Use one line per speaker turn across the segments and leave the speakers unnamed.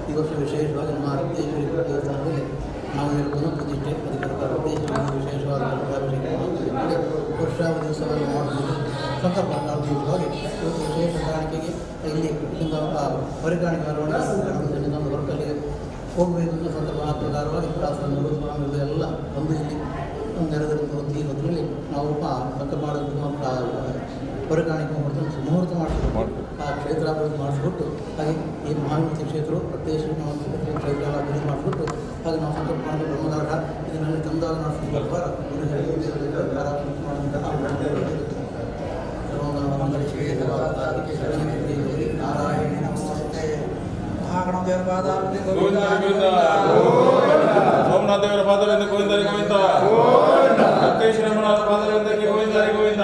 ಈ ವರ್ಷ ವಿಶೇಷವಾಗಿ ನಮ್ಮ ಅರಬ್ದೇಶ್ವರಿ ದೇವಸ್ಥಾನದಲ್ಲಿ ನಾವು ಹೇಳ್ಬೋದು ಪ್ರತಿಷ್ಠೆ ವಿಶೇಷವಾದ ವರ್ಷಾವಧಿ ದಿವಸವನ್ನು ಮಾಡುವುದು ಸಂಕಲ್ಪ ವಿಶೇಷವಾಗಿ ವಿಶೇಷ ಕಾಣಿಕೆಗೆ ಇಲ್ಲಿ ಇಲ್ಲಿಂದ ಹೊರಗಾಣಿಕೆ ಮೆರವಣಿಗೆ ನಮ್ಮ ಹೊರಕಲ್ಲಿಗೆ ಹೋಗಬೇಕು ಅಂತ ಸಂದರ್ಭ ಆ ಪ್ರಕಾರವಾಗಿ ಪ್ರಾರ್ಥನೆ ಎಲ್ಲ ಒಂದು ಇಲ್ಲಿ ನೆರೆದರಿಂದ ಈ ಹೊತ್ತಿನಲ್ಲಿ ನಾವು ಸಂಕಲ್ಪ ಮಾಡೋದು ಹೊರಗಾಣಿಕೆ ಮಾಡ್ಕೊಂಡು ಮುಹೂರ್ತ ಮಾಡಿಸ್ಬಿಟ್ಟು ಆ ಕ್ಷೇತ್ರಾಭಿವೃದ್ಧಿ ಮಾಡಿಸ್ಬಿಟ್ಟು ಹಾಗೆ ಈ ಮಹಾವಿಮುಕ್ತಿ ಕ್ಷೇತ್ರವು ಪ್ರತ್ಯೇಕ ಕ್ಷೇತ್ರ ಅಭಿವೃದ್ಧಿ ಮಾಡಿಸ್ಬಿಟ್ಟು ಹಾಗೆ ನಾವು ಸಂಕಲ್ಪ ಮಾಡಿದ ಬ್ರಹ್ಮಗಾರ ಇದನ್ನಲ್ಲಿ ತಂದಾಗ ನಾವು ಸಂಕಲ್ಪ
ಸೋಮನಾಥ ದೇವರ ಪಾದರಿಂದ ಗೋವಿಂದರಿ ಗೋವಿಂದ, ಶ್ರೀರಮಣಾಥ ಪಾದರಿಂದ ಗೋವಿಂದರಿ ಗೋವಿಂದ.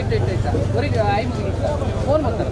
ಇಟ್ಟ ಅವರಿಗೆ ಆಯ್ ಮುಗಿದ ಫೋನ್ ಮಾಡ್ತಾರೆ.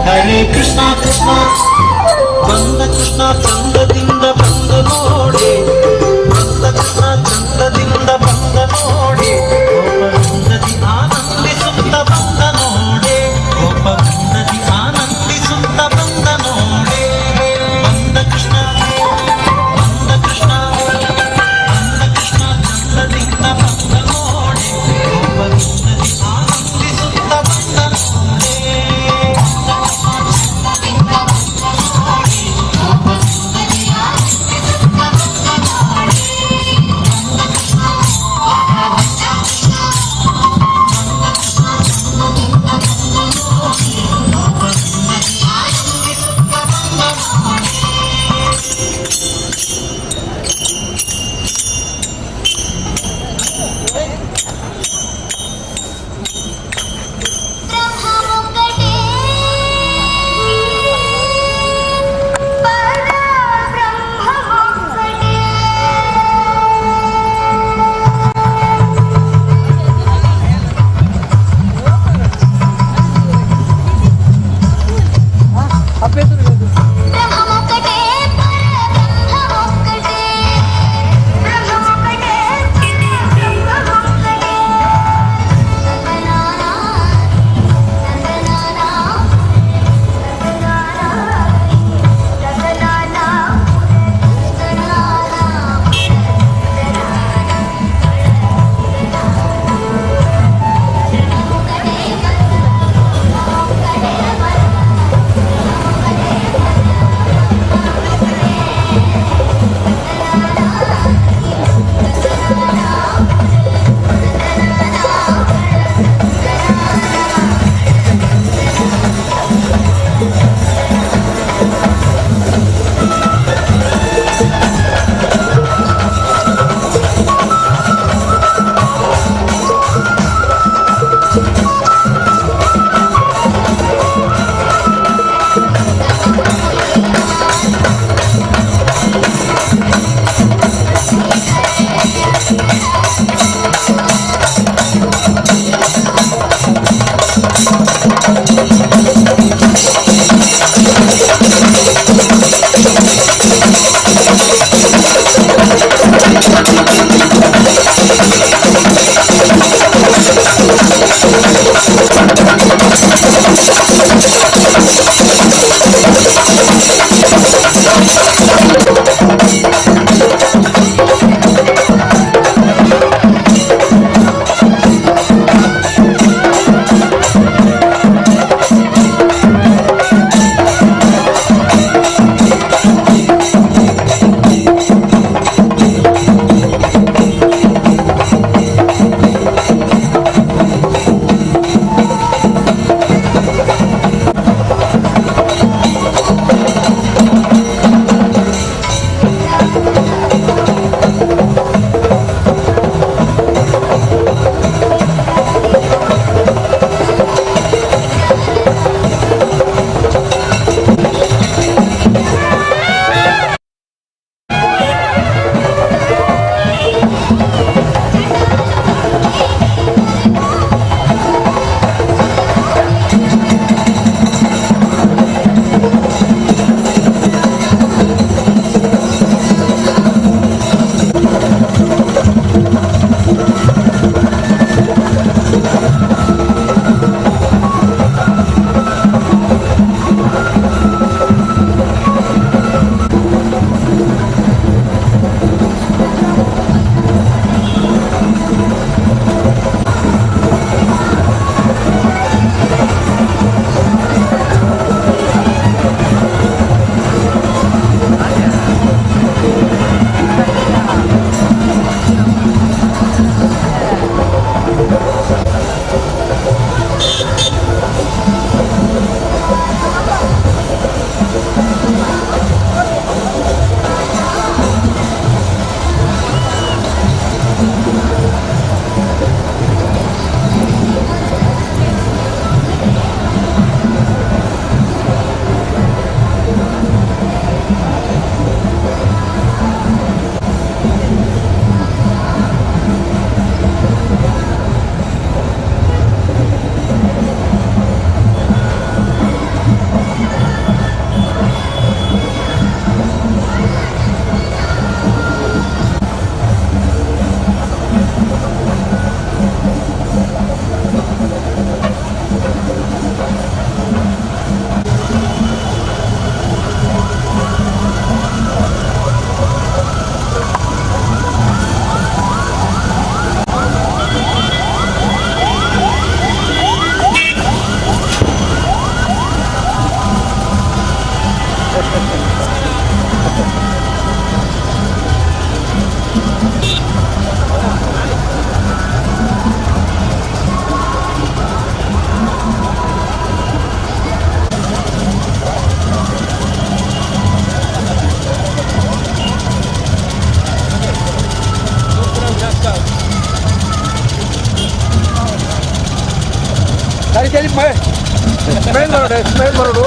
ಹರೇ ಕೃಷ್ಣ ಕೃಷ್ಣ ಬಂದ ಕೃಷ್ಣ ಚಂದದಿಂದ ಬಂದ ನೋಡಿ, ಬಂದ ಕೃಷ್ಣ ಚಂದದಿಂದ ಬಂದ ನೋಡಿ, ಗೋಪವೃಂದದಿ ಆನಂದಿಸುತ್ತ ಬಂದ ನೋಡಿ, ಗೋಪವೃಂದದಿ ಆನಂದಿಸುತ್ತ ಬಂದ ನೋಡಿ. ಬಂದ ಕೃಷ್ಣ ಬಂದ ಕೃಷ್ಣ ಬಂದ ಕೃಷ್ಣ ಚಂದದಿಂದ ಬಂದ ನೋಡಿ, ಗೋಪವೃಂದದಿ ಆನಂದಿಸುತ್ತ ಬಂದ ನೋಡಿ.
ಸ್ಮೈಲ್ ಮಾಡೋದು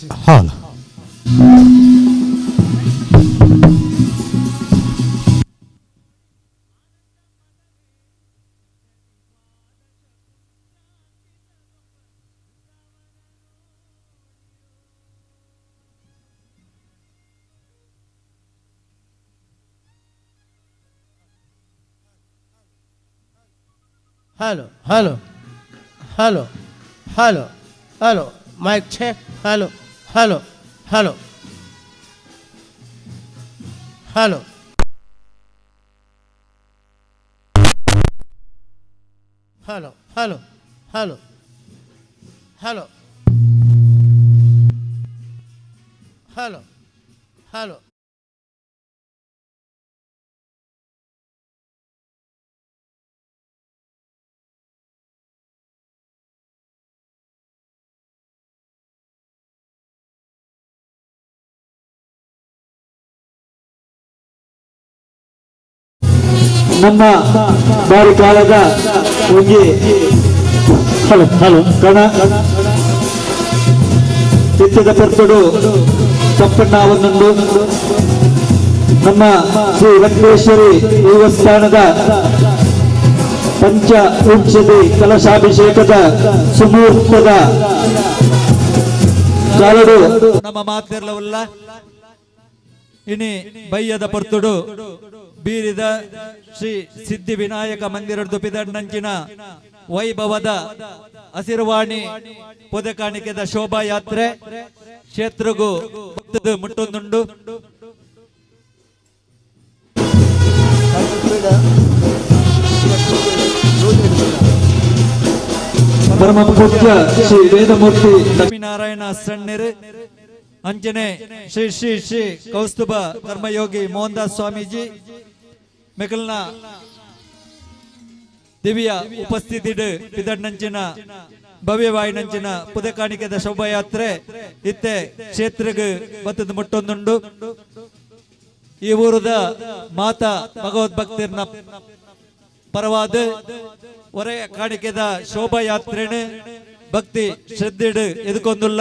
ಹಾಲ್.
Hello, hello, hello, hello, hello. Mic check. Hello, hello, hello, hello. Hello, hello, hello, hello, hello, hello.
ನಮ್ಮ ಬಾರಿ ಕಾಲದ ಒಂಗಿ ಹಲೋ ಹಲೋ ಕಣ ಚಿತ್ತದ ಪರ್ತಡು ಕಪ್ಪಣ್ಣ ಒಂದೊಂದು ನಮ್ಮ ಶ್ರೀ ವೆಂಕಟೇಶ್ವರಿ ದೇವಸ್ಥಾನದ ಪಂಚ ಉಂಚದಿ ಕಲಶಾಭಿಷೇಕದ ಸುಮೂರ್ತದ ಕಾಲಡು
ನಮ್ಮ ಮಾತಿರಲವಲ್ಲ ಇನಿ ಬಯ್ಯದ ಪರ್ತುಡು ಬೀರಿದ ಶ್ರೀ ಸಿದ್ಧಿ ವಿನಾಯಕ ಮಂದಿರದ್ದು ಪಿದಣ್ಣಂಚಿನ ವೈಭವದ ಹಸಿರುವಾಣಿ ಪೊದೆ ಕಾಣಿಕೆದ ಶೋಭಾ ಯಾತ್ರೆ ಕ್ಷೇತ್ರಗೂ ಮುಟ್ಟೊಂದುಂಡು
ಪರಮ ಪೂಜ್ಯ ಶ್ರೀ ವೇದಮೂರ್ತಿ
ಲಕ್ಷ್ಮೀನಾರಾಯಣ ಸಣ್ಣರು ಅಂಚನೆ ಶ್ರೀ ಶ್ರೀ ಶ್ರೀ ಕೌಸ್ತುಭ ಕರ್ಮಯೋಗಿ ಮೋಹನ್ದಾಸ್ ಸ್ವಾಮೀಜಿ ಮೆಕಲ್ನ ದಿವ್ಯ ಉಪಸ್ಥಿತಿ ಪಿದಣ್ಣಂಚಿನ ಭವ್ಯವಾಯಿನಂಚಿನ ಪುದೆ ಕಾಣಿಕೆದ ಶೋಭಾಯಾತ್ರೆ ಇತ್ತೆ ಕ್ಷೇತ್ರಕ್ಕೆ ಬತ್ತದ ಮುಟ್ಟೊಂದುಂಡು ಈ ಊರದ ಮಾತಾ ಭಗವದ್ಭಕ್ತಿರ್ನ ಪರವಾದ ಹೊರೆ ಕಾಣಿಕೆದ ಶೋಭಾಯಾತ್ರೆನ ಭಕ್ತಿ ಶ್ರದ್ಧೆಡು ಎದುಕೊಂದುಲ್ಲ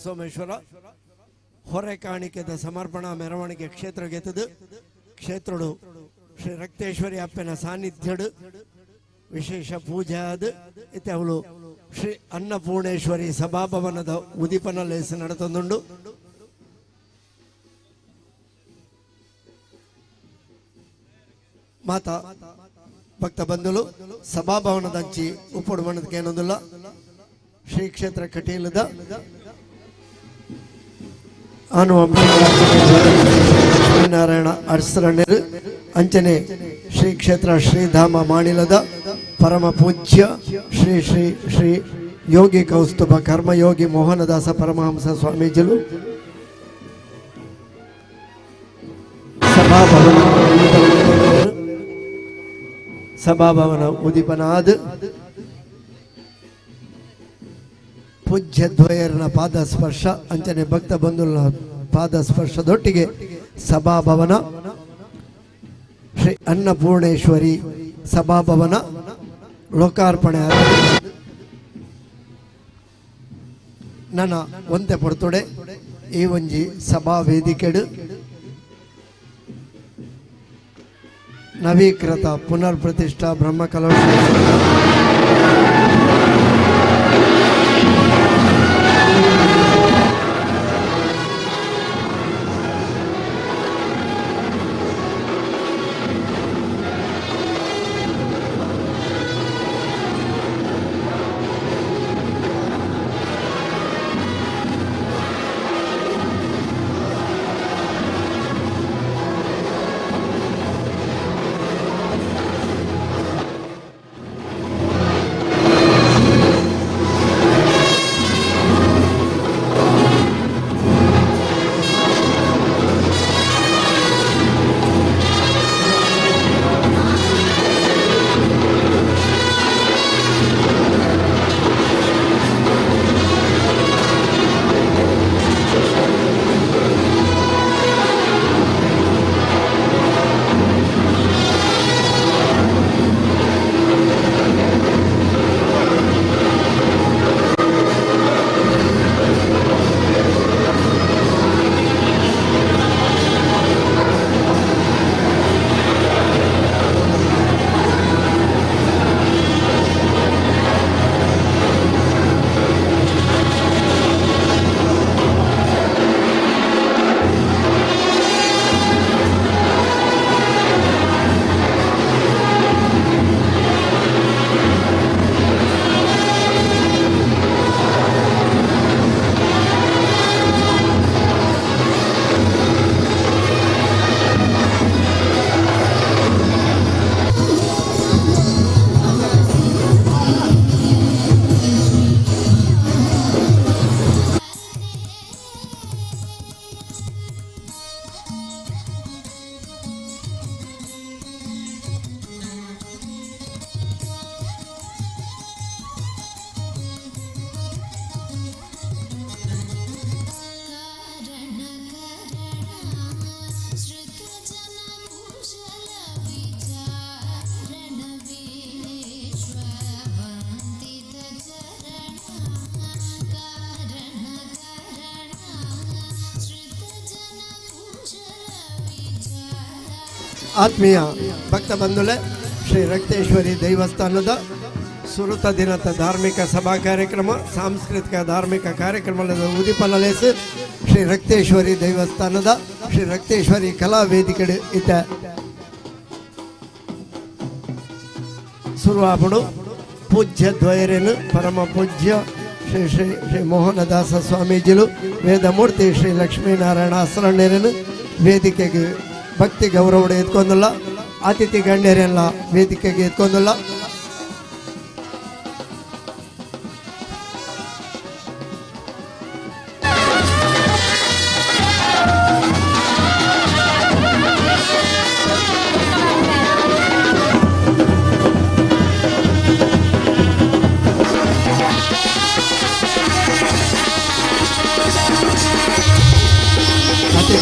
ಸೋಮೇಶ್ವರ ಹೊರೆ ಕಾಣಿಕೆದ ಸಮರ್ಪಣಾ ಮೆರವಣಿಗೆ ಕ್ಷೇತ್ರಗೆತ್ತದು ಕ್ಷೇತ್ರಡು ಶ್ರೀ ರಕ್ತೇಶ್ವರಿ ಅಪ್ಪನ ಸಾನ್ನಿಧ್ಯಡು ವಿಶೇಷ ಪೂಜೆ ಆದ ಇತ್ತೆ ಅವಳು ಶ್ರೀ ಅನ್ನಪೂರ್ಣೇಶ್ವರಿ ಸಭಾಭವನದ ಉದಿಪನ ಲೇಸ ನಡೆತೊಂದುಂಡು ಮಾತಾ ಭಕ್ತ ಬಂಧುಲು ಸಭಾಭವನದಂಚಿ ಉಪ್ಪುಡು ಮಣ್ಣದಕ್ಕೆ ಏನೊಂದಿಲ್ಲ ಶ್ರೀ ಕ್ಷೇತ್ರ ಕಟೀಲದ ನಾರಾಯಣ ಅರಸರಣ್ಯರು ಅಂಚನೆ ಶ್ರೀ ಕ್ಷೇತ್ರ ಶ್ರೀಧಾಮ ಮಾಣಿಲದ ಪರಮ ಪೂಜ್ಯ ಶ್ರೀ ಶ್ರೀ ಶ್ರೀ ಯೋಗಿ ಕೌಸ್ತುಭ ಕರ್ಮಯೋಗಿ ಮೋಹನದಾಸ ಪರಮಹಂಸ ಸ್ವಾಮೀಜಿಗಳು ಸಭಾಭವನ ಉದಿಪನಾದ ಪೂಜ್ಯ ದ್ವಯರನ ಪಾದ ಸ್ಪರ್ಶ ಅಂಚನೆ ಭಕ್ತ ಬಂಧುಗಳ ಪಾದ ಸ್ಪರ್ಶದೊಟ್ಟಿಗೆ ಸಭಾಭವನ ಶ್ರೀ ಅನ್ನಪೂರ್ಣೇಶ್ವರಿ ಸಭಾಭವನ ಲೋಕಾರ್ಪಣೆ ಆಗಿದೆ. ನನ್ನ ಒಂತೆ ಪೊರ್ತೊಡೆ ಈ ಒಂಜಿ ಸಭಾ ವೇದಿಕೆಡು ನವೀಕೃತ ಪುನರ್ ಪ್ರತಿಷ್ಠಾ ಬ್ರಹ್ಮ ಕಲಶ ಆತ್ಮೀಯ ಭಕ್ತ ಬಂಧುಲೆ ಶ್ರೀ ರಕ್ತೇಶ್ವರಿ ದೇವಸ್ಥಾನದ ಸುರುತ ದಿನದ ಧಾರ್ಮಿಕ ಸಭಾ ಕಾರ್ಯಕ್ರಮ ಸಾಂಸ್ಕೃತಿಕ ಧಾರ್ಮಿಕ ಕಾರ್ಯಕ್ರಮದ ಉದಿಪನಲೇಸು ಶ್ರೀ ರಕ್ತೇಶ್ವರಿ ದೇವಸ್ಥಾನದ ಶ್ರೀ ರಕ್ತೇಶ್ವರಿ ಕಲಾ ವೇದಿಕೆ ಇತ್ತ ಶುರುವಾಪಡು ಪೂಜ್ಯ ದ್ವಯರೇನು ಪರಮ ಪೂಜ್ಯ ಶ್ರೀ ಶ್ರೀ ಶ್ರೀ ಮೋಹನದಾಸ ಸ್ವಾಮೀಜಿಲು ವೇದಮೂರ್ತಿ ಶ್ರೀ ಲಕ್ಷ್ಮೀನಾರಾಯಣ ಅಸರಣ್ಯರನ್ನು ವೇದಿಕೆಗೆ ಭಕ್ತಿ ಗೌರವ ಎತ್ಕೊಂಡಲ್ಲ ಅತಿಥಿ ಗಣ್ಯರೆಲ್ಲ ವೇದಿಕೆಗೆ ಎತ್ಕೊಂಡಲ್ಲ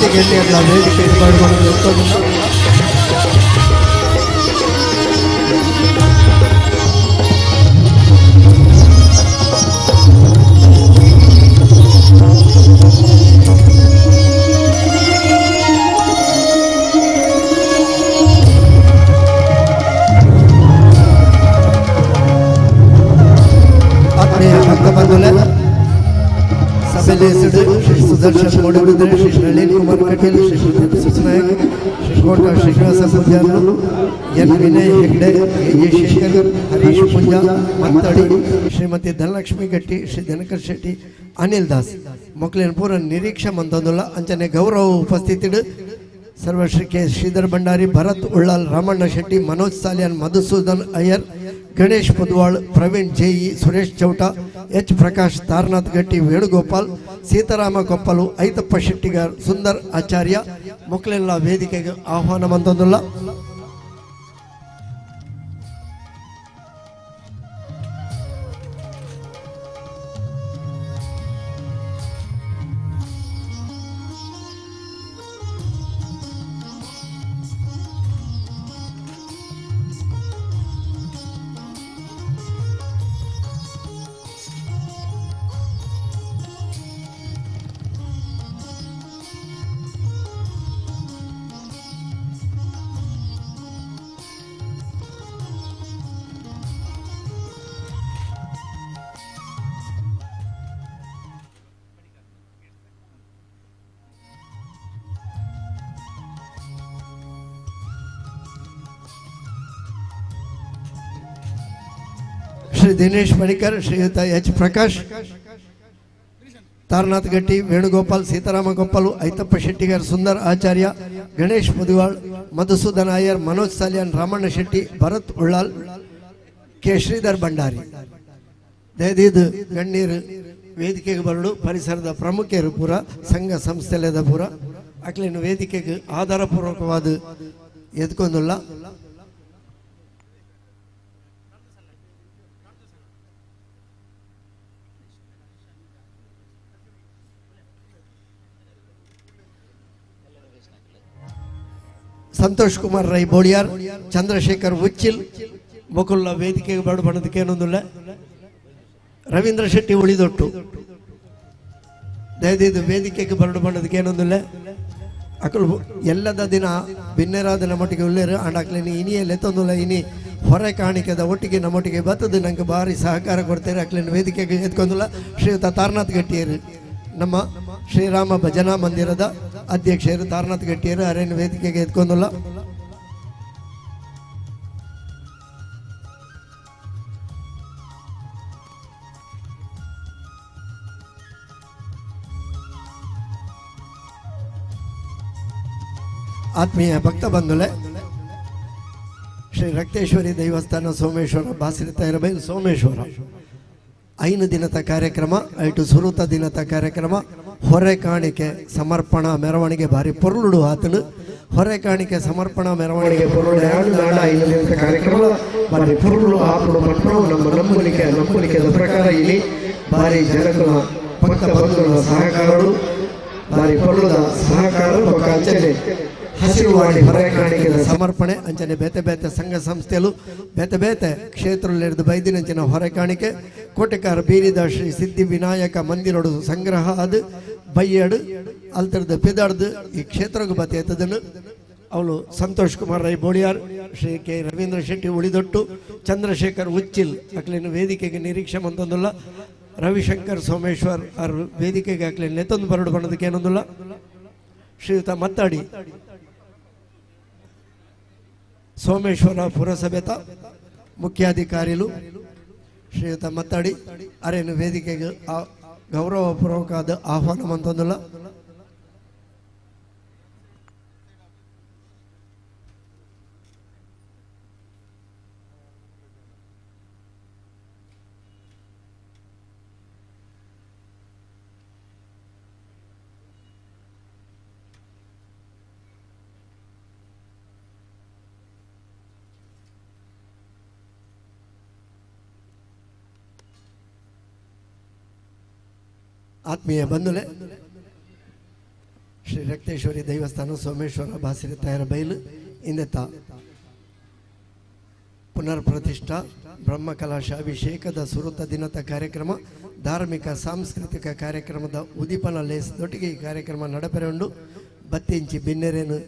ಅತಿಥಿ ಗಣ್ಯರ ವೇದಿಕೆ ಮಾಡಿಕೊಂಡು ಆತ್ಮೀಯ ಭಕ್ತ ಬಂಧುಗಳೇ, ಸಭೆಯಲ್ಲಿ ಶ್ರೀ ಸುದರ್ಶನ್ ಮೂಡಿಬಿದ್ರೆ, ಶ್ರೀ ನಳಿನ್ ಕುಮಾರ್ ಕಟೀಲ್, ಶ್ರೀ ಸುನಾಯಕ್, ಶ್ರೀ ಕೋಟ ಶ್ರೀನಿವಾಸ ಪೂಜಾರ್ಲು, ಎನ್ ವಿನಯ್ ಹೆಗ್ಡೆ, ಎ ಶೇಖರ್, ಹರೀಶ್ ಪೂಜಾ, ಮತ್ತಡಿ, ಶ್ರೀಮತಿ ಧನಲಕ್ಷ್ಮಿ ಗಟ್ಟಿ, ಶ್ರೀ ದಿನಕರ್ ಶೆಟ್ಟಿ, ಅನಿಲ್ ದಾಸ್ ಮೊಕ್ಲಿನ ಪೂರ ನಿರೀಕ್ಷೆ ಮಂತೊಂದುಲ್ಲ ಅಂಚನೆ ಗೌರವ ಉಪಸ್ಥಿತಿಡು Sarvashri K Shridhar Bhandari, Bharat Ullal, Ramanna Shetty, Manoj Salian, Madhusudan Iyer, Ganesh Pudwal, Praveen JE, Suresh Chouta, H Prakash, Taranath Gatti, Venugopal, Seetharama ಕೊಪ್ಪಲು, ಐತಪ್ಪ ಶೆಟ್ಟಿಗಾರ್, ಸುಂದರ್ ಆಚಾರ್ಯ ಮೊಕ್ಲೆಲ್ಲ ವೇದಿಕೆಗೆ ಆಹ್ವಾನ ಮಂತೊಂದುಲ್ಲ. ಶ್ರೀ ದಿನೇಶ್ ಮಣಿಕರ್, ಶ್ರೀಯುತ ಎಚ್ ಪ್ರಕಾಶ್, ತಾರನಾಥ್ ಗಟ್ಟಿ, ವೇಣುಗೋಪಾಲ್, ಸೀತಾರಾಮ ಕೊಪ್ಪಲು, ಐತಪ್ಪ ಶೆಟ್ಟಿಗಾರ್, ಸುಂದರ್ ಆಚಾರ್ಯ, ಗಣೇಶ್ ಮುದಿವಾಳ್, ಮಧುಸೂದನ್ ಅಯ್ಯರ್, ಮನೋಜ್ ಸಾಲಿಯಾನ್, ರಾಮಣ್ಣ ಶೆಟ್ಟಿ, ಭರತ್ ಉಳ್ಳಾಲ್, ಕೆ ಶ್ರೀಧರ್ ಭಂಡಾರಿ ದಯದಿದ್ದು ಗಣ್ಯರು ವೇದಿಕೆಗೆ ಬರಲು ಪರಿಸರದ ಪ್ರಮುಖರು ಪೂರ ಸಂಘ ಸಂಸ್ಥೆಲದ ಪೂರ ಅಕ್ಲಿನ ವೇದಿಕೆಗೆ ಆಧಾರಪೂರ್ವಕವಾದ ಎದ್ಕೊಂದುಲ್ಲ. ಸಂತೋಷ್ ಕುಮಾರ್ ರೈ ಬೋಳಿಯಾರ್, ಚಂದ್ರಶೇಖರ್ ಉಚ್ಚಿಲ್ ಮೊಕುಲ್ಲ ವೇದಿಕೆಗೆ ಬರಡು ಬಣ್ಣದಕ್ಕೆ ಏನೊಂದಿಲ್ಲ. ರವೀಂದ್ರ ಶೆಟ್ಟಿ ಉಳಿದೊಟ್ಟು ದಯದಿದ್ದು ವೇದಿಕೆಗೆ ಬರಡು ಬಣ್ಣದಕ್ಕೆ ಏನೊಂದಿಲ್ಲ. ಅಕಲು ಎಲ್ಲದ ದಿನ ಭಿನ್ನರಾದ ನಮ್ಮೊಟ್ಟಿಗೆ ಉಳ್ಳೇರು ಅಂಡ್ ಅಕ್ಲೇನಿ ಇನಿಯಲ್ಲಿ ಎತ್ತೊಂದಿಲ್ಲ. ಇನಿ ಹೊರೆ ಕಾಣಿಕೆದ ಒಟ್ಟಿಗೆ ನಮ್ಮೊಟ್ಟಿಗೆ ಬರ್ತದೆ ನಂಗೆ ಭಾರಿ ಸಹಕಾರ ಕೊಡ್ತಾರೆ. ಅಕ್ಲೇನ ವೇದಿಕೆಗೆ ಎತ್ಕೊಂದಿಲ್ಲ. ಶ್ರೀಯುತ ತಾರನಾಥ್ ಗಟ್ಟಿಯರು, ನಮ್ಮ ಶ್ರೀರಾಮ ಭಜನಾ ಮಂದಿರದ ಅಧ್ಯಕ್ಷರು ತಾರನಾಥ್ ಗಟ್ಟಿಯರು ಅರೇನು ವೇದಿಕೆಗೆ ಎತ್ಕೊಂದಿಲ್ಲ. ಆತ್ಮೀಯ ಭಕ್ತ ಬಂಧುಲೆ, ಶ್ರೀ ರಕ್ತೇಶ್ವರಿ ದೇವಸ್ಥಾನ ಸೋಮೇಶ್ವರ ಬಾಸಿರಿತ ಇರಬೇಕು. ಸೋಮೇಶ್ವರ 5 ದಿನದ ಕಾರ್ಯಕ್ರಮ, 5 ಸುರುತ ದಿನದ ಕಾರ್ಯಕ್ರಮ, ಹೊರೆ ಕಾಣಿಕೆ ಸಮರ್ಪಣಾ ಮೆರವಣಿಗೆ ಭಾರಿ ಪೊರ್ಲುಡು ಆತನು. ಹೊರೆ ಕಾಣಿಕೆ ಸಮರ್ಪಣಾ ಮೆರವಣಿಗೆ ಪೊರ್ಲುಡು 5 ದಿನದ ಕಾರ್ಯಕ್ರಮ ಭಾರಿ ಪೊರ್ಲು ಆಪುಡು ಮಕ್ಕಳು ನಮ್ಮ ನಂಬುಲಿಕೆದ ಪ್ರಕಾರ ಇಲ್ಲಿ ಭಾರಿ ಜನಗಳ ಭಕ್ತ ಬಂಧುಗಳ ಸಹಕಾರಗಳು ಭಾರಿ ಪೊರ್ಲುದ ಸಹಕಾರ ಅಂಚನೆ ಹಸಿರುವಾಡಿ ಹೊರೆ ಕಾಣಿಕೆದ ಸಮರ್ಪಣೆ ಅಂಚನೆ ಬೇತೆ ಬೇತೆ ಸಂಘ ಸಂಸ್ಥೆಗಳು ಬೇತೆ ಬೇತೆ ಕ್ಷೇತ್ರದಲ್ಲಿರಿದು ಬೈದಿನಂಚಿನ ಹೊರೆ ಕಾಣಿಕೆ ಕೋಟೆಕಾರ ಬೀರಿದ ಶ್ರೀ ಸಿದ್ಧಿ ವಿನಾಯಕ ಮಂದಿರಡು ಸಂಗ್ರಹ ಅದು ಬೈಯಡು ಅಲ್ತರದ್ದು ಪಿದಾಡ್ದು ಈ ಕ್ಷೇತ್ರಕ್ಕೆ ಬತ್ತದನ್ನು ಅವಳು ಸಂತೋಷ್ ಕುಮಾರ್ ರೈ ಬೋಳಿಯಾರ್, ಶ್ರೀ ಕೆ ರವೀಂದ್ರ ಶೆಟ್ಟಿ ಉಳಿದೊಟ್ಟು, ಚಂದ್ರಶೇಖರ್ ಉಚ್ಚಿಲ್ ಅಕ್ಲಿನ ವೇದಿಕೆಗೆ ನಿರೀಕ್ಷೆ ಮಂತೊಂದಿಲ್ಲ. ರವಿಶಂಕರ್ ಸೋಮೇಶ್ವರ್ ಅವ್ರ ವೇದಿಕೆಗೆ ಅಕ್ಲಿನ ನೆತ್ತೊಂದು ಬರಡು ಬಣ್ಣದಕ್ಕೆ ಏನೊಂದಿಲ್ಲ. ಶ್ರೀಯುತ ಮತ್ತಾಡಿ ಸೋಮೇಶ್ವರ ಪುರಸಭೆತ ಮುಖ್ಯಾಧಿಕಾರಿಗಳು ಶ್ರೀಯುತ ಮತ್ತಾಡಿ ಅರೇನು ವೇದಿಕೆಗೆ ಗೌರವಪೂರ್ವಕವಾದ ಆಹ್ವಾನ ಮಂತೊಂದಿಲ್ಲ. ಆತ್ಮೀಯ ಬಂಧುಲೆ, ಶ್ರೀ ಶ್ರೀ ರಕ್ತೇಶ್ವರಿ ದೇವಸ್ಥಾನ ಸೋಮೇಶ್ವರ ಬಾಸಿರಿ ತಯಾರ ಬೈಲು ಇಂದೆತ್ತ ಪುನರ್ ಪ್ರತಿಷ್ಠಾ ಬ್ರಹ್ಮಕಲಶಾಭಿಷೇಕದ ಸುರುತ ದಿನದ ಕಾರ್ಯಕ್ರಮ ಧಾರ್ಮಿಕ ಸಾಂಸ್ಕೃತಿಕ ಕಾರ್ಯಕ್ರಮದ ಉದೀಪನ ಲೇಸದೊಟ್ಟಿಗೆ ಈ ಕಾರ್ಯಕ್ರಮ ನಡಪೆರೆಂಡು ಬತ್ತಿಂಚಿ ಬಿನ್ನೆರೇನು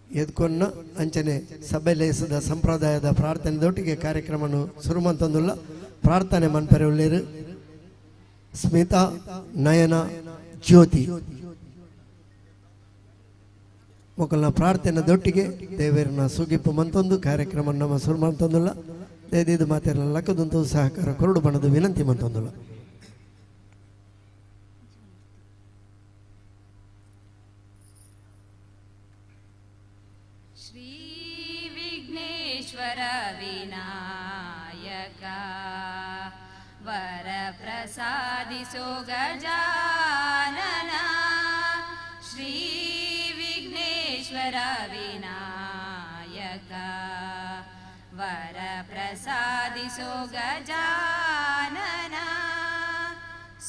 ಎದ್ಕೊನ್ನ ಅಂಚನೆ ಸಭೆ ಲೇಸದ ಸಂಪ್ರದಾಯದ ಪ್ರಾರ್ಥನೆದೊಟ್ಟಿಗೆ ಕಾರ್ಯಕ್ರಮನು ಸುರುಮಂತೊಂದುಲ್ಲ ಪ್ರಾರ್ಥನೆ ಮನ್ಪೆರೆ ಉಳ್ಳೇರು ಸ್ಮಿತಾ ನಯನ ಜ್ಯೋತಿ ಮೊಕಲ್ನ ಪ್ರಾರ್ಥನೆದೊಟ್ಟಿಗೆ ದೇವರನ್ನ ಸುಗಿಪ್ಪು ಮಂತೊಂದು ಕಾರ್ಯಕ್ರಮ ನಮ್ಮ ಸುರುಮಂತೊಂದುಲ್ಲ ದೇದಿದು ಮಾತೆಲ್ಲ ಲಕ್ಕದಂತೂ ಸಹಕಾರ ಕೊರಡು ಬಣ್ಣದ ವಿನಂತಿ ಮಂತೊಂದುಲ್ಲ.
ಶ್ರೀ ವಿಘ್ನೇಶ್ವರ ವಿನಾಯಕ ವರ ಪ್ರಸಾದಿಸೋ ಗಜಾನನ ಶ್ರೀ ವಿಘ್ನೇಶ್ವರ ವಿನಾಯಕ ವರ ಪ್ರಸಾದಿಸೋ ಗಜಾನನ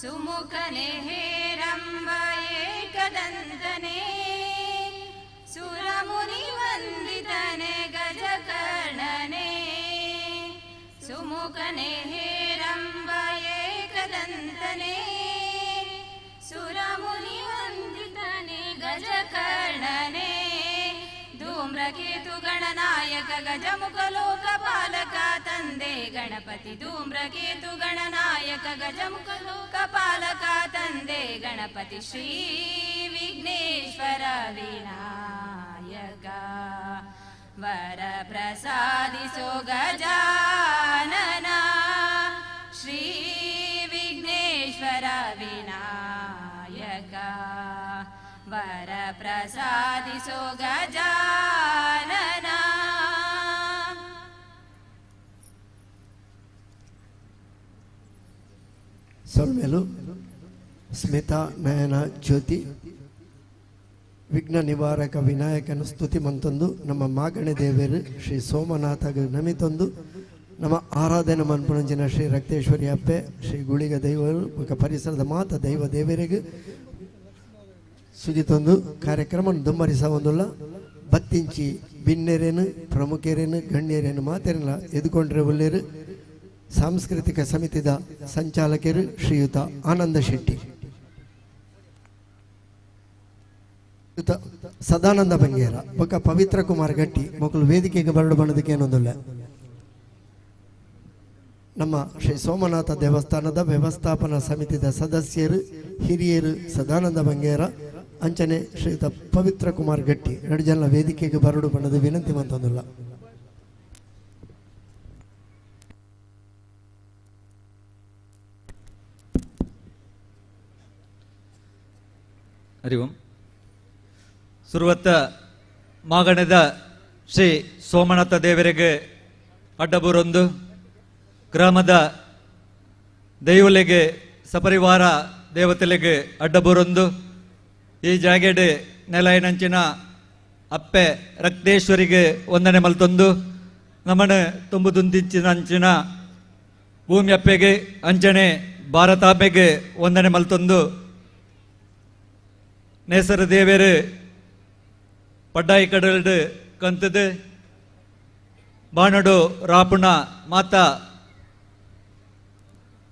ಸುಮುಖನೆ ಹೇರಂಬ ಏಕದಂತನೆ ಸುರಮುನಿ ವಂದಿತನೆ ಗಜಕರ್ಣನೆ ಸುಮುಖನೆ ಹೇರಂಬ ಏಕದಂತನೆ ಸುರಮುನಿ ವಂದಿತನೆ ಗಜಕರ್ಣನೆ ಧೂಮ್ರಕೇತು ಗಣನಾಯಕ ಗಜಮುಖ ಲೋಕಪಾಲಕ ತಂದೆ ಗಣಪತಿ ಧೂಮ್ರಕೇತು ಗಣನಾಯಕ ಗಜಮುಖ ಲೋಕಪಾಲಕ ತಂದೆ ಗಣಪತಿ ಶ್ರೀ ವಿಘ್ನೇಶ್ವರ ವಿನಾಯಕ ವರ ಪ್ರಸಾದಿಸೋ ಗಜಾನನ ಶ್ರೀ ವಿಘ್ನೇಶ್ವರ ವಿನಾಯಕ ವರ ಪ್ರಸಾದಿಸೋ ಗಜಾನನ
ಸೊಲ್ಮೇಲು ಸ್ಮಿತಾ ನಯನ ಜ್ಯೋತಿ ವಿಘ್ನ ನಿವಾರಕ ವಿನಾಯಕನ ಸ್ತುತಿ ಮಂತೊಂದು ನಮ್ಮ ಮಾಗಣೆ ದೇವರು ಶ್ರೀ ಸೋಮನಾಥಗ ನಮಿತೊಂದು ನಮ್ಮ ಆರಾಧನೆ ಮನ್ಪುಣಂಚಿನ ಶ್ರೀ ರಕ್ತೇಶ್ವರಿ ಅಪ್ಪೆ ಶ್ರೀ ಗುಳಿಗ ದೈವರು ಮತ್ತು ಪರಿಸರದ ಮಾತ ದೈವ ದೇವರಿಗೆ ಸುಜಿತೊಂದು ಕಾರ್ಯಕ್ರಮ ದುಮ್ಮರಿಸ ಒಂದುಲ್ಲ ಬತ್ತಿಂಚಿ ಬಿನ್ನೆರೇನು ಪ್ರಮುಖರೇನು ಗಣ್ಯರೇನು ಮಾತೆರಲ್ಲ ಎದುಕೊಂಡ್ರೆ ಒಳ್ಳೆಯರು ಸಾಂಸ್ಕೃತಿಕ ಸಮಿತಿದ ಸಂಚಾಲಕರು ಶ್ರೀಯುತ ಆನಂದ ಶೆಟ್ಟಿ ಸದಾನಂದ ಬಂಗೇರ ಬೊಕ್ಕ ಪವಿತ್ರ ಕುಮಾರ್ ಗಟ್ಟಿ ಮಕ್ಕಳು ವೇದಿಕೆಗೆ ಬರಡು ಬಣ್ಣದಕ್ಕೆ ಏನೊಂದಿಲ್ಲ ನಮ್ಮ ಶ್ರೀ ಸೋಮನಾಥ ದೇವಸ್ಥಾನದ ವ್ಯವಸ್ಥಾಪನಾ ಸಮಿತಿದ ಸದಸ್ಯರು ಹಿರಿಯರು ಸದಾನಂದ ಬಂಗೇರ ಅಂಚನೆ ಶ್ರೀಯುತ ಪವಿತ್ರ ಕುಮಾರ್ ಗಟ್ಟಿ ಎರಡು ಜನ ವೇದಿಕೆಗೆ ಬರಡು ಬಣ್ಣದ ವಿನಂತಿ ಮಂತೊಂದಿಲ್ಲ.
ಹರಿ ಓಂ. ಸುರುವತ್ತ ಮಾಗಣದ ಶ್ರೀ ಸೋಮನಾಥ ದೇವರಿಗೆ ಅಡ್ಡಬೂರೊಂದು ಗ್ರಾಮದ ದೈವಲೆಗೆ ಸಪರಿವಾರ ದೇವತೆಲೆಗೆ ಅಡ್ಡಬೂರೊಂದು ಈ ಜಾಗೆಡ್ ನೆಲಾಯನಂಚಿನ ಅಪ್ಪೆ ರಕ್ತೇಶ್ವರಿಗೆ ವಂದನೆ ಮಲ್ತೊಂದು ನಮ್ಮನ ತುಂಬುದುಂದಿಂಚಿನಂಚಿನ ಭೂಮಿ ಅಪ್ಪೆಗೆ ಅಂಚನೆ ಭಾರತಾಂಬೆಗೆ ವಂದನೆ ಮಲ್ತೊಂದು ನೇಸರ ದೇವರು ಪಡ್ಡಾಯಿ ಕಡಲ್ಡು ಕಂತದು ಬಾಣಡು ರಾಪುಣ ಮಾತ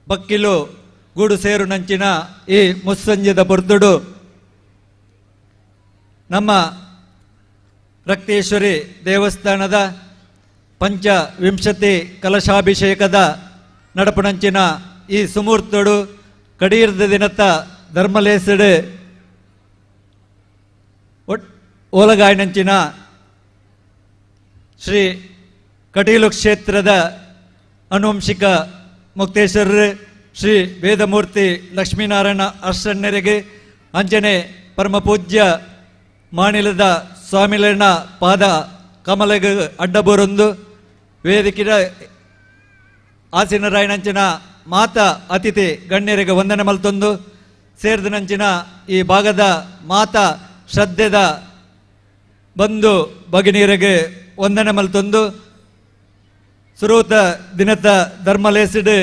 ಬಕ್ಕಿಲು ಗೂಡು ಸೇರು ನಂಚಿನ ಈ ಮುಸ್ಸಂಜೆದ ಬುರ್ದುಡು ನಮ್ಮ ರಕ್ತೇಶ್ವರಿ ದೇವಸ್ಥಾನದ ಪಂಚವಿಂಶತಿ ಕಲಶಾಭಿಷೇಕದ ನಡಪುಣಂಚಿನ ಈ ಸುಮೂರ್ತಡು ಕಡೀರ್ದ ದಿನತ್ತ ಧರ್ಮಲೇಸಡು ಓಲಗಾಯನಂಚಿನ ಶ್ರೀ ಕಟೀಲು ಕ್ಷೇತ್ರದ ಅನುವಂಶಿಕ ಮುಕ್ತೇಶ್ವರರು ಶ್ರೀ ವೇದಮೂರ್ತಿ ಲಕ್ಷ್ಮೀನಾರಾಯಣ ಅರ್ಷಣ್ಯರಿಗೆ ಅಂಜನೆ ಪರಮ ಪೂಜ್ಯ ಮಾಣಿಲದ ಸ್ವಾಮಿಲನ ಪಾದ ಕಮಲಗೆ ಅಡ್ಡಬೂರೊಂದು ವೇದಿಕೆಯ ಆಸೀನರಾಯಣಂಚಿನ ಮಾತ ಅತಿಥಿ ಗಣ್ಯರಿಗೆ ವಂದನೆ ಮಲ್ತೊಂದು ಸೇರಿದನಂಚಿನ ಈ ಭಾಗದ ಮಾತ ಶ್ರದ್ಧೆದ ಬಂದು ಭಗಿನಿಯರಿಗೆ ವಂದನೆ ಮಲ್ತೊಂದು ಸುರೂತ ದಿನದ ಧರ್ಮಲೇಸಿಡು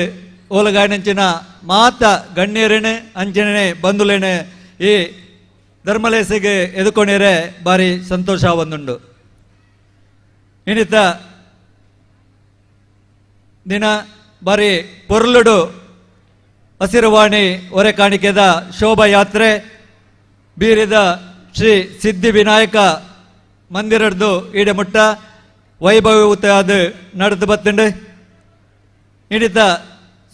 ಓಲಗಾಯನಂಚಿನ ಮಾತ ಗಣ್ಯರೇಣೆ ಅಂಚನೆ ಬಂಧುಲೇಣೆ ಈ ಧರ್ಮಲೇಸಿಗೆ ಎದುಕೊಂಡಿರೆ ಭಾರಿ ಸಂತೋಷ ಒಂದುಂಡು. ಇನ್ನಿತ ದಿನ ಬಾರಿ ಪೊರ್ಲುಡು ಹಸಿರುವಾಣಿ ಹೊರೆ ಕಾಣಿಕೆದ ಶೋಭಾಯಾತ್ರೆ ಬೀರಿದ ಶ್ರೀ ಸಿದ್ಧಿ ವಿನಾಯಕ ಮಂದಿರದ್ದು ಈಡೆಮುಟ್ಟ ವೈಭವಯುತವಾದ ನಡೆದು ಬತ್ತುಂಡು. ಇನ್ನಿತ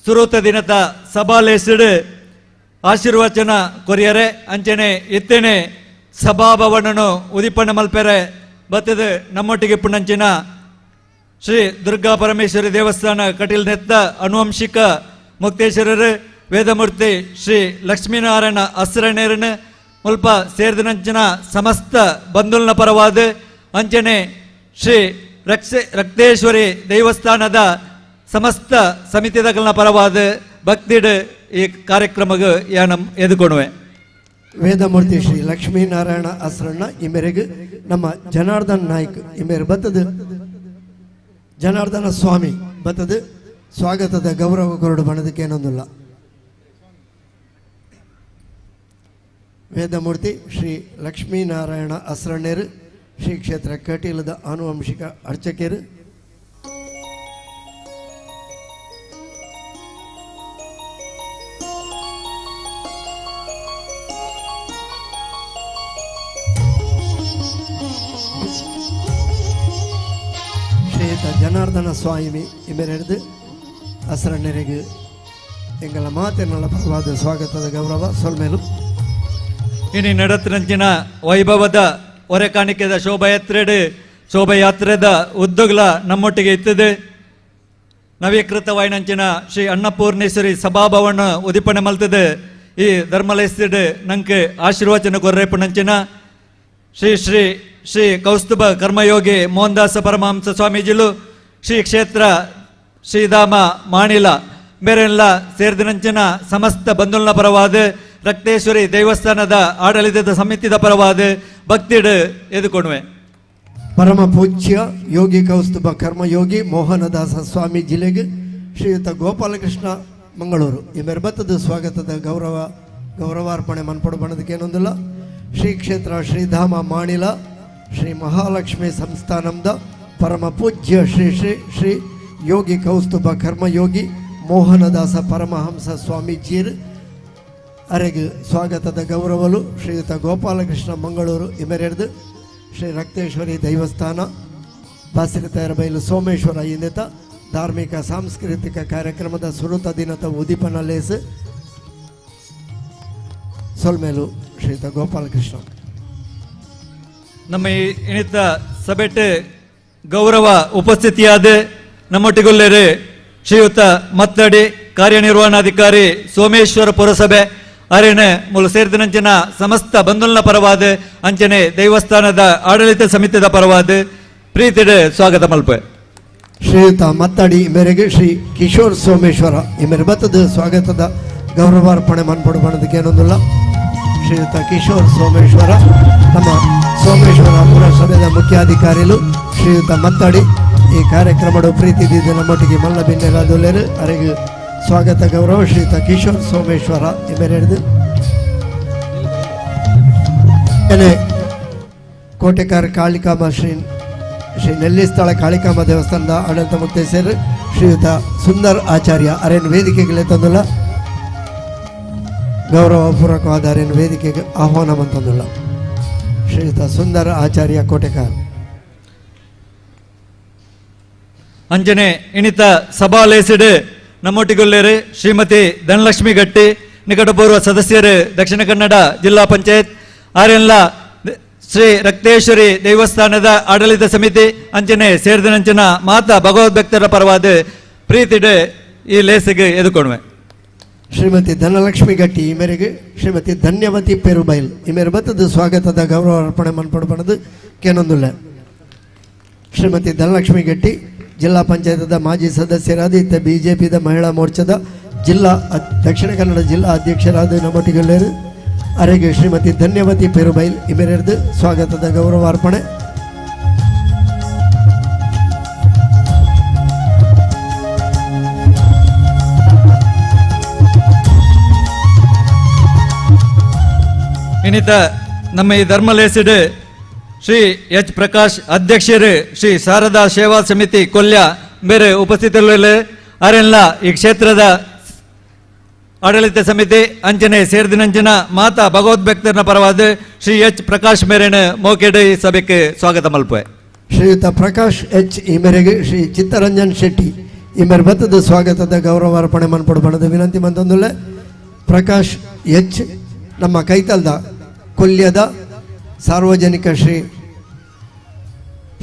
ಸುರೂತ ದಿನದ ಸಭಾಲೇಸಿಡು ಆಶೀರ್ವಚನ ಕೊರಿಯರೆ ಅಂಚನೆ ಇತ್ತೇನೆ ಸಭಾಭವನನು ಉದಿಪಣ್ಣ ಮಲ್ಪೆರೆ ಬತ್ತದು ನಮ್ಮೊಟ್ಟಿಗೆ ಪುಣಂಚಿನ ಶ್ರೀ ದುರ್ಗಾ ಪರಮೇಶ್ವರಿ ದೇವಸ್ಥಾನ ಕಟೀಲ್ ನೆತ್ತ ಅನುವಂಶಿಕ ಮುಕ್ತೇಶ್ವರರು ವೇದಮೂರ್ತಿ ಶ್ರೀ ಲಕ್ಷ್ಮೀನಾರಾಯಣ ಅಸ್ರನೇರನ ಮುಲ್ಪ ಸೇರಿದಂಚಿನ ಸಮಸ್ತ ಬಂಧುಲ್ನ ಪರವಾದ ಅಂಚನೆ ಶ್ರೀ ರಕ್ತೇಶ್ವರಿ ದೇವಸ್ಥಾನದ ಸಮಸ್ತ ಸಮಿತಿದಗಳನ್ನ ಪರವಾದ ಭಕ್ತಿಡ್ ಈ ಕಾರ್ಯಕ್ರಮಕ್ಕೆ ಯಾನ ಎದುಕೊಣುವೆ.
ವೇದಮೂರ್ತಿ ಶ್ರೀ ಲಕ್ಷ್ಮೀನಾರಾಯಣ ಅಸ್ರಣ್ಣ ಈ ಮೇರೆಗೆ ನಮ್ಮ ಜನಾರ್ದನ್ ನಾಯ್ಕ್ ಈ ಮೇರೆ ಬತ್ತದು ಜನಾರ್ದನ ಸ್ವಾಮಿ ಬತ್ತದು ಸ್ವಾಗತದ ಗೌರವ ಕೊರಡು ಬಣದಕ್ಕೆ ಏನೊಂದಿಲ್ಲ. ವೇದಮೂರ್ತಿ ಶ್ರೀ ಲಕ್ಷ್ಮೀನಾರಾಯಣ ಅಸ್ರಣ್ಯರು ಶ್ರೀ ಕ್ಷೇತ್ರ ಕಟೀಲದ ಆನುವಂಶಿಕ ಅರ್ಚಕರು ಶ್ರೀಯುತ ಜನಾರ್ದನ ಸ್ವಾಮಿ ಇವೆರಡು ಅಸ್ರಣ್ಯರಿಗೆ ಎಂಗಳ ಮಾತಿನ ಪರವಾದ ಸ್ವಾಗತದ ಗೌರವ ಸೊಲ್ಮೇಲು.
ಇನಿ ನಡತ್ತಿನಂಚಿನ ವೈಭವದ ಹೊರೆ ಕಾಣಿಕೆದ ಶೋಭಾಯಾತ್ರೆದ ಉದ್ದುಗ್ಲ ನಮ್ಮೊಟ್ಟಿಗೆ ಇತ್ತದೆ. ನವೀಕೃತವಾಯಿನಂಚಿನ ಶ್ರೀ ಅನ್ನಪೂರ್ಣೇಶ್ವರಿ ಸಭಾಭವನ ಉದಿಪಣೆ ಮಲ್ತದೆ. ಈ ಧರ್ಮಲೇಸಿಡ್ ನಂಗೆ ಆಶೀರ್ವಚನ ಕೊರ್ರೆಪುಣಂಚಿನ ಶ್ರೀ ಶ್ರೀ ಶ್ರೀ ಕೌಸ್ತುಭ ಕರ್ಮಯೋಗಿ ಮೋಹನ್ದಾಸ ಪರಮಹಂಸ ಸ್ವಾಮೀಜಿಲು ಶ್ರೀ ಕ್ಷೇತ್ರ ಶ್ರೀಧಾಮ ಮಾಣಿಲ ಬೇರೆಲ್ಲ ಸೇರಿದಂಚಿನ ಸಮಸ್ತ ಬಂಧುಲ್ನ ಪರವಾದ ರಕ್ತೇಶ್ವರಿ ದೇವಸ್ಥಾನದ ಆಡಳಿತದ ಸಮಿತಿದ ಪರವಾದ ಭಕ್ತಿಡ್ ಎದುಕೊಣುವೆ.
ಪರಮ ಪೂಜ್ಯ ಯೋಗಿ ಕೌಸ್ತುಭ ಕರ್ಮಯೋಗಿ ಮೋಹನದಾಸ ಸ್ವಾಮಿ ಜಿಲ್ಲೆಗೆ ಶ್ರೀಯುತ ಗೋಪಾಲಕೃಷ್ಣ ಮಂಗಳೂರು ಈ ಮೇರ್ಬತ್ತದ ಸ್ವಾಗತದ ಗೌರವಾರ್ಪಣೆ ಮನ್ಪಡು ಬಣದಕ್ಕೆ ಏನೊಂದಿಲ್ಲ. ಶ್ರೀ ಕ್ಷೇತ್ರ ಶ್ರೀಧಾಮ ಮಾಣಿಲ ಶ್ರೀ ಮಹಾಲಕ್ಷ್ಮಿ ಸಂಸ್ಥಾನದ ಪರಮ ಪೂಜ್ಯ ಶ್ರೀ ಶ್ರೀ ಶ್ರೀ ಯೋಗಿ ಕೌಸ್ತುಭ ಕರ್ಮಯೋಗಿ ಮೋಹನದಾಸ ಪರಮಹಂಸ ಸ್ವಾಮೀಜಿಯರ್ ಅರೆಗೆ ಸ್ವಾಗತದ ಗೌರವಲು ಶ್ರೀಯುತ ಗೋಪಾಲಕೃಷ್ಣ ಮಂಗಳೂರು ಇಮೆರೆಡ್ದು ಶ್ರೀ ರಕ್ತೇಶ್ವರಿ ದೈವಸ್ಥಾನ ಬಾಸಿರತೈರ ಬೈಲು ಸೋಮೇಶ್ವರ ಇಂದಿತ ಧಾರ್ಮಿಕ ಸಾಂಸ್ಕೃತಿಕ ಕಾರ್ಯಕ್ರಮದ ಸುರುತ ದಿನದ ಉದಿಪನ ಲೇಸ್ ಸೊಲ್ಮೇಲು ಶ್ರೀಯುತ ಗೋಪಾಲಕೃಷ್ಣ.
ನಮ್ಮ ಇನಿತ ಸಭೆಟ್ ಗೌರವ ಉಪಸ್ಥಿತಿಯಾದ ನಮ್ಮೊಟ್ಟಿಗೊಳ್ಳೆರೆ ಶ್ರೀಯುತ ಮತ್ತಡಿ ಕಾರ್ಯನಿರ್ವಹಣಾಧಿಕಾರಿ ಸೋಮೇಶ್ವರ ಪುರಸಭೆ ಅರೇನೆ ಮೂಲ ಸೇರಿದಂಚಿನ ಸಮಸ್ತ ಬಂಧುಲ್ನ ಪರವಾದ ಅಂಚನೆ ದೇವಸ್ಥಾನದ ಆಡಳಿತ ಸಮಿತಿದ ಪರವಾದ ಪ್ರೀತಿಡೆ ಸ್ವಾಗತ ಮಲ್ಪೆ.
ಶ್ರೀಯುತ ಮತ್ತಡಿ ಮೇರೆಗೆ ಶ್ರೀ ಕಿಶೋರ್ ಸೋಮೇಶ್ವರ ಈ ಮೇರೆ ಬತ್ತದ ಸ್ವಾಗತದ ಗೌರವಾರ್ಪಣೆ ಮನ್ಪಡು ಬಣದಕ್ಕೆ ಏನೊಂದಿಲ್ಲ. ಶ್ರೀಯುತ ಕಿಶೋರ್ ಸೋಮೇಶ್ವರ ನಮ್ಮ ಸೋಮೇಶ್ವರ ಪುರಸಭೆಯ ಮುಖ್ಯಾಧಿಕಾರಿಗಳು ಶ್ರೀಯುತ ಮತ್ತಡಿ ಈ ಕಾರ್ಯಕ್ರಮದ ಪ್ರೀತಿ ದಿದ್ದು ನಮ್ಮೊಟ್ಟಿಗೆ ಮಲ್ಲ ಬಿನ್ನೆರಾದೊಲೆರು ಅರೆಗೆ ಸ್ವಾಗತ ಗೌರವ ಶ್ರೀಯುತ ಕಿಶೋರ್ ಸೋಮೇಶ್ವರ ಇವೆರಡು ಕೋಟೆಕಾರ ಕಾಳಿಕಾಂಬ ಶ್ರೀ ನೆಲ್ಲಿಸ್ಥಳ ಕಾಳಿಕಾಂಬ ದೇವಸ್ಥಾನದ ಆಡಳಿತ ಮುಕ್ತೇಶ್ವರ ಶ್ರೀಯುತ ಸುಂದರ್ ಆಚಾರ್ಯ ಅರೇನು ವೇದಿಕೆಗೆ ತಂದಿಲ್ಲ. ಗೌರವಪೂರ್ವಕವಾದ ಅರೇನು ವೇದಿಕೆಗೆ ಆಹ್ವಾನ ಬಂತಂದಿಲ್ಲ. ಶ್ರೀಯುತ ಸುಂದರ ಆಚಾರ್ಯ ಕೋಟೆಕಾರ್
ಅಂಜನೆ ಇನಿತ ಸಭಾಲೇಸಿಡ್ ನಮ್ಮೊಟ್ಟಿಗೊಳ್ಳೆರೆ ಶ್ರೀಮತಿ ಧನಲಕ್ಷ್ಮಿ ಗಟ್ಟಿ ನಿಕಟಪೂರ್ವ ಸದಸ್ಯರು ದಕ್ಷಿಣ ಕನ್ನಡ ಜಿಲ್ಲಾ ಪಂಚಾಯತ್ ಆರೆಲ್ಲ ಶ್ರೀ ರಕ್ತೇಶ್ವರಿ ದೇವಸ್ಥಾನದ ಆಡಳಿತ ಸಮಿತಿ ಅಂಚನೆ ಸೇರಿದಂಚಿನ ಮಾತಾ ಭಗವದ್ಭಕ್ತರ ಪರವಾದ ಪ್ರೀತಿಡೆ ಈ ಲೇಸಿಗೆ ಎದುಕೊಣುವೆ.
ಶ್ರೀಮತಿ ಧನಲಕ್ಷ್ಮಿ ಗಟ್ಟಿ ಈ ಮೇರೆಗೆ ಶ್ರೀಮತಿ ಧನ್ಯವತಿ ಪೆರುಬೈಲ್ ಈ ಮೇರೆ ಬತ್ತದ ಸ್ವಾಗತದ ಗೌರವ ಅರ್ಪಣೆ ಮನ್ಪಡು ಬಣದು ಕೇನೊಂದಿಲ್ಲ. ಶ್ರೀಮತಿ ಧನಲಕ್ಷ್ಮಿ ಗಟ್ಟಿ ಜಿಲ್ಲಾ ಪಂಚಾಯತದ ಮಾಜಿ ಸದಸ್ಯರಾದ ಇತ್ತ ಬಿಜೆಪಿದ ಮಹಿಳಾ ಮೋರ್ಚಾದ ದಕ್ಷಿಣ ಕನ್ನಡ ಜಿಲ್ಲಾ ಅಧ್ಯಕ್ಷರಾದ ನಮ್ಮೊಟ್ಟಿಗೆಲ್ಲರು ಅರೆಗೆ ಶ್ರೀಮತಿ ಧನ್ಯವತಿ ಪೆರುಬೈಲ್ ಇವೆರಡು ಸ್ವಾಗತದ ಗೌರವಾರ್ಪಣೆ.
ಇನಿತ ನಮ್ಮ ಈ ಧರ್ಮಲೇಸಿಡ್ ಶ್ರೀ ಎಚ್ ಪ್ರಕಾಶ್ ಅಧ್ಯಕ್ಷರು ಶ್ರೀ ಶಾರದಾ ಸೇವಾ ಸಮಿತಿ ಕೊಲ್ಯ ಬೇರೆ ಉಪಸ್ಥಿತರಲ್ಲಿ ಅರೆಲ್ಲ ಈ ಕ್ಷೇತ್ರದ ಆಡಳಿತ ಸಮಿತಿ ಅಂಚನೆ ಸೇರಿದಿನಂಚಿನ ಮಾತಾ ಭಗವದ್ಭಕ್ತರನ ಪರವಾದ ಶ್ರೀ ಎಚ್ ಪ್ರಕಾಶ್ ಮೇರೆನ ಮೋಕೆಡ್ ಈ ಸಭೆಗೆ ಸ್ವಾಗತ ಮಲ್ಪೆ.
ಶ್ರೀಯುತ ಪ್ರಕಾಶ್ ಎಚ್ ಈ ಮೇರೆಗೆ ಶ್ರೀ ಚಿತ್ತರಂಜನ್ ಶೆಟ್ಟಿ ಈ ಮೇರೆ ಬತ್ತದ ಸ್ವಾಗತದ ಗೌರವ ಅರ್ಪಣೆ ಮನ್ಪಡ್ಬಣದ ವಿನಂತಿ ಮಂತಂದುಳ್ಳೆ. ಪ್ರಕಾಶ್ ಎಚ್ ನಮ್ಮ ಕೈತಲ್ದ ಕೊಲ್ಯದ ಸಾರ್ವಜನಿಕ ಶ್ರೀ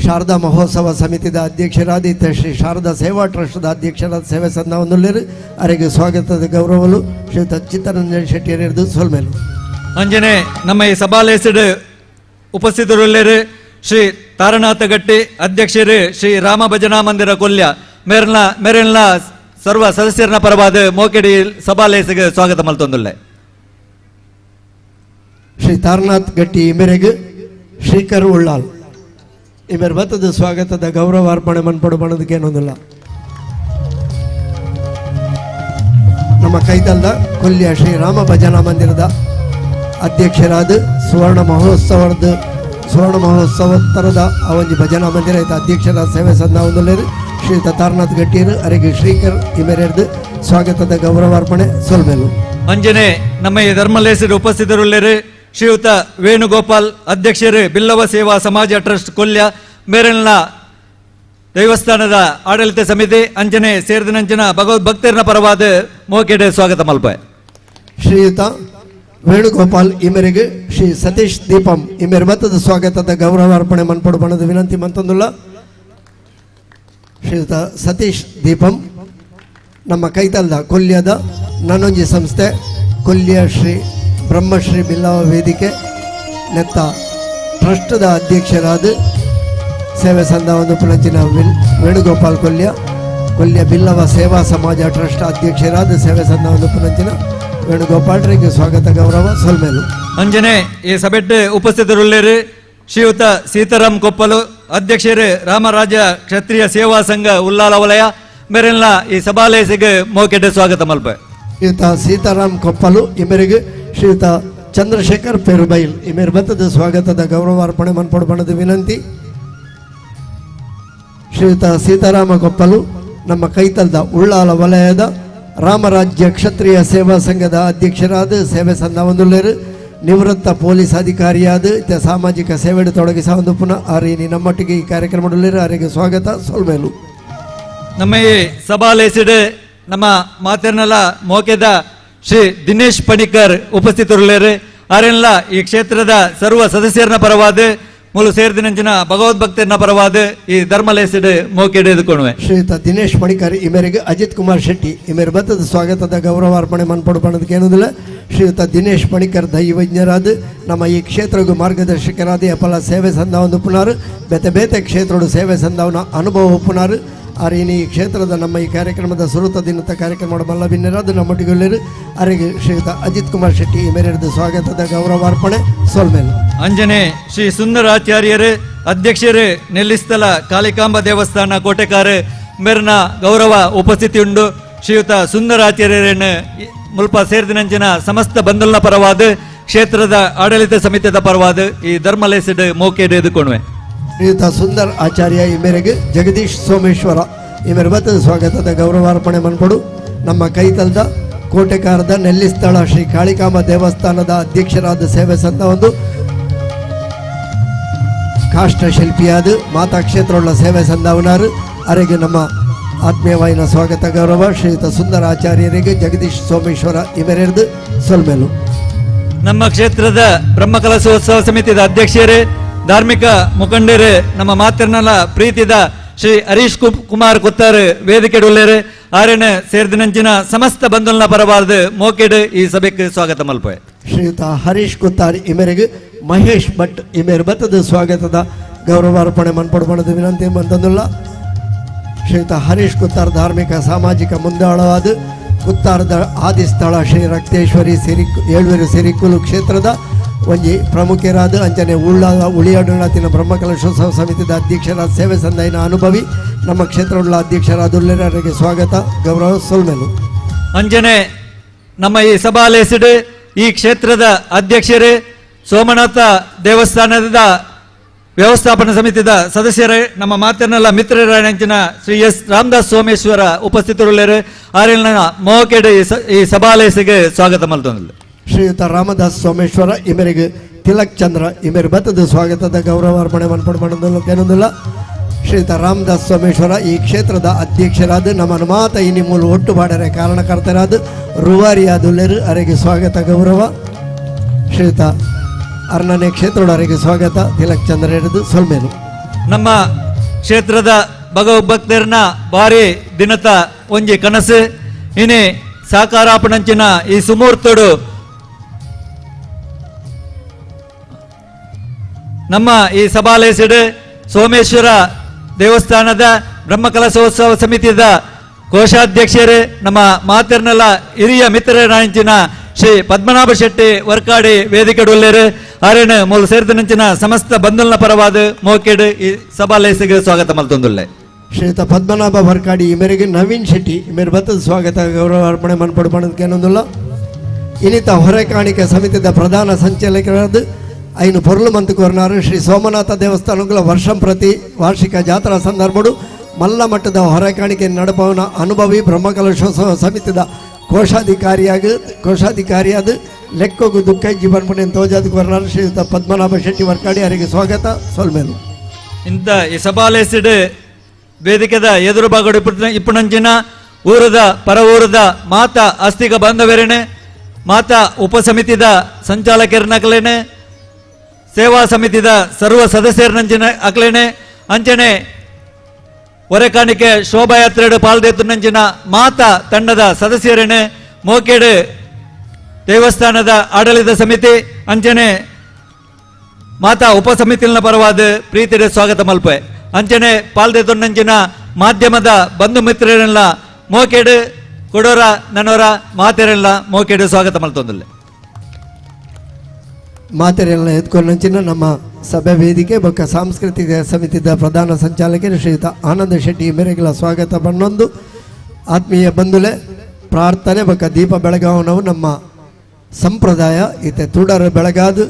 ಶಾರದಾ ಮಹೋತ್ಸವ ಸಮಿತಿದ ಅಧ್ಯಕ್ಷರಾದ ಶ್ರೀ ಶಾರದಾ ಸೇವಾ ಟ್ರಸ್ಟ್ದ ಅಧ್ಯಕ್ಷರಾದ ಸೇವೆ ಸಂದ ಒಂದುಳ್ಳೇರು ಅವರಿಗೆ ಸ್ವಾಗತದ ಗೌರವಲು ಶ್ರೀಯುತ ಚಿತ್ತರಂಜನ್ ಶೆಟ್ಟಿ ಹಿಡಿದು ಸೋಲ್ಮೇಲು.
ಅಂಜನೆ ನಮ್ಮ ಈ ಸಭಾಲೇಸಿಡ್ ಉಪಸ್ಥಿತರುಳ್ಳೇರು ಶ್ರೀ ತಾರನಾಥ ಗಟ್ಟಿ ಅಧ್ಯಕ್ಷರು ಶ್ರೀ ರಾಮ ಭಜನಾ ಮಂದಿರ ಕೊಲ್ಯ ಮೇರೆಲ್ಲ ಸರ್ವ ಸದಸ್ಯರನ ಪರವಾದ ಮೋಕೆಡಿ ಸಭಾಲೇಸಿಗೆ ಸ್ವಾಗತ ಮಲ್ತೊಂದುಳ್ಳೆ.
ಶ್ರೀ ತಾರನಾಥ್ ಗಟ್ಟಿ ಈ ಮೇರೆಗೆ ಶ್ರೀಕರ್ ಉಳ್ಳಾಲ್ ಈ ಮೇರೆ ಬತ್ತದ ಸ್ವಾಗತದ ಗೌರವ ಅರ್ಪಣೆ ಮನ್ಪಡ್ಬಣದಕ್ಕೆ ಏನೊಂದಿಲ್ಲ. ನಮ್ಮ ಕೈತಲ್ದ ಕೊಲ್ಯ ಶ್ರೀ ರಾಮ ಭಜನಾ ಮಂದಿರದ ಅಧ್ಯಕ್ಷರಾದ ಸುವರ್ಣ ಮಹೋತ್ಸವತ್ತರದ ಅವೊಂದು ಭಜನಾ ಮಂದಿರ ಇದ್ದ ಅಧ್ಯಕ್ಷರಾದ ಸೇವೆ ಸಂದ ಒಂದುಳ್ಳೇರು ಶ್ರೀಯುತ ತಾರನಾಥ್ ಗಟ್ಟಿಯರು ಅವರಿಗೆ ಶ್ರೀಕರ್ ಈ ಮೇರೆದು ಸ್ವಾಗತದ ಗೌರವ ಅರ್ಪಣೆ ಸೋಲ್ಮೇಲು.
ಅಂಜನೆ ನಮ್ಮ ಈ ಧರ್ಮಲೇಸಿಡ್ ಉಪಸ್ಥಿತರುಳ್ಳೇರು ಶ್ರೀಯುತ ವೇಣುಗೋಪಾಲ್ ಅಧ್ಯಕ್ಷರು ಬಿಲ್ಲವ ಸೇವಾ ಸಮಾಜ ಟ್ರಸ್ಟ್ ಕೊಲ್ಯ ಮೇರೆಲ್ಲ ದೇವಸ್ಥಾನದ ಆಡಳಿತ ಸಮಿತಿ ಅಂಜನೆ ಸೇರಿದಿನಂಚಿನ ಭಗವದ್ಭಕ್ತರನ ಪರವಾದ ಮೋಕೆಡೆ ಸ್ವಾಗತ ಮಲ್ಪೆ.
ಶ್ರೀಯುತ ವೇಣುಗೋಪಾಲ್ ಈ ಮೇರೆಗೆ ಶ್ರೀ ಸತೀಶ್ ದೀಪಂ ಈ ಮೇರೆ ಮತ್ತದ ಸ್ವಾಗತದ ಗೌರವ ಅರ್ಪಣೆ ಮನ್ಪಡ್ಬಣದ ವಿನಂತಿ ಮಂತಂದುಲ್ಲ. ಶ್ರೀಯುತ ಸತೀಶ್ ದೀಪಂ ನಮ್ಮ ಕೈತಲ್ದ ಕೊಲ್ಯದ ನನ್ನೊಂಜಿ ಸಂಸ್ಥೆ ಕೊಲ್ಯ ಶ್ರೀ ಬ್ರಹ್ಮಶ್ರೀ ಬಿಲ್ಲವ ವೇದಿಕೆ ನೆತ್ತ ಟ್ರಸ್ಟ್ದ ಅಧ್ಯಕ್ಷರಾದ ಸೇವೆ ಸಂದ ಒಂದು ಪುನಂಚಿನ ವೇಣುಗೋಪಾಲ್ ಕೊಲ್ಯ ಬಿಲ್ಲವ ಸೇವಾ ಸಮಾಜ ಟ್ರಸ್ಟ್ ಅಧ್ಯಕ್ಷರಾದ ಸೇವೆ ಸಂದ ಒಂದು ಪುನಂಚಿನ ವೇಣುಗೋಪಾಲ್ರಿಗೆ ಸ್ವಾಗತ ಗೌರವ ಸೋಲ್ಮೇಲು.
ಅಂಜನೆ ಈ ಸಭೆಟ್ ಉಪಸ್ಥಿತರುಳ್ಳೇರು ಶ್ರೀಯುತ ಸೀತಾರಾಮ್ ಕೊಪ್ಪಲು ಅಧ್ಯಕ್ಷರು ರಾಮರಾಜ ಕ್ಷತ್ರಿಯ ಸೇವಾ ಸಂಘ ಉಲ್ಲಾಲ ವಲಯ ಮೇರೆಲ್ಲ ಈ ಸಭಾಲೇಸಿಗೆ ಮೋಕೆಡೆ ಸ್ವಾಗತ ಮಲ್ಪೆ.
ಶ್ರೀಯುತ ಸೀತಾರಾಮ್ ಕೊಪ್ಪಲು ಈ ಮೇರೆಗೆ ಶ್ರೀಯುತ ಚಂದ್ರಶೇಖರ್ ಪೆರುಬೈಲ್ ಈ ಮೇರೆ ಬತ್ತದ ಸ್ವಾಗತದ ಗೌರವ ಅರ್ಪಣೆ ಮನ್ಪಡ್ಬಣದ ವಿನಂತಿ. ಶ್ರೀಯುತ ಸೀತಾರಾಮ ಕೊಪ್ಪಲು ನಮ್ಮ ಕೈತಲ್ದ ಉಳ್ಳಾಲ ವಲಯದ ರಾಮರಾಜ್ಯ ಕ್ಷತ್ರಿಯ ಸೇವಾ ಸಂಘದ ಅಧ್ಯಕ್ಷರಾದ ಸೇವೆ ಸಂದ ಒಂದುಳ್ಳೇರು ನಿವೃತ್ತ ಪೊಲೀಸ್ ಅಧಿಕಾರಿಯಾದ ಸಾಮಾಜಿಕ ಸೇವೆಡು ತೊಡಗಿಸ ಒಂದು ಪುನಃ ಆರೀನಿ ನಮ್ಮೊಟ್ಟಿಗೆ ಈ ಕಾರ್ಯಕ್ರಮ ಅವರಿಗೆ ಸ್ವಾಗತ ಸೋಲ್ಮೇಲು.
ನಮ್ಮ ಈ ಸಭಾಲೇಸಿಡ್ ನಮ್ಮ ಮಾತರ್ನಲ ಮೋಕೆದ ಶ್ರೀ ದಿನೇಶ್ ಪಣಿಕರ್ ಉಪಸ್ಥಿತರುಳ್ಳೇರು ಅವರೆಲ್ಲ ಈ ಕ್ಷೇತ್ರದ ಸರ್ವ ಸದಸ್ಯರನ ಪರವಾದ ಮೂಲು ಸೇರಿದಿನಂಚಿನ ಭಗವದ್ಭಕ್ತರನ ಪರವಾದ ಈ ಧರ್ಮಲೇಸಿಡ್ ಮೋಕೆಡೆ ಎದುಕೊಳ್ಳುವೆ.
ಶ್ರೀಯುತ ದಿನೇಶ್ ಪಣಿಕರ್ ಈ ಮೇರೆಗೆ ಅಜಿತ್ ಕುಮಾರ್ ಶೆಟ್ಟಿ ಈ ಮೇರೆ ಬತ್ತದ ಸ್ವಾಗತದ ಗೌರವ ಅರ್ಪಣೆ ಮನ್ಪಡ್ಬಣದಕ್ಕೆ ಏನೋದಿಲ್ಲ. ಶ್ರೀಯುತ ದಿನೇಶ್ ಪಣಿಕರ್ ದೈವಜ್ಞರಾದ ನಮ್ಮ ಈ ಕ್ಷೇತ್ರಗೂ ಮಾರ್ಗದರ್ಶಕರಾದ ಅಪಲ ಸೇವೆ ಸಂದ ಒಂದು ಪುನರ್ ಬೇತೆ ಕ್ಷೇತ್ರಡು ಸೇವೆ ಸಂದವನ ಅನುಭವ ಪುನರ್ ಆರೀನಿ ಈ ಕ್ಷೇತ್ರದ ನಮ್ಮ ಈ ಕಾರ್ಯಕ್ರಮದ ಸುರುತ ದಿನದ ಕಾರ್ಯಕ್ರಮ ಮಲ್ಲಭಿನ್ನರಾದ ನಮ್ಮೊಟ್ಟಿಗೊಳ್ಳೇರು ಅವರಿಗೆ ಶ್ರೀಯುತ ಅಜಿತ್ ಕುಮಾರ್ ಶೆಟ್ಟಿ ಈ ಮೇರೆದು ಸ್ವಾಗತದ ಗೌರವ ಅರ್ಪಣೆ ಸೋಲ್ಮೇಲು.
ಅಂಜನೆ ಶ್ರೀ ಸುಂದರಾಚಾರ್ಯರು ಅಧ್ಯಕ್ಷರು ನೆಲ್ಲಿಸ್ಥಳ ಕಾಳಿಕಾಂಬ ದೇವಸ್ಥಾನ ಕೋಟೆಕಾರ ಮೇರಿನ ಗೌರವ ಉಪಸ್ಥಿತಿ ಉಂಡು. ಶ್ರೀಯುತ ಸುಂದರಾಚಾರ್ಯರನ್ನು ಮುಲ್ಪ ಸೇರಿದಿನಂಚಿನ ಸಮಸ್ತ ಬಂಧುಲ್ನ ಪರವಾದ ಕ್ಷೇತ್ರದ ಆಡಳಿತ ಸಮಿತಿಯ ಪರವಾದ ಈ ಧರ್ಮಲೇಸಿಡ್ ಮೋಕೆಡೆ ಎದುಕೊಳ್ಳುವೆ.
ಶ್ರೀಯುತ ಸುಂದರ್ ಆಚಾರ್ಯ ಈ ಮೇರೆಗೆ ಜಗದೀಶ್ ಸೋಮೇಶ್ವರ ಈ ಮೇರೆ ಬತ್ತದ ಸ್ವಾಗತದ ಗೌರವಾರ್ಪಣೆ ಮನ್ಪಡು. ನಮ್ಮ ಕೈತಲ್ದ ಕೋಟೆಕಾರದ ನೆಲ್ಲಿಸ್ಥಳ ಶ್ರೀ ಕಾಳಿಕಾಂಬ ದೇವಸ್ಥಾನದ ಅಧ್ಯಕ್ಷರಾದ ಸೇವೆ ಸಂದ ಒಂದು ಕಾಷ್ಟ ಶಿಲ್ಪಿಯಾದ ಮಾತಾ ಕ್ಷೇತ್ರವುಳ್ಳ ಸೇವೆ ಸಂದವನಾರು ಅವರಿಗೆ ನಮ್ಮ ಆತ್ಮೀಯವಾಯಿನ ಸ್ವಾಗತ ಗೌರವ ಶ್ರೀಯುತ ಸುಂದರ ಆಚಾರ್ಯರಿಗೆ ಜಗದೀಶ್ ಸೋಮೇಶ್ವರ ಈ ಮೇರೆದು ಸೋಲ್ಮೇಲು.
ನಮ್ಮ ಕ್ಷೇತ್ರದ ಬ್ರಹ್ಮಕಲಶೋತ್ಸವ ಸಮಿತಿಯ ಅಧ್ಯಕ್ಷರೇ ಧಾರ್ಮಿಕ ಮುಖಂಡರೇ ನಮ್ಮ ಮಾತರ್ನಲ ಪ್ರೀತಿದ ಶ್ರೀ ಹರೀಶ್ ಕುಮಾರ್ ಕುತ್ತಾರ್ ವೇದಿಕೆ ಉಳ್ಳೇರು ಆರಣ ಸೇರಿದಿನಂಚಿನ ಸಮಸ್ತ ಬಂಧುಲ್ನ ಪರವಾದ ಮೋಕೆಡ್ ಈ ಸಭೆಗೆ ಸ್ವಾಗತ ಮಲ್ಪೆ.
ಶ್ರೀಯುತ ಹರೀಶ್ ಕುತ್ತಾರ್ ಈ ಮೇರೆಗೆ ಮಹೇಶ್ ಭಟ್ ಈ ಮೇರೆ ಬತ್ತದ ಸ್ವಾಗತದ ಗೌರವಾರ್ಪಣೆ ಮನ್ಪಡ್ಬಣದ ವಿನಂತಿ ಮಂತಂದುಲ್ಲ. ಶ್ರೀಯುತ ಹರೀಶ್ ಕುತ್ತಾರ್ ಧಾರ್ಮಿಕ ಸಾಮಾಜಿಕ ಮುಂದಾಳವಾದ ಕುತ್ತಾರದ ಆದಿಸ್ಥಳ ಶ್ರೀ ರಕ್ತೇಶ್ವರಿ ಏಳುವೇರು ಸಿರಿಕುಲು ಕ್ಷೇತ್ರದ ಒಂಜಿ ಪ್ರಮುಖರಾದ ಅಂಚನೆ ಉಳಿಯಾಡನಾಥಿನ ಬ್ರಹ್ಮಕಲಶೋತ್ಸವ ಸಮಿತಿಯ ಅಧ್ಯಕ್ಷರಾದ ಸೇವೆ ಸಂದೈನ ಅನುಭವಿ ನಮ್ಮ ಕ್ಷೇತ್ರವುಳ್ಳ ಅಧ್ಯಕ್ಷರಾದುಳ್ಳವರಿಗೆ ಸ್ವಾಗತ ಗೌರವ ಸೋಲ್ಮೇಲು.
ಅಂಜನೆ ನಮ್ಮ ಈ ಸಭಾಲೇಸಿಡ್ ಈ ಕ್ಷೇತ್ರದ ಅಧ್ಯಕ್ಷರೇ ಸೋಮನಾಥ ದೇವಸ್ಥಾನದ ವ್ಯವಸ್ಥಾಪನಾ ಸಮಿತಿದ ಸದಸ್ಯರೇ ನಮ್ಮ ಮಾತನ್ನೆಲ್ಲ ಮಿತ್ರರಾಯಣಂಚಿನ ಶ್ರೀ ಎಸ್ ರಾಮದಾಸ್ ಸೋಮೇಶ್ವರ ಉಪಸ್ಥಿತರುಳ್ಳರು ಆರಿನ ಮೋಕೆಡ್ ಈ ಸಭಾಲಯಸಿಗೆ ಸ್ವಾಗತ ಮಲ್ತೊಂದಿಲ್ಲ.
ಶ್ರೀಯುತ ರಾಮದಾಸ್ ಸೋಮೇಶ್ವರ ಇಮರಿಗೆ ತಿಲಕ್ ಚಂದ್ರ ಇಮರಿ ಬತ್ತದ ಸ್ವಾಗತದ ಗೌರವ ಅರ್ಪಣೆ ಮನ್ಪಡೋದಿಲ್ಲ. ಶ್ರೀಯುತ ರಾಮದಾಸ್ ಸೋಮೇಶ್ವರ ಈ ಕ್ಷೇತ್ರದ ಅಧ್ಯಕ್ಷರಾದ ನಮ್ಮನ್ನು ಮಾತ ಇನಿ ಮೂಲ ಒಟ್ಟು ಬಾಡರೆ ಕಾರಣಕರ್ತರಾದ ರೂವಾರಿಯಾದುಲ್ಲೇರು ಅವರಿಗೆ ಸ್ವಾಗತ ಗೌರವ. ಶ್ರೀಯುತ ಅರ್ನನೆ ಕ್ಷೇತ್ರದವರಿಗೆ ಸ್ವಾಗತ ತಿಲಕ್ ಚಂದ್ರ ಹಿಡಿದು ಸೊಲ್ಮೇನು.
ನಮ್ಮ ಕ್ಷೇತ್ರದ ಭಗವದ್ಭಕ್ತರನ್ನ ಭಾರಿ ದಿನತ ಒಂಜಿ ಕನಸು ಇನಿ ಸಾಕಾರಾಪಣಂಚಿನ ಈ ಸುಮೂರ್ತೋಡು ನಮ್ಮ ಈ ಸಭಾಲಯಸಿಡು ಸೋಮೇಶ್ವರ ದೇವಸ್ಥಾನದ ಬ್ರಹ್ಮಕಲಶೋತ್ಸವ ಸಮಿತಿಯ ಕೋಶಾಧ್ಯಕ್ಷರು ನಮ್ಮ ಮಾತರ್ನೆಲ್ಲ ಹಿರಿಯ ಮಿತ್ರರಾಂಚಿನ ಶ್ರೀ ಪದ್ಮನಾಭ ಶೆಟ್ಟಿ ವರ್ಕಾಡಿ ವೇದಿಕೆಡುಲ್ಲೇರು ಆರೇನು ಮೂಲ ಸೇರಿದಂಚಿನ ಸಮಸ್ತ ಬಂಧುಲ್ನ ಪರವಾದ ಮೋಕೆಡ್ ಈ ಸಭಾಲಯಸಿಗೆ ಸ್ವಾಗತ ಮಲ್ತೊಂದುಲ್ಲೆ.
ಶ್ರೀಯುತ ಪದ್ಮನಾಭ ವರ್ಕಾಡಿ ಇಮರಿಗೆ ನವೀನ್ ಶೆಟ್ಟಿ ಇಮರಿ ಬತ್ತದ ಸ್ವಾಗತ ಗೌರವ ಅರ್ಪಣೆ ಮನ್ಪಡೋದಕ್ಕೇನೊಂದಿಲ್ಲ. ಇನ್ನಿತ ಹೊರೆ ಕಾಣಿಕೆ ಸಮಿತಿಯ ಪ್ರಧಾನ ಸಂಚಾಲಕರಾದ ಐನು ಪೊರ್ಲು ಮಂತು ಕೋರ್ನಾರು ಶ್ರೀ ಸೋಮನಾಥ ದೇವಸ್ಥಾನಗಳ ವರ್ಷಂ ಪ್ರತಿ ವಾರ್ಷಿಕ ಜಾತ್ರಾ ಸಂದರ್ಭಡು ಮಲ್ಲ ಮಟ್ಟದ ಹೊರೆ ಕಾಣಿಕೆ ನಡಪವನ ಅನುಭವಿ ಬ್ರಹ್ಮಕಲಶೋತ್ಸವ ಸಮಿತಿಯ ಕೋಶಾಧಿಕಾರಿಯಾದ ಲೆಕ್ಕೋಗು ದುಃಖ ಜೀವನ್ ಪುಣ್ಯ ತೋಜಾದ ಕೋರ್ನಾರು ಶ್ರೀಯುತ ಪದ್ಮನಾಭ ಶೆಟ್ಟಿ ವರ್ಕಾಡಿ ಅವರಿಗೆ ಸ್ವಾಗತ ಸೊಲ್ಮೇನು.
ಇಂಥ ಈ ಸಭಾಲಯಸಿಡು ವೇದಿಕೆದ ಎದುರು ಭಾಗಡು ಇಪ್ಪುನಂಚಿನ ಊರದ ಪರ ಊರದ ಮಾತಾ ಆಸ್ತಿಕ ಬಾಂಧವ್ಯರೇನೆ ಮಾತಾ ಉಪಸಮಿತಿದ ಸಂಚಾಲಕರನ್ನಕಲೇನೆ ಸೇವಾ ಸಮಿತಿದ ಸರ್ವ ಸದಸ್ಯರನಂಚಿನ ಅಕ್ಲೇನೆ ಅಂಚನೆ ಹೊರೆಕಾಣಿಕೆ ಶೋಭಾಯಾತ್ರೆಡು ಪಾಲ್ದೆತ್ತುನಂಚಿನ ಮಾತಾ ತಂಡದ ಸದಸ್ಯರೇನೆ ಮೋಕೆಡ್ ದೇವಸ್ಥಾನದ ಆಡಳಿತ ಸಮಿತಿ ಅಂಚನೆ ಮಾತಾ ಉಪಸಮಿತಿನ ಪರವಾದ ಪ್ರೀತಿಯ ಸ್ವಾಗತ ಮಲ್ಪೆ ಅಂಚನೆ ಪಾಲ್ದೆತ್ತುನಂಚಿನ ಮಾಧ್ಯಮದ ಬಂಧು ಮಿತ್ರರೆಲ್ಲ ಮೋಕೆಡ್ ಕೊಡೋರ ನನೋರ ಮಾತೆರೆಲ್ಲ ಮೋಕೆಡ್ ಸ್ವಾಗತ ಮಲ್ತೊಂದಿಲ್ಲ.
ಮಾತೆರೆಲ್ಲ ಎತ್ಕೊಂಡಂಚಿನ ನಮ್ಮ ಸಭೆ ವೇದಿಕೆ ಬೊಕ್ಕ ಸಾಂಸ್ಕೃತಿಕ ಸಮಿತಿಯ ಪ್ರಧಾನ ಸಂಚಾಲಕರು ಶ್ರೀಯುತ ಆನಂದ ಶೆಟ್ಟಿ ಮೇರೆಗಳ ಸ್ವಾಗತ ಪಣ್ಣೊಂದು ಆತ್ಮೀಯ ಬಂಧುಲೆ ಪ್ರಾರ್ಥನೆ ಬೊಕ್ಕ ದೀಪ ಬೆಳಗಾವನವು ನಮ್ಮ ಸಂಪ್ರದಾಯ ಇತ್ತೆ ತುಡರು ಬೆಳಗಾದು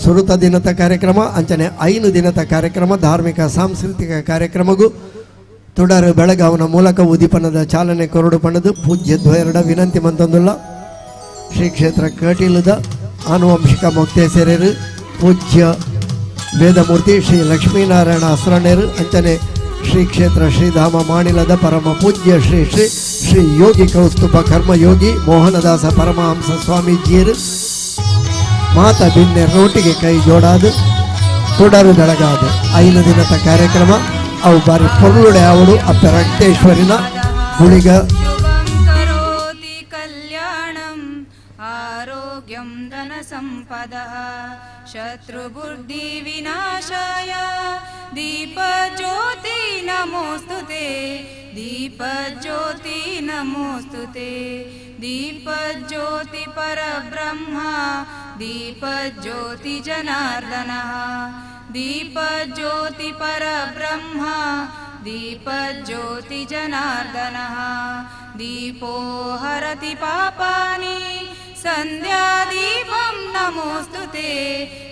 ಸುರುತ ದಿನದ ಕಾರ್ಯಕ್ರಮ ಅಂಚನೆ 5 ದಿನದ ಕಾರ್ಯಕ್ರಮ ಧಾರ್ಮಿಕ ಸಾಂಸ್ಕೃತಿಕ ಕಾರ್ಯಕ್ರಮಗೂ ತುಡರು ಬೆಳಗಾವನ ಮೂಲಕ ಉದಿಪನದ ಚಾಲನೆ ಕೊರಡು ಪಣದು ಪೂಜ್ಯ ದ್ವಯರಡ ವಿನಂತಿ ಮಂತೊಂದುಲ್ಲ. ಶ್ರೀ ಕ್ಷೇತ್ರ ಕಟೀಲದ ಆನುವಂಶಿಕ ಮೊಕ್ತೇಸರರು ಪೂಜ್ಯ ವೇದಮೂರ್ತಿ ಶ್ರೀ ಲಕ್ಷ್ಮೀನಾರಾಯಣ ಅಸ್ರಣರು ಅಂಚನೆ ಶ್ರೀ ಕ್ಷೇತ್ರ ಶ್ರೀಧಾಮ ಮಾಣಿಲದ ಪರಮ ಪೂಜ್ಯ ಶ್ರೀ ಶ್ರೀ ಶ್ರೀ ಯೋಗಿ ಕೌಸ್ತುಭ ಕರ್ಮಯೋಗಿ ಮೋಹನದಾಸ ಪರಮಹಂಸ ಸ್ವಾಮೀಜಿಯರು ಮಾತ ಬಿನ್ನೆ ರೋಟಿಗೆ ಕೈ ಜೋಡಾದು ತುಡರು ಬೆಳಗಾದು 5 ದಿನದ ಕಾರ್ಯಕ್ರಮ ಅವು ಬಾರಿ ಪೊರ್ಲುಡೆ ಅವಳು ಅಪ್ಪ ರಂಗೇಶ್ವರಿನ ಗುಳಿಗ
आरोग्यं धनसम्पदः शत्रुबुद्धिविनाशाय दीपज्योति नमोस्तुते दीपज्योति नमोस्तुते दीपज्योति परब्रह्मा दीपज्योति जनार्दनः दीपज्योति परब्रह्मा दीपज्योति जनार्दनः दीपो हरति पापानि संध्यादीपं नमोस्तुते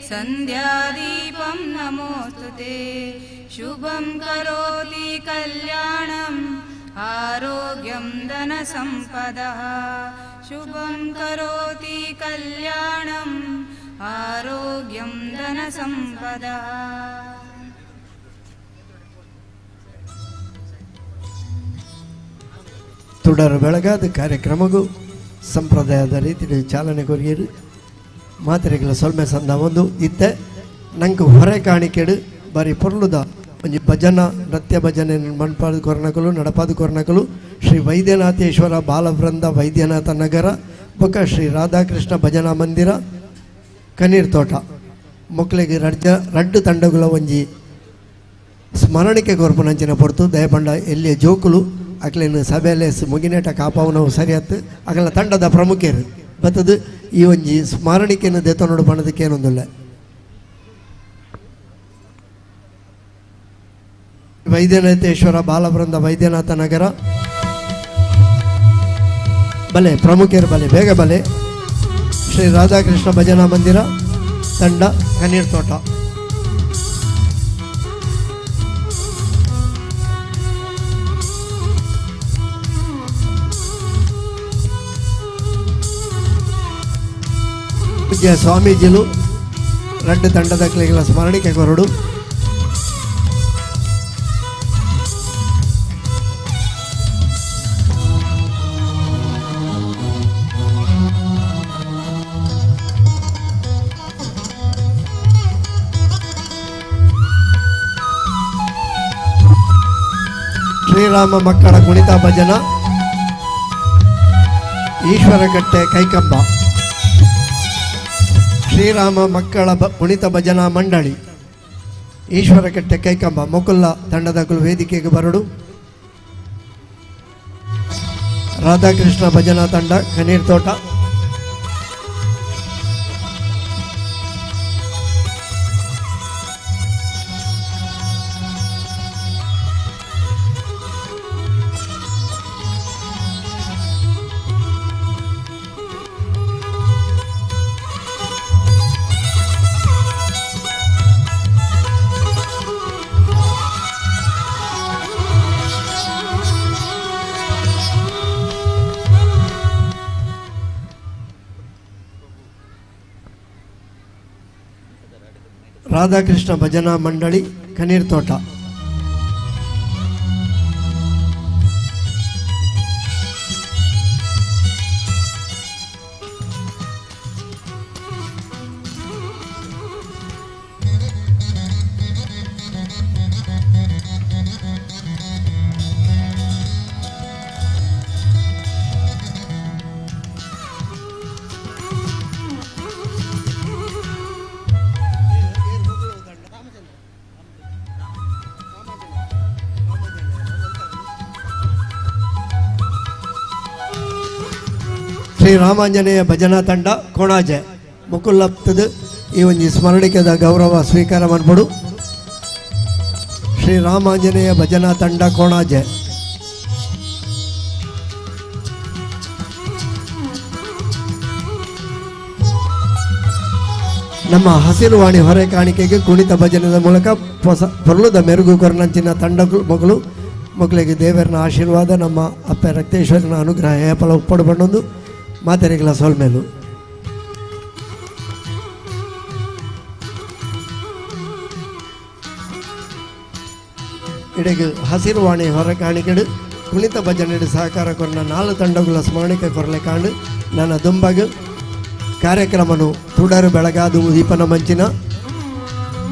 संध्यादीपं नमोस्तुते शुभं करोति कल्याणम् आरोग्यं धनसम्पदः शुभं करोति कल्याणम् आरोग्यं धनसम्पदः
ತುಡರು ಬೆಳಗಾದ ಕಾರ್ಯಕ್ರಮಗೂ ಸಂಪ್ರದಾಯದ ರೀತಿಯಲ್ಲಿ ಚಾಲನೆ ಕೊರಿಯರು ಮಾತೆರೆಗಳ ಸೊಲ್ಮೆ ಸಂದ ಒಂದು ಇತ್ತೆ ನಂಗೆ ಹೊರೆ ಕಾಣಿಕೆಡು ಬಾರಿ ಪೊರ್ಲುದ ಒಂಜಿ ಭಜನ ನೃತ್ಯ ಭಜನೆ ಮನ್ಪಾದ ಕೊರ್ನಕಲು ನಡಪಾದ ಕೊರ್ನಕಲು ಶ್ರೀ ವೈದ್ಯನಾಥೇಶ್ವರ ಬಾಲವೃಂದ ವೈದ್ಯನಾಥ ನಗರ ಬೊಕ್ಕ ಶ್ರೀ ರಾಧಾಕೃಷ್ಣ ಭಜನಾ ಮಂದಿರ ಕನೀರ್ ತೋಟ ಮಕ್ಕಳಿಗೆ ರಡ್ಡು ತಂಡಗಳ ಒಂಜಿ ಸ್ಮರಣಿಕೆ ಕೊರ್ಪುನಂಚಿನ ಪೊರ್ತು ದಯಪಂಡ ಎಲ್ಲಿಯ ಜೋಕುಲು ಅಕ್ಲೇನು ಸಭೆಯಲ್ಲಿ ಮುಗಿನೇಟ ಕಾಪಾವನವು ಸರಿಯತ್ತು ಅಗಲ ತಂಡದ ಪ್ರಮುಖರು ಬತ್ತದು ಈ ಒಂಜಿ ಸ್ಮರಣಿಕೆಯನ್ನು ದೇತ ನೋಡು ಪಣದಕ್ಕೆ ಏನೊಂದಿಲ್ಲ. ವೈದ್ಯನಾಥೇಶ್ವರ ಬಾಲವೃಂದ ವೈದ್ಯನಾಥ ನಗರ ಬಲೆ ಪ್ರಮುಖರು ಬಲೆ ಬೇಗ ಬಲೆ ಶ್ರೀ ರಾಧಾಕೃಷ್ಣ ಭಜನಾ ಮಂದಿರ ತಂಡ ಕಣ್ಣೀರ್ ತೋಟ. ಪೂಜ್ಯ ಸ್ವಾಮೀಜಿಲು రెండు ತಂಡದ ಕ್ಲೇಗಳ ಸ್ಮರಣಿಕೆ ಕೊರಡು. ಶ್ರೀರಾಮ ಮಕ್ಕಳ ಕುಣಿತ ಭಜನ ಈಶ್ವರಕಟ್ಟೆ ಕೈಕಂಬ. ಶ್ರೀರಾಮ ಮಕ್ಕಳ ಕುಣಿತ ಭಜನಾ ಮಂಡಳಿ ಈಶ್ವರಕಟ್ಟೆ ಕೈಕಂಬ ಮೊಕುಲ್ಲ ತಂಡದಗಳು ವೇದಿಕೆಗೆ ಬರಡು. ರಾಧಾಕೃಷ್ಣ ಭಜನಾ ತಂಡ ಕಣ್ಣೀರ್ ತೋಟ. ರಾಧಾಕೃಷ್ಣ ಭಜನಾ ಮಂಡಳಿ ಕಣ್ಣೀರ್ ತೋಟ. ಶ್ರೀರಾಮಾಂಜನೇಯ ಭಜನಾ ತಂಡ ಕೋಣಾಜೆ ಮುಕುಲ್ಲಪ್ತದ ಈ ಒಂದು ಸ್ಮರಣಿಕೆದ ಗೌರವ ಸ್ವೀಕಾರ ಮಾಡ್ಬಿಡು. ಶ್ರೀರಾಮಾಂಜನೇಯ ಭಜನಾ ತಂಡ ಕೋಣಾಜೆ. ನಮ್ಮ ಹಸಿರುವಾಣಿ ಹೊರೆ ಕಾಣಿಕೆಗೆ ಕುಣಿತ ಭಜನದ ಮೂಲಕ ಪೊರ್ಲುದ ಮೆರುಗು ಕೊರನಂಚಿನ ತಂಡ ಮಕ್ಕಳಿಗೆ ದೇವರನ ಆಶೀರ್ವಾದ ನಮ್ಮ ಅಪ್ಪ ರಕ್ತೇಶ್ವರನ ಅನುಗ್ರಹ ಹೇಪಲ ಉಪ್ಪಡು ಬಣ್ಣೊಂದು ಮಾತೆರೆಗಳ ಸೋಲ್ಮೇಲು. ಇಡೆಗೆ ಹಸಿರುವಾಣಿ ಹೊರ ಕಾಣಿಕೆಡು ಕುಣಿತ ಭಜನೆಡು ಸಹಕಾರ ಕೊರನ 4 ತಂಡಗಳ ಸ್ಮರಣಿಕೆ ಕೊರಲೆ ಕಾಂಡು ನನ್ನ ದುಂಬಗ ಕಾರ್ಯಕ್ರಮನು ತುಡರು ಬೆಳಗಾದು ಉದೀಪನ ಮಂಚಿನ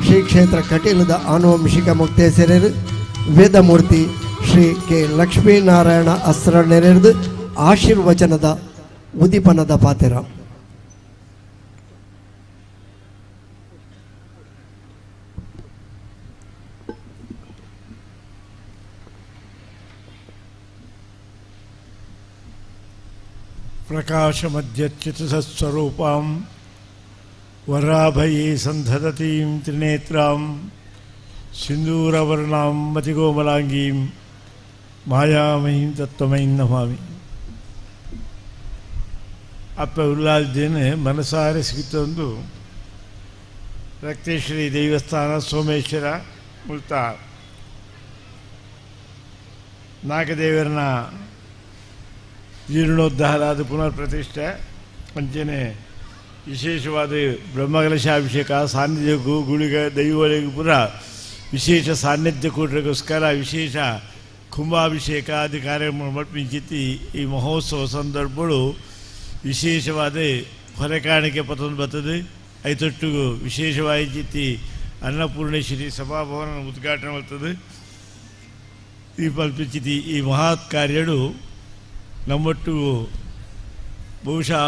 ಶ್ರೀ ಕ್ಷೇತ್ರ ಕಟೀಲದ ಆನುವಂಶಿಕ ಮುಕ್ತೇಸರರು ವೇದಮೂರ್ತಿ ಶ್ರೀ ಕೆ ಲಕ್ಷ್ಮೀನಾರಾಯಣ ಅಸ್ತ್ರ ನೆರೆದು ಆಶೀರ್ವಚನದ ಉದೀಪನದ ಪಾತೆರ.
ಪ್ರಕಾಶಮಧ್ಯಚ್ಯುತಸ್ವರೂಪಾಂ ವರಾಭಯೇ ಸಂಧದತೀಂ ತ್ರಿನೇತ್ರಾಂ ಸಿಂಧೂರವರ್ಣಾಂ ಮತಿಗೋಮಲಾಂಗೀಂ ಮಾಯಾಮಯೀಂ ತತ್ವಮಯೀಂ ನಮಾಮಿ. ಅಪ್ಪ ಉಲ್ಲಾಲ್ದೇನೆ ಮನಸಾರೆ ಸಿಗುತ್ತೊಂದು ರಕ್ತೇಶ್ವರಿ ದೇವಸ್ಥಾನ ಸೋಮೇಶ್ವರ ಮುಲ್ತಾರ್ ನಾಗದೇವರನ ಜೀರ್ಣೋದ್ಧಾರ ಅದು ಪುನರ್ ಪ್ರತಿಷ್ಠೆ ಅಂಚನೆ ವಿಶೇಷವಾದ ಬ್ರಹ್ಮಕಲಶಾಭಿಷೇಕ ಸಾನ್ನಿಧ್ಯಕ್ಕೂ ಗುಳಿಗ ದೈವಗಳಿಗೂ ಪುರ ವಿಶೇಷ ಸಾನ್ನಿಧ್ಯ ಕೂಟಗೋಸ್ಕರ ವಿಶೇಷ ಕುಂಭಾಭಿಷೇಕ ಆದಿ ಕಾರ್ಯಕ್ರಮ ಮರ್ಪಿಂಚಿತ್ತಿ ಈ ಮಹೋತ್ಸವ ಸಂದರ್ಭಗಳು ವಿಶೇಷವಾದ ಹೊರೆಕಾಣಿಕೆ ಪತೊಂದು ಬರ್ತದೆ. ಐತೊಟ್ಟಿಗೂ ವಿಶೇಷವಾಗಿ ಚಿತ್ತಿ ಅನ್ನಪೂರ್ಣೇಶ್ವರಿ ಸಭಾಭವನ ಉದ್ಘಾಟನೆ ಬರ್ತದೆ. ಈ ಕಲ್ಪಿಸಿತಿ ಈ ಮಹತ್ ಕಾರ್ಯಗಳು ನಮ್ಮೊಟ್ಟಿಗೂ ಬಹುಶಃ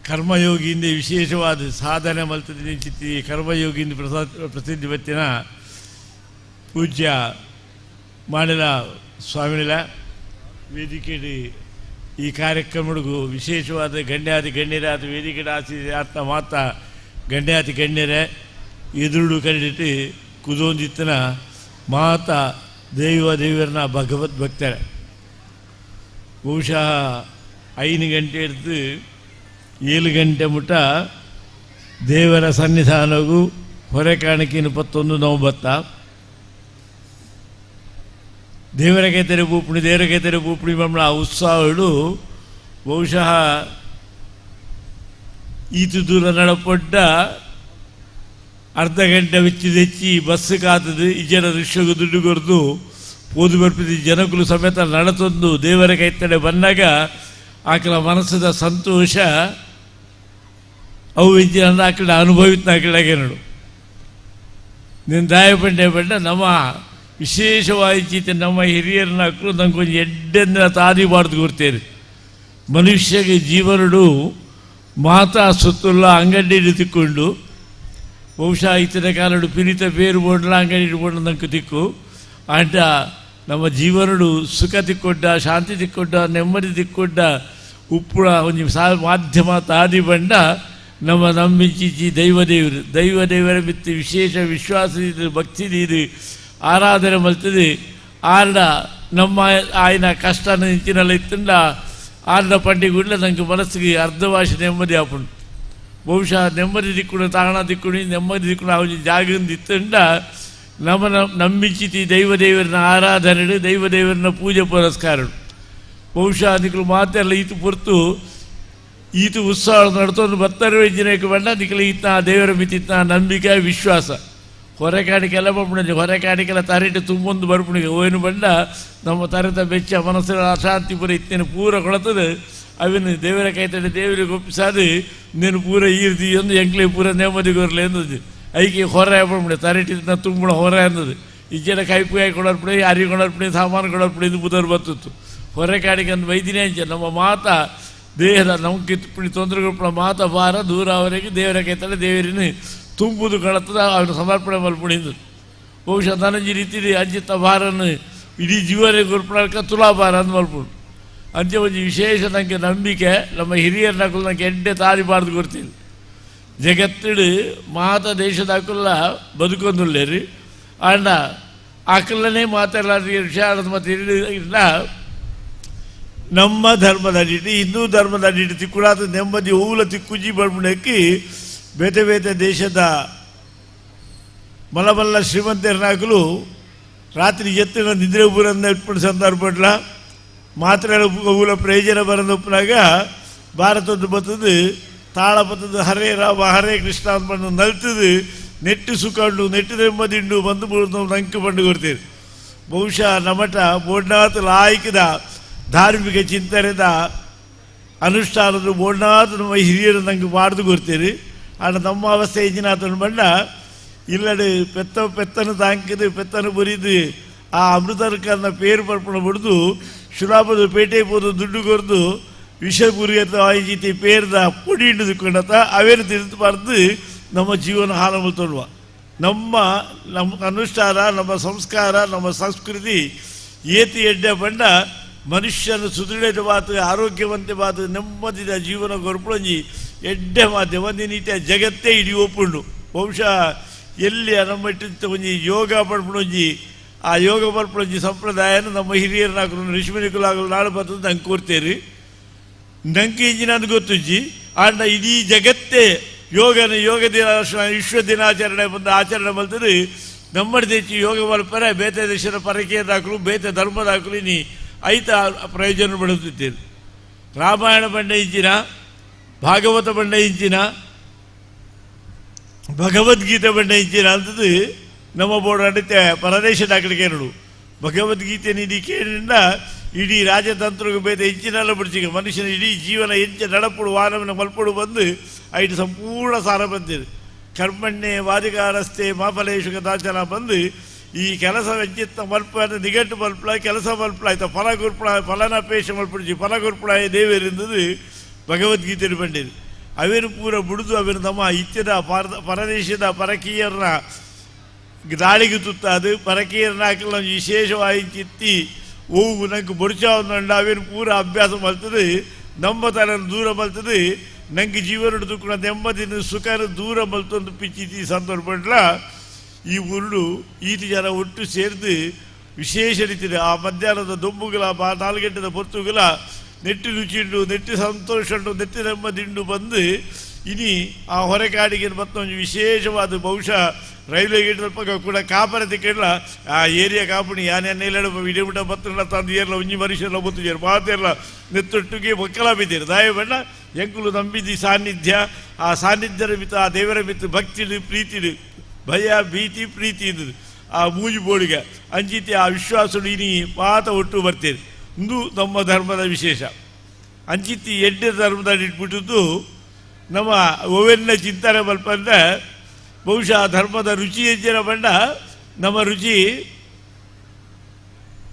ಕರ್ಮಯೋಗಿಯಿಂದ ವಿಶೇಷವಾದ ಸಾಧನೆ ಮಲ್ತದೆ ಚಿತ್ತಿ ಕರ್ಮಯೋಗಿಯಿಂದ ಪ್ರಸಿದ್ಧಿ ಬತ್ತಿನ ಪೂಜ್ಯ ಮಾಡಿದ ಸ್ವಾಮಿಗಳ ವೇದಿಕೆಯಲ್ಲಿ ಈ ಕಾರ್ಯಕ್ರಮಗಳಿಗೂ ವಿಶೇಷವಾದ ಗಣ್ಯಾತಿ ಗಣ್ಯರಾದ ವೇದಿಕೆ ಆತ್ಮ ಮಾತ ಗಣ್ಯಾತಿ ಗಣ್ಯರೇ ಎದುರುಡು ಕಂಡಿಟ್ಟು ಕುದೊಂದಿತ್ತನ ಮಾತ ದೇವರನ್ನ ಭಗವದ್ ಭಕ್ತರೇ ಬಹುಶಃ 5 ಗಂಟೆ ಹಿಡಿದು 7 ಗಂಟೆ ಮುಟ ದೇವರ ಸನ್ನಿಧಾನಗೂ ಹೊರೆ ಕಾಣಿಕೆ 21 ನವಂಬತ್ತ ದೇವರಿಗೆ ತೆರೆ ಭೂಪುಣಿ ಬಣ್ಣ ಉತ್ಸಾಹಗಳು ಬಹುಶಃ ಈತು ದೂರ ನಡಪಡ್ಡ ಅರ್ಧ ಗಂಟೆ ಹೆಚ್ಚಿ ಬಸ್ ಕಾತದು ಈ ಜನ ರಿಕ್ಷೆಗೆ ದುಡ್ಡು ಕೊರ್ದು ಓದು ಬರ್ಪಿದ ಜನಗಳು ಸಮೇತ ನಡತೊಂದು ದೇವರ ಕೈತಡೆ ಬಂದಾಗ ಆಕಳ ಮನಸ್ಸದ ಸಂತೋಷ ಅವು ಇಜ್ಜನ ಆಕಳ ಅನುಭವಿತ ಆಕಳಾಗೆ ನೋಡು ನೀನು ದಾಯಪಂಡೆ ಬಂಡ ನಮ್ಮ ವಿಶೇಷವಾಯಿತು ನಮ್ಮ ಹಿರಿಯರನ್ನ ಹಾಕಲು ನಂಗೆ ಒಂದು ಎಡ್ಡೆಂದಿನ ತಾದಿ ಬಾರ್ದು ಕೊಡ್ತೇನೆ ಮನುಷ್ಯಗೆ ಜೀವನಡು ಮಾತಾ ಸುತ್ತುಲ್ಲ ಅಂಗಡಿ ತಿಕ್ಕೊಂಡು ಬಹುಶಃ ಇತನ ಕಾಲಡು ಪಿರಿತ ಬೇರು ಬೋಡ್ಲ ಅಂಗಡಿ ಇಟ್ಕೊಂಡು ನಂಗೆ ತಿಕ್ಕು ಅಂಟ ನಮ್ಮ ಜೀವನಡು ಸುಖ ತಿಕ್ಕೊಡ್ಡ ಶಾಂತಿ ತಿಕ್ಕೊಡ್ಡ ನೆಮ್ಮದಿ ತಿಕ್ಕೊಡ್ಡ ಉಪ್ಪುಳ ಒಂದು ಮಾಧ್ಯಮ ತಾದಿ ಬಂಡ ನಮ್ಮ ನಂಬಿಂಚಿ ದೈವದೇವರ ಮಿತ್ತು ವಿಶೇಷ ವಿಶ್ವಾಸ ಭಕ್ತಿ ಇದು ಆರಾಧನೆ ಮಲ್ತದೆ ಆರ್ಡ ನಮ್ಮ ಆಯ್ನ ಕಷ್ಟನ ನಿಂಚಿನಲ್ಲ ಇತ್ತಂಡ ಆರ್ಡ ಪಂಡಿಗುಡ್ಲ ನಂಗೆ ಮನಸ್ಸಿಗೆ ಅರ್ಧವಾಶ ನೆಮ್ಮದಿ ಆಪುಂಡು ಬಹುಶಃ ನೆಮ್ಮದಿ ದಿಕ್ಕುಡು ತಾಣ ದಿಕ್ಕುಡು ನೆಮ್ಮದಿ ದಿಕ್ಕುಡು ಅವನ ಜಾಗದಿಂದ ಇತ್ತಂಡ ನಮ್ಮನ್ನು ನಂಬಿಂಚಿತಿ ದೈವದೇವರನ್ನ ಆರಾಧನೆ ದೈವದೇವರನ್ನ ಪೂಜೆ ಪುರಸ್ಕಾರಗಳು ಬಹುಶಃ ನಿಕ್ಕಲು ಮಾತೆಲ್ಲ ಈತು ಪೊರ್ತು ಈತು ಉತ್ಸವ ನಡ್ತೊಂದು ಬತ್ತರು ವೆಜ್ಜಿನಕ್ಕೆ ಬಂಡ ನಿಕ್ಕಲು ಈತ ದೇವರ ಮಿತಿತ್ತ ನಂಬಿಕೆ ವಿಶ್ವಾಸ ಹೊರೆಕಾಡಿಕೆಲ್ಲ ಬರ್ಪುಣಿಗೆ ಹೊರೆಕಾಡಿಕೆಲ್ಲ ತರೆಟ್ಟು ತುಂಬೊಂದು ಬರ್ಪುಣಿಗೆ ಓಯ್ನು ಬಂಡ ನಮ್ಮ ತರೆತ ಬೆಚ್ಚ ಮನಸ್ಸಿನ ಅಶಾಂತಿ ಪೂರ ಇತ್ತೇನು ಪೂರ ಕೊಳತದೆ ಅವನು ದೇವರ ಕೈತಡೆ ದೇವರಿಗೆ ಒಪ್ಪಿಸಾದು ನೀನು ಪೂರ ಈರ್ದಿ ಎಂದು ಎಂಕ್ಲೆ ಪೂರ ನೆಮ್ಮದಿಗೆ ಬರಲಿ ಎಂದದ್ದು ಐಕೆ ಹೊರೆ ಬರ್ಬಿಡಿ ತರೆಟಿನ ತುಂಬುಣ ಹೊರೆ ಅಂದದು ಇಜ್ಜನ ಕೈಪುಗಾಯಿ ಕೊಡೋರ್ಪುಡಿ ಅರಿ ಕೊಡೋರ್ಪುಡಿ ಸಾಮಾನು ಕೊಡೋರ್ಪುಡಿ ಇದು ಬುಧರು ಬತ್ತಿತ್ತು ಹೊರೆಕಾಡಿಗೆ ಅಂದು ವೈದ್ಯನೇ ಅಂಚೆ ನಮ್ಮ ಮಾತ ದೇಹದ ನಮ್ಗೆ ಕಿತ್ತುಪುಡಿ ತೊಂದರೆಗಳ ಮಾತ ಭಾರ ದೂರ ಅವರಿಗೆ ದೇವರ ಕೈತಡೆ ದೇವರಿನ ತುಂಬುದು ಕಳತದ ಅವನು ಸಮರ್ಪಣೆ ಮಲ್ಪುಣಿಂದು ಬಹುಶಃ ನನಂಜಿ ರೀತಿ ಅಂಚಿತ್ತ ಭಾರನ್ನು ಇಡೀ ಜೀವನ ಗುರುಪಡಕ ತುಲಾಭಾರ ಅಂದು ಮಲ್ಪುಡು ಅಂಚೆ ಒಂದು ವಿಶೇಷ ನನಗೆ ನಂಬಿಕೆ ನಮ್ಮ ಹಿರಿಯರ ನಕಲು ನನಗೆ ಎಡ್ಡೆ ತಾರಿಬಾರ್ದು ಕೊಡ್ತೀನಿ ಜಗತ್ತಿಡು ಮಾತ ದೇಶದ ಹಾಕಲ್ಲ ಬದುಕೊಂದುಳ್ಳೇರಿ ಅಂಡ ಆಕಲನೇ ಮಾತಾಡಲಾರ್ದು ವಿಷಯ ಮತ್ತು ಇಲ್ಲ ನಮ್ಮ ಧರ್ಮದ ಅಡಿಟ್ಟು ಹಿಂದೂ ಧರ್ಮದ ಅಡಿಟ್ಟು ತಿಕ್ಕುಡಾದ ನೆಮ್ಮದಿ ಹೂಲ ತಿಕ್ಕುಜಿ ಬಡ್ಬಿಡಕ್ಕೆ ಬೇತೆ ಬೇತೆ ದೇಶದ ಮಲಮಲ್ಲ ಶ್ರೀಮಂತರನಾಗಲು ರಾತ್ರಿ ಎತ್ತಿನ ನಿದ್ರೆ ಊರನ್ನ ಇಟ್ಕೊಂಡು ಸಂದರ್ಭಡ್ಲ ಮಾತ್ರ ಊಲ ಪ್ರಯೋಜನ ಬರೋದಪ್ಪನಾಗ ಭಾರತದ್ದು ಬರ್ತದೆ ತಾಳ ಬರ್ತದೆ ಹರೇ ರಾಮ ಹರೇ ಕೃಷ್ಣ ಅಂತ ಬಂದು ನಲ್ತದು ನೆಟ್ಟು ಸುಖಂಡು ನೆಟ್ಟು ನೆಮ್ಮದಿಂಡು ಬಂದು ಬಿಡೋದು ನಂಗೆ ಬಂದು ಕೊಡ್ತೀರಿ ಬಹುಶಃ ನಮಟ ಬೋಡ್ನಾಥ ಲಾಯ್ಕದ ಧಾರ್ಮಿಕ ಚಿಂತನೆದ ಅನುಷ್ಠಾನದ ಬೋಡ್ನಾಥ ನಮ್ಮ ಹಿರಿಯರು ನಂಗೆ ಮಾಡ್ದು ಕೊಡ್ತೀರಿ ಆಡ ನಮ್ಮ ಅವಸ್ಥೆ ಇಂಜಿನಾಥನ ಬಂಡ ಇಲ್ಲಡೆ ಪೆತ್ತನು ತಾಂಕಿದು ಪೆತ್ತನು ಬರಿದು ಆ ಅಮೃತರ್ಕನ್ನ ಪೇರು ಪರ್ಪಣ ಬಿಡ್ದು ಶುಲಾಪದ ಪೇಟೆ ಹೋದು ದುಡ್ಡು ಕೊರ್ದು ವಿಷಪುರಿಯತ ವಾಯಿತಿ ಪೇರ್ದ ಪುಡಿ ಹಿಡಿದುಕೊಂಡತ ಅವೇನು ತಿಳಿದುಬಾರ್ದು ನಮ್ಮ ಜೀವನ ಹಾಳು ಮುತ್ತೊಳ್ಳುವ ನಮ್ಮ ಅನುಷ್ಠಾನ ನಮ್ಮ ಸಂಸ್ಕಾರ ನಮ್ಮ ಸಂಸ್ಕೃತಿ ಏತಿ ಎಡ್ಡೆ ಬಂಡ ಮನುಷ್ಯನ ಸುದೃಢ ಬಾತು ಆರೋಗ್ಯವಂತೆ ಬಾತು ನೆಮ್ಮದಿದ ಜೀವನ ಗೊರ್ಪುಳಂಜಿ ಎಡ್ಡೆ ಮಾತೆ ಒಂದು ನೀತಿಯ ಜಗತ್ತೇ ಇಡೀ ಒಪ್ಪುಂಡು ಬಹುಶಃ ಎಲ್ಲಿ ನಮ್ಮ ಇಟ್ಟಿದ್ದ ಒಂಜಿ ಯೋಗ ಪಡ್ಪುಣಂಜಿ ಆ ಯೋಗ ಪಡ್ಪುಣಂಜಿ ಸಂಪ್ರದಾಯನ ನಮ್ಮ ಹಿರಿಯರು ಹಾಕಲು ಋಷಿಮುನಿಕುಲಾಗಲು ನಾಡು ಬರ್ತದೆ ನಂಗೆ ಕೋರ್ತೇರಿ ನಂಗೆ ಇಂಜಿನ ಅದು ಗೊತ್ತುಜ್ಜಿ ಆಂಡ ಇಡೀ ಜಗತ್ತೇ ಯೋಗ ದಿನ ವಿಶ್ವ ದಿನಾಚರಣೆ ಬಂದು ಆಚರಣೆ ಮಾಡ್ತಾರೆ ನಮ್ಮ ದೇಶ ಯೋಗ ಮಲ್ಪರೆ ಬೇತೆ ದೇಶದ ಪರಕೇದಾಕಲು ಬೇತೆ ಧರ್ಮದಾಕಲು ನೀ ಐತ ಪ್ರಯೋಜನ ಪಡುತ್ತಿದ್ದೀರಿ ರಾಮಾಯಣ ಬಂಡ ಇಂಚಿನ ಭಾಗವತ ಬಂಡ ಇಂಚಿನ ಭಗವದ್ಗೀತೆ ಬಂಡ ಇಂಚಿನ ಅಂತದ್ದು ನಮ್ಮ ಬೋರ್ಡ್ ನಡೀತೆ ಪರದೇಶದ ಆಕಳಿಗೆ ನೋಡು ಭಗವದ್ಗೀತೆ ನಿಧಿ ಕೇಳಿನಿಂದ ಇಡೀ ರಾಜತಂತ್ರಕ್ಕೆ ಬೇತೆ ಹೆಚ್ಚಿನೆಲ್ಲ ಬಿಡಿಸಿಗೆ ಮನುಷ್ಯನ ಇಡೀ ಜೀವನ ಹೆಚ್ಚು ನಡಪುಡು ವಾರವನ್ನು ಮಲ್ಪಡು ಬಂದು ಐದು ಸಂಪೂರ್ಣ ಸಾರ ಬಂದಿದೆ ಕರ್ಮಣ್ಣೆ ವಾದಿಕಾರಸ್ತೆ ಮಾಫಲೇಶು ಕದಾಚನ ಬಂದು ಈ ಕೆಲಸ ವೆಂಚಿತ್ತ ಮಲ್ಪ ನಿಗಟ್ಟು ಮಲ್ಪಳ ಕೆಲಸ ಮಲ್ಪಳ ಆಯ್ತಾ ಫಲ ಗುರುಪಳ ಫಲನಪೇಶ ಮಲ್ಪಡಿಸಿ ಫಲ ಗುರುಪಳಾಯ ದೇವರಿಂದದು ಭಗವದ್ಗೀತೆಯನ್ನು ಬಂದಿದೆ ಅವೇನು ಪೂರ ಬಿಡುದು ಅವೇನು ತಮ್ಮ ಇತ್ಯದ ಪರದೇಶದ ಪರಕೀಯರನ್ನ ದಾಳಿಗೆ ತುತ್ತಾದು ಪರಕೀಯರನ್ನ ಹಾಕಲು ವಿಶೇಷವಾಗಿ ಚಿತ್ತಿ ಹೋಗು ನಂಗೆ ಬೊಡ್ಚಾವಂದ ಅವೇನು ಪೂರ ಅಭ್ಯಾಸ ಮಲ್ತದೆ ನಮ್ಮ ತನ ದೂರ ಮಲ್ತದೆ ನಂಗೆ ಜೀವನ ದುಃಖ ನೆಮ್ಮದಿನ ಸುಖನ ದೂರ ಮಲ್ತೊಂದು ಪಿಚ್ಚಿ ಸಂದರ್ಭ ಈ ಉರುಳು ಈತಿ ಜನ ಒಟ್ಟು ಸೇರಿದು ವಿಶೇಷ ರೀತಿಯಲ್ಲಿ ಆ ಮಧ್ಯಾಹ್ನದ ದೊಂಬುಗಳ 4 ಗಂಟೆದ ಪೊರ್ತುಗಳ ನೆಟ್ಟು ರುಚಿ ಉಂಟು, ನೆಟ್ಟು ಸಂತೋಷ ಉಂಟು, ನೆಟ್ಟು ನೆಮ್ಮದಿ ಉಂಟು ಬಂದು ಇನಿ ಆ ಹೊರಕಾಡಿಗೆ ಮತ್ತೊಂದು ವಿಶೇಷವಾದ ಬಹುಶಃ ರೈಲ್ವೆ ಗೇಟ್ ಸ್ವಲ್ಪ ಕೂಡ ಕಾಪರತೆ ಕೇಳಲ ಆ ಏರಿಯಾ ಕಾಪುಣಿ ಯಾನೆಲ್ಲ ಇಡಬಿಟ್ಟ ಬತ್ತಲ್ಲ ತಂದು ಏರ್ಲ ಒಂಜಿ ಮನುಷ್ಯಲ್ಲ ಬತ್ತುಜೇರು ಮಾತೆಲ್ಲ ನೆತ್ತೊಟ್ಟಿಗೆ ಮಕ್ಕಳ ಬಿದ್ದೀರು ದಾಯ ಬಣ್ಣ ಎಂಕುಲು ನಂಬಿದಿ ಸಾನ್ನಿಧ್ಯ, ಆ ಸಾನ್ನಿಧ್ಯದ ಮಿತ್ತು ಆ ದೇವರ ಮಿತ್ತು ಭಕ್ತಿಡು ಪ್ರೀತಿಡು ಭಯ ಭೀತಿ ಪ್ರೀತಿ ಇದ್ದು ಆ ಮೂಜಿ ಬೋಡಿಗೆ ಅಂಚಿತಿ ಆ ವಿಶ್ವಾಸಡು ಇನಿ ಮಾತ ಒಟ್ಟು ಬರ್ತೀರಿ. ಇಂದು ನಮ್ಮ ಧರ್ಮದ ವಿಶೇಷ ಅಂಚಿತಿ ಎಡ್ಡೆ ಧರ್ಮದ ಇಟ್ಬಿಟ್ಟದ್ದು ನಮ್ಮ ಓವೆನ್ನ ಚಿಂತನೆ ಬಲ್ಪಂದ ಬಹುಶಃ ಧರ್ಮದ ರುಚಿ ಹೆಚ್ಚಿನ ಬಂಡ ನಮ್ಮ ರುಚಿ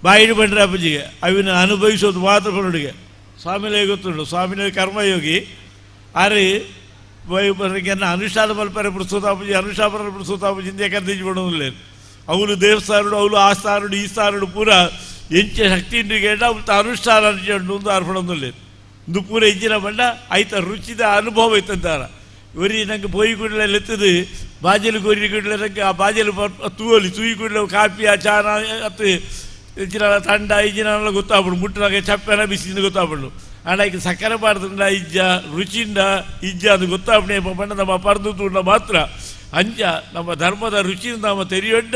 ಬಾಯಿಡು ಬಂಡ್ರೆ ಅಪ್ಪಜಿಗೆ ಅವನ್ನ ಅನುಭವಿಸೋದು ಮಾತ್ರ ಬರೋಡಿಗೆ. ಸ್ವಾಮಿಲೇ ಗೊತ್ತುಂಟು, ಸ್ವಾಮಿಲೇ ಕರ್ಮಯೋಗಿ ಆರೆ ಬೈಬರ್ಗೆನ್ನ ಅನುಷ್ಠಾನ ಮಲ್ಪರೆ ಬಿಡಿಸೋತಾಪಜಿ ಅನುಷ್ಠಾಪನ ಬಿಡಿಸೋತಾಪಜಿ ಇಂದೇ ಕರ್ದಿಜ್ ಬಿಡೋದಿಲ್ಲ. ಅವನು ದೇವಸ್ಥಾನಡು ಅವಳು ಆ ಸ್ಥಾನಡು ಈ ಸ್ಥಾನಡು ಪೂರ ಎಂಚ ಶಕ್ತಿ ಕೇಟ ಅವತ್ತು ಅನುಷ್ಠಾನ ಒಂದು ಅರ್ಪಣೊಂದಿಲ್ಲ. ಇಂದು ಪೂರ ಹೆಚ್ಚಿನ ಬಂಡ ಆಯ್ತ ರುಚಿದ ಅನುಭವ ಐತಂತಾರ. ಒರಿ ನಂಗೆ ಪೋಯಿ ಕೂಡಲೇ ಎತ್ತದು ಬಾಜಲು ಕೊರಿ ಕೂಡಲೇ ನಂಗೆ ಆ ಬಾಜಲು ತೂವಲಿ ತೂಯಿ ಕೂಡಲೇ ಕಾಪಿ ಆ ಚಾನ ಅತ್ತು ಹೆಚ್ಚಿನ ತಂಡ ಇಜ್ಜಿನೆಲ್ಲ ಗೊತ್ತಾಗ್ಬಿಡು ಮುಟ್ಟಿನಾಗ ಚಪ್ಪೆನ ಬಿಸಿಯಿಂದ ಗೊತ್ತಾಗ್ಬಿಡು ಆಡಕ್ಕೆ ಸಕ್ಕರೆ ಪಾಡ್ದಿಂದ ಇಜ್ಜ ರುಚಿಯಿಂದ ಇಜ್ಜ ಅದು ಗೊತ್ತಾಗ್ಬಿಡೆ ಬಣ್ಣ ನಮ್ಮ ಪರ್ದು ತುಂಡ ಮಾತ್ರ ಅಂಚ ನಮ್ಮ ಧರ್ಮದ ರುಚಿಯಿಂದ ನಮ್ಮ ತೆರೆಯೊಡ್ಡ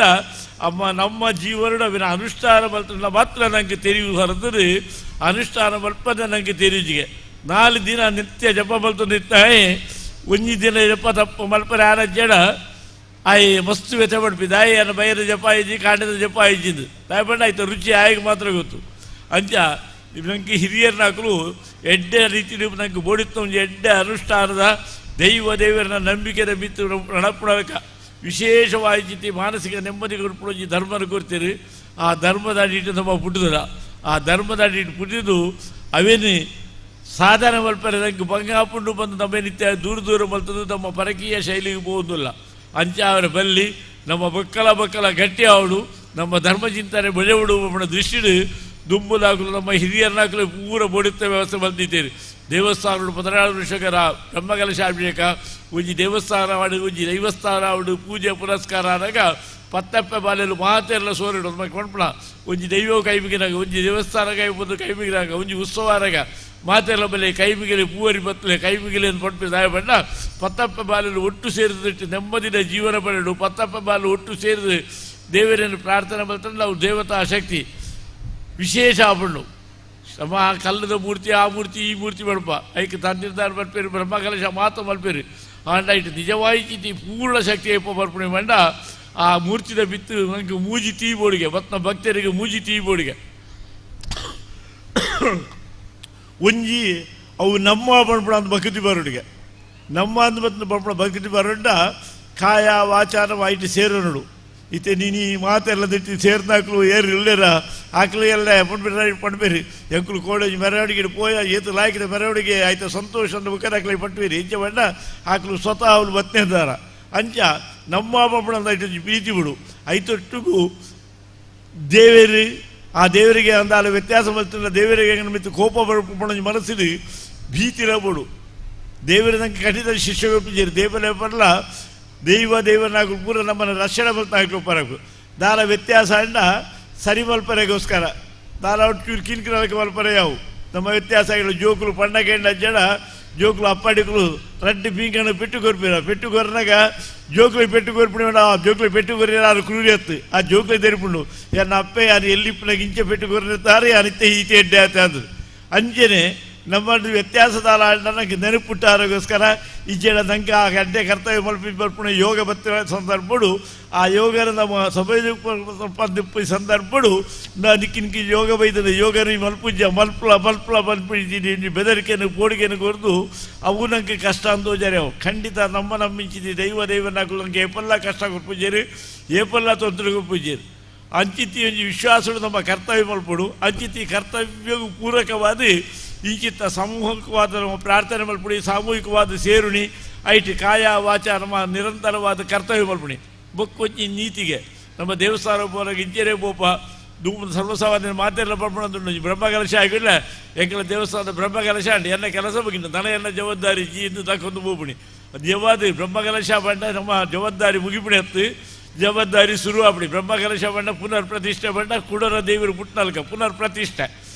ಅಮ್ಮ ನಮ್ಮ ಜೀವನ ಅವಿನ ಅನುಷ್ಠಾನ ಬಲ್ತಂಡ ಮಾತ್ರ ನನಗೆ ತೆರೆಯುವ ಹೊರತರು ಅನುಷ್ಠಾನ ಬಲ್ಪದ ನನಗೆ ತೆರೆಯುಜಿಗೆ 4 ದಿನ ನಿತ್ಯ ಜಪ ಬಲ್ತು ನಿತ್ತಾಯೆ ಒಂಜಿ ದಿನ ಜಪ ತಪ್ಪ ಮಲ್ಪರೆ ಆನ ಜಡ ಆಯ್ ಮಸ್ತು ವ್ಯಥ ಪಡ್ಪಿದ್ದು ಆಯ್ ಅನ್ನ ಬೈರ ಜಪ ಇಜ್ಜಿ ಕಾಂಡದ ಜಪ ಇಜ್ಜಿದ್ದು ತಾಯಿ ಬಣ್ಣ ಆಯ್ತು ರುಚಿ ಆಯ್ಗೆ ಮಾತ್ರ ಗೊತ್ತು. ಅಂಚ ನನಗೆ ಹಿರಿಯರನ್ನ ಹಾಕಲು ಎಡ್ಡೆ ರೀತಿ ನನಗೆ ಬೋಡಿತ್ತು ಒಂದು ಎಡ್ಡೆ ಅನುಷ್ಠಾನದ ದೇವರ ನಂಬಿಕೆದ ಬಿತ್ತು ನಡಪಡಬೇಕ ವಿಶೇಷವಾಯಿತಿ ಮಾನಸಿಕ ನೆಮ್ಮದಿ ಕೊಡ್ಪಡೋಜಿ ಧರ್ಮನ ಕೊಡ್ತೀರಿ. ಆ ಧರ್ಮದ ಅಡಿಟ್ಟು ನಮ್ಮ ಪುಟ್ಟಿದ್ರ ಆ ಧರ್ಮದ ಅಡಿಟ್ಟು ಪುಟ್ಟಿದ್ದು ಅವೇನು ಸಾಧನ ಮಲ್ಪರೆ ನಂಗೆ ಬಂಗಾಪುಂಡು ಬಂದು ನಮ್ಮ ನಿತ್ಯ ದೂರ ಮಲ್ತದ್ದು ನಮ್ಮ ಪರಕೀಯ ಶೈಲಿಗೆ ಹೋಗೋದಿಲ್ಲ. ಅಂಚ ಅವರ ಬಲ್ಲಿ ನಮ್ಮ ಬಕ್ಕಲ ಗಟ್ಟಿ ಅವಳು ನಮ್ಮ ಧರ್ಮ ಚಿಂತನೆ ಬೆಳೆ ಬಿಡುವ ದೃಷ್ಟಿಡು ದುಂಬುಲಾಗಲು ನಮ್ಮ ಹಿರಿಯರನ್ನಾಗಲು ಪೂರ ಬೋಡಿತ ವ್ಯವಸ್ಥೆ ಬಂದಿದ್ದೀರಿ. ದೇವಸ್ಥಾನ 16 ವರ್ಷಕರ ಬ್ರಹ್ಮಕಲಶಾಭಿಷೇಕ ಒಂಜಿ ದೇವಸ್ಥಾನ ಆಡು ಒಂಜಿ ದೈವಸ್ಥಾನ ಆಡು ಪೂಜೆ ಪುರಸ್ಕಾರ ಆದಾಗ ಪತ್ತಪ್ಪ ಬಾಲೆಲು ಮಾತೆಲ್ಲ ಸೋರಿಡು ನಮಗೆ ಕೊಂಡ್ಪಣ ಒಂಜಿ ದೈವ ಕೈಬಿಗಿನಾಗ ಒಂಜಿ ದೇವಸ್ಥಾನ ಕೈ ಬಂದು ಕೈಬಿಗಿನಾಗ ಒಂಜಿ ಉತ್ಸವಾರಾಗ ಮಾತೆಲ್ಲ ಬಲೆ ಕೈಬಿಗಿಲೆ ಪೂವರಿ ಬತ್ತಲೆ ಕೈಬಿಗಿಲೆ ಅಂತ ಪಡ್ಪಿ ದಾಯ ಬಣ್ಣ ಪತ್ತಪ್ಪ ಬಾಲೆಲು ಒಟ್ಟು ಸೇರಿದಟ್ಟು ನೆಮ್ಮದಿನ ಜೀವನ ಪಡೆದು ಪತ್ತಪ್ಪ ಬಾಲು ಒಟ್ಟು ಸೇರಿದು ದೇವರನ್ನು ಪ್ರಾರ್ಥನೆ ಬರ್ತಂದ್ರೆ ನಾವು ದೇವತಾ ಶಕ್ತಿ ವಿಶೇಷ ಆಪಣ್ಣು ನಮ್ಮ ಕಲ್ಲದ ಮೂರ್ತಿ ಆ ಮೂರ್ತಿ ಈ ಮೂರ್ತಿ ಬಡಪ ಐಕೆ ತಂದಿರ್ದಾರ ಬರ್ಪೇರಿ ಬ್ರಹ್ಮಕಲಶ ಮಾತು ಮಲ್ಪೇರಿ ಆಂಡ ಇಟ್ಟು ನಿಜವಾಯಿತಿ ಪೂರ್ಣ ಶಕ್ತಿ ಅಪ್ಪ ಬರ್ಪಣೆ ಮಂಡ ಆ ಮೂರ್ತಿದ ಬಿತ್ತು ನನಗೆ ಮೂಜಿ ತೀ ಬೋಡಿಗೆ ಮತ್ತು ನಮ್ಮ ಭಕ್ತರಿಗೆ ಮೂಜಿ ತೀ ಬೋಡಿಗೆ ಒಂಜಿ ಅವು ನಮ್ಮ ಬಣ್ಣ ಅಂದ ಭಕ್ತಿ ಬರೋಡಿಗೆ ನಮ್ಮ ಅಂದ ಮತ್ತು ಬಣ್ಣ ಭಕ್ತಿ ಬರೋಡ ಕಾಯ ವಾಚಾರ ವಾಯಿಟ್ಟು ಸೇರೋ ನೋಡು ಇತ್ತೆ ನೀನು ಮಾತೆಲ್ಲ ದಿಟ್ಟು ಸೇರ್ದಾಕ್ಲು ಏರು ಇಲ್ಲೇರ ಆಕಲು ಎಲ್ಲ ಪಡ್ಬೇರಿ ಎಂಕುಲು ಕೋಡೇಜ್ ಮೆರವಣಿಗೆ ಪೋಯ ಏತು ಲಾಯ್ಕಿದ ಮೆರವಣಿಗೆ ಆಯ್ತು ಸಂತೋಷ ಅಂತ ಮುಖದಾಕ್ಲಿ ಪಟ್ಬೇರಿ ಇಂಚ ಬಣ್ಣ ಆಕಲು ಸ್ವತಃ ಅವಳು ಬತ್ತನೇದಾರ ಅಂಚ ನಮ್ಮ ಬಣ್ಣ ಇಟ್ಟು ಪ್ರೀತಿ ಬಿಡು ಐತೊಟ್ಟಿಗೂ ದೇವರು ಆ ದೇವರಿಗೆ ಅಂದಾಲ ವ್ಯತ್ಯಾಸ ಬರ್ತಲ್ಲ ದೇವರಿಗೆ ಮಿತ್ತು ಕೋಪ ಬಣ್ಣ ಮನಸ್ಸಿದು ಭೀತಿಲ ಬಿಡು ದೇವರ ನಂಗೆ ಕಠಿಣ ಶಿಷ್ಯ ಒಪ್ಪಿದ್ದೀರಿ ದೇವರೇ ಬರಲ್ಲ ದೇವನಾಗ ಪೂರ ನಮ್ಮನ್ನು ರಕ್ಷಣೆ ಬಲ್ತಾಗ್ಲು ಪರಕು ದಾಲ ವ್ಯತ್ಯಾಸ ಅಂಡ ಸರಿ ಮಲ್ಪರೆಗೋಸ್ಕರ ದಾಲ ಒಟ್ಟು ಕಿನ್ಕಿನಕ್ಕೆ ಮಲ್ಪರೆ ಯಾವು ನಮ್ಮ ವ್ಯತ್ಯಾಸಗಳು ಜೋಕುಲು ಪಂಡಕ್ಕೆ ಜಡ ಜೋಕುಲು ಅಪ್ಪಾಡಿಗಳು ರಡ್ಡಿ ಬೀಂಕನ್ನು ಪೆಟ್ಟು ಕೊರ್ಪಿರ ಪೆಟ್ಟು ಕೊರ್ನಾಗ ಜೋಕುಲಿ ಪೆಟ್ಟು ಕೊರ್ಪಿಣ ಆ ಜೋಕುಲಿ ಪೆಟ್ಟು ಕೊರಿಯ ಯಾರು ಕ್ರೂರಿ ಎತ್ತು ಆ ಜೋಕುಲಿ ತೆರಿಪುಂಡು ಯಾರು ಅಪ್ಪೆ ಯಾರು ಎಲ್ಲಿಪ್ಪನಾಗ ಇಂಚೆ ಪೆಟ್ಟು ಕೊರಿರ್ತಾರೆ ಯಾರು ಇತ್ತೆ ಈತೆ ಎಡ್ಡೆ ಆತ ಅಂದ್ರು ಅಂಜನೆ ನಮ್ಮದು ವ್ಯತ್ಯಾಸದಾಲ ನನಗೆ ನೆನಪುಟ್ಟಾರೋಗೋಸ್ಕರ ಈಚೆಡ ನಂಗೆ ಆ ಗಡ್ಡೆ ಕರ್ತವ್ಯ ಮಲ್ಪಿ ಬರ್ಪುಣ ಯೋಗ ಬತ್ತ ಸಂದರ್ಭಡು ಆ ಯೋಗನ ನಮ್ಮ ಸಭೆ ದಿಪ್ಪಿ ಸಂದರ್ಭಡು ಅದಕ್ಕಿನ್ಕಿ ಯೋಗ ಬೈತದೆ ಯೋಗರಿ ಮಲ್ಪುಜ್ಜ ಮಲ್ಪಲ ಮಲ್ಪಿದ್ದೀನಿ ಬೆದರಿಕೆಯನ್ನು ಪೋಡಿಗೆಯನ್ನು ಕೊರೆದು ಅವು ನನಗೆ ಕಷ್ಟ ಅಂದೋಜಾರೆ ಅವು ಖಂಡಿತ ನಮ್ಮ ನಂಬಿಂಚಿದಿ ದೈವನಾಗಲು ನನಗೆ ಏಪಲ್ಲ ಕಷ್ಟ ಕೊಡ್ಪುಜ್ಜೇರಿ ಏಪಲ್ಲ ತೊಂದರೆ ಕೊಡ್ಪುಜ್ಜೇರಿ ಅಂಚಿತಿ ಒಂಜಿ ವಿಶ್ವಾಸಗಳು ನಮ್ಮ ಕರ್ತವ್ಯ ಮಲ್ಪಡು ಅಂಚಿತಿ ಕರ್ತವ್ಯಗೂ ಪೂರಕವಾದ ಈಚಿತ್ತ ಸಾಮೂಹಿಕವಾದ ನಮ್ಮ ಪ್ರಾರ್ಥನೆ ಮಲ್ಪಡಿ ಸಾಮೂಹಿಕವಾದ ಸೇರುಣಿ ಐಟಿ ಕಾಯ ವಾಚ ನಮ್ಮ ನಿರಂತರವಾದ ಕರ್ತವ್ಯ ಮಲ್ಪಡಿ ಬೊಕ್ಕೊಂಚಿ ನೀತಿಗೆ ನಮ್ಮ ದೇವಸ್ಥಾನ ಹೋಗಿ ಇಂಚೆರೆ ಬೋಪ ಸರ್ವಸಾಮಾನ್ಯ ಮಾತೆಲ್ಲ ಬರ್ಪಣದು ಬ್ರಹ್ಮಕಲಶ ಆಗಿಲ್ಲ ಎಂಕಲ ದೇವಸ್ಥಾನದ ಬ್ರಹ್ಮಕಲಶ ಅಂಡಿ ಎಲ್ಲ ಕೆಲಸ ಬಗ್ಗಿನ ತನ ಎಲ್ಲ ಜವಾಬ್ದಾರಿ ಇಂದು ತಕ್ಕೊಂದು ಬೋಪಣಿ ಜವಾದಿ ಬ್ರಹ್ಮಕಲಶ ಬಂಡ ನಮ್ಮ ಜವಾಬ್ದಾರಿ ಮುಗಿಬಿಡಿ ಹತ್ತು ಜವಾಬ್ದಾರಿ ಶುರು ಆಗ್ಬಿಡಿ ಬ್ರಹ್ಮಕಲಶ ಬಂಡ ಪುನರ್ ಪ್ರತಿಷ್ಠೆ ಬಂಡ ಕುಡರ ದೇವರು ಪುಟ್ನಲ್ಕ ಪುನರ್ ಪ್ರತಿಷ್ಠೆ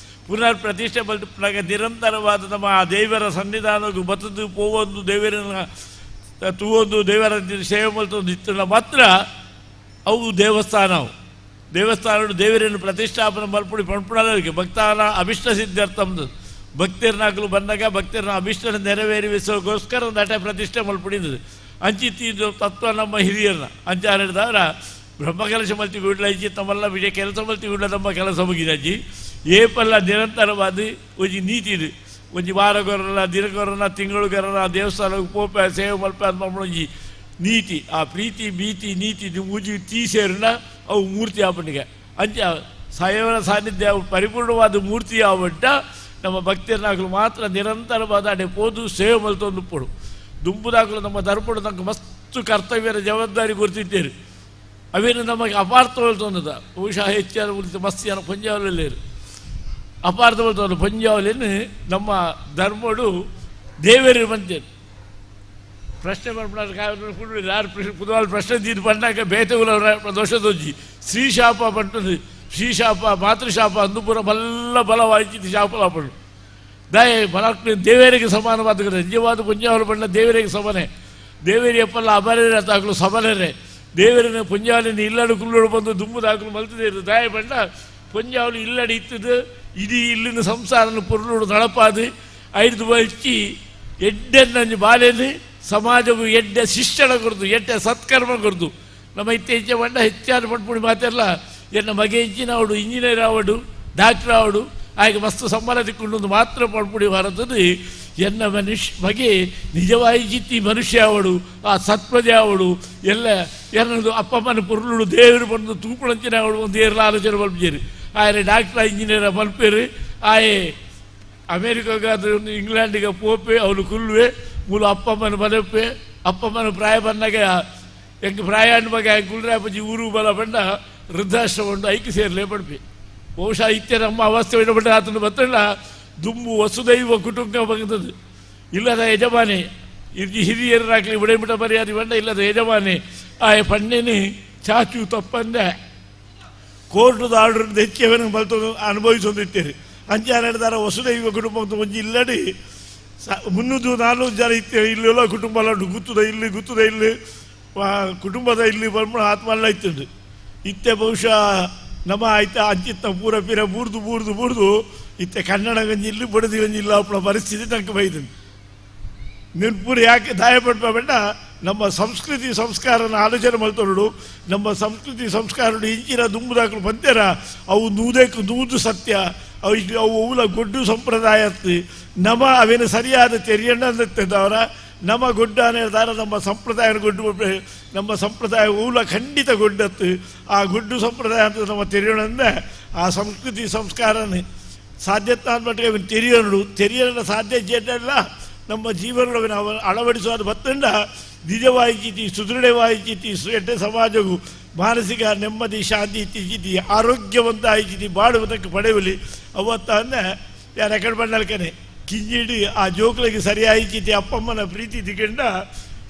ಪುನರ್ ಪ್ರತಿಷ್ಠೆ ಬಲ್ಪನಾಗ ನಿರಂತರವಾದ ನಮ್ಮ ಆ ದೇವರ ಸನ್ನಿಧಾನಕ್ಕೂ ಬತ್ತದು ಪೋವೊಂದು ದೇವರನ್ನ ತೂವೊಂದು ದೇವರ ಸೇವೆ ಮಲ್ತೊಂದು ಇತ್ತು ಮಾತ್ರ ಅವು ದೇವಸ್ಥಾನ ದೇವರನ್ನು ಪ್ರತಿಷ್ಠಾಪನೆ ಮಲ್ಪುಡಿ ಪಂಪುಣಕ್ಕೆ ಭಕ್ತಾನ ಅಭಿಷ್ಟ ಸಿದ್ಧಾರ್ಥಮ್ದು ಭಕ್ತರನ್ನಾಗಲು ಬಂದಾಗ ಭಕ್ತರನ್ನ ಅಭಿಷ್ಟನ ನೆರವೇರಿಸೋಕ್ಕೋಸ್ಕರ ಒಂದು ಅಟೆ ಪ್ರತಿಷ್ಠೆ ಮಲ್ಪುಡಿದ್ದು ಅಂಚಿತ್ತಿದ್ದು ತತ್ವ ನಮ್ಮ ಹಿರಿಯರನ್ನ ಅಂಚಾರಿಡ್ದವರ ಬ್ರಹ್ಮ ಕೆಲಸ ಮಲ್ತಿಗುಡ್ಲ ಇಜ್ಜಿ ತಮ್ಮಲ್ಲ ವಿಜಯ ಕೆಲಸ ಮಲ್ತಿಗುಡ್ಲ ನಮ್ಮ ಕೆಲಸ ಮುಗಿದಜ್ಜಿ ಏಪಲ್ಲ ನಿರಂತರವಾದ ಒಂಜಿ ನೀತಿ ಇದು ಒಂಜಿ ವಾರಗೊರಲ್ಲ ದಿನಗೊರನ ತಿಂಗಳುಗೊರನ ದೇವಸ್ಥಾನಕ್ಕೆ ಪೋಪ ಸೇವೆ ಮಲ್ಪ ಅಂತ ಒಂಜಿ ನೀತಿ ಆ ಪ್ರೀತಿ ಭೀತಿ ನೀತಿ ಮೂಜಿ ತೀಸೇರಿನ ಅವು ಮೂರ್ತಿ ಆಪಣಿಗೆ ಅಂಚ ಸಾಯವರ ಸಾನ್ನಿಧ್ಯ ಪರಿಪೂರ್ಣವಾದ ಮೂರ್ತಿ ಆವಟ್ಟ ನಮ್ಮ ಭಕ್ತರನ್ನಾಗಲು ಮಾತ್ರ ನಿರಂತರವಾದ ಅಡೆ ಪೋದು ಸೇವೆ ಮಲ್ತೊಂದು ಪಡು ದುಂಬುದಾಗಲು ನಮ್ಮ ದರ್ಪಡು ನಮ್ಗೆ ಮಸ್ತು ಕರ್ತವ್ಯದ ಜವಾಬ್ದಾರಿ ಗುರುತಿದ್ದೇರು ಅವೇನು ನಮಗೆ ಅಪಾರ್ಥ ತೊಂದದ ಬಹುಶಃ ಹೆಚ್ಚಾದ ಉಳಿತು ಮಸ್ತ್ ಜನ ಪಂಜಾವಲಿಯರು ಅಪಾರ್ಥ ತೊಂದು ಪಂಜಾವಲಿಯನ್ನು ನಮ್ಮ ಧರ್ಮಡು ದೇವರಿಗೆ ಬಂತೇನು ಪ್ರಶ್ನೆ ಮಾಡ್ಬಿಟ್ಟು ಯಾರು ಪುದವಾಲ್ ಪ್ರಶ್ನೆ ತೀರು ಬಂದಾಗ ಬೇತಗುಲವರ ದೋಷದೊಜ್ಜಿ ಶ್ರೀಶಾಪ ಬಂಟದು ಶ್ರೀಶಾಪ ಮಾತೃಶಾಪ ಅಂದುಪುರ ಬಲ್ಲ ಬಲವಾಯಿತು ಶಾಪಲ ಪಡು ದಯ ಬಲ ದೇವರಿಗೆ ಸಮಾನವಾದ ನಿಜವಾದ ಪುಂಜಾವಲು ಬಣ್ಣ ದೇವರಿಗೆ ಸಮನೆ ದೇವರಿ ಎಪ್ಪಲ್ಲ ಅಬರೇ ತಾಕಲು ಸಮನರೇ ದೇವರನ್ನ ಪುಂಜಾವಲಿನ ಇಲ್ಲಡು ಕುಲ್ಲಡು ಬಂದು ದುಂಬುದಾಕಲು ಮಲ್ತದೇ ಇರು ದಯ ಬಣ್ಣ ಪುಂಜಾವಲು ಇಲ್ಲಡಿ ಇತ್ತದು ಇಡೀ ಇಲ್ಲಿನ ಸಂಸಾರನ ಪುರುಳು ನಳಪಾದು ಐದು ಹಚ್ಚಿ ಎಡ್ಡೆನ್ನಂಜು ಬಾಲೆಯನ್ನು ಸಮಾಜವು ಎಡ್ಡೆ ಶಿಕ್ಷಣ ಕೊಡ್ದು ಎಡ್ಡೆ ಸತ್ಕರ್ಮ ಕೊಡ್ದು ನಮ್ಮ ಇತ್ತೀಚೆ ಬಂಡ ಹೆಚ್ಚಾದ ಪಟ್ಪುಡಿ ಮಾತೆಲ್ಲ ಎನ್ನ ಮಗೆ ಇಂಚಿನ ಅವಡು ಇಂಜಿನಿಯರ್ ಆವಡು ಡಾಕ್ಟರ್ ಆವಡು ಆಗ ಮಸ್ತು ಸಂಬಳ ತಿಕ್ಕೊಂಡು ಮಾತ್ರ ಪಡ್ಪುಡಿ ಹೊರತದು ಎನ್ನ ಮಗೆ ನಿಜವಾಗಿ ಮನುಷ್ಯ ಆವಡು ಆ ಸತ್ಪ್ರಜೆ ಆವಡು ಎಲ್ಲ ಏನದು ಅಪ್ಪಮ್ಮನ ಪುರುಳು ದೇವರು ಬಂದು ತೂಪುಳಂಚಿನ ಅವಳು ಒಂದು ಏರ್ಲ ಆಲೋಚನೆ ಮಲ್ಪೇರು ಆಯ್ರೆ ಡಾಕ್ಟರ್ ಇಂಜಿನಿಯರ್ ಮಲ್ಪೇರು ಆಯೆ ಅಮೇರಿಕಾಗಾದ್ರೆ ಇಂಗ್ಲೆಂಡಿಗೆ ಪೋಪೆ ಅವಳು ಕುಲ್ವೆ ಮೂಲ ಅಪ್ಪಮ್ಮನ ಮನಪ್ಪೆ ಅಪ್ಪಮ್ಮನ ಪ್ರಾಯ ಬಂದಾಗ ಹೆಂಗೆ ಪ್ರಾಯ ಬಗ್ಗೆ ಕುಲ್ರಾಪಜಿ ಊರು ಬಲ ಬಂಡ ವೃದ್ಧಾಶ್ರಮ ಉಂಡು ಐಕ್ಯ ಸೇರಲೇ ಪಡ್ಪೆ ಬಹುಶಃ ಇತ್ಯ ನಮ್ಮ ಅವಸ್ಥೆ ಬಿಡಬಟ್ಟ ಆತನು ಬತ್ತಲ್ಲ ದುಂಬು ವಸುದೈವ ಕುಟುಂಬ ಬಂದದ್ದು ಇಲ್ಲದ ಯಜಮಾನೆ ಇದು ಹಿರಿಯರಾಗಲಿ ಬಿಡಬಿಟ್ಟ ಮರ್ಯಾದೆ ಬಂಡ ಇಲ್ಲದ ಯಜಮಾನೆ ಆ ಪಣ್ಣೆನೇ ಚಾಚು ತಪ್ಪಂದ ಕೋರ್ಟದ ಆರ್ಡರ್ ಹೆಚ್ಚವನ ಬಲ್ತು ಅನುಭವಿಸೋದಿತ್ತೇರಿ ಅಂಚೆ ನಡೆದಾರ ವಸುದೈವ ಕುಟುಂಬ ಅಂತ ಒಂಜಿ ಇಲ್ಲಡಿ 300-400 ಜನ ಇತ್ತೇವೆ ಇಲ್ಲೆಲ್ಲ ಕುಟುಂಬ ಗುತ್ತದ ಇಲ್ಲಿ ಕುಟುಂಬದ ಇಲ್ಲಿ ಬಂದು ಆತ್ಮಲ್ಲ ಇತ್ತುಂಡು ಇತ್ತೆ ಬಹುಶಃ ನಮ್ಮ ಆಯ್ತ ಅಂಚಿತ್ತ ಪೂರ ಪೀರ ಬೂರ್ದು ಇತ್ತೆ ಕನ್ನಡ ಗಂಜಿ ಇಲ್ಲಿ ಬಡದಿ ಗಂಜಿ ಇಲ್ಲ ಅಪ್ಪಳ ಪರಿಸ್ಥಿತಿ ತನಕ ಬೈದು ನೀನು ಪೂರ ಯಾಕೆ ದಾಯಪಡ್ಪ ಬೇಡ ನಮ್ಮ ಸಂಸ್ಕೃತಿ ಸಂಸ್ಕಾರನ ಆಲೋಚನೆ ಮಾಡ್ತೋಡು ನಮ್ಮ ಸಂಸ್ಕೃತಿ ಸಂಸ್ಕಾರ ಇಂಚಿನ ದುಂಬುದಾಕಲು ಬಂತೇರ ಅವು ನೂದು ಸತ್ಯ ಅವು ಅವಲ ಗೊಡ್ಡು ಸಂಪ್ರದಾಯ ನಮ ಅವೇನು ಸರಿಯಾದ ತೆರಿಯಣ್ಣಂದವರ ನಮ್ಮ ಗೊಡ್ಡಾನೆ ದಾರ ನಮ್ಮ ಸಂಪ್ರದಾಯ ಗೊಡ್ಡು ನಮ್ಮ ಸಂಪ್ರದಾಯ ಊಲ ಖಂಡಿತ ಗೊಡ್ಡತ್ತು ಆ ಗೊಡ್ಡು ಸಂಪ್ರದಾಯ ಅಂತ ನಮ್ಮ ತೆರೆಯೋಣಂದ ಆ ಸಂಸ್ಕೃತಿ ಸಂಸ್ಕಾರನೇ ಸಾಧ್ಯತೆ ಅಂದ್ಬಿಟ್ಟು ಅವನು ತೆರೆಯೋಣ ಸಾಧ್ಯ ಜೇಡಲ್ಲ ನಮ್ಮ ಜೀವನವನ್ನು ಅವನು ಅಳವಡಿಸುವ ಬತ್ತಂಡ ನಿಜವಾಯಿತಿ ಸುದೃಢವಾಯಿತಿ ಎಡ್ಡೆ ಸಮಾಜವು ಮಾನಸಿಕ ನೆಮ್ಮದಿ ಶಾಂತಿ ಇತ್ತೀಚಿತಿ ಆರೋಗ್ಯವಂತ ಆಯ್ತಿತಿ ಬಾಡುವುದಕ್ಕೆ ಪಡೆಯಲಿ ಅವತ್ತ ಅಂದ ಯಾರು ಎಕಡೆ ಬಂಡಲ್ಕನೆ ಕಿಂಜಿಡಿ ಆ ಜೋಕ್ಲಿಗೆ ಸರಿಯಾಯಿತಿ ಅಪ್ಪಮ್ಮನ ಪ್ರೀತಿ ತಿಕೊಂಡ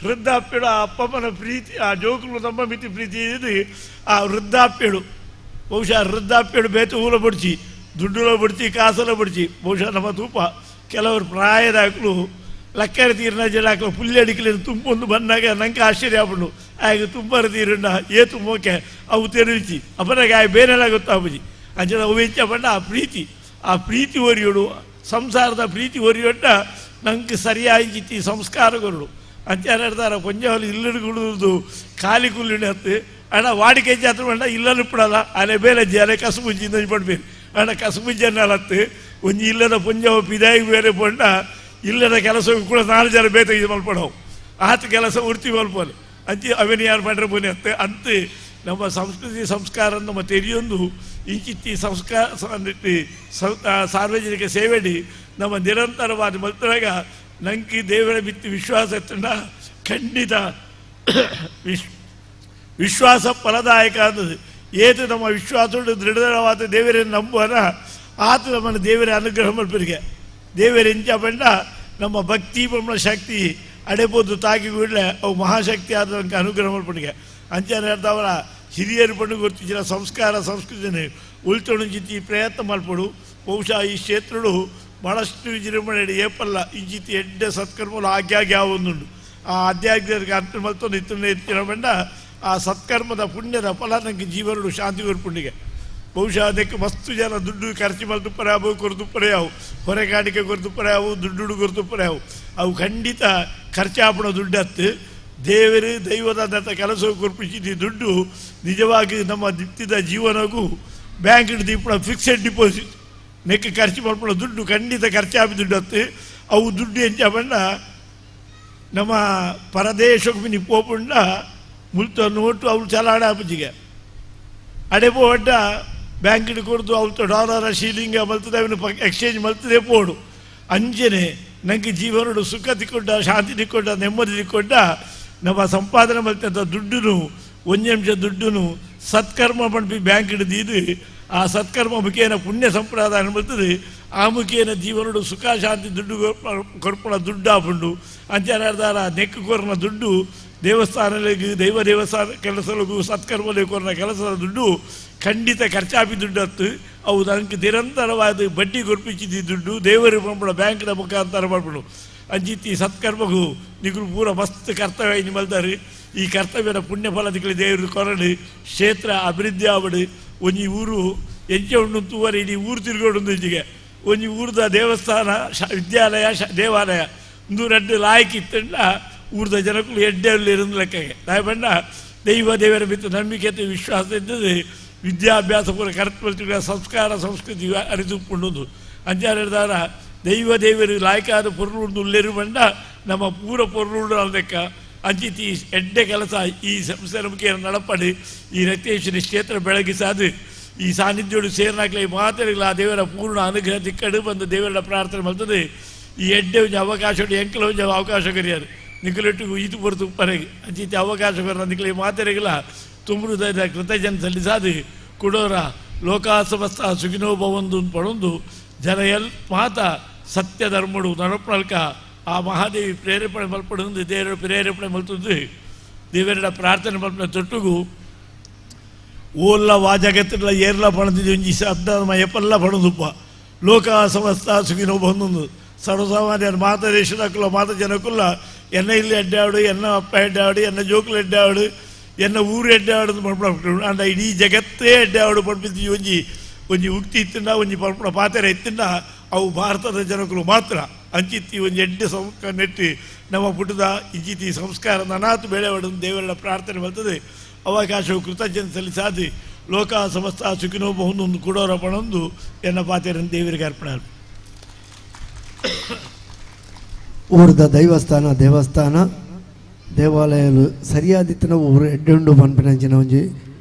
ವೃದ್ಧಾಪ್ಯಳು ಆ ಅಪ್ಪಮ್ಮನ ಪ್ರೀತಿ ಆ ಜೋಕ್ಲು ನಮ್ಮ ಮಿತಿ ಪ್ರೀತಿ ಇದು ಆ ವೃದ್ಧಾಪ್ಯಳು ಬಹುಶಃ ವೃದ್ಧಾಪ್ಯಳು ಬೇತು ಊಲ ಬಡ್ಚಿ ದುಡ್ಡುಲ ಬಡ್ಚಿ ಕಾಸಲ ಬಡ್ಚಿ ಬಹುಶಃ ನಮ್ಮ ತೂಪ ಕೆಲವರು ಪ್ರಾಯದಾಕಲು ಲಕ್ಕರೆ ತೀರಿನ ಜಲಾಕಲು ಪುಲ್ಲಿ ಅಡಿಕಲಿನ ತುಂಬೊಂದು ಬಂದಾಗ ನಂಗೆ ಆಶ್ಚರ್ಯ ಆಗ್ಬಿಡು ಆಗ ತುಂಬರ ತೀರಣ್ಣ ಏತು ಮೋಕೆ ಅವು ತೆರವಿಸಿ ಅಪರಾಗ ಬೇರೆಲ್ಲ ಗೊತ್ತಾಗ್ಬಿ ಅಂಚೆ ಅವು ಹೆಚ್ಚ ಬಂಡ ಆ ಪ್ರೀತಿ ಒರಿಯೋಡು ಸಂಸಾರದ ಪ್ರೀತಿ ಒರಿಯೊಡ್ಡ ನಂಗೆ ಸರಿಯಾಗಿ ಸಂಸ್ಕಾರಗಳು ಅಂಚೆ ಹೇಳ್ತಾರ ಪಂಜಾವಲಿ ಇಲ್ಲಡುಗುಡುದು ಖಾಲಿ ಕುಲ್ಲಿನ ಹತ್ತು ಅಣ್ಣ ವಾಡಿಕೆ ಜಾತ್ರೆ ಬಂಡ ಇಲ್ಲೂ ಬಿಡಲ್ಲ ಅಲೆ ಬೇಲಜ್ಜಿ ಅಲೆ ಕಸುಬುಜ್ಜಿಂದ ಪಡ್ಬೇಕು ಅಣ್ಣ ಕಸುಬುಜ್ಜನ್ನ ಹತ್ತು ಒಂಜಿ ಇಲ್ಲದ ಪಂಜಾವ ಪಿದಾಗಿ ಬೇರೆ ಪಂಡ ಇಲ್ಲದ ಕೆಲಸಕ್ಕೂ ಕೂಡ 4 ಜನ ಬೇತಾಗಿ ಮಲ್ಪಡವು ಆತ ಕೆಲಸ ಉರ್ತಿ ಮಲ್ಪೋಲೆ ಅಂಚೆ ಅವೇನು ಯಾರು ಮಾಡ್ರೆ ಬೋನೆ ಅಂತ ನಮ್ಮ ಸಂಸ್ಕೃತಿ ಸಂಸ್ಕಾರ ನಮ್ಮ ತೆರೆಯೊಂದು ಇಂಚಿತ್ತಿ ಸಂಸ್ಕಾರ ಸಾರ್ವಜನಿಕ ಸೇವೆಡಿ ನಮ್ಮ ನಿರಂತರವಾದ ಮಲ್ತರಾಗ ನಂಗೆ ದೇವರ ಬಿತ್ತು ವಿಶ್ವಾಸ ಎತ್ತಂಡ ಖಂಡಿತ ವಿಶ್ವಾಸ ಫಲದಾಯಕ ಅನ್ನೋದು ಏತು ನಮ್ಮ ವಿಶ್ವಾಸ ದೃಢವಾದ ದೇವರನ್ನು ನಂಬುವನ ಆತ ನಮ್ಮನ್ನು ದೇವರ ಅನುಗ್ರಹ ಮಲ್ಪರಿಗೆ ದೇವರ ಎಂಚ ಬಂಡ ನಮ್ಮ ಭಕ್ತಿ ಬ್ರಹ್ಮ ಶಕ್ತಿ ಅಡೆಬೋದು ತಾಗಿ ಕೂಡಲೇ ಅವು ಮಹಾಶಕ್ತಿ ಆದ ನಮಗೆ ಅನುಗ್ರಹ ಮಲ್ಪಡಿಗೆ ಅಂಚನೆ ಹೇಳ್ತಾವಲ್ಲ ಹಿರಿಯರು ಪಂಡು ಗೊತ್ತಿನ ಸಂಸ್ಕಾರ ಸಂಸ್ಕೃತಿನ ಉಳ್ತೊಣಜಿತಿ ಪ್ರಯತ್ನ ಮಲ್ಪಡು ಬಹುಶಃ ಈ ಕ್ಷೇತ್ರಗಳು ಭಾಳಷ್ಟು ವಿಜೃಂಭಣೆ ಏಪಲ್ಲ ಇಂಚಿತಿ ಎಡ್ಡೆ ಸತ್ಕರ್ಮలు ಆಗ್ಯಾಗಿ ಆವೊಂದುಂಡು ಆ ಆದ್ಯಾಗ್ಯರಿಗೆ ಅರ್ಥ ಮಲ್ತೊಂದು ಇತ್ತನೇ ಎತ್ತಿನ ಬಂಡ ಆ ಸತ್ಕರ್ಮದ ಪುಣ್ಯದ ಫಲ ನನಗೆ ಜೀವನಡು ಶಾಂತಿ ಕೊರ್ಪುಂಡಿಗೆ ಬಹುಶಃ ಅದಕ್ಕೆ ಮಸ್ತು ಜನ ದುಡ್ಡು ಖರ್ಚು ಮಲ್ತುಪ್ಪರೆ ಅವು ಕೊರತುಪ್ಪರೆ ಅವು ಹೊರೆಗಾಣಿಕೆ ಕೊರತುಪ್ಪರೆ ಅವು ದುಡ್ಡು ಕೊರತುಪ್ಪರೆ ಅವು ಖಂಡಿತ ಖರ್ಚಾಪಣ ದುಡ್ಡು ಹತ್ತು ದೇವರು ದೈವದ ಕೆಲಸವು ಕೊರ್ಪಿಸಿದ ದುಡ್ಡು ನಿಜವಾಗಿ ನಮ್ಮ ದಿತ್ತಿದ ಜೀವನಗೂ ಬ್ಯಾಂಕ್ ದೀಪಣ ಫಿಕ್ಸೆಡ್ ಡಿಪಾಸಿಟ್ ನೆಕ್ಕೆ ಖರ್ಚು ಮಾಡ್ಕೊಳ್ಳೋ ದುಡ್ಡು ಖಂಡಿತ ಖರ್ಚಾಪಿ ದುಡ್ಡು ಹತ್ತು ಅವು ದುಡ್ಡು ಎಂಚ ನಮ್ಮ ಪರದೇಶಕ್ಕೆ ಮಿನಿ ಪೋಪುಂಡ ಮುಲ್ತ ನೋಟು ಅವ್ರು ಚಲಾಡ ಆಪಜಿಗೆ ಅಡೆ ಪೋಟ ಬ್ಯಾಂಕಿನ ಕೊಡ್ದು ಅವ್ರ ಡಾಲರ ಶೀಲಿಂಗ ಮಲ್ತದೆ ಅವನು ಎಕ್ಸ್ಚೇಂಜ್ ಮಲ್ತದೆ ಪೋಡು ಅಂಜನೆ ನನಗೆ ಜೀವನಡು ಸುಖ ತಿಕ್ಕೊಂಡ ಶಾಂತಿ ತಿಕ್ಕೊಂಡ ನೆಮ್ಮದಿ ತಿಕ್ಕೊಂಡ ನಮ್ಮ ಸಂಪಾದನೆ ಮಲ್ತಂಥ ದುಡ್ಡು ಒಂದಂಶ ದುಡ್ಡು ಸತ್ಕರ್ಮ ಪಂಪಿ ಬ್ಯಾಂಕ್ ಹಿಡಿದು ಆ ಸತ್ಕರ್ಮ ಮುಖೇನ ಪುಣ್ಯ ಸಂಪ್ರದಾಯ ಬರ್ತದೆ ಆ ಮುಖೇನ ಜೀವನಡು ಸುಖ ಶಾಂತಿ ದುಡ್ಡು ಕೊರ್ಪಣ ದುಡ್ಡು ಆಪುಂಡು ಅಂಚಾರ ನೆಕ್ಕು ಕೊರನ ದುಡ್ಡು ದೇವಸ್ಥಾನಗಳಿಗೆ ದೇವಸ್ಥಾನ ಕೆಲಸಗಳಿಗೂ ಸತ್ಕರ್ಮಗಳಿಗೆ ಕೊರನ ಕೆಲಸದ ದುಡ್ಡು ಖಂಡಿತ ಖರ್ಚಾಪಿ ದುಡ್ಡು ಹತ್ತು ಅವು ನನಗೆ ನಿರಂತರವಾದ ಬಡ್ಡಿ ಕೊರ್ಪಿಸಿದ ದುಡ್ಡು ದೇವರು ಪಂಪಣ ಬ್ಯಾಂಕಿನ ಮುಖಾಂತರ ಮಾಡ್ಬಿಡು ಅಂಜಿತಿ ಸತ್ಕರ್ಮಗೂ ನಿಗರು ಪೂರ ಮಸ್ತ್ ಕರ್ತವ್ಯ ಇನ್ನು ಮಲ್ದಾರೆ ಈ ಕರ್ತವ್ಯದ ಪುಣ್ಯ ಫಲದಿಗಳು ದೇವರು ಕೊರಡು ಕ್ಷೇತ್ರ ಅಭಿವೃದ್ಧಿ ಆವಡು ಒಂಜಿ ಊರು ಎಂಚೆ ಉಂಡು ತೂವರೆ ಇಡೀ ಊರು ತಿರುಗೋಡು ಇಂಜಿಗೆ ಒಂಜಿ ಊರದ ದೇವಸ್ಥಾನ ವಿದ್ಯಾಲಯ ದೇವಾಲಯ ಒಂದು ரெண்டு ಲಾಯ್ಕಿತ್ತಂಡ ಊರದ ಜನಕ್ಕೂ ಎಡ್ಡೆಯಲ್ಲಿ ಇರೋದು ಲೆಕ್ಕಗೆ ನಾಯಬಣ್ಣ ದೇವರ ಬಿತ್ತು ನಂಬಿಕೆ ವಿಶ್ವಾಸ ಇದ್ದದ್ದು ವಿದ್ಯಾಭ್ಯಾಸ ಪೂರ ಕರ್ತವ್ಯ ಸಂಸ್ಕಾರ ಸಂಸ್ಕೃತಿ ಅರಿತುಕೊಂಡದು ಅಂಚಾರ ದೇವರು ಲಾಯ್ಕಾದ ಪೊರ್ಲು ಉಳ್ಳೇರು ಬಂಡ ನಮ್ಮ ಪೂರ ಪೊರ್ಲು ಲೆಕ್ಕ ಅಂಚಿತಿ ಎಡ್ಡೆ ಕೆಲಸ ಈ ಸಂಸ್ಥೆ ಮುಖೇನ ನಡಪಡಿ ಈ ರಕ್ತೇಶ್ವರಿ ಕ್ಷೇತ್ರ ಬೆಳಗಿಸಾದು ಈ ಸಾನ್ನಿಧ್ಯೋಡು ಸೇರ್ನಾಗ್ಲಿ ಮಾತಾಡಲಿಲ್ಲ ಆ ದೇವರ ಪೂರ್ಣ ಅನುಗ್ರಹ ತಿಕ್ಕಡು ಬಂದು ದೇವರ ಪ್ರಾರ್ಥನೆ ಮಾಡ್ತದೆ ಈ ಎಡ್ಡೆ ಒಂದು ಅವಕಾಶ ಎಂಕಲ ಒಂದು ಅವಕಾಶ ಕರಿಯಾರು ನಿಖಲಿಟ್ಟು ಇದು ಬರ್ತು ಪರೆಗೆ ಅಂಚಿತಿ ಅವಕಾಶ ಬರ ನಿಖಲಿ ಮಾತಾಡಿಲ್ಲ ತುಂಬುದ ಕೃತಜ್ಞ ಸಲ್ಲಿಸಾದು ಕೊಡೋರ ಲೋಕಾಸಮಸ್ತ ಸುಖಿನೋ ಭವಂದು ಪಡೊಂದು ಜನ ಮಾತ ಸತ್ಯ ಧರ್ಮಡು ನಡಪಲ್ಕ ಆ ಮಹಾದೇವಿ ಪ್ರೇರೇಪಣೆ ಮಲ್ಪಡೊಂದು ದೇವರ ಪ್ರೇರೇಪಣೆ ಮಲ್ತದ್ದು ದೇವರ ಪ್ರಾರ್ಥನೆ ಮಲ್ಪನ ತೊಟ್ಟುಗು ಓಲ್ಲ ವಾಜಗತ್ತಿಲ್ಲ ಏರ್ಲ ಪಣದಿದ್ದು ಒಂಜಿ ಶಬ್ದ ಎಪ್ಪಲ್ಲ ಪಣದುಪ್ಪ ಲೋಕ ಸಮಸ್ತ ಸುಖಿನೋ ಬಂದೊಂದು ಸರ್ವಸಾಮಾನ್ಯ ಮಾತದೇಶದಕ್ಕಲ್ಲ ಮಾತ ಜನಕ್ಕಲ್ಲ ಎನ್ನ ಇಲ್ಲಿ ಅಡ್ಡಾಡು ಎನ್ನ ಅಪ್ಪ ಎಡ್ಡಾಡು ಎನ್ನ ಜೋಕುಲು ಎಡ್ಡಾಡು ಎನ್ನ ಊರು ಎಡ್ಡಾಡು ಪಡ್ಪಡು ಅಂಡ ಇಡೀ ಜಗತ್ತೇ ಎಡ್ಡಾಡು ಪಡ್ಪಿದ್ದು ಒಂಜಿ ಉಕ್ತಿ ಇತ್ತಿಂದ ಒಂಜಿ ಪಡ್ಪಡ ಪಾತೆರ ಇತ್ತಿಂದ ಅವು ಭಾರತದ ಜನಕ್ಕಲು ಮಾತ್ರ ಅಂಚಿತ್ತಿ ಒಂದು ಎಡ್ಡೆ ಸಂಸ್ಕಾರ ನೆಟ್ಟಿ ನಮ್ಮ ಪುಟದ ಇಂಚಿತಿ ಸಂಸ್ಕಾರ ನನಾತು ಬೆಳೆ ಹೊಡೆದು ದೇವರ ಪ್ರಾರ್ಥನೆ ಬರ್ತದೆ ಅವಕಾಶವು ಕೃತಜ್ಞತೆ ಸಲ್ಲಿಸಾದಿ ಲೋಕ ಸಮಸ್ತ ಸುಖಿನೋ ಬಹುಂದು ಕೊಡೋರ ಪಣೊಂದು ಎನ್ನ ಪಾತೆರನ್ನು ದೇವರಿಗೆ ಅರ್ಪಣೆ
ಊರದ ದೇವಸ್ಥಾನ ದೇವಾಲಯಲು ಸರಿಯಾದಿತ್ತು ಊರು ಎಡ್ಡುಂಡು ಪನ್ಪಿನಂಚಿನ ಒಂಜಿ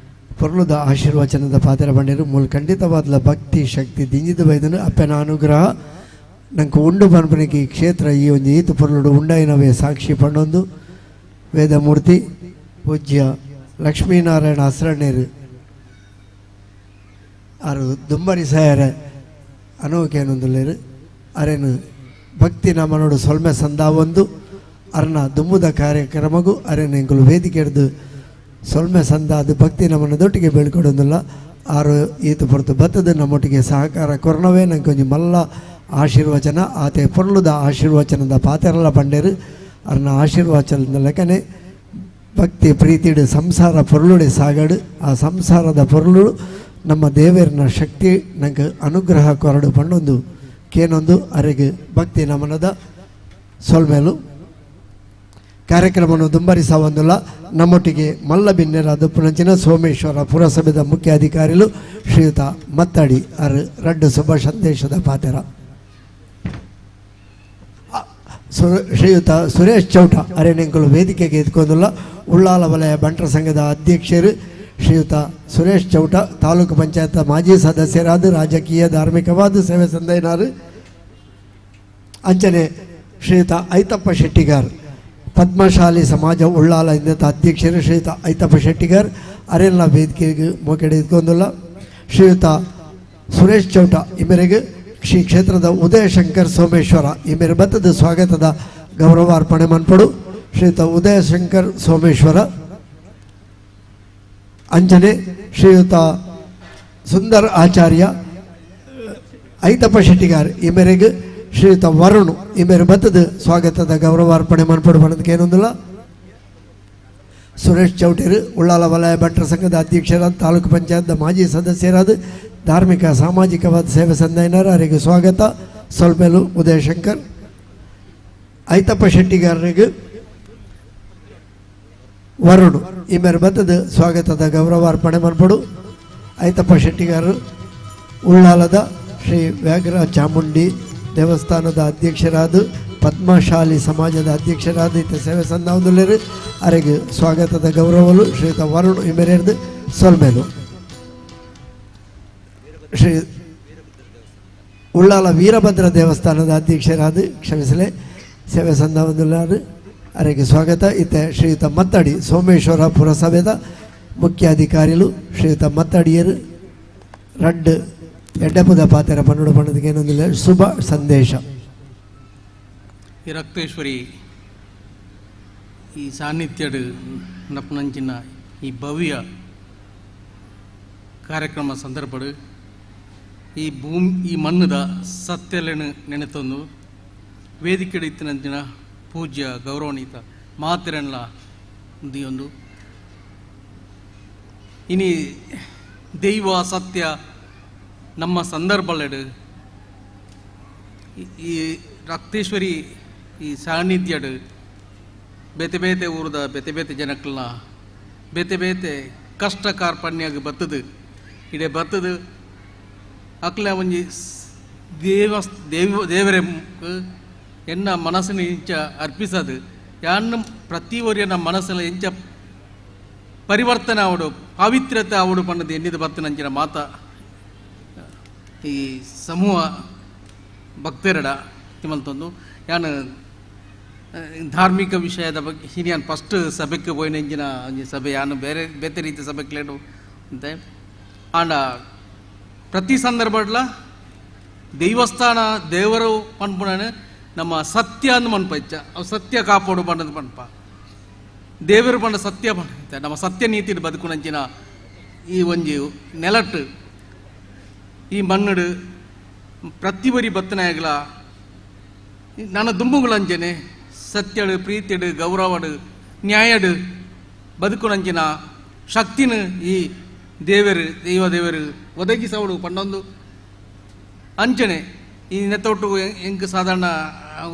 ಪೊರ್ಲುದ ಆಶೀರ್ವಚನದ ಪಾತೆರ ಬಂಡಿರು ಮೂಲ ಖಂಡಿತವಾದ ಭಕ್ತಿ ಶಕ್ತಿ ದಿಂಜಿದ ಬೈದನು ಅಪ್ಪನ ಅನುಗ್ರಹ ನಂಗೆ ಉಂಡು ಪನ್ಪನಿಗೆ ಈ ಕ್ಷೇತ್ರ ಈ ಒಂದು ಈತು ಪೊರ್ಲುಡು ಉಂಡೈನವೇ ಸಾಕ್ಷಿ ಪಂಡೊಂದು ವೇದಮೂರ್ತಿ ಪೂಜ್ಯ ಲಕ್ಷ್ಮೀನಾರಾಯಣ ಹಸ್ರಣ್ಣೇರು ಆರು ದುಂಬರಿ ಸಾಯರ ಅನೋಕೇನೊಂದುಲ್ಲೇರು ಅರೇನು ಭಕ್ತಿ ನಮ್ಮನೋಡು ಸೊಲ್ಮೆ ಸಂದಾವೊಂದು ಅರ್ನ ದುಮ್ಮುದ ಕಾರ್ಯಕ್ರಮಗೂ ಅರೇನು ಎಂಕುಲು ವೇದಿಕೆ ಹಿಡಿದು ಸೊಲ್ಮೆ ಸಂದ ಅದು ಭಕ್ತಿ ನಮ್ಮನ್ನದೊಟ್ಟಿಗೆ ಬೆಳ್ಕೊಡೋದಿಲ್ಲ ಆರು ಈತು ಹೊರತು ಬತ್ತದ ನಮ್ಮೊಟ್ಟಿಗೆ ಸಹಕಾರ ಕೊರೋನವೇ ನಂಗೆ ಕೊಂಚ ಮಲ್ಲ ಆಶೀರ್ವಚನ ಆತೆ ಪೊರ್ಲುದ ಆಶೀರ್ವಚನದ ಪಾತೆರಲ್ಲ ಬಂಡೇರು ಅರ್ನ ಆಶೀರ್ವಚನದ ಲೆಕ್ಕನೆ ಭಕ್ತಿ ಪ್ರೀತಿಡು ಸಂಸಾರ ಪೊರ್ಲುಡೆ ಸಾಗಡು ಆ ಸಂಸಾರದ ಪೊರ್ಲು ನಮ್ಮ ದೇವರಿನ ಶಕ್ತಿ ನಂಗೆ ಅನುಗ್ರಹ ಕೊರಡು ಪಂಡೊಂದು ಕೇನೊಂದು ಅರೆಗೆ ಭಕ್ತಿ ನಮನದ ಸೊಲ್ಮೇಲು ಕಾರ್ಯಕ್ರಮವನ್ನು ದುಂಬರಿಸವಂದಿಲ್ಲ ನಮ್ಮೊಟ್ಟಿಗೆ ಮಲ್ಲಬಿನ್ನೆರ ದುಪ್ಪುನಂಚಿನ ಸೋಮೇಶ್ವರ ಪುರಸಭೆದ ಮುಖ್ಯ ಅಧಿಕಾರಿಗಳು ಶ್ರೀಯುತ ಮತ್ತಡಿ ಅರ್ ರಡ್ಡು ಶುಭ ಸಂದೇಶದ ಪಾತೆರ ಶ್ರೀಯುತ ಸುರೇಶ್ ಚೌಟ ಅರೆನೆಂಕಲು ವೇದಿಕೆಗೆ ಎತ್ಕೊಂದಿಲ್ಲ ಉಳ್ಳಾಲ ವಲಯ ಬಂಟರ ಸಂಘದ ಅಧ್ಯಕ್ಷರು ಶ್ರೀಯುತ ಸುರೇಶ್ ಚೌಟ ತಾಲೂಕು ಪಂಚಾಯತ್ ಮಾಜಿ ಸದಸ್ಯರಾದ ರಾಜಕೀಯ ಧಾರ್ಮಿಕವಾದ ಸೇವೆ ಸಂದೈನಾರು ಅಂಚನೆ ಶ್ರೀಯುತ ಐತಪ್ಪ ಶೆಟ್ಟಿಗಾರ್ ಪದ್ಮಶಾಲಿ ಸಮಾಜ ಉಳ್ಳಾಲ ಇಂದ ಅಧ್ಯಕ್ಷರು ಶ್ರೀಯುತ ಐತಪ್ಪ ಶೆಟ್ಟಿಗಾರ್ ಅರೆಲ್ಲ ವೇದಿಕೆಗೆ ಮೋಕೆಡೆ ಇದ್ಕೊಂದಿಲ್ಲ ಶ್ರೀಯುತ ಸುರೇಶ್ ಚೌಟ ಇಮೆರೆಗೆ ಶ್ರೀ ಕ್ಷೇತ್ರದ ಉದಯಶಂಕರ್ ಸೋಮೇಶ್ವರ ಇಮೆರೆ ಬತ್ತದ ಸ್ವಾಗತದ ಗೌರವಾರ್ಪಣೆ ಮನ್ಪಡು ಶ್ರೀಯುತ ಉದಯಶಂಕರ್ ಸೋಮೇಶ್ವರ ಅಂಚನೆ ಶ್ರೀಯುತ ಸುಂದರ್ ಆಚಾರ್ಯ ಐತಪ್ಪ ಶೆಟ್ಟಿಗಾರ್ ಈ ಮೇರೆಗೆ ಶ್ರೀಯುತ ವರುಣ್ ಈ ಮೇರೆ ಬತ್ತದ ಸ್ವಾಗತದ ಗೌರವಾರ್ಪಣೆ ಮನ್ಪಡು ಬಣ್ಣದಕ್ಕೆ ಏನೊಂದಿಲ್ಲ. ಸುರೇಶ್ ಚೌಟೇರು ಉಳ್ಳಾಲ ವಲಯ ಭಟ್ರ ಸಂಘದ ಅಧ್ಯಕ್ಷರಾದ ತಾಲೂಕು ಪಂಚಾಯತ್ನ ಮಾಜಿ ಸದಸ್ಯರಾದ ಧಾರ್ಮಿಕ ಸಾಮಾಜಿಕವಾದ ಸೇವೆ ಸಂದಾಯನರು ಅವರಿಗೆ ಸ್ವಾಗತ. ಸೊಲ್ಮೇಲು ಉದಯಶಂಕರ್ ಐತಪ್ಪ ಶೆಟ್ಟಿಗಾರರಿಗೆ ವರುಣ್ ಈ ಮೇರೆ ಬತ್ತದ ಸ್ವಾಗತದ ಗೌರವಾರ್ಪಣೆ ಮನ್ಪಡು. ಐತಪ್ಪ ಶೆಟ್ಟಿಗಾರರು ಉಳ್ಳಾಲದ ಶ್ರೀ ವ್ಯಾಘ್ರ ಚಾಮುಂಡಿ ದೇವಸ್ಥಾನದ ಅಧ್ಯಕ್ಷರಾದ ಪದ್ಮಶಾಲಿ ಸಮಾಜದ ಅಧ್ಯಕ್ಷರಾದ ಇತ ಸೇವೆ ಸಂದಾವದಲ್ಲಿರು ಅವರಿಗೆ ಸ್ವಾಗತದ ಗೌರವಲು ಶ್ರೀಯುತ ವರುಣ್ ಈ ಮೇರೆದು ಸೊಲ್ಮೇಲು. ಶ್ರೀ ಉಳ್ಳಾಲ ವೀರಭದ್ರ ದೇವಸ್ಥಾನದ ಅಧ್ಯಕ್ಷರಾದ ಕ್ಷಮಿಸಲೆ ಸೇವೆ ಸಂದಾವದಲ್ಲಾರು ಅವರಿಗೆ ಸ್ವಾಗತ. ಇತ ಶ್ರೀಯುತ ಮತ್ತಡಿ ಸೋಮೇಶ್ವರ ಪುರಸಭೆದ ಮುಖ್ಯಾಧಿಕಾರಿಗಳು ಶ್ರೀಯುತ ಮತ್ತಡಿಯರು ರಡ್ಡ್ ಎಡ್ಡಪದ ಪಾತ್ರ ಪನ್ನಡ ಬಣ್ಣದಕ್ಕೆ ಏನೊಂದಿಲ್ಲ ಶುಭ ಸಂದೇಶ.
ಈ ರಕ್ತೇಶ್ವರಿ ಈ ಸಾನ್ನಿಧ್ಯಡ್ ನಪ್ಪನಂಚಿನ ಈ ಭವ್ಯ ಕಾರ್ಯಕ್ರಮ ಸಂದರ್ಭಡು ಈ ಈ ಮಣ್ಣದ ಸತ್ಯಲೆನು ನೆನೆತೊಂದು ವೇದಿಕೆ ಇತ್ತಿನಂಚಿನ ಪೂಜ್ಯ ಗೌರವಾನ್ವಿತ ಮಾತಿರನ್ಲ ಒಂದು ಇನಿ ದೈವ ಸತ್ಯ ನಮ್ಮ ಸಂದರ್ಭಗಳು ಈ ರಕ್ತೇಶ್ವರಿ ಈ ಸಾನ್ನಿಧ್ಯಡ್ ಬೇತೆ ಬೇತೆ ಊರದ ಬೇತೆ ಬೇತೆ ಜನಕ್ಕಲ್ನ ಬೇತೆ ಬೇತೆ ಕಷ್ಟ ಕಾರ್ಪಣ್ಯಾಗ ಬತ್ತದು ಇಡೆ ಬತ್ತದು ಅಕ್ಲ ಒಂಜಿ ದೇವರೇ ಎನ್ನ ಮನಸ್ಸಿನ ಇಂಚ ಅರ್ಪಿಸದು ಯಾನ್ನ ಪ್ರತಿ ಒರಿಯನ ಮನಸ್ಸಲ್ಲಿ ಇಂಚ ಪರಿವರ್ತನೆ ಅವಡು ಪಾವಿತ್ರ್ಯತೆ ಅವಡು ಪಣ್ಣದು ಎನ್ನಿದ ಬತ್ತನಂಚಿನ ಮಾತ ಈ ಸಮೂಹ ಭಕ್ತರಡ ತಿಮ್ಮಲ್ತೊಂದು ಯಾನು ಧಾರ್ಮಿಕ ವಿಷಯದ ಬಗ್ಗೆ ಹೀಗೆ ನಾನು ಫಸ್ಟ್ ಸಭೆಗೆ ಹೋಯ್ನಂಜಿನ ಒಂಜಿ ಸಭೆ ಯಾನು ಬೇರೆ ಬೇತೆ ರೀತಿ ಸಭೆಗೆ ಲೇಡು ಅಂತೆ ಆಂಡ ಪ್ರತಿ ಸಂದರ್ಭಡ್ಲ ದೈವಸ್ಥಾನ ದೇವರು ಪನ್ಪುಣನು ನಮ್ಮ ಸತ್ಯ ಅಂದು ಮನ್ಪ ಇಚ್ಚ ಅವು ಸತ್ಯ ಕಾಪಾಡು ಬಣ್ಣದ ಪನ್ಪ ದೇವರು ಪಂಡ ಸತ್ಯ ಪಂಡ ನಮ್ಮ ಸತ್ಯ ನೀತಿ ಬದುಕುನಂಚಿನ ಈ ಒಂಜಿ ನೆಲಟ್ಟು ಈ ಮಣ್ಣಡು ಪ್ರತಿ ಬರಿ ಬತ್ತನಾಗಲ ನನ್ನ ದುಂಬುಗಳಂಜನೆ ಸತ್ಯಡು ಪ್ರೀತಿಡು ಗೌರವಡು ನ್ಯಾಯಡು ಬದುಕುನಂಚಿನ ಶಕ್ತಿನ ಈ ದೇವರು ಒದಗಿಸವಡು ಪಂಡೊಂದು ಅಂಚನೆ ಈ ನೆತ್ತೊಟ್ಟು ಹೆಂಗೆ ಸಾಧಾರಣ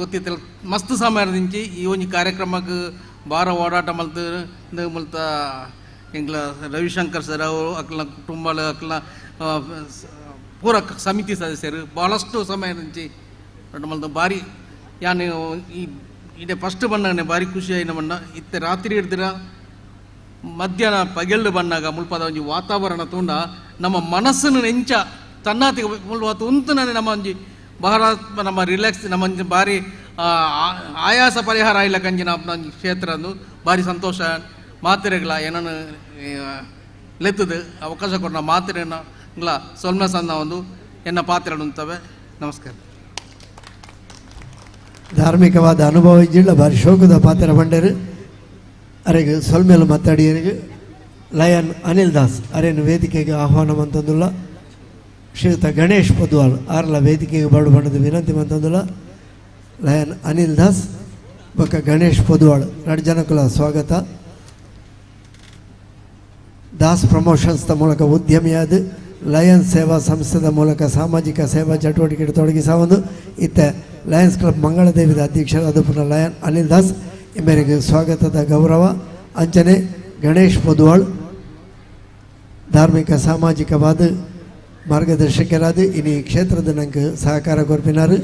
ಗೊತ್ತಿತ್ತಲ್ಲ ಮಸ್ತ್ ಸಮಯದಿಂಚಿ ಈ ಒಂಜಿ ಕಾರ್ಯಕ್ರಮಕ್ಕೆ ಬಾರ ಓಡಾಟ ಮಲ್ತ ಎಂಗ್ಲ ರವಿಶಂಕರ್ ಸರ್ ಅವರು ಅಕ್ಲ ಕುಟುಂಬ ಅಕ್ಲ ಪೂರ ಸಮಿತಿ ಸದಸ್ಯರು ಭಾಳಷ್ಟು ಸಮಯ నుంచి ಮಲ್ತ ಭಾರಿ ಯಾನು ಈ ಇಡೆ ಫಸ್ಟ್ ಬಂದಾಗನೆ ಭಾರಿ ಖುಷಿ ಆಯ್ನ ಬಣ್ಣ ಇತ್ತೆ ರಾತ್ರಿ ಹಿಡ್ದಿರ ಮಧ್ಯಾಹ್ನ ಪಗೆಲ್ಡು ಬಂದಾಗ ಮುಲ್ಪದ ಒಂಜಿ ವಾತಾವರಣ ತೂಂಡ ನಮ್ಮ ಮನಸ್ಸನ್ನು ನೆಂಚ ತನ್ನಾತಿಗೆ ಮುಲ್ವಾತು ಉಂತನೇ ನಮ್ಮ ಒಂಜಿ ಬಹಳ ನಮ್ಮ ರಿಲ್ಯಾಕ್ಸ್ ನಮ್ಮ ಭಾರಿ ಆಯಾಸ ಪರಿಹಾರ ಇಲ್ಲ ಕಂಜಿ ನಮ್ಮ ಕ್ಷೇತ್ರ ಅಂದು ಭಾರಿ ಸಂತೋಷ ಮಾತಿರೆಗಳ ಏನನ್ನು ಲೆತ್ತದು ಅವಕಾಶ ಕೊಡ ಮಾತಿರೆನ ಇಲ್ಲ ಸೊಲ್ಮ ಸಣ್ಣ ಒಂದು ಎನ್ನ ಪಾತ್ರ ಉಂತವೆ. ನಮಸ್ಕಾರ.
ಧಾರ್ಮಿಕವಾದ ಅನುಭವ ಇದ್ದಿಲ್ಲ ಭಾರಿ ಶೋಕದ ಪಾತ್ರ ಬಂಡರು ಅರೆಗೆ ಸೊಲ್ಮೇಲು ಮಾತಾಡಿಯರಿಗೆ ಲಯನ್ ಅನಿಲ್ ದಾಸ್ ಅರೇನು ವೇದಿಕೆಗೆ ಆಹ್ವಾನ ಮಂತಂದುಲ್ಲ. ಶ್ರೀಯುತ ಗಣೇಶ್ ಪದ್ವಾಲ್ ಆರ್ಲ ವೇದಿಕೆಗೆ ಬರಡು ಬಣ್ಣದ ವಿನಂತಿ ಮಂತಂದುಲ್ಲ. ಲಯನ್ ಅನಿಲ್ ದಾಸ್ ಬೊಕ್ಕ ಗಣೇಶ್ ಪದ್ವಾಳ್ ಎರಡು ಜನಕ್ಕೂ ಸ್ವಾಗತ. ದಾಸ್ ಪ್ರಮೋಷನ್ಸ್ದ ಮೂಲಕ ಉದ್ಯಮಿಯಾದ ಲಯನ್ಸ್ ಸೇವಾ ಸಂಸ್ಥೆದ ಮೂಲಕ ಸಾಮಾಜಿಕ ಸೇವಾ ಚಟುವಟಿಕೆ ತೊಡಗಿಸ ಒಂದು ಇತ್ತ ಲಯನ್ಸ್ ಕ್ಲಬ್ ಮಂಗಳದೇವಿದ ಅಧ್ಯಕ್ಷರಾದ ಪುನಃ ಲಯನ್ ಅನಿಲ್ ದಾಸ್ ಈ ಮೇರೆಗೆ ಸ್ವಾಗತದ ಗೌರವ. ಅಂಚನೆ ಗಣೇಶ್ ಪದ್ವಾಳ್ ಧಾರ್ಮಿಕ ಸಾಮಾಜಿಕವಾದ ಮಾರ್ಗದರ್ಶಕರಾದ ಇನ್ನು ಈ ಕ್ಷೇತ್ರದ ನಂಗೆ ಸಹಕಾರ ಕೊರ್ಪಿನಾರು.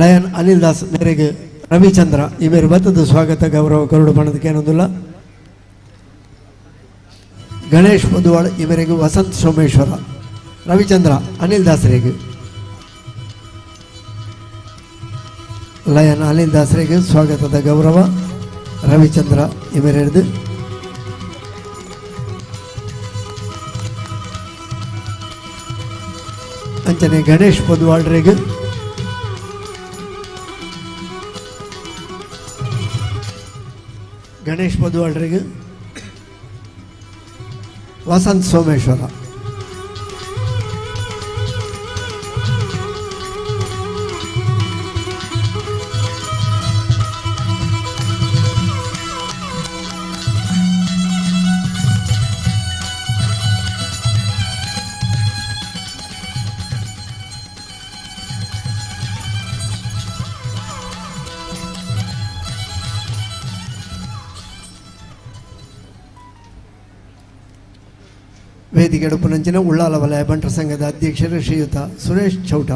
ಲಯನ್ ಅನಿಲ್ ದಾಸ್ ಮೇರೆಗೆ ರವಿಚಂದ್ರ ಈ ಮೇರೆ ಬತ್ತದ ಸ್ವಾಗತ ಗೌರವ ಕರುಡು ಬಣ್ಣದಕ್ಕೆ ಏನೊಂದಿಲ್ಲ. ಗಣೇಶ್ ಪದ್ವಾಳ್ ಇವರಿಗೆ ವಸಂತ್ ಸೋಮೇಶ್ವರ ರವಿಚಂದ್ರ ಅನಿಲ್ ದಾಸರಿಗೆ ಲಯನ್ ಅನಿಲ್ ದಾಸರಿಗೆ ಸ್ವಾಗತದ ಗೌರವ. ರವಿಚಂದ್ರ ಇವರೆರದು ಅಂಚನೆ ಗಣೇಶ್ ಪದ್ವಾಳ್ರಿಗೆ ವಸಂತ್ ಸೋಮೇಶ್ವರ ವೇದಿಕೆ ಉಪನಂಚಿನ ಉಳ್ಳಾಲ ವಲಯ ಬಂಟರ ಸಂಘದ ಅಧ್ಯಕ್ಷರು ಶ್ರೀಯುತ ಸುರೇಶ್ ಚೌಟ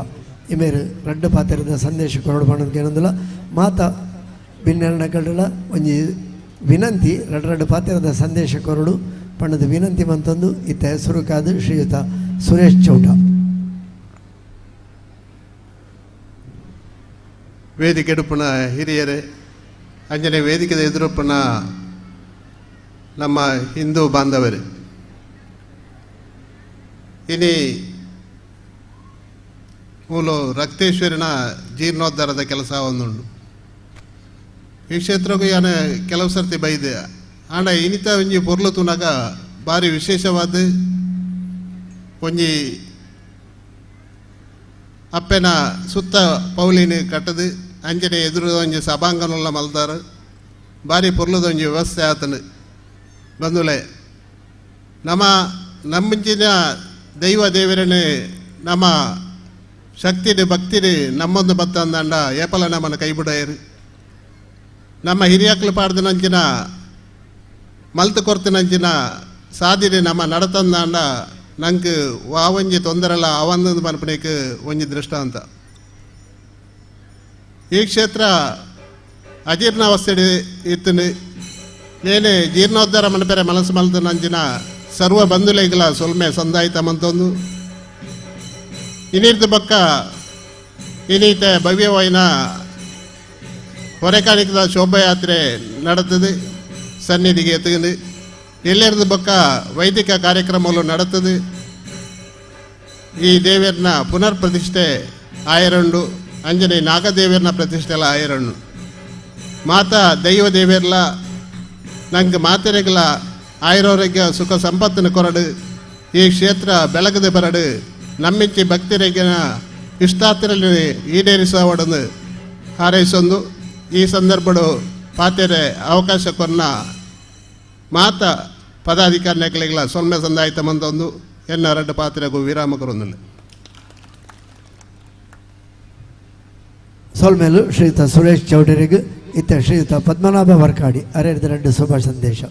ಇಮೇರು ರಡ್ಡು ಪಾತ್ರದ ಸಂದೇಶ ಕೊರಡು ಮಾಡೋದಕ್ಕೆ ಏನಂದಿಲ್ಲ ಮಾತಾ ಭಿನ್ನಕಳ ಒಂಜಿ ವಿನಂತಿ ರಡ್ಡು ಪಾತ್ರದ ಸಂದೇಶ ಕೊರಡು ಪಣ್ಣದ ವಿನಂತಿ ಮಂತಂದು ಇತ್ತ ಹೆಸರು ಕಾದು ಶ್ರೀಯುತ ಸುರೇಶ್ ಚೌಟ.
ವೇದಿಕೆ ಎಡುಪುನ ಹಿರಿಯರೇ, ಅಂಜನೆ ವೇದಿಕೆದ ಎದುರುಪುನ ನಮ್ಮ ಹಿಂದೂ ಬಾಂಧವರೇ, ಇನಿ ಮೂಲು ರಕ್ತೇಶ್ವರಿನ ಜೀರ್ಣೋದ್ಧಾರದ ಕೆಲಸ ಒಂದುಂಡು. ಈ ಕ್ಷೇತ್ರಕ್ಕೂ ಯಾನ ಕೆಲವು ಸರ್ತಿ ಬೈದೆ ಆಂಡ ಇನಿತ ಒಂಜಿ ಪೊರ್ಲು ತುನಾಗ ಭಾರಿ ವಿಶೇಷವಾದ ಒಂಜಿ ಅಪ್ಪೆನ ಸುತ್ತ ಪೌಲಿನ ಕಟ್ಟದು ಅಂಜನೆ ಎದುರು ಒಂಜಿ ಸಭಾಂಗನೆಲ್ಲ ಮಲ್ದಾರ ಭಾರಿ ಪೊರ್ಲದ ಒಂಜಿ ವ್ಯವಸ್ಥೆ ಆತನು ಬಂದುಲೆ ನಮ್ಮಂಚಿನ ದೈವ ದೇವರನ್ನು ನಮ್ಮ ಶಕ್ತಿನ ಭಕ್ತಿನ ನಮ್ಮೊಂದು ಬತ್ತ ಅಂದಂಡ ಏಪಲ ನಮ್ಮನ್ನು ಕೈ ಬಿಡಾಯರು. ನಮ್ಮ ಹಿರಿಯಕ್ಕಳು ಪಾಡ್ದನಂಚಿನ ಮಲ್ತು ಕೊರ್ತಿನಂಚಿನ ಸಾಧಿನೆ ನಮ್ಮ ನಡತಂದಾಂಡ ನಂಗೆ ಒಂಜಿ ತೊಂದರೆಲ್ಲ ಅವಂದು ಮನಪನೇക്ക് ಒಂಜಿ ದೃಷ್ಟಾಂತ. ಈ ಕ್ಷೇತ್ರ ಅಜೀರ್ಣಾವಸ್ಥೆ ಇತ್ತು ನೇನೆ ಜೀರ್ಣೋದ್ಧಾರ ಮನಪೇರೆ ಮನಸ್ಸು ಮಲ್ತು ನಂಚಿನ ಸರ್ವ ಬಂಧುಲೆಗಳ ಸೊಲ್ಮೆ ಸಂದಾಯಿತ ಮಂತೊಂದು ಇನ್ನಿರ್ದು ಬಕ್ಕ ಇನ್ನೀತ ಭವ್ಯವಾಯಿನ ಹೊರೆಕಾಣಿಕದ ಶೋಭಾಯಾತ್ರೆ ನಡೆತದೆ ಸನ್ನಿಧಿಗೆ ಎತ್ತುಗಂದು ಎಲ್ಲರದು ಬಕ್ಕ ವೈದಿಕ ಕಾರ್ಯಕ್ರಮಗಳು ನಡೆತದೆ. ಈ ದೇವರನ್ನ ಪುನರ್ ಪ್ರತಿಷ್ಠೆ ಆಯರಂಡು ಅಂಜನೆ ನಾಗದೇವರನ್ನ ಪ್ರತಿಷ್ಠೆ ಎಲ್ಲ ಆಯರಂಡು ಮಾತಾ ದೈವ ದೇವರ್ಲ ನಂಗೆ ಮಾತೆರೆಗಳ ಆಯುರೋಗ್ಯ ಸುಖ ಸಂಪತ್ತಿನ ಕೊರಡು ಈ ಕ್ಷೇತ್ರ ಬೆಳಗದೆ ಬರಡು ನಮ್ಮಿಂಚಿ ಭಕ್ತರಿಗಿನ ಇಷ್ಟಾರ್ಥರಲ್ಲಿ ಈಡೇರಿಸುವಡನ್ನು ಹಾರೈಸೊಂದು ಈ ಸಂದರ್ಭಡು ಪಾತೆರೆ ಅವಕಾಶ ಕೊನ್ನ ಮಾತ ಪದಾಧಿಕಾರಿಗಳ ಸೊಲ್ಮೆ ಸಂದಾಯಿತ ಮಂದೊಂದು ಎನ್ನ ರಡ್ಡು ಪಾತ್ರೆಗೂ ವಿರಾಮ ಕೊರೊಂದಿಲ್ಲ.
ಸೊಲ್ಮೇಲು ಶ್ರೀಯುತ ಸುರೇಶ್ ಚೌಡರಿಗೆ ಇತ್ತ ಶ್ರೀಯುತ ಪದ್ಮನಾಭ ವರ್ಕಾಡಿ ಅರೆದ ರಡ್ಡು ಶುಭ ಸಂದೇಶ.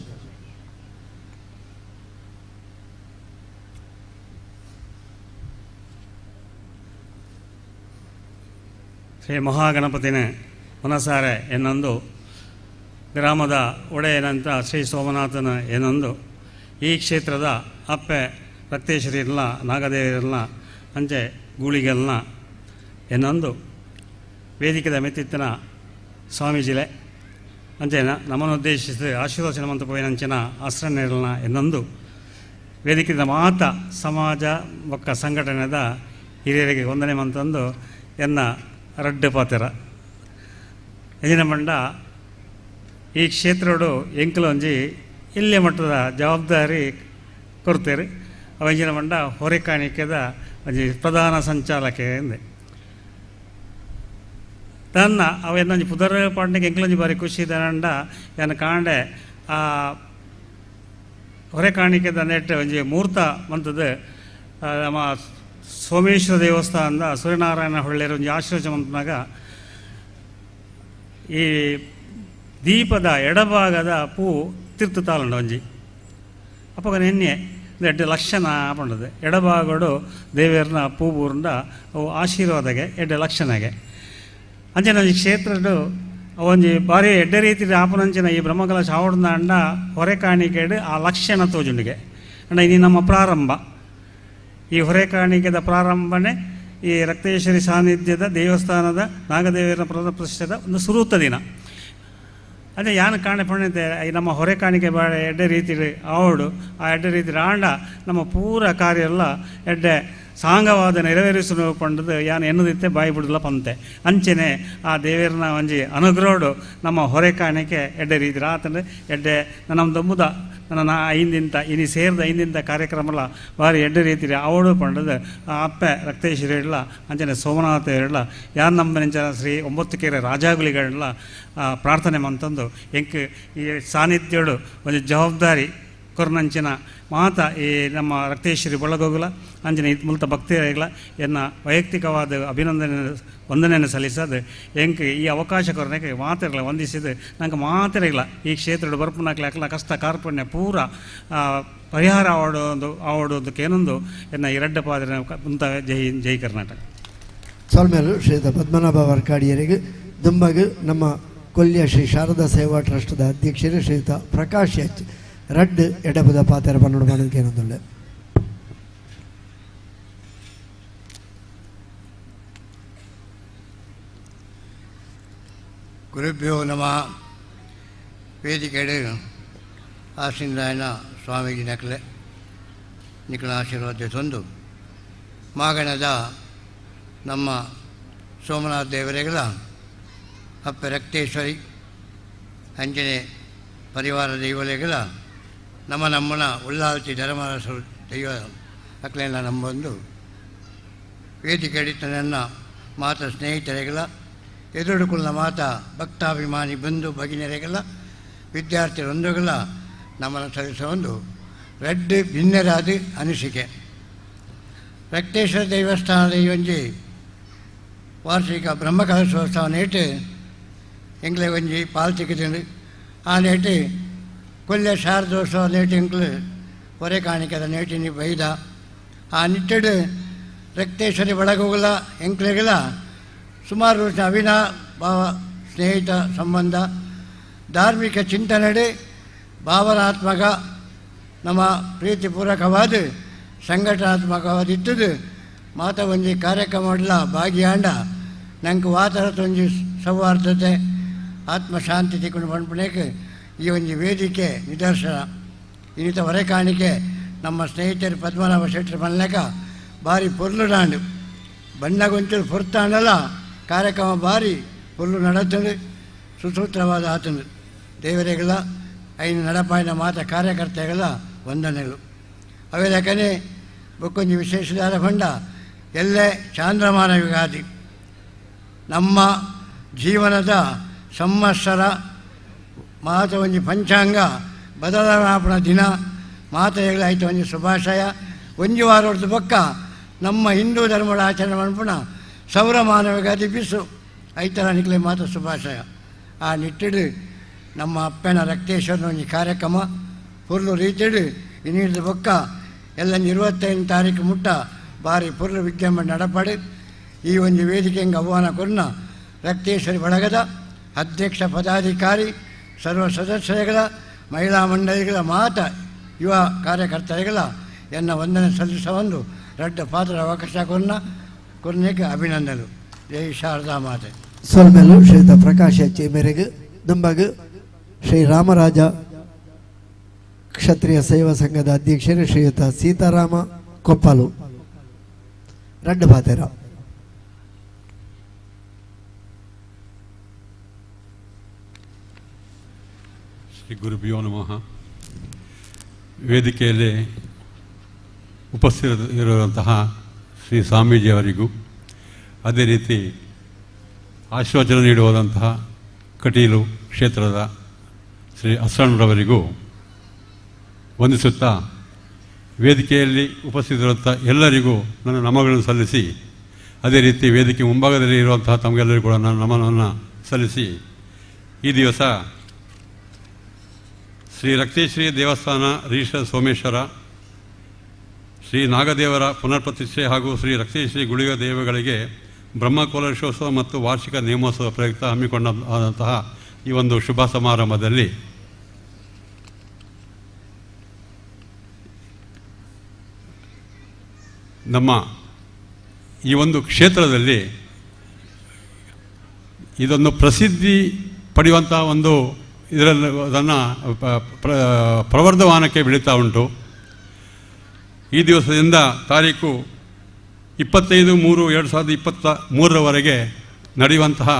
ಶ್ರೀ ಮಹಾಗಣಪತಿನ ಮನಸಾರೆ ಎನ್ನೊಂದು ಗ್ರಾಮದ ಒಡೆಯನಂತ ಶ್ರೀ ಸೋಮನಾಥನ ಎನ್ನೊಂದು ಈ ಕ್ಷೇತ್ರದ ಅಪ್ಪೆ ರಕ್ತೇಶ್ವರಿರಲ್ಲ ನಾಗದೇವರಲ್ಲ ಅಂಚೆ ಗೂಳಿಗೆಲ್ಲ ಎನ್ನೊಂದು ವೇದಿಕೆದ ಮೆತ್ತಿತ್ತಿನ ಸ್ವಾಮೀಜಿಲೆ ಅಂಚೆನ ನಮ್ಮನ್ನುದ್ದೇಶಿಸಿ ಆಶೀರ್ವಚನ ಮಂತ ಪೋಯಿನಂಚಿನ ಆಶ್ರಯನಿರಲ್ಲ ಎನ್ನೊಂದು ವೇದಿಕೆದ ಮಾತ ಸಮಾಜ ಒಕ್ಕ ಸಂಘಟನೆದ ಹಿರಿಯರಿಗೆ ವಂದನೆ ಮಂತಂದು ಎನ್ನ ರಡ್ಡು ಪಾತೆರ ಎಂಜಿನ ಮಂಡ ಈ ಕ್ಷೇತ್ರಡು ಎಂಕಲೊಂಜಿ ಇಲ್ಲೇ ಮಟ್ಟದ ಜವಾಬ್ದಾರಿ ಕೊಡ್ತೇವೆ. ಅವಂಜಿನ ಮಂಡ ಹೊರೆಕಾಣಿಕೆದ ಒಂಜಿ ಪ್ರಧಾನ ಸಂಚಾಲಕೆ ಎಂದೆ ತನ್ನ ಅವೆನ್ನೊಂಜಿ ಪುದರ್ ಪಾಡ್ನಿಗೆ ಎಂಕಲೊಂಜಿ ಬಾರಿ ಖುಷಿ ಇದ್ದಂಡ ಏನು ಕಾಂಡೆ ಆ ಹೊರೆಕಾಣಿಕೆದ ನೆಟ್ಟು ಒಂಜಿ ಮುಹೂರ್ತ ಮಂತದ್ದು ನಮ್ಮ ಸೋಮೇಶ್ವರ ದೇವಸ್ಥಾನದ ಸೂರ್ಯನಾರಾಯಣ ಹೊಳ್ಳೆರ ಒಂಜಿ ಆಶೀರ್ವಚನ ಮಂತನಾಗ ಈ ದೀಪದ ಎಡಭಾಗದ ಪೂ ತಿರ್ತು ತಾಲಂಡ ಒಂಜಿ ಅಪ್ಪಾಗ ನೆನ್ನೆ ಎಡ್ಡೆ ಲಕ್ಷಣ ಪಂಡದು ಎಡಭಾಗಡು ದೇವರನ್ನ ಪೂ ಬೂರ್ಂಡ ಅವು ಆಶೀರ್ವಾದಗೆ ಎಡ್ಡೆ ಲಕ್ಷಣಗೆ ಅಂಚನೆ ಒಂಜಿ ಕ್ಷೇತ್ರಡು ಒಂಜಿ ಬಾರಿ ಎಡ್ಡೆ ರೀತಿ ಆಪನಂಚಿನ ಈ ಬ್ರಹ್ಮಕಲ ಶಾವಡ್ದ ಅಂಡ ಹೊರೆಕಾಣಿಕೆಡು ಆ ಲಕ್ಷಣ ತೋಜುಂಡಿಗೆ ಅಂಡ ಇದು ನಮ್ಮ ಪ್ರಾರಂಭ. ಈ ಹೊರೆಕಾಣಿಕೆದ ಪ್ರಾರಂಭನೆ ಈ ರಕ್ತೇಶ್ವರಿ ಸಾನ್ನಿಧ್ಯದ ದೇವಸ್ಥಾನದ ನಾಗದೇವರ ಪ್ರತಿಷ್ಠೆದ ಒಂದು ಸುರೂತ ದಿನ. ಅದೇ ಯಾನು ಕಾಣೆ ಪಣ್ಣಿದ್ದೆ ಈ ನಮ್ಮ ಹೊರೆಕಾಣಿಕೆ ಬಾಳ ಎಡ್ಡೆ ರೀತಿ ಆವಡು ಆ ಎಡ್ಡೆ ರೀತಿ ಆಂಡ ನಮ್ಮ ಪೂರ ಕಾರ್ಯ ಎಲ್ಲ ಎಡ್ಡೆ ಸಾಂಗವಾದ ನೆರವೇರಿಸಲು ಪಂಡದು ಯಾನು ಎನ್ನುದಿತ್ತೆ ಬಾಯಿ ಬಿಡಲ್ಲ ಪಂತೆ ಅಂಚೆನೆ ಆ ದೇವರನ್ನ ಒಂಜಿ ಅನುಗ್ರಹಡು ನಮ್ಮ ಹೊರೆಕಾಣಿಕೆ ಎಡ್ಡೆ ರೀತಿ ಆತಂದ್ರೆ ಎಡ್ಡೆ ನಮ್ಮ ದಮ್ಮುದ ನನ್ನ ಐಂದಿಂತ ಇನಿ ಸೇರಿದ ಐಂದಿಂತ ಕಾರ್ಯಕ್ರಮಲ್ಲ ಭಾರಿ ಎಡ್ಡೆ ರೀತಿ ಅವಡು ಪಂಡದು ಆ ಅಪ್ಪೆ ರಕ್ತೇಶ್ವರಿ ಇಡಲ ಅಂಚನೆ ಸೋಮನಾಥ ಇರಲ್ಲ ಯಾರು ನಮ್ಮ ನೆಂಚ ಶ್ರೀ 9 ಕೆರೆ ರಾಜಾಗುಲಿಗಳಲ್ಲ ಪ್ರಾರ್ಥನೆ ಮಂತಂದು ಎಂಕ್ ಈ ಸಾನ್ನಿಧ್ಯಡು ಒಂದು ಜವಾಬ್ದಾರಿ ಕೊರನಂಚಿನ ಮಾತ ಈ ನಮ್ಮ ರಕ್ತೇಶ್ವರಿ ಬಳಗೋಗುಲ ಅಂಚಿನ ಮುಲ್ತ ಭಕ್ತಿಗಳ ಎನ್ನ ವೈಯಕ್ತಿಕವಾದ ವಂದನೆಯನ್ನು ಸಲ್ಲಿಸದು ಎಂಕ್ ಈ ಅವಕಾಶ ಕೊರನೆಗೆ ಮಾತಿರಲ್ಲ ವಂದಿಸಿದ್ದು ನಂಗೆ ಮಾತಿರಲ್ಲ ಈ ಕ್ಷೇತ್ರದ ಬರ್ಪುನಾಕ್ಲಾಕಲ ಕಷ್ಟ ಕಾರ್ಪಣ್ಯ ಪೂರ ಪರಿಹಾರ ಆವಡೋದಕ್ಕೇನೊಂದು ಎನ್ನ ಎರಡ್ಡ ಪಾದ ಮುಂತ ಜೈ ಕರ್ನಾಟಕ.
ಸೊಲ್ಮೇಲು ಶ್ರೀಯುತ ಪದ್ಮನಾಭ ವರ್ಕಾಡಿಯರಿಗೆ ದುಂಬಗ್ ನಮ್ಮ ಕೊಲ್ಯ ಶ್ರೀ ಶಾರದಾ ಸೇವಾ ಟ್ರಸ್ಟ್ದ ಅಧ್ಯಕ್ಷರು ಶ್ರೀಯುತ ಪ್ರಕಾಶ್ ಎಚ್ ರಡ್ ಎಡಬದ ಪಾತ್ರ ಪನ್ನೋಡು ಮಾಡೋದಕ್ಕೆ ಏನೊಂದುಳ್ಳೆ.
ಗುರುಭ್ಯೋ ನಮಃ. ವೇದಿಕೆಡೆ ಆಶೀನಾಯನ ಸ್ವಾಮೀಜಿ ನಕಲೆ ನಿಖಲ ಆಶೀರ್ವಾದ ತಂದು ಮಾಗಣದ ನಮ್ಮ ಸೋಮನಾಥ ದೇವರೆಗಳ ಅಪ್ಪ ರಕ್ತೇಶ್ವರಿ ಅಂಜನೆ ಪರಿವಾರ ದೈವಲೆಗಳ ನಮ್ಮನ ಉಳ್ಳಾಲ್ತಿ ಧರ್ಮರಸರು ದೈವ ಅಕ್ಲೆಲ್ಲ ನಂಬಂದು ವೇದಿಕೆ ಹಿಡಿತ ನನ್ನ ಮಾತ ಸ್ನೇಹಿತರೆಗಳ ಎದುರುಕುಳ್ಳ ಮಾತ ಭಕ್ತಾಭಿಮಾನಿ ಬಂಧು ಭಗಿನಿಯರೆಗಳ ವಿದ್ಯಾರ್ಥಿಗಳೊಂದುಗಳ ನಮ್ಮನ್ನು ಸಲ್ಲಿಸೊಂದು ರೆಡ್ ಭಿನ್ನರಾದ ಅನಿಸಿಕೆ. ರಕ್ತೇಶ್ವರ ದೇವಸ್ಥಾನದ ಈ ಒಂಜಿ ವಾರ್ಷಿಕ ಬ್ರಹ್ಮಕಲಶೋತ್ಸವ ನೇಟು ಎಂಗ್ಲೆ ಒಂಜಿ ಪಾಲ್ತಿಕ್ಕಿದ್ದು ಆ ನೇಟು ಕೊಲ್ಯ ಶಾರದೋತ್ಸವ ನೇಟು ಎಂಕ್ಲು ಹೊರೆ ಕಾಣಿಕದ ನೇಟಿನಿ ಬೈದ ಆ ನಿಟ್ಟಡು ರಕ್ತೇಶ್ವರಿ ಒಳಗೋಗಲ ಎಂಕ್ಲೆಗಳ ಸುಮಾರು ವರ್ಷ ಅವಿನಾಭಾವ ಸ್ನೇಹಿತ ಸಂಬಂಧ ಧಾರ್ಮಿಕ ಚಿಂತನೆಡೆ ಭಾವನಾತ್ಮಕ ನಮ್ಮ ಪ್ರೀತಿಪೂರ್ವಕವಾದ ಸಂಘಟನಾತ್ಮಕವಾದಿತ್ತದು ಮಾತ ಒಂಜಿ ಕಾರ್ಯಕ್ರಮಡ್ಲ ಭಾಗಿಯಾಡ ನಂಗೆ ವಾತಾವರಣ ಒಂಜಿ ಸೌಹಾರ್ದತೆ ಆತ್ಮಶಾಂತಿ ತಿಕ್ಕೊಂಡು ಪಂಪಣಕ್ಕೆ ಈ ಒಂಜಿ ವೇದಿಕೆ ನಿದರ್ಶನ. ಇನ್ನಿತ ಹೊರೆ ಕಾಣಿಕೆ ನಮ್ಮ ಸ್ನೇಹಿತರು ಪದ್ಮನಾಭ ಶೆಟ್ಟರು ಮಲ್ಲೆಕ ಭಾರಿ ಪೊರ್ಲುಡಾಂಡು ಬಣ್ಣಗೊಂಚಲು ಪೊರ್ತಾಂಡಲ್ಲ ಕಾರ್ಯಕ್ರಮ ಭಾರಿ ಪೊರ್ಲು ನಡತಂಡು ಸುಸೂತ್ರವಾದ ಆತಂಡು ದೇವರೆಗಳ ಐನು ನಡಪಾಯಿನ ಮಾತ ಕಾರ್ಯಕರ್ತೆಗಳ ವಂದನೆಗಳು. ಅವೇದಕ್ಕನೆ ಬೊಕ್ಕೊಂಜಿ ವಿಶೇಷವಾದ ಹೊಂಡ ಎಲ್ಲೇ ಚಾಂದ್ರಮಾನ ಯುಗಾದಿ ನಮ್ಮ ಜೀವನದ ಸಂವತ್ಸರ ಮಾತ ಒಂಜಿ ಪಂಚಾಂಗ ಬದಲಾವಣೆ ದಿನ ಮಾತೆಗಳ ಆಯ್ತು ಒಂಜಿ ಶುಭಾಶಯ. ಒಂಜಿ ವಾರ ಹೊಡೆದು ಬೊಕ್ಕ ನಮ್ಮ ಹಿಂದೂ ಧರ್ಮದ ಆಚರಣೆ ಮಾಡ್ಪುಣ ಸೌರಮಾನ ಯುಗಾದಿ ಬಿಸು ಐತರ ನಿಕ್ಲೆ ಮಾತ ಶುಭಾಶಯ. ಆ ನಿಟ್ಟಿಡು ನಮ್ಮ ಅಪ್ಪನ ರಕ್ತೇಶ್ವರನ ಒಂಜಿ ಕಾರ್ಯಕ್ರಮ ಪುರ್ಲು ರೀತಿಡು ಇನ್ನಿಡ್ದು ಬೊಕ್ಕ ಎಲ್ಲ 25 ತಾರೀಕು ಮುಟ್ಟ ಭಾರಿ ಪುರ್ಲು ವಿದ್ಯಮಾನ ನಡಪಡು ಈ ಒಂದು ವೇದಿಕೆಗೆ ಆಹ್ವಾನ ಕೊರ್ನ ರಕ್ತೇಶ್ವರಿ ಬಳಗದ ಅಧ್ಯಕ್ಷ ಪದಾಧಿಕಾರಿ ಸರ್ವ ಸದಸ್ಯರುಗಳ ಮಹಿಳಾ ಮಂಡಳಿಗಳ ಮಾತ ಯುವ ಕಾರ್ಯಕರ್ತರುಗಳ ಎನ್ನ ವಂದನೆ ಸಲ್ಲಿಸೊಂದು ರಡ್ಡ ಪಾತ್ರ ಅವಕಾಶ ಕೊರ್ನೆಗೆ ಅಭಿನಂದನೆ. ಜೈ ಶಾರದಾ ಮಾತೆ.
ಸೊಲ್ಮೇಲು ಶ್ರೀಯುತ ಪ್ರಕಾಶ್ ಎಚ್ ಮೇರೆಗೆ ದುಂಬಗ್ ಶ್ರೀ ರಾಮರಾಜ ಕ್ಷತ್ರಿಯ ಸೇವಾ ಸಂಘದ ಅಧ್ಯಕ್ಷರು ಶ್ರೀಯುತ ಸೀತಾರಾಮ ಕೊಪ್ಪಲು ರಡ್ಡ ಪಾತೆರ.
ಶ್ರೀ ಗುರುಭ್ಯೋ ನಮಃ. ವೇದಿಕೆಯಲ್ಲಿ ಉಪಸ್ಥಿತರಿರುವಂತಹ ಶ್ರೀ ಸ್ವಾಮೀಜಿಯವರಿಗೂ ಅದೇ ರೀತಿ ಆಶೀರ್ವಚನ ನೀಡುವಂತಹ ಕಟೀಲು ಕ್ಷೇತ್ರದ ಶ್ರೀ ಅಸ್ಸಣ್ಣರವರಿಗೂ ವಂದಿಸುತ್ತಾ ವೇದಿಕೆಯಲ್ಲಿ ಉಪಸ್ಥಿತರಿರುವಂಥ ಎಲ್ಲರಿಗೂ ನನ್ನ ನಮಗಳನ್ನು ಸಲ್ಲಿಸಿ ಅದೇ ರೀತಿ ವೇದಿಕೆ ಮುಂಭಾಗದಲ್ಲಿ ಇರುವಂತಹ ತಮಗೆಲ್ಲರಿಗೂ ಕೂಡ ನನ್ನ ನಮನವನ್ನು ಸಲ್ಲಿಸಿ ಈ ದಿವಸ ಶ್ರೀ ರಕ್ತೇಶ್ವರಿ ದೇವಸ್ಥಾನ ರಿಜಿಸ್ಟರ್ ಸೋಮೇಶ್ವರ ಶ್ರೀ ನಾಗದೇವರ ಪುನರ್ಪ್ರತಿಷ್ಠೆ ಹಾಗೂ ಶ್ರೀ ರಕ್ತೇಶ್ವರಿ ಗುಳಿಗ ದೇವಗಳಿಗೆ ಬ್ರಹ್ಮಕಲಶೋತ್ಸವ ಮತ್ತು ವಾರ್ಷಿಕ ನೇಮೋತ್ಸವ ಪ್ರಯುಕ್ತ ಹಮ್ಮಿಕೊಂಡಂತಹ ಈ ಒಂದು ಶುಭ ಸಮಾರಂಭದಲ್ಲಿ ನಮ್ಮ ಈ ಒಂದು ಕ್ಷೇತ್ರದಲ್ಲಿ ಇದೊಂದು ಪ್ರಸಿದ್ಧಿ ಪಡೆಯುವಂಥ ಒಂದು ಇದರಲ್ಲಿ ಅದನ್ನು ಪ್ರವರ್ಧಮಾನಕ್ಕೆ ಬೆಳೀತಾ ಉಂಟು. ಈ ದಿವಸದಿಂದ ತಾರೀಕು 25/3/2023 ನಡೆಯುವಂತಹ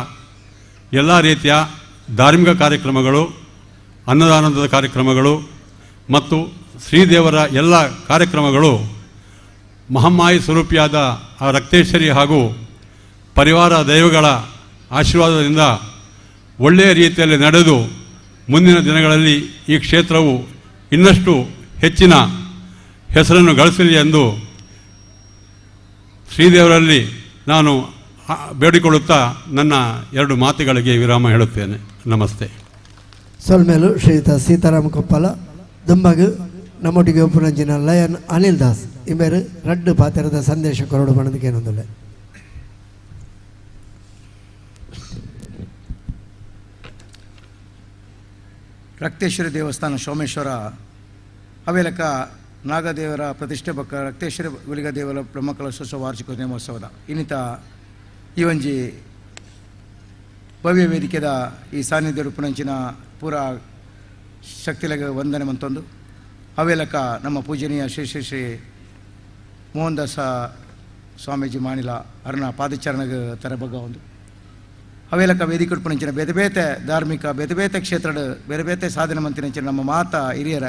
ಎಲ್ಲ ರೀತಿಯ ಧಾರ್ಮಿಕ ಕಾರ್ಯಕ್ರಮಗಳು, ಅನ್ನದಾನದ ಕಾರ್ಯಕ್ರಮಗಳು ಮತ್ತು ಶ್ರೀದೇವರ ಎಲ್ಲ ಕಾರ್ಯಕ್ರಮಗಳು ಮಹಾಮಾಯಿ ಸ್ವರೂಪಿಯಾದ ಆ ರಕ್ತೇಶ್ವರಿ ಹಾಗೂ ಪರಿವಾರ ದೈವಗಳ ಆಶೀರ್ವಾದದಿಂದ ಒಳ್ಳೆಯ ರೀತಿಯಲ್ಲಿ ನಡೆದು ಮುಂದಿನ ದಿನಗಳಲ್ಲಿ ಈ ಕ್ಷೇತ್ರವು ಇನ್ನಷ್ಟು ಹೆಚ್ಚಿನ ಹೆಸರನ್ನು ಗಳಿಸಲಿ ಎಂದು ಶ್ರೀದೇವರಲ್ಲಿ ನಾನು ಬೇಡಿಕೊಳ್ಳುತ್ತಾ ನನ್ನ 2 ಮಾತುಗಳಿಗೆ ವಿರಾಮ ಹೇಳುತ್ತೇನೆ. ನಮಸ್ತೆ.
ಸೊಲ್ಮೇಲು ಶ್ರೀಯುತ ಸೀತಾರಾಮ ಕೊಪ್ಪಲ ದುಂಬಗು ನಮ್ಮೊಟ್ಟಿಗೆ ಉಪರಂಜಿನ ಲಯನ್ ಅನಿಲ್ ದಾಸ್ ಇವರು 2 ಪಾತ್ರದ ಸಂದೇಶ ಕೊರಡು ಬಣ್ಣದಕ್ಕೆ ಏನೊಂದಿಲ್ಲ.
ರಕ್ತೇಶ್ವರಿ ದೇವಸ್ಥಾನ ಸೋಮೇಶ್ವರ ಅವೇಲಕ ನಾಗದೇವರ ಪ್ರತಿಷ್ಠೆ ಬಕ್ಕ ರಕ್ತೇಶ್ವರಿ ಗುಳಿಗ ದೇವರ ಬ್ರಹ್ಮಕಲಶೋತ್ಸವ ವಾರ್ಷಿಕ ಮಹೋತ್ಸವದ ಇನ್ನಿತ ಈ ಒಂಜಿ ಭವ್ಯ ವೇದಿಕೆದ ಈ ಸಾನ್ನಿಧ್ಯ ರೂಪಣಂಚಿನ ಪೂರ ಶಕ್ತಿಲೆಗೆ ವಂದನೆ ಮಂತೊಂದು ಅವೇಲಕ ನಮ್ಮ ಪೂಜನೀಯ ಶ್ರೀ ಶ್ರೀ ಶ್ರೀ ಮೋಹನ್ ದಾಸ ಸ್ವಾಮೀಜಿ ಮಾಣಿಲ ಅರ್ನ ಪಾದಚರಣಗೆ ತರಬಗ್ಗ ಒಂದು ಅವೇಲಕ ವೇದಿಕೆ ಉಡ್ಪಣಂಚಿನ ಬೇತೆ ಬೇತೆ ಧಾರ್ಮಿಕ ಬೇತೆ ಬೇತೆ ಕ್ಷೇತ್ರದ ಬೇರೆ ಬೇತೆ ಸಾಧನೆ ಮಂತಿನಂಚಿನ ನಮ್ಮ ಮಾತ ಹಿರಿಯರ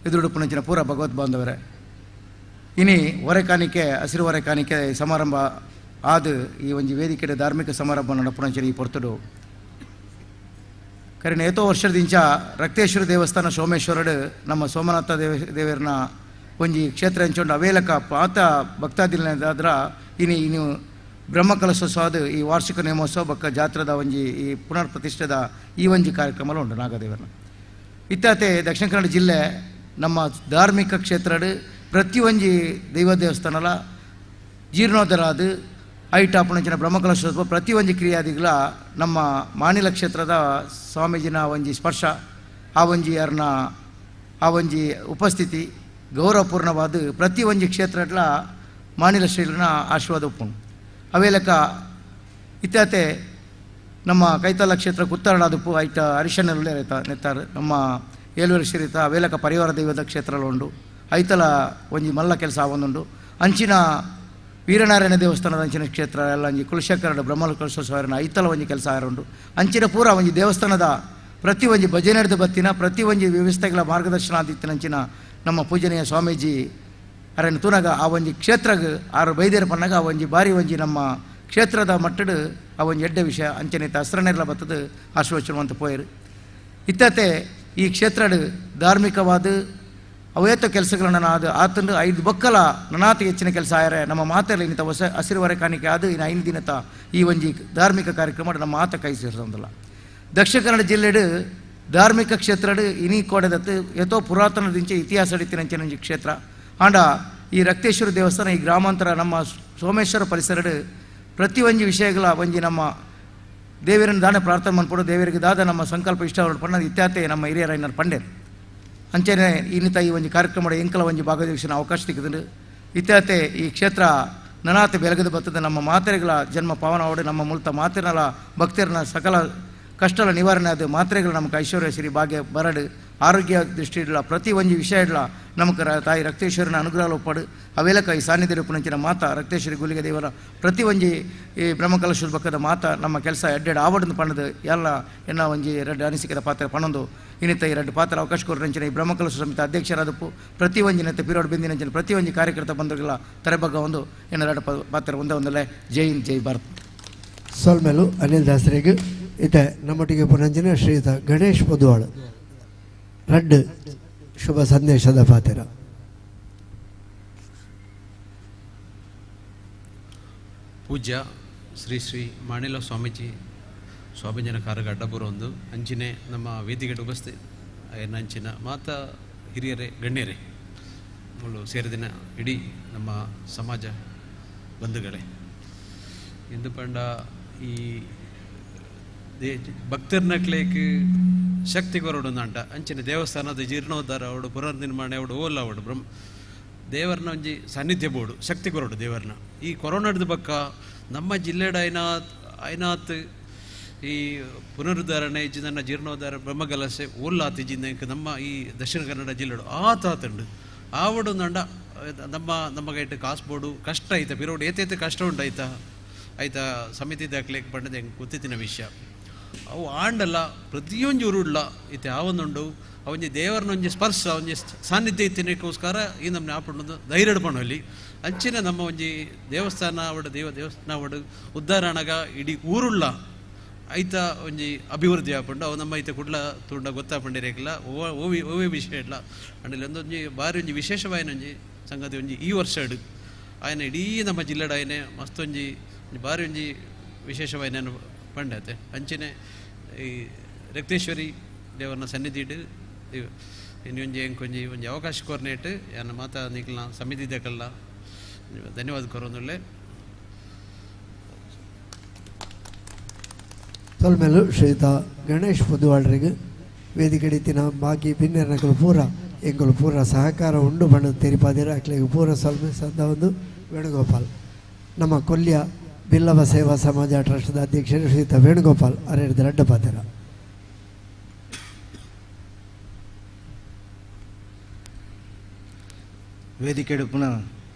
ಎದುರುಡುಪಣಂಚಿನ ಪೂರ ಭಗವದ್ ಬಾಂಧವರೇ ಇನಿ ಹೊರೆಕಾಣಿಕೆ ಹಸಿರು ಹೊರೆಕಾಣಿಕೆ ಸಮಾರಂಭ ಆದ ಈ ಒಂದು ವೇದಿಕೆ ಧಾರ್ಮಿಕ ಸಮಾರಂಭ ನಡಪಣಂಚಿನ ಈ ಪೊರ್ತುಡು ಕರೆನ ಏತೋ ವರ್ಷದಿಂಚ ರಕ್ತೇಶ್ವರ ದೇವಸ್ಥಾನ ಸೋಮೇಶ್ವರಡು ನಮ್ಮ ಸೋಮನಾಥ ದೇವರನ್ನ ಒಂಜಿ ಕ್ಷೇತ್ರ ಹಂಚೊಂಡು ಅವೇಲಕ ಪಾತ ಭಕ್ತಾದಿಲ್ದಾದ್ರ ಇನ್ನು ಬ್ರಹ್ಮಕಲಶೋತ್ಸವದ ಈ ವಾರ್ಷಿಕ ನೇಮೋತ್ಸವ ಬಕ್ಕ ಜಾತ್ರದ ಒಂಜಿ ಈ ಪುನರ್ ಪ್ರತಿಷ್ಠೆದ ಈ ಒಂಜಿ ಕಾರ್ಯಕ್ರಮ ಉಂಟು ನಾಗದೇವರನ್ನ ಇತ್ತಾತೆ ದಕ್ಷಿಣ ಕನ್ನಡ ಜಿಲ್ಲೆ ನಮ್ಮ ಧಾರ್ಮಿಕ ಕ್ಷೇತ್ರಡ್ ಪ್ರತಿ ಒಂಜಿ ದೈವ ದೇವಸ್ಥಾನಲ ಜೀರ್ಣೋದ್ಧಾರ ಅದು ಐಟಾಪುಣಂಚಿನ ಬ್ರಹ್ಮಕಲಶೋತ್ಸವ ಪ್ರತಿ ಒಂಜಿ ಕ್ರಿಯಾದಿಗಳ ನಮ್ಮ ಮಾನಿಲ ಕ್ಷೇತ್ರದ ಸ್ವಾಮೀಜಿನ ಒಂಜಿ ಸ್ಪರ್ಶ ಆ ಒಂಜಿ ಯಾರನ್ನ ಆ ಒಂಜಿ ಉಪಸ್ಥಿತಿ ಗೌರವಪೂರ್ಣವಾದ ಪ್ರತಿ ಒಂಜಿ ಕ್ಷೇತ್ರಡ್ಲ ಮಾನಿಲ ಶ್ರೀಲನ ಆಶೀರ್ವಾದ ಉಪ್ಪುಂಡು ಅವೇಲಕ ಇತ್ತಾತೆ ನಮ್ಮ ಕೈತಲ ಕ್ಷೇತ್ರ ಕುತ್ತರಡಾದುಪ್ಪು ಐಟ ಹರಿಶನಲ್ಲೇ ನೆತ್ತಾರೆ ನಮ್ಮ ಏಳುವರೆ ಶ್ರೀತ ಅವೇಲಕ ಪರಿವಾರ ದೈವದ ಕ್ಷೇತ್ರ ಉಂಡು ಐತಲ ಒಂಜಿ ಮಲ್ಲ ಕೆಲಸ ಆವೊಂದುಂಡು ಅಂಚಿನ ವೀರನಾರಾಯಣ ದೇವಸ್ಥಾನದ ಅಂಚಿನ ಕ್ಷೇತ್ರ ಎಲ್ಲ ಒಂಜಿ ಕುಲಶೇಖರ ಬ್ರಹ್ಮಕಲಶೋತ್ಸವ ಐತಲ ಒಂಜಿ ಕೆಲಸ ಆರುಂಡು ಅಂಚಿನ ಪೂರ ಒಂಜಿ ದೇವಸ್ಥಾನದ ಪ್ರತಿ ಒಂಜಿ ಭಜನೆ ಹಿಡಿದು ಬತ್ತಿನ ಪ್ರತಿ ಒಂಜಿ ವ್ಯವಸ್ಥೆಗಳ ಮಾರ್ಗದರ್ಶನ ಆದಿತ್ತಿನಂಚಿನ ನಮ್ಮ ಪೂಜನೀಯ ಸ್ವಾಮೀಜಿ ಅರಣ್ಯ ತೂನಾಗ ಆ ಒಂಜಿ ಕ್ಷೇತ್ರಗೆ ಆರು ಬೈದೇರ ಪನ್ನಾಗ ಆ ಒಂಜಿ ಬಾರಿ ಒಂಜಿ ನಮ್ಮ ಕ್ಷೇತ್ರದ ಮಟ್ಟಡು ಆ ಒಂಜಿ ಎಡ್ಡೆ ವಿಷಯ ಅಂಚನೆ ಹಸ್ರನೆಲ್ಲ ಬತ್ತದ ಆಶೀರ್ವಚನವಂತ ಪೋಯರು ಇತ್ತತೆ ಈ ಕ್ಷೇತ್ರಡ್ ಧಾರ್ಮಿಕವಾದ ಅವೇತ ಕೆಲಸಗಳನ್ನ ಅದು ಆತಂದು 5 ಬಕ್ಕಲ ನನಾತಿ ಹೆಚ್ಚಿನ ಕೆಲಸ ಆಯರೆ ನಮ್ಮ ಮಾತೆಲ್ಲ ಇನ್ನಿತ ಹೊಸ ಹಸಿರು ಹೊರೆಕಾಣಿಕೆ ಅದು ಇನ್ನು 5 ದಿನದ ಈ ಒಂಜಿ ಧಾರ್ಮಿಕ ಕಾರ್ಯಕ್ರಮ ನಮ್ಮ ಮಾತ ಕೈ ಸೇರಿಸೋದಿಲ್ಲ. ದಕ್ಷಿಣ ಕನ್ನಡ ಜಿಲ್ಲೆಡು ಧಾರ್ಮಿಕ ಕ್ಷೇತ್ರಡು ಇನಿ ಕೋಡೆದತ್ತು ಎತೋ ಪುರಾತನದಿಂಚೆ ಇತಿಹಾಸ ಅಡಿತಿನಂಚಿನ ಕ್ಷೇತ್ರ ಆಂಡ ಈ ರಕ್ತೇಶ್ವರ ದೇವಸ್ಥಾನ ಈ ಗ್ರಾಮಾಂತರ ನಮ್ಮ ಸೋಮೇಶ್ವರ ಪರಿಸರಡು ಪ್ರತಿ ಒಂಜಿ ವಿಷಯಗಳ ಒಂಜಿ ನಮ್ಮ ದೇವರನ್ನು ದಾನ ಪ್ರಾರ್ಥನೆ ಮಾಡ್ಕೊಡು ದೇವರಿಗೆ ದಾದ ನಮ್ಮ ಸಂಕಲ್ಪ ಇಷ್ಟ ಪಣ್ಣದು ಇತ್ಯಾತೆ ನಮ್ಮ ಹಿರಿಯರ ಏನಾರು ಪಂಡೇರು ಅಂಚನೆ ಇನ್ನಿತ ಈ ಒಂಜಿ ಕಾರ್ಯಕ್ರಮದ ಎಂಕಲ ಒಂಜಿ ಭಾಗವಹಿಸಿನ ಅವಕಾಶ ಸಿಕ್ಕಿದ್ರು ಇತ್ಯಾತೆ ಈ ಕ್ಷೇತ್ರ ನನಾತೆ ಬೆಳಗದು ಬರ್ತದೆ ನಮ್ಮ ಮಾತ್ರೆಗಳ ಜನ್ಮ ಪಾವನವಾಡು ನಮ್ಮ ಮೂಲತ ಮಾತಿನಲ ಭಕ್ತರನ್ನ ಸಕಲ ಕಷ್ಟಲ ನಿವಾರಣೆ ಅದು ಮಾತ್ರೆಗಳು ನಮಗೆ ಐಶ್ವರ್ಯ ಶ್ರೀ ಭಾಗ್ಯ ಬರಡು ಆರೋಗ್ಯ ದೃಷ್ಟಿ ಇಡಲ ಪ್ರತಿ ಒಂಜಿ ವಿಷಯ ಇಡಲ ನಮಗೆ ತಾಯಿ ರಕ್ತೇಶ್ವರನ ಅನುಗ್ರಹ ಒಪ್ಪಡು ಅವೇಲಕ ಈ ಸಾನ್ನಿಧ್ಯ ರೂಪಣಂಚಿನ ಮಾತ ರಕ್ತೇಶ್ವರಿ ಗುಳಿಗೆ ದೇವರ ಪ್ರತಿ ಒಂಜಿ ಈ ಬ್ರಹ್ಮಕಲಶೋತ್ಸವ ಬಕ್ಕದ ಮಾತ ನಮ್ಮ ಕೆಲಸ ಎಡ್ಡೆಡು ಆವಡನ್ನು ಪಣ್ಣದು ಎಲ್ಲ ಎನ್ನ ಒಂಜಿ 2 ಅನಿಸಿಕೆದ ಪಾತ್ರ ಪಣೊಂದು ಇನ್ನಿತ ಈ 2 ಪಾತ್ರ ಅವಕಾಶ ಕೊಡ್ರಂಚಿನ ಈ ಬ್ರಹ್ಮಕಲಶೋತ್ಸವ ಸಮಿತಿ ಅಧ್ಯಕ್ಷರಾದಪ್ಪು ಪ್ರತಿ ಒಂಜಿನಂತೆ ಪಿರೋಡ್ ಬಿಂದಿನಂಚಿನ ಪ್ರತಿ ಒಂಜಿ ಕಾರ್ಯಕರ್ತ ಬಂಧುಗಳ ತರೆಬಗ್ಗ ಒಂದು ಎನ್ನ 2 ಪಾತ್ರ ಒಂದೊಂದಲ್ಲೇ ಜೈ ಹಿಂದ್ ಜೈ ಭಾರತ್.
ಸೋಲ್ಮೇಲು ಅನಿಲ್ ದಾಸರಿಗೆ ಇತ್ತೆ ನಮ್ಮೊಟ್ಟಿಗೆ ಪುನಂಜಿನ ಶ್ರೀಯುತ ಗಣೇಶ್ ಪೊದುವಾಳು 2 ಶುಭ ಸಂದೇಶದ ಪಾತ್ರ.
ಪೂಜ್ಯ ಶ್ರೀ ಶ್ರೀ ಮಾಣಿಲ ಸ್ವಾಮೀಜಿನ ಕಾರ್ಯ ಅಡ್ಡಬುರ ಒಂದು ಅಂಚಿನೆ ನಮ್ಮ ವೇದಿಕೆ ಉಪಸ್ಥಿತಿ ಅಂಚಿನ ಮಾತ ಹಿರಿಯರೇ ಗಣ್ಯರೇ ಮುಳ್ಳು ಸೇರಿದಿನ ಇಡೀ ನಮ್ಮ ಸಮಾಜ ಬಂಧುಗಳೇ ಇಂದು ಪಂಡ ಈ ಭಕ್ತರ್ನಕ್ಲೇಕ್ ಶಕ್ತಿ ಕೊರಡುಂದಂಟ ಅಂಚಿನ ದೇವಸ್ಥಾನದ ಜೀರ್ಣೋದ್ಧಾರ ಅವಡು ಪುನರ್ನಿರ್ಮಾಣ ಅವಡು ಓಲ್ಲ ಅವಡು ದೇವರನ ಒಂಜಿ ಸಾನ್ನಿಧ್ಯ ಬೋಡು ಶಕ್ತಿ ಕೊರಡು ದೇವರನ ಈ ಕೊರೋನಾದ ಬಕ್ಕ ನಮ್ಮ ಜಿಲ್ಲೆಡ ಐನಾತ್ ಈ ಪುನರುದ್ಧಾರಣೆ ಇಜ್ಜಿನ ಜೀರ್ಣೋದ್ಧಾರ ಬ್ರಹ್ಮಕಲಶೆ ಓಲ್ಲಾತಿಜ್ಜಿಂದ ನಮ್ಮ ಈ ದಕ್ಷಿಣ ಕನ್ನಡ ಜಿಲ್ಲೆಡು ಆತಾತುಂಡು ಆವಡು ನಂಡ ನಮ್ಮಗೈಟ್ ಕಾಸ್ಬೋಡು ಕಷ್ಟ ಐತ ಪಿರೋಡು ಏತೈತೆ ಕಷ್ಟ ಉಂಟು ಆಯ್ತಾ ಸಮಿತಿ ದಾಖಲೆಗೆ ಪಂಡದ ಹೆಂಗೆ ಗೊತ್ತಿತ್ತಿನ ವಿಷಯ ಅವು ಆಂಡಲ್ಲ ಪ್ರತಿಯೊಂದು ಊರುಡ್ಲ ಐತೆ ಆವೊಂದುಂಡು ಅವೊಂಜಿ ದೇವರನೊಂಜಿ ಸ್ಪರ್ಶ ಒಂಜಿ ಸಾನ್ನಿಧ್ಯ ಇತ್ತಿನಕ್ಕೋಸ್ಕರ ಈ ನಮ್ಮ ಆಪಣ್ಣದು ಧೈರ್ಯ ಪಣಲ್ಲಿ ಅಂಚಿನ ನಮ್ಮ ಒಂಜಿ ದೇವಸ್ಥಾನ ಅವಡು ದೇವಸ್ಥಾನ ಅವಡು ಉದ್ಧಾರಣಗ ಇಡೀ ಊರುಳ್ಳ ಐತ ಒಂಜಿ ಅಭಿವೃದ್ಧಿ ಆಪುಂಡು ಅವು ನಮ್ಮ ಐತೆ ಕುಡ್ಲ ತೂಂಡ ಗೊತ್ತಾಪಂಡಿರೇಕಿಲ್ಲ ಓವಿ ವಿಷಯ ಇಲ್ಲ ಅಂಡಲ್ಲಿ ಒಂದೊಂಜಿ ಭಾರಿ ಒಂಜಿ ವಿಶೇಷವಾಯಿನ ಒಂಜಿ ಸಂಗತಿ ಒಂಜಿ ಈ ವರ್ಷ ಆಯ್ನ ಇಡೀ ನಮ್ಮ ಜಿಲ್ಲೆಡ್ ಆಯ್ನೆ ಮಸ್ತೊಂಜಿ ಭಾರಿ ಒಂಜಿ ವಿಶೇಷವಾಯಿನ ಪಂಡತೆ ಅಂಚನೆ ಈ ರಕ್ತೇಶ್ವರಿ ದೇವರನ್ನ ಸನ್ನಿಧಿಡ್ ಇನ್ನೊಂಜಿ ಎಂಕೊಂಜಿ ಒಂಜಿ ಅವಕಾಶ ಕೋರ್ನೇಟ್ ಯಾನ ಮಾತಾ ನಿಕ್ಲ ಸಮಿತಿ ದೇಕಲ್ಲ ಧನ್ಯವಾದ ಕೋರೋನುಳ್ಳೆ
ತೊಲ್ಮೇಲು ಶ್ರೀಯುತ ಗಣೇಶ್ ಪುದುವಾಳ್ರಿಗೆ ವೇದಿಕೆ ಇತ್ತಿನ ಬಾಕಿ ಪಿನ್ನೆರ್ನಗಳು ಎಂಗಳು ಪೂರ ಸಹಕಾರ ಉಂಡು ಬಣ್ಣದ ತೆರಿಪಾದಿರ ಅಕ್ಲಿಗೆ ಪೂರ ಸೊಲ್ಮೆ ಸದ್ದ ಒಂದು ವೇಣುಗೋಪಾಲ್ ನಮ್ಮ ಕೊಲ್ಯ ಬಿಲ್ಲವ ಸೇವಾ ಸಮಾಜ ಟ್ರಸ್ಟ್ದ ಅಧ್ಯಕ್ಷರು ಶ್ರೀಯುತ ವೇಣುಗೋಪಾಲ್ ಅರೆಡ್ದ ರಡ್ಡ ಪಾತ್ರ
ವೇದಿಕೆ ಪುನ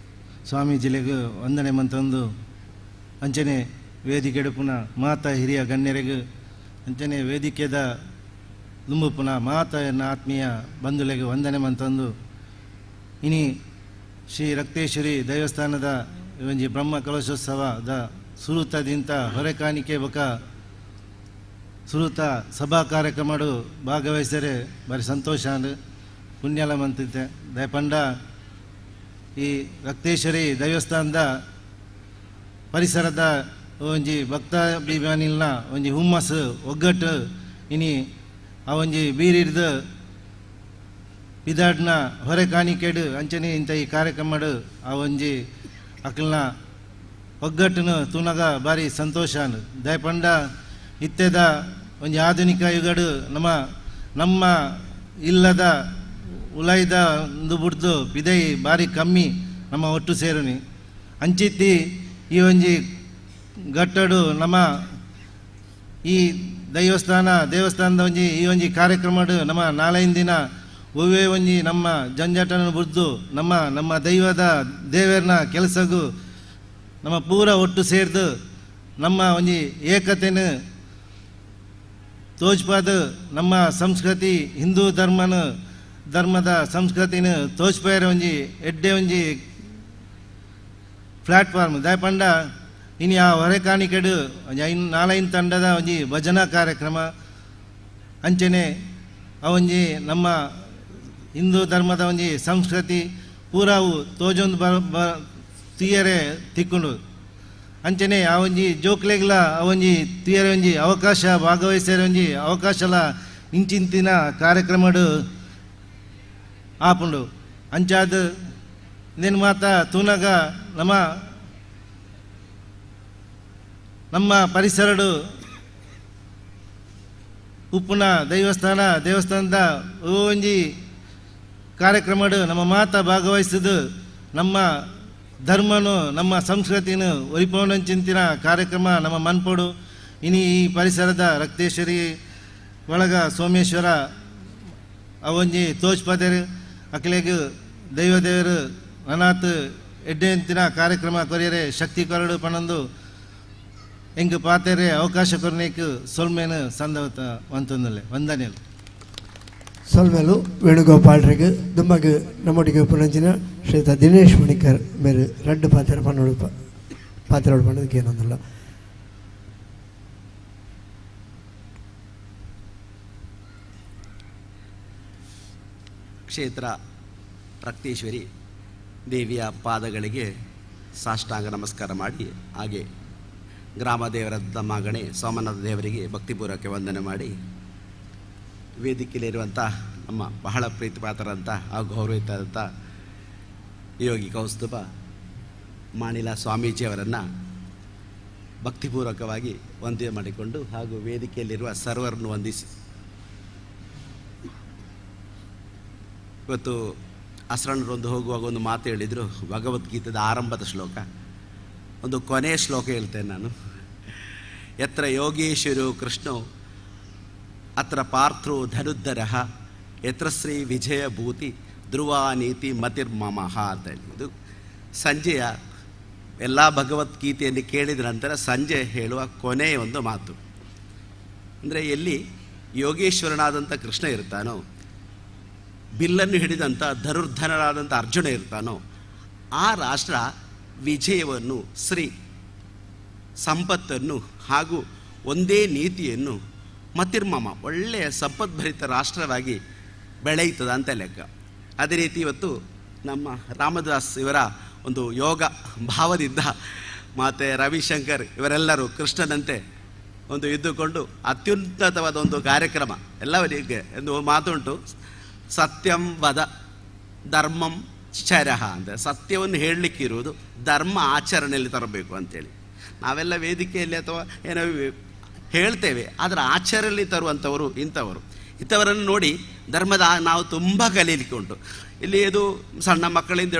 ಸ್ವಾಮೀಜಿಲೆಗೂ ವಂದನೆ ಮಂತಂದು ಅಂಚನೆ ವೇದಿಕೆ ಪುನ ಮಾತಾ ಹಿರಿಯ ಗಣ್ಯರಿಗೂ ಅಂಚನೆ ವೇದಿಕೆದ ದುಂಬು ಪುನ ಮಾತಾ ಎನ್ನ ಆತ್ಮೀಯ ಬಂಧುಲೆಗೆ ವಂದನೆ ಮಂತಂದು ಇನಿ ಶ್ರೀ ರಕ್ತೇಶ್ವರಿ ದೇವಸ್ಥಾನದ ಒಂಜಿ ಬ್ರಹ್ಮ ಕಲಶೋತ್ಸವದ ಸುರುತದಿಂದ ಹೊರೆಕಾಣಿಕೆ ಬೊಕ ಸುರುತ ಸಭಾ ಕಾರ್ಯಕ್ರಮಡು ಭಾಗವಹಿಸಿದರೆ ಬಾರಿ ಸಂತೋಷ ಪುಣ್ಯಲ ಮಂತಿದ್ದೆ ದಯಪಂಡ ಈ ರಕ್ತೇಶ್ವರಿ ದೇವಸ್ಥಾನದ ಪರಿಸರದ ಒಂಜಿ ಭಕ್ತಾಭಿಮಾನಿಲ್ನ ಒಂಜಿ ಹುಮ್ಮಸ್ಸು ಒಗ್ಗಟ್ಟು ಇನಿ ಆ ಒಂಜಿ ಬೀರಿಡ್ದು ಬಿದಾಡ್ನ ಹೊರೆ ಕಾಣಿಕೆಡು ಅಂಚನೆ ಇಂಥ ಈ ಕಾರ್ಯಕ್ರಮಡು ಆ ಒಂಜಿ ಅಕ್ಲನ ಒಗ್ಗಟ್ಟನು ತುನಗ ಭಾರಿ ಸಂತೋಷ ದಯಪಂಡ ಇತ್ತೆದ ಒಂಜಿ ಆಧುನಿಕ ಯುಗಡು ನಮ್ಮ ಇಲ್ಲದ ಉಲಾಯ್ದ ಒಂದು ಬಿಡ್ದು ಬಿದೈ ಭಾರಿ ಕಮ್ಮಿ ನಮ್ಮ ಒಟ್ಟು ಸೇರುನಿ ಅಂಚಿತ್ತಿ ಈ ಒಂಜಿ ಗಟ್ಟಡು ನಮ್ಮ ಈ ದೇವಸ್ಥಾನದ ಒಂಜಿ ಈ ಒಂಜಿ ಕಾರ್ಯಕ್ರಮಡು ನಮ್ಮ ನಾಳೆಯಿಂದ ದಿನ ಒವ್ವೇ ಒಂಜಿ ನಮ್ಮ ಜಂಜಾಟನ ಬುಡ್ದು ನಮ್ಮ ದೈವದ ದೇವರನ ಕೆಲಸಗೂ ನಮ್ಮ ಪೂರ ಒಟ್ಟು ಸೇರ್ದು ನಮ್ಮ ಒಂಜಿ ಏಕತೆನ ತೋಜ್ಪಾದ ನಮ್ಮ ಸಂಸ್ಕೃತಿ ಹಿಂದೂ ಧರ್ಮದ ಸಂಸ್ಕೃತಿನ ತೋಜ್ಪಾಯರ ಒಂಜಿ ಎಡ್ಡೆ ಒಂಜಿ ಪ್ಲಾಟ್ಫಾರ್ಮ್ ದಯಪಂಡ ಇನಿ ಆ ಹೊರೆ ಕಾಣಿಕೆಡು ನಾಲೈನ್ ತಂಡದ ಒಂಜಿ ಭಜನಾ ಕಾರ್ಯಕ್ರಮ ಅಂಚನೆ ಆ ಒಂಜಿ ನಮ್ಮ ಹಿಂದೂ ಧರ್ಮದ ಒಂಜಿ ಸಂಸ್ಕೃತಿ ಪೂರಾವು ತೋಜೊಂದು ತೀಯರೆ ತಿಕ್ಕೊಂಡು ಅಂಚನೆ ಆ ಒಂಜಿ ಜೋಕ್ಲೆಗ್ಲ ಆ ಒಂಜಿ ತೀಯರೆ ಒಂಜಿ ಅವಕಾಶ ಭಾಗವಹಿಸಿರ ಒಂಜಿ ಅವಕಾಶಲ ಇಂಚಿಂತಿನ ಕಾರ್ಯಕ್ರಮಡು ಆಪುಂಡು ಅಂಚಾದ ಇಂದೇನು ಮಾತ ತೂನಗ ನಮ್ಮ ಪರಿಸರಡು ಉಪ್ಪುನ ದೇವಸ್ಥಾನದ ಒಂಜಿ ಕಾರ್ಯಕ್ರಮಡು ನಮ್ಮ ಮಾತ ಭಾಗವಹಿಸಿದು ನಮ್ಮ ಧರ್ಮನು ನಮ್ಮ ಸಂಸ್ಕೃತಿನು ಒರಿಪೋಣಂಚಿಂತಿನ ಕಾರ್ಯಕ್ರಮ ನಮ್ಮ ಮನ್ಪೋಡು ಇನಿ ಈ ಪರಿಸರದ ರಕ್ತೇಶ್ವರಿ ಒಳಗ ಸೋಮೇಶ್ವರ ಅವೊಂಜಿ ತೋಜ್ಪದರು ಅಕ್ಲೆಗು ದೇವರು ಅನಾಥ್ ಎಡ್ಡೆಂತಿನ ಕಾರ್ಯಕ್ರಮ ಕೊರಿಯರೆ ಶಕ್ತಿ ಕೊರಡು ಪಣಂದು ಎಂಗೆ ಪಾತೆರೆ ಅವಕಾಶ ಕೊರನೇಕು ಸೊಲ್ಮೇನು ಸಂದವತ ಅಂತಂದಲೆ ವಂದನೆಗಳು
ಸೊಲ್ಮೇಲು ವೇಣುಗೋಪಾಲ್ರಿಗೆ ದುಮ್ಮಗೆ ನಮ್ಮೊಟ್ಟಿಗೆ ಪುಣಂಚಿನ ಶ್ರೀಯುತ ದಿನೇಶ್ ಮಣಿಕರ್ ಮೇರೆ ರಡ್ಡು ಪಾತ್ರ ಪಾತ್ರೋಡು ಪಣ್ಣದಕ್ಕೆ ಏನೊಂದಲ್ಲ
ಕ್ಷೇತ್ರ ರಕ್ತೇಶ್ವರಿ ದೇವಿಯ ಪಾದಗಳಿಗೆ ಸಾಷ್ಟಾಂಗ ನಮಸ್ಕಾರ ಮಾಡಿ ಹಾಗೆ ಗ್ರಾಮ ದೇವರ ಮಗಣೆ ಸೋಮನಾಥ ದೇವರಿಗೆ ಭಕ್ತಿಪೂರ್ವಕ ವಂದನೆ ಮಾಡಿ ವೇದಿಕೆಯಲ್ಲಿರುವಂಥ ನಮ್ಮ ಬಹಳ ಪ್ರೀತಿಪಾತ್ರರಂಥ ಹಾಗೂ ಗೌರವಿತರಂಥ ಯೋಗಿ ಕೌಸ್ತುಭ ಮಾಣಿಲ ಸ್ವಾಮೀಜಿಯವರನ್ನು ಭಕ್ತಿಪೂರ್ವಕವಾಗಿ ವಂದನೆ ಮಾಡಿಕೊಂಡು ಹಾಗೂ ವೇದಿಕೆಯಲ್ಲಿರುವ ಸರ್ವರನ್ನು ವಂದಿಸಿ ಇವತ್ತು ಅಸರಣರೊಂದು ಹೋಗುವಾಗ ಒಂದು ಮಾತು ಹೇಳಿದರು, ಭಗವದ್ಗೀತೆದ ಆರಂಭದ ಶ್ಲೋಕ, ಒಂದು ಕೊನೆಯ ಶ್ಲೋಕ ಹೇಳ್ತೇನೆ ನಾನು. ಯತ್ರ ಯೋಗೇಶ್ವರೋ ಕೃಷ್ಣೋ ಅತ್ರ ಪಾರ್ಥೋ ಧನುರ್ಧರ ಯತ್ರ ಶ್ರೀ ವಿಜಯಭೂತಿ ಧ್ರುವ ನೀತಿ ಮತಿರ್ಮಮಃ ಅಂತ ಹೇಳಿ. ಇದು ಸಂಜೆಯ ಎಲ್ಲ ಭಗವದ್ಗೀತೆಯನ್ನು ಕೇಳಿದ ನಂತರ ಸಂಜೆ ಹೇಳುವ ಕೊನೆಯ ಒಂದು ಮಾತು. ಅಂದರೆ ಎಲ್ಲಿ ಯೋಗೇಶ್ವರನಾದಂಥ ಕೃಷ್ಣ ಇರ್ತಾನೋ, ಬಿಲ್ಲನ್ನು ಹಿಡಿದಂಥ ಧನುರ್ಧನರಾದಂಥ ಅರ್ಜುನ ಇರ್ತಾನೋ, ಆ ರಾಷ್ಟ್ರ ವಿಜಯವನ್ನು, ಶ್ರೀ ಸಂಪತ್ತನ್ನು ಹಾಗೂ ಒಂದೇ ನೀತಿಯನ್ನು ಮತ್ತಿರ್ಮಮ ಒಳ್ಳೆಯ ಸಂಪದ್ಭರಿತ ರಾಷ್ಟ್ರವಾಗಿ ಬೆಳೆಯುತ್ತದೆ ಅಂತ ಲೆಕ್ಕ. ಅದೇ ರೀತಿ ಇವತ್ತು ನಮ್ಮ ರಾಮದಾಸ್ ಇವರ ಒಂದು ಯೋಗ ಭಾವದಿಂದ ಮತ್ತು ರವಿಶಂಕರ್ ಇವರೆಲ್ಲರೂ ಕೃಷ್ಣನಂತೆ ಒಂದು ಇದ್ದುಕೊಂಡು ಅತ್ಯುನ್ನತವಾದ ಒಂದು ಕಾರ್ಯಕ್ರಮ ಎಲ್ಲವರಿಗೆ ಒಂದು ಮಾತುಂಟು, ಸತ್ಯಂ ವದ ಧರ್ಮಂ ಚರಹ ಅಂದರೆ ಸತ್ಯವನ್ನು ಹೇಳಲಿಕ್ಕಿರುವುದು ಧರ್ಮ ಆಚರಣೆಯಲ್ಲಿ ತರಬೇಕು ಅಂತೇಳಿ. ನಾವೆಲ್ಲ ವೇದಿಕೆಯಲ್ಲಿ ಅಥವಾ ಏನೋ ಹೇಳ್ತೇವೆ, ಆದರೆ ಆಚರಣೆಯಲ್ಲಿ ತರುವಂಥವರು ಇಂಥವರನ್ನು ನೋಡಿ ಧರ್ಮದ ನಾವು ತುಂಬ ಕಲೀಲಿಕ್ಕೆ ಉಂಟು. ಇಲ್ಲಿ ಇದು ಸಣ್ಣ ಮಕ್ಕಳಿಂದ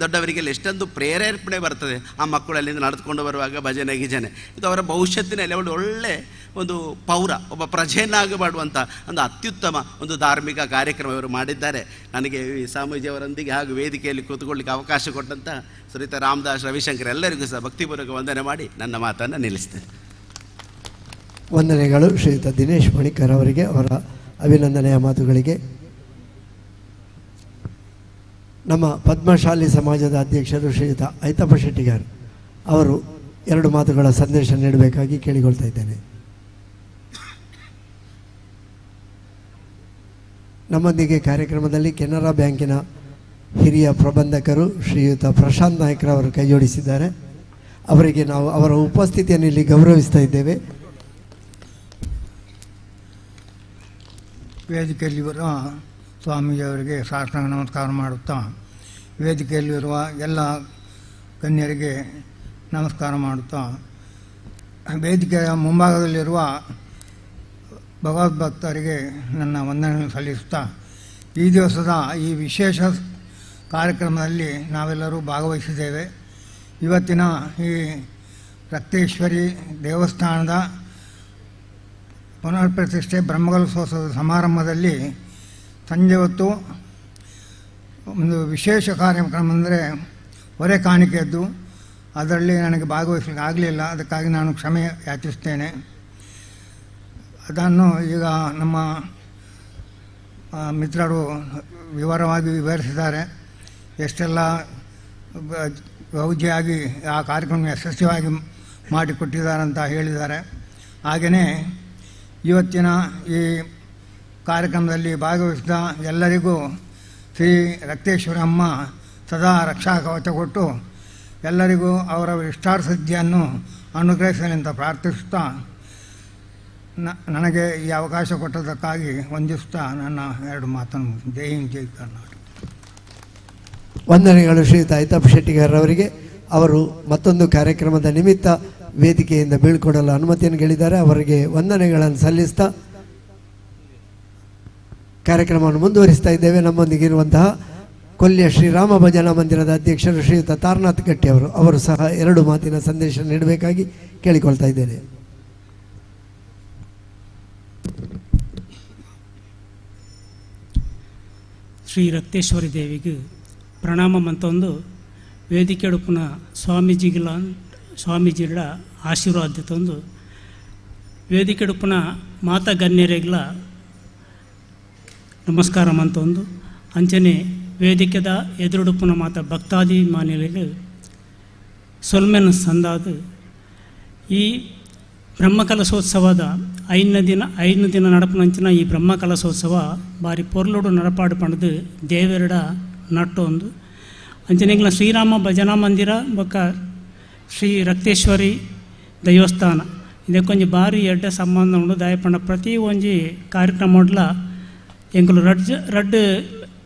ದೊಡ್ಡವರಿಗೆಲ್ಲ ಎಷ್ಟೊಂದು ಪ್ರೇರೇಪಣೆ ಬರ್ತದೆ. ಆ ಮಕ್ಕಳು ಅಲ್ಲಿಂದ ನಡೆದುಕೊಂಡು ಬರುವಾಗ ಭಜನೆ ಗಿಜನೆ, ಇದು ಅವರ ಭವಿಷ್ಯತ್ತಿನಲ್ಲಿ ಒಳ್ಳೆ ಒಂದು ಪೌರ, ಒಬ್ಬ ಪ್ರಜೆಯನ್ನಾಗಿ ಮಾಡುವಂಥ ಒಂದು ಅತ್ಯುತ್ತಮ ಒಂದು ಧಾರ್ಮಿಕ ಕಾರ್ಯಕ್ರಮ ಇವರು ಮಾಡಿದ್ದಾರೆ. ನನಗೆ ಈ ಸ್ವಾಮೀಜಿಯವರೊಂದಿಗೆ ಹಾಗೂ ವೇದಿಕೆಯಲ್ಲಿ ಕೂತ್ಕೊಳ್ಳಿಕ್ಕೆ ಅವಕಾಶ ಕೊಟ್ಟಂಥ ಶ್ರೀಯುತ ರಾಮದಾಸ್ ರವಿಶಂಕರ್ ಎಲ್ಲರಿಗೂ ಸಹ ಭಕ್ತಿಪೂರ್ವಕ ವಂದನೆ ಮಾಡಿ ನನ್ನ ಮಾತನ್ನು ನಿಲ್ಲಿಸ್ತೇನೆ.
ವಂದನೆಗಳು ಶ್ರೀಯುತ ದಿನೇಶ್ ಮಣಿಕರ್ ಅವರಿಗೆ, ಅವರ ಅಭಿನಂದನೆಯ ಮಾತುಗಳಿಗೆ. ನಮ್ಮ ಪದ್ಮಶಾಲಿ ಸಮಾಜದ ಅಧ್ಯಕ್ಷರು ಶ್ರೀಯುತ ಐತಪ್ಪ ಶೆಟ್ಟಿಗಾರ್ ಅವರು 2 ಮಾತುಗಳ ಸಂದೇಶ ನೀಡಬೇಕಾಗಿ ಕೇಳಿಕೊಳ್ತಾ ಇದ್ದೇನೆ. ನಮ್ಮೊಂದಿಗೆ ಕಾರ್ಯಕ್ರಮದಲ್ಲಿ ಕೆನರಾ ಬ್ಯಾಂಕಿನ ಹಿರಿಯ ಪ್ರಬಂಧಕರು ಶ್ರೀಯುತ ಪ್ರಶಾಂತ್ ನಾಯ್ಕರವರು ಕೈ ಜೋಡಿಸಿದ್ದಾರೆ. ಅವರಿಗೆ ನಾವು ಅವರ ಉಪಸ್ಥಿತಿಯನ್ನು ಇಲ್ಲಿ ಗೌರವಿಸ್ತಾ ಇದ್ದೇವೆ.
ವೇದಿಕೆಯಲ್ಲಿರುವ ಸ್ವಾಮೀಜಿಯವರಿಗೆ ಸಾಷ್ಟಾಂಗ ನಮಸ್ಕಾರ ಮಾಡುತ್ತಾ, ವೇದಿಕೆಯಲ್ಲಿರುವ ಎಲ್ಲ ಗಣ್ಯರಿಗೆ ನಮಸ್ಕಾರ ಮಾಡುತ್ತಾ, ವೇದಿಕೆಯ ಮುಂಭಾಗದಲ್ಲಿರುವ ಭಗವದ್ಭಕ್ತರಿಗೆ ನನ್ನ ವಂದನೆಯನ್ನು ಸಲ್ಲಿಸುತ್ತಾ, ಈ ದಿವಸದ ಈ ವಿಶೇಷ ಕಾರ್ಯಕ್ರಮದಲ್ಲಿ ನಾವೆಲ್ಲರೂ ಭಾಗವಹಿಸಿದ್ದೇವೆ. ಇವತ್ತಿನ ಈ ರಕ್ತೇಶ್ವರಿ ದೇವಸ್ಥಾನದ ಪುನರ್ಪ್ರತಿಷ್ಠೆ ಬ್ರಹ್ಮಕಲಶೋತ್ಸವದ ಸಮಾರಂಭದಲ್ಲಿ ಸಂಜೆ ಹೊತ್ತು ಒಂದು ವಿಶೇಷ ಕಾರ್ಯಕ್ರಮ ಅಂದರೆ ಹೊರೆ ಕಾಣಿಕೆಯದ್ದು. ಅದರಲ್ಲಿ ನನಗೆ ಭಾಗವಹಿಸಲಿಕ್ಕೆ ಆಗಲಿಲ್ಲ, ಅದಕ್ಕಾಗಿ ನಾನು ಕ್ಷಮೆ ಯಾಚಿಸ್ತೇನೆ. ಅದನ್ನು ಈಗ ನಮ್ಮ ಮಿತ್ರರು ವಿವರವಾಗಿ ವಿವರಿಸಿದ್ದಾರೆ. ಎಷ್ಟೆಲ್ಲ ಗೌಜಿಯಾಗಿ ಆ ಕಾರ್ಯಕ್ರಮ ಯಶಸ್ವಿಯಾಗಿ ಮಾಡಿಕೊಟ್ಟಿದ್ದಾರೆ ಅಂತ ಹೇಳಿದ್ದಾರೆ. ಹಾಗೆಯೇ ಇವತ್ತಿನ ಈ ಕಾರ್ಯಕ್ರಮದಲ್ಲಿ ಭಾಗವಹಿಸಿದ ಎಲ್ಲರಿಗೂ ಶ್ರೀ ರಕ್ತೇಶ್ವರಿ ಅಮ್ಮ ಸದಾ ರಕ್ಷಾ ಕವಚ ಕೊಟ್ಟು ಎಲ್ಲರಿಗೂ ಅವರ ಇಷ್ಟಾರ್ಥಸಿದ್ಧಿಯನ್ನು ಅನುಗ್ರಹಿಸಲಿ ಅಂತ ಪ್ರಾರ್ಥಿಸುತ್ತಾ, ನನಗೆ ಈ ಅವಕಾಶ ಕೊಟ್ಟದಕ್ಕಾಗಿ ವಂದಿಸುತ್ತಾ ನನ್ನ 2 ಮಾತನ್ನು ಜೈ ಹಿಂದ್ ಜೈ ಕರ್ನಾಟಕ.
ವಂದನೆಗಳು ಶ್ರೀಯುತ ಐತಪ್ಪ ಶೆಟ್ಟಿಗಾರ್ ಅವರಿಗೆ. ಅವರು ಮತ್ತೊಂದು ಕಾರ್ಯಕ್ರಮದ ನಿಮಿತ್ತ ವೇದಿಕೆಯಿಂದ ಬೀಳ್ಕೊಡಲು ಅನುಮತಿಯನ್ನು ಕೇಳಿದ್ದಾರೆ. ಅವರಿಗೆ ವಂದನೆಗಳನ್ನು ಸಲ್ಲಿಸ್ತಾ ಕಾರ್ಯಕ್ರಮವನ್ನು ಮುಂದುವರಿಸ್ತಾ ಇದ್ದೇವೆ. ನಮ್ಮೊಂದಿಗಿರುವಂತಹ ಕೊಲ್ಯ ಶ್ರೀರಾಮ ಭಜನಾ ಮಂದಿರದ ಅಧ್ಯಕ್ಷರು ಶ್ರೀಯುತ ತಾರನಾಥ್ ಗಟ್ಟಿ ಅವರು ಸಹ 2 ಮಾತಿನ ಸಂದೇಶ ನೀಡಬೇಕಾಗಿ ಕೇಳಿಕೊಳ್ತಾ ಇದ್ದೇನೆ.
ಶ್ರೀ ರಕ್ತೇಶ್ವರಿ ದೇವಿಗೆ ಪ್ರಣಾಮ ಮಂತೊಂದು ವೇದಿಕೆ ಉಡುಪುನ ಸ್ವಾಮೀಜಿಗಳ ಆಶೀರ್ವಾದ ತಂದು ವೇದಿಕೆ ಉಡುಪುನ ಮಾತಾ ಗಣ್ಯರಿಗಳ ನಮಸ್ಕಾರ ಮಂತೊಂದು ಅಂಚನೆ ವೇದಿಕೆದ ಎದುರುಡುಪುನ ಮಾತ ಭಕ್ತಾಭಿಮಾನಿಗಳಿಗೆ ಸೊಲ್ಮೆನ ಸಂದಾದ ಈ ಬ್ರಹ್ಮಕಲಶೋತ್ಸವದ 5 ದಿನ ನಡಪುನಂಚಿನ ಈ ಬ್ರಹ್ಮಕಲಶೋತ್ಸವ ಬಾರಿ ಪೊರ್ಲುಡು ನಡಪಾಡು ಪಣದು ದೇವರಡ ನಟ್ಟೊಂದು ಅಂಚನೆಗಳ ಶ್ರೀರಾಮ ಭಜನಾ ಮಂದಿರ ಬೊಕ್ಕ ಶ್ರೀ ರಕ್ತೇಶ್ವರಿ ದೇವಸ್ಥಾನ ಇದಕ್ಕೊಂದು ಭಾರಿ ಎಡ್ಡ ಸಂಬಂಧ ಉಂಡು. ದಯಪಂಡ ಪ್ರತಿ ಒಂಜಿ ಕಾರ್ಯಕ್ರಮಡ್ಲ ಎಂಕಲು ರಡ್ಡು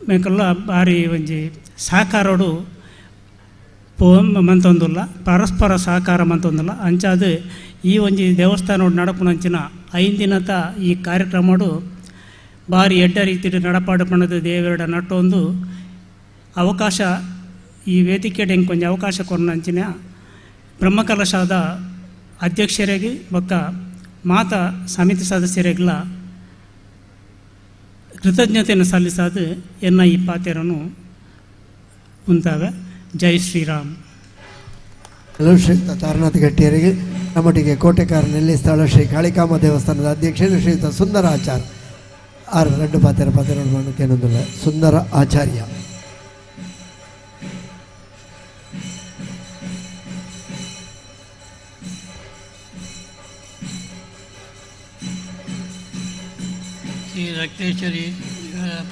ಮೇಕಲ್ಲ ಭಾರಿ ಒಂಜಿ ಸಹಕಾರೋಡು ಮಂತೊಂದುಲ್ಲ, ಪರಸ್ಪರ ಸಹಕಾರ ಮಂತೊಂದುಲ್ಲ. ಅಂಚಾದು ಈ ಒಂಜಿ ದೇವಸ್ಥಾನ ನಡಪುನಂಚಿನ 5 ದಿನದ ಈ ಕಾರ್ಯಕ್ರಮಡು ಭಾರಿ ಎಡ್ಡ ರೀತಿ ನಡಪಾಡು ಪಣದು ದೇವರಡ ನಟ್ಟೊಂದು ಅವಕಾಶ ಈ ವೇದಿಕೆಡೆ ಕೊಂಚ ಅವಕಾಶ ಕೊರಂಚಿನ ಬ್ರಹ್ಮಕಲಶದ ಅಧ್ಯಕ್ಷರಿಗೆ ಬೊಕ್ಕ ಮಾತಾ ಸಮಿತಿ ಸದಸ್ಯರಿಗೆಲ್ಲ ಕೃತಜ್ಞತೆಯನ್ನು ಸಲ್ಲಿಸೋದು ಎನ್ನ ಈ ಪಾತೆರನ್ನು ಉಂಟಾವೆ. ಜೈ ಶ್ರೀರಾಮ್.
ಶ್ರೀಯುತ ತಾರನಾಥ್ ಗಟ್ಟಿಯರಿಗೆ ನಮ್ಮೊಟ್ಟಿಗೆ ಕೋಟೆಕಾರ ನೆಲ್ಲಿ ಸ್ಥಳ ಶ್ರೀ ಕಾಳಿಕಾಂಬ ದೇವಸ್ಥಾನದ ಅಧ್ಯಕ್ಷರು ಶ್ರೀಯುತ ಸುಂದರ ಆಚಾರ್ಯ 2 ಪಾತೆರನ್ನು ಮಾಡೋಕ್ಕೇನೊಂದಿಲ್ಲ. ಸುಂದರ ಆಚಾರ್ಯ
ರಕ್ತೇಶ್ವರಿ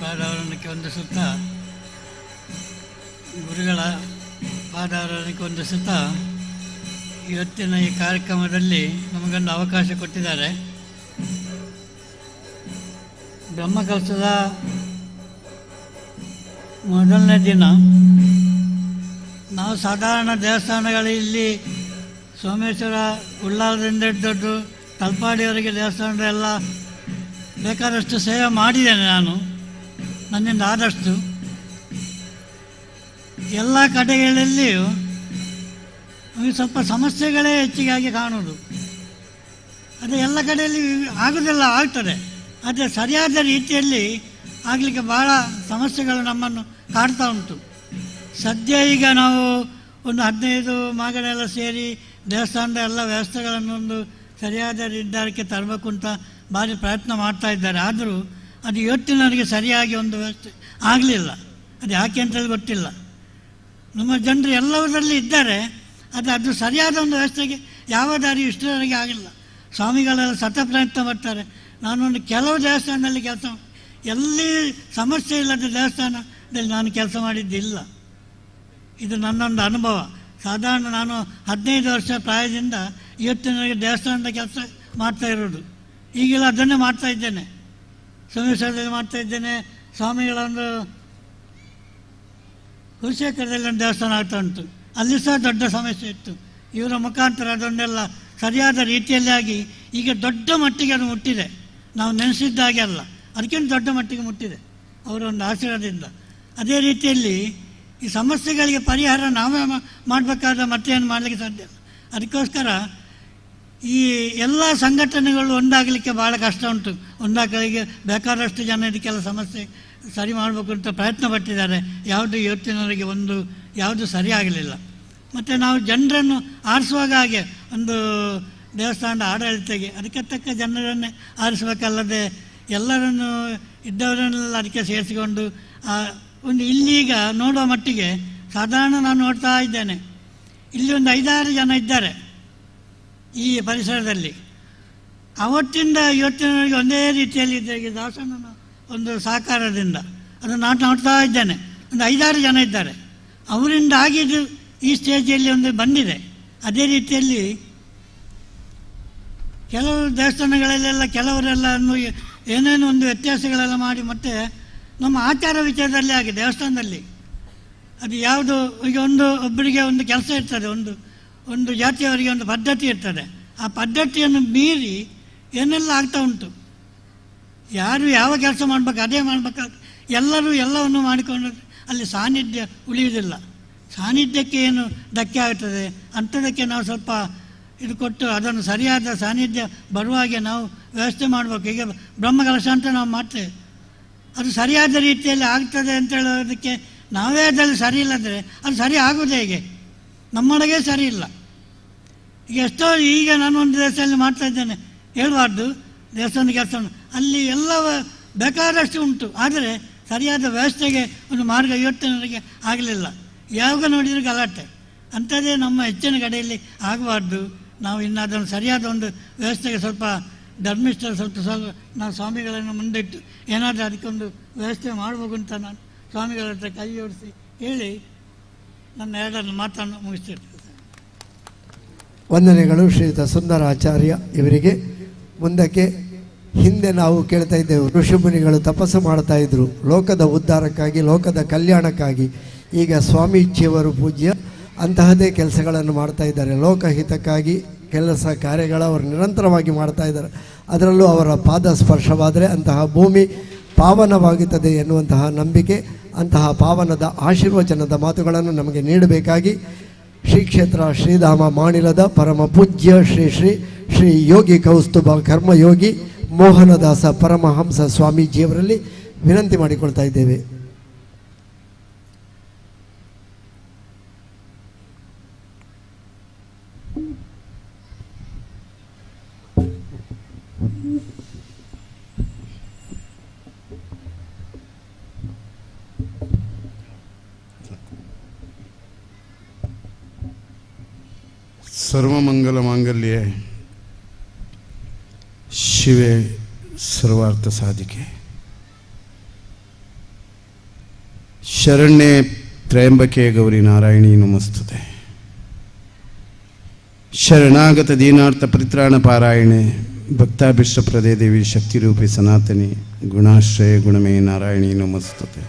ಪಾದಾವರಣಕ್ಕೆ ವಂದಿಸುತ್ತಾ, ಗುರುಗಳ ಪಾದಾವರಣಕ್ಕೆ ವಂದಿಸುತ್ತಾ, ಇವತ್ತಿನ ಈ ಕಾರ್ಯಕ್ರಮದಲ್ಲಿ ನಮಗೊಂದು ಅವಕಾಶ ಕೊಟ್ಟಿದ್ದಾರೆ. ಬ್ರಹ್ಮಕಲಶದ ಮೊದಲನೇ ದಿನ ನಾವು ಸಾಧಾರಣ ದೇವಸ್ಥಾನಗಳಲ್ಲಿ ಸೋಮೇಶ್ವರ, ಉಳ್ಳಾಲದಿಂದ ಹಿಡಿದೊಡ್ಡು ತಲಪಾಡಿಯವರೆಗೆ ದೇವಸ್ಥಾನದೆಲ್ಲ ಬೇಕಾದಷ್ಟು ಸೇವೆ ಮಾಡಿದ್ದೇನೆ ನಾನು, ನನ್ನಿಂದ ಆದಷ್ಟು. ಎಲ್ಲ ಕಡೆಗಳಲ್ಲಿಯೂ ನಮಗೆ ಸ್ವಲ್ಪ ಸಮಸ್ಯೆಗಳೇ ಹೆಚ್ಚಿಗಾಗಿ ಕಾಣುವುದು. ಅದು ಎಲ್ಲ ಕಡೆಯಲ್ಲಿ ಆಗೋದಿಲ್ಲ, ಆಗ್ತದೆ, ಆದರೆ ಸರಿಯಾದ ರೀತಿಯಲ್ಲಿ ಆಗಲಿಕ್ಕೆ ಭಾಳ ಸಮಸ್ಯೆಗಳು ನಮ್ಮನ್ನು ಕಾಡ್ತಾ ಉಂಟು. ಸದ್ಯ ಈಗ ನಾವು ಒಂದು 15 ಮಗಳೆಲ್ಲ ಸೇರಿ ದೇವಸ್ಥಾನದ ಎಲ್ಲ ವ್ಯವಸ್ಥೆಗಳನ್ನು ಒಂದು ಸರಿಯಾದ ನಿರ್ಧಾರಕ್ಕೆ ತರಬೇಕು ಅಂತ ಭಾರಿ ಪ್ರಯತ್ನ ಮಾಡ್ತಾ ಇದ್ದಾರೆ. ಆದರೂ ಅದು ಇವತ್ತಿನವರೆಗೆ ಸರಿಯಾಗಿ ಒಂದು ವ್ಯವಸ್ಥೆ ಆಗಲಿಲ್ಲ. ಅದು ಯಾಕೆ ಅಂತೇಳಿ ಗೊತ್ತಿಲ್ಲ. ನಮ್ಮ ಜನರು ಎಲ್ಲದರಲ್ಲಿ ಇದ್ದಾರೆ, ಆದರೆ ಅದು ಸರಿಯಾದ ಒಂದು ವ್ಯವಸ್ಥೆಗೆ ಯಾವ ದಾರಿ ಇಷ್ಟರವರೆಗೆ ಆಗಿಲ್ಲ. ಸ್ವಾಮಿಗಳೆಲ್ಲ ಸತ ಪ್ರಯತ್ನ ಮಾಡ್ತಾರೆ. ನಾನೊಂದು ಕೆಲವು ದೇವಸ್ಥಾನದಲ್ಲಿ ಕೆಲಸ, ಎಲ್ಲಿ ಸಮಸ್ಯೆ ಇಲ್ಲದ ದೇವಸ್ಥಾನದಲ್ಲಿ ನಾನು ಕೆಲಸ ಮಾಡಿದ್ದಿಲ್ಲ. ಇದು ನನ್ನೊಂದು ಅನುಭವ. ಸಾಧಾರಣ ನಾನು 15 ವರ್ಷ ಪ್ರಾಯದಿಂದ ಇವತ್ತಿನವರೆಗೆ ದೇವಸ್ಥಾನದ ಕೆಲಸ ಮಾಡ್ತಾ ಇರೋದು. ಈಗೆಲ್ಲ ಅದನ್ನೇ ಮಾಡ್ತಾ ಇದ್ದೇನೆ. ಸೋಮೇಶ್ವರದಲ್ಲಿ ಮಾಡ್ತಾ ಇದ್ದೇನೆ. ಸ್ವಾಮಿಗಳ ಒಂದು ಕುಲಶೇಖರದಲ್ಲಿ ಒಂದು ದೇವಸ್ಥಾನ ಆಗ್ತಾ ಉಂಟು, ಅಲ್ಲಿ ಸಹ ದೊಡ್ಡ ಸಮಸ್ಯೆ ಇತ್ತು. ಇವರ ಮುಖಾಂತರ ಅದನ್ನೆಲ್ಲ ಸರಿಯಾದ ರೀತಿಯಲ್ಲಿ ಆಗಿ ಈಗ ದೊಡ್ಡ ಮಟ್ಟಿಗೆ ಅದು ಮುಟ್ಟಿದೆ. ನಾವು ನೆನೆಸಿದ್ದಾಗೆ ಅಲ್ಲ, ಅದಕ್ಕಿಂತ ದೊಡ್ಡ ಮಟ್ಟಿಗೆ ಮುಟ್ಟಿದೆ ಅವರ ಒಂದು ಆಶೀರ್ವಾದದಿಂದ. ಅದೇ ರೀತಿಯಲ್ಲಿ ಈ ಸಮಸ್ಯೆಗಳಿಗೆ ಪರಿಹಾರ ನಾವೇ ಮಾಡಬೇಕಾದ ಮತ್ತೇನು ಮಾಡಲಿಕ್ಕೆ ಸಾಧ್ಯ ಇಲ್ಲ. ಅದಕ್ಕೋಸ್ಕರ ಈ ಎಲ್ಲ ಸಂಘಟನೆಗಳು ಒಂದಾಗಲಿಕ್ಕೆ ಭಾಳ ಕಷ್ಟ ಉಂಟು. ಒಂದಾಗಲಿಕ್ಕೆ ಬೇಕಾದಷ್ಟು ಜನ ಇದಕ್ಕೆಲ್ಲ ಸಮಸ್ಯೆ ಸರಿ ಮಾಡಬೇಕು ಅಂತ ಪ್ರಯತ್ನ ಪಟ್ಟಿದ್ದಾರೆ. ಯಾವುದು ಇವತ್ತಿನವರೆಗೆ ಯಾವುದು ಸರಿಯಾಗಲಿಲ್ಲ. ಮತ್ತು ನಾವು ಜನರನ್ನು ಆರಿಸುವಾಗ ಹಾಗೆ ಒಂದು ದೇವಸ್ಥಾನದ ಆಡಳಿತಕ್ಕೆ ಅದಕ್ಕೆ ತಕ್ಕ ಜನರನ್ನೇ ಆರಿಸಬೇಕಲ್ಲದೆ ಎಲ್ಲರನ್ನು ಇದ್ದವರನ್ನೆಲ್ಲ ಅದಕ್ಕೆ ಸೇರಿಸಿಕೊಂಡು ಒಂದು ಇಲ್ಲೀಗ ನೋಡುವ ಮಟ್ಟಿಗೆ ಸಾಧಾರಣ ನಾನು ನೋಡ್ತಾ ಇದ್ದೇನೆ, ಇಲ್ಲಿ ಒಂದು 5-6 ಜನ ಇದ್ದಾರೆ ಈ ಪರಿಸರದಲ್ಲಿ. ಅವತ್ತಿಂದ ಇವತ್ತಿನವರೆಗೆ ಒಂದೇ ರೀತಿಯಲ್ಲಿ ಇದ್ದ ದಾಸನ ಒಂದು ಸಹಕಾರದಿಂದ ಅದನ್ನು ನಾನು ನೋಡ್ತಾ ಇದ್ದೇನೆ. ಒಂದು 5-6 ಜನ ಇದ್ದಾರೆ, ಅವರಿಂದ ಆಗಿದ್ದು ಈ ಸ್ಟೇಜಲ್ಲಿ ಒಂದು ಬಂದಿದೆ. ಅದೇ ರೀತಿಯಲ್ಲಿ ಕೆಲವು ದೇವಸ್ಥಾನಗಳಲ್ಲೆಲ್ಲ ಕೆಲವರೆಲ್ಲ ಏನೇನು ಒಂದು ವ್ಯತ್ಯಾಸಗಳೆಲ್ಲ ಮಾಡಿ, ಮತ್ತು ನಮ್ಮ ಆಚಾರ ವಿಚಾರದಲ್ಲಿ ಆಗಿ ದೇವಸ್ಥಾನದಲ್ಲಿ ಅದು ಯಾವುದು ಈಗ ಒಬ್ಬರಿಗೆ ಒಂದು ಕೆಲಸ ಇರ್ತದೆ, ಒಂದು ಜಾತಿಯವರಿಗೆ ಒಂದು ಪದ್ಧತಿ ಇರ್ತದೆ. ಆ ಪದ್ಧತಿಯನ್ನು ಮೀರಿ ಏನೆಲ್ಲ ಆಗ್ತಾ ಉಂಟು. ಯಾರು ಯಾವ ಕೆಲಸ ಮಾಡಬೇಕು ಅದೇ ಮಾಡಬೇಕಾಗ ಎಲ್ಲರೂ ಎಲ್ಲವನ್ನು ಮಾಡಿಕೊಂಡು ಅಲ್ಲಿ ಸಾನ್ನಿಧ್ಯ ಉಳಿಯುವುದಿಲ್ಲ. ಸಾನ್ನಿಧ್ಯಕ್ಕೆ ಏನು ಧಕ್ಕೆ ಆಗ್ತದೆ ಅಂಥದಕ್ಕೆ ನಾವು ಸ್ವಲ್ಪ ಇದು ಕೊಟ್ಟು ಅದನ್ನು ಸರಿಯಾದ ಸಾನ್ನಿಧ್ಯ ಬರುವಾಗೆ ನಾವು ವ್ಯವಸ್ಥೆ ಮಾಡಬೇಕು. ಈಗ ಬ್ರಹ್ಮಕಲಶ ಅಂತ ನಾವು ಮಾಡ್ತೇವೆ, ಅದು ಸರಿಯಾದ ರೀತಿಯಲ್ಲಿ ಆಗ್ತದೆ ಅಂತ ಹೇಳೋದಕ್ಕೆ ನಾವೇ ಅದರಲ್ಲಿ ಸರಿ ಇಲ್ಲದ್ರೆ ಅದು ಸರಿ ಆಗೋದು ಹೇಗೆ? ನಮ್ಮೊಳಗೆ ಸರಿ ಇಲ್ಲ. ಈಗ ನಾನು ಒಂದು ದೇವಸ್ಥಾನದಲ್ಲಿ ಮಾಡ್ತಾ ಇದ್ದೇನೆ, ಹೇಳಬಾರ್ದು ದೇವಸ್ಥಾನದ ಕೆಲಸ, ಅಲ್ಲಿ ಎಲ್ಲ ಬೇಕಾದಷ್ಟು ಉಂಟು, ಆದರೆ ಸರಿಯಾದ ವ್ಯವಸ್ಥೆಗೆ ಒಂದು ಮಾರ್ಗ ಇವತ್ತಿನವರೆಗೆ ಆಗಲಿಲ್ಲ. ಯಾವಾಗ ನೋಡಿದರೆ ಗಲಾಟೆ. ಅಂಥದ್ದೇ ನಮ್ಮ ಹೆಚ್ಚಿನ ಕಡೆಯಲ್ಲಿ ಆಗಬಾರ್ದು. ನಾವು ಇನ್ನು ಅದನ್ನು ಸರಿಯಾದ ಒಂದು ವ್ಯವಸ್ಥೆಗೆ ಸ್ವಲ್ಪ ಧರ್ಮಿಷ್ಠರು ಸ್ವಲ್ಪ ನಾವು ಸ್ವಾಮಿಗಳನ್ನು ಮುಂದಿಟ್ಟು ಏನಾದರೂ ಅದಕ್ಕೊಂದು ವ್ಯವಸ್ಥೆ ಮಾಡಬೇಕು ಅಂತ ನಾನು ಸ್ವಾಮಿಗಳ ಹತ್ರ ಕೈ ಜೋಡಿಸಿ ಹೇಳಿ ನನ್ನ 2 ಮಾತನ್ನು ಮುಗಿಸ್ತಿರ್ತೇನೆ.
ವಂದನೆಗಳು ಶ್ರೀಯುತ ಸುಂದರ ಆಚಾರ್ಯ ಇವರಿಗೆ. ಮುಂದಕ್ಕೆ ಹಿಂದೆ ನಾವು ಕೇಳ್ತಾ ಇದ್ದೆವು, ಋಷಿಮುನಿಗಳು ತಪಸ್ಸು ಮಾಡ್ತಾ ಇದ್ರು ಲೋಕದ ಉದ್ಧಾರಕ್ಕಾಗಿ, ಲೋಕದ ಕಲ್ಯಾಣಕ್ಕಾಗಿ. ಈಗ ಸ್ವಾಮೀಜಿಯವರು ಪೂಜ್ಯ ಅಂತಹದೇ ಕೆಲಸಗಳನ್ನು ಮಾಡ್ತಾ ಇದ್ದಾರೆ. ಲೋಕಹಿತಕ್ಕಾಗಿ ಕೆಲಸ ಕಾರ್ಯಗಳು ಅವರು ನಿರಂತರವಾಗಿ ಮಾಡ್ತಾ ಇದ್ದಾರೆ. ಅದರಲ್ಲೂ ಅವರ ಪಾದ ಸ್ಪರ್ಶವಾದರೆ ಅಂತಹ ಭೂಮಿ ಪಾವನವಾಗುತ್ತದೆ ಎನ್ನುವಂತಹ ನಂಬಿಕೆ, ಅಂತಹ ಪಾವನದ ಆಶೀರ್ವಚನದ ಮಾತುಗಳನ್ನು ನಮಗೆ ನೀಡಬೇಕಾಗಿ ಶ್ರೀ ಕ್ಷೇತ್ರ ಶ್ರೀಧಾಮ ಮಾಣಿಲದ ಪರಮ ಪೂಜ್ಯ ಶ್ರೀ ಶ್ರೀ ಶ್ರೀ ಯೋಗಿ ಕೌಸ್ತುಭ ಕರ್ಮಯೋಗಿ ಮೋಹನದಾಸ ಪರಮಹಂಸ ಸ್ವಾಮೀಜಿಯವರಲ್ಲಿ ವಿನಂತಿ ಮಾಡಿಕೊಳ್ತಾ ಇದ್ದೇವೆ.
ಸರ್ವಮಂಗಲ ಮಾಂಗಲ್ಯೆ ಶಿವೆ ಸರ್ವಾರ್ಥ ಸಾಧಿಕೆ.
ಶರಣ್ಯೆ ತ್ರಯಂಬಕೆ ಗೌರಿ ನಾರಾಯಣಿ ನಮಸ್ತುತೆ. ಶರಣಾಗತ ದೀನಾರ್ಥ ಪರಿತ್ರಾಣ ಪಾರಾಯಣೆ ಭಕ್ತಾಭಿಷ್ಟಪ್ರದೇ ದೇವಿ ಶಕ್ತಿರೂಪಿ ಸನಾತನಿ ಗುಣಾಶ್ರಯ ಗುಣಮೇ ನಾರಾಯಣಿ ನಮಸ್ತುತೆ.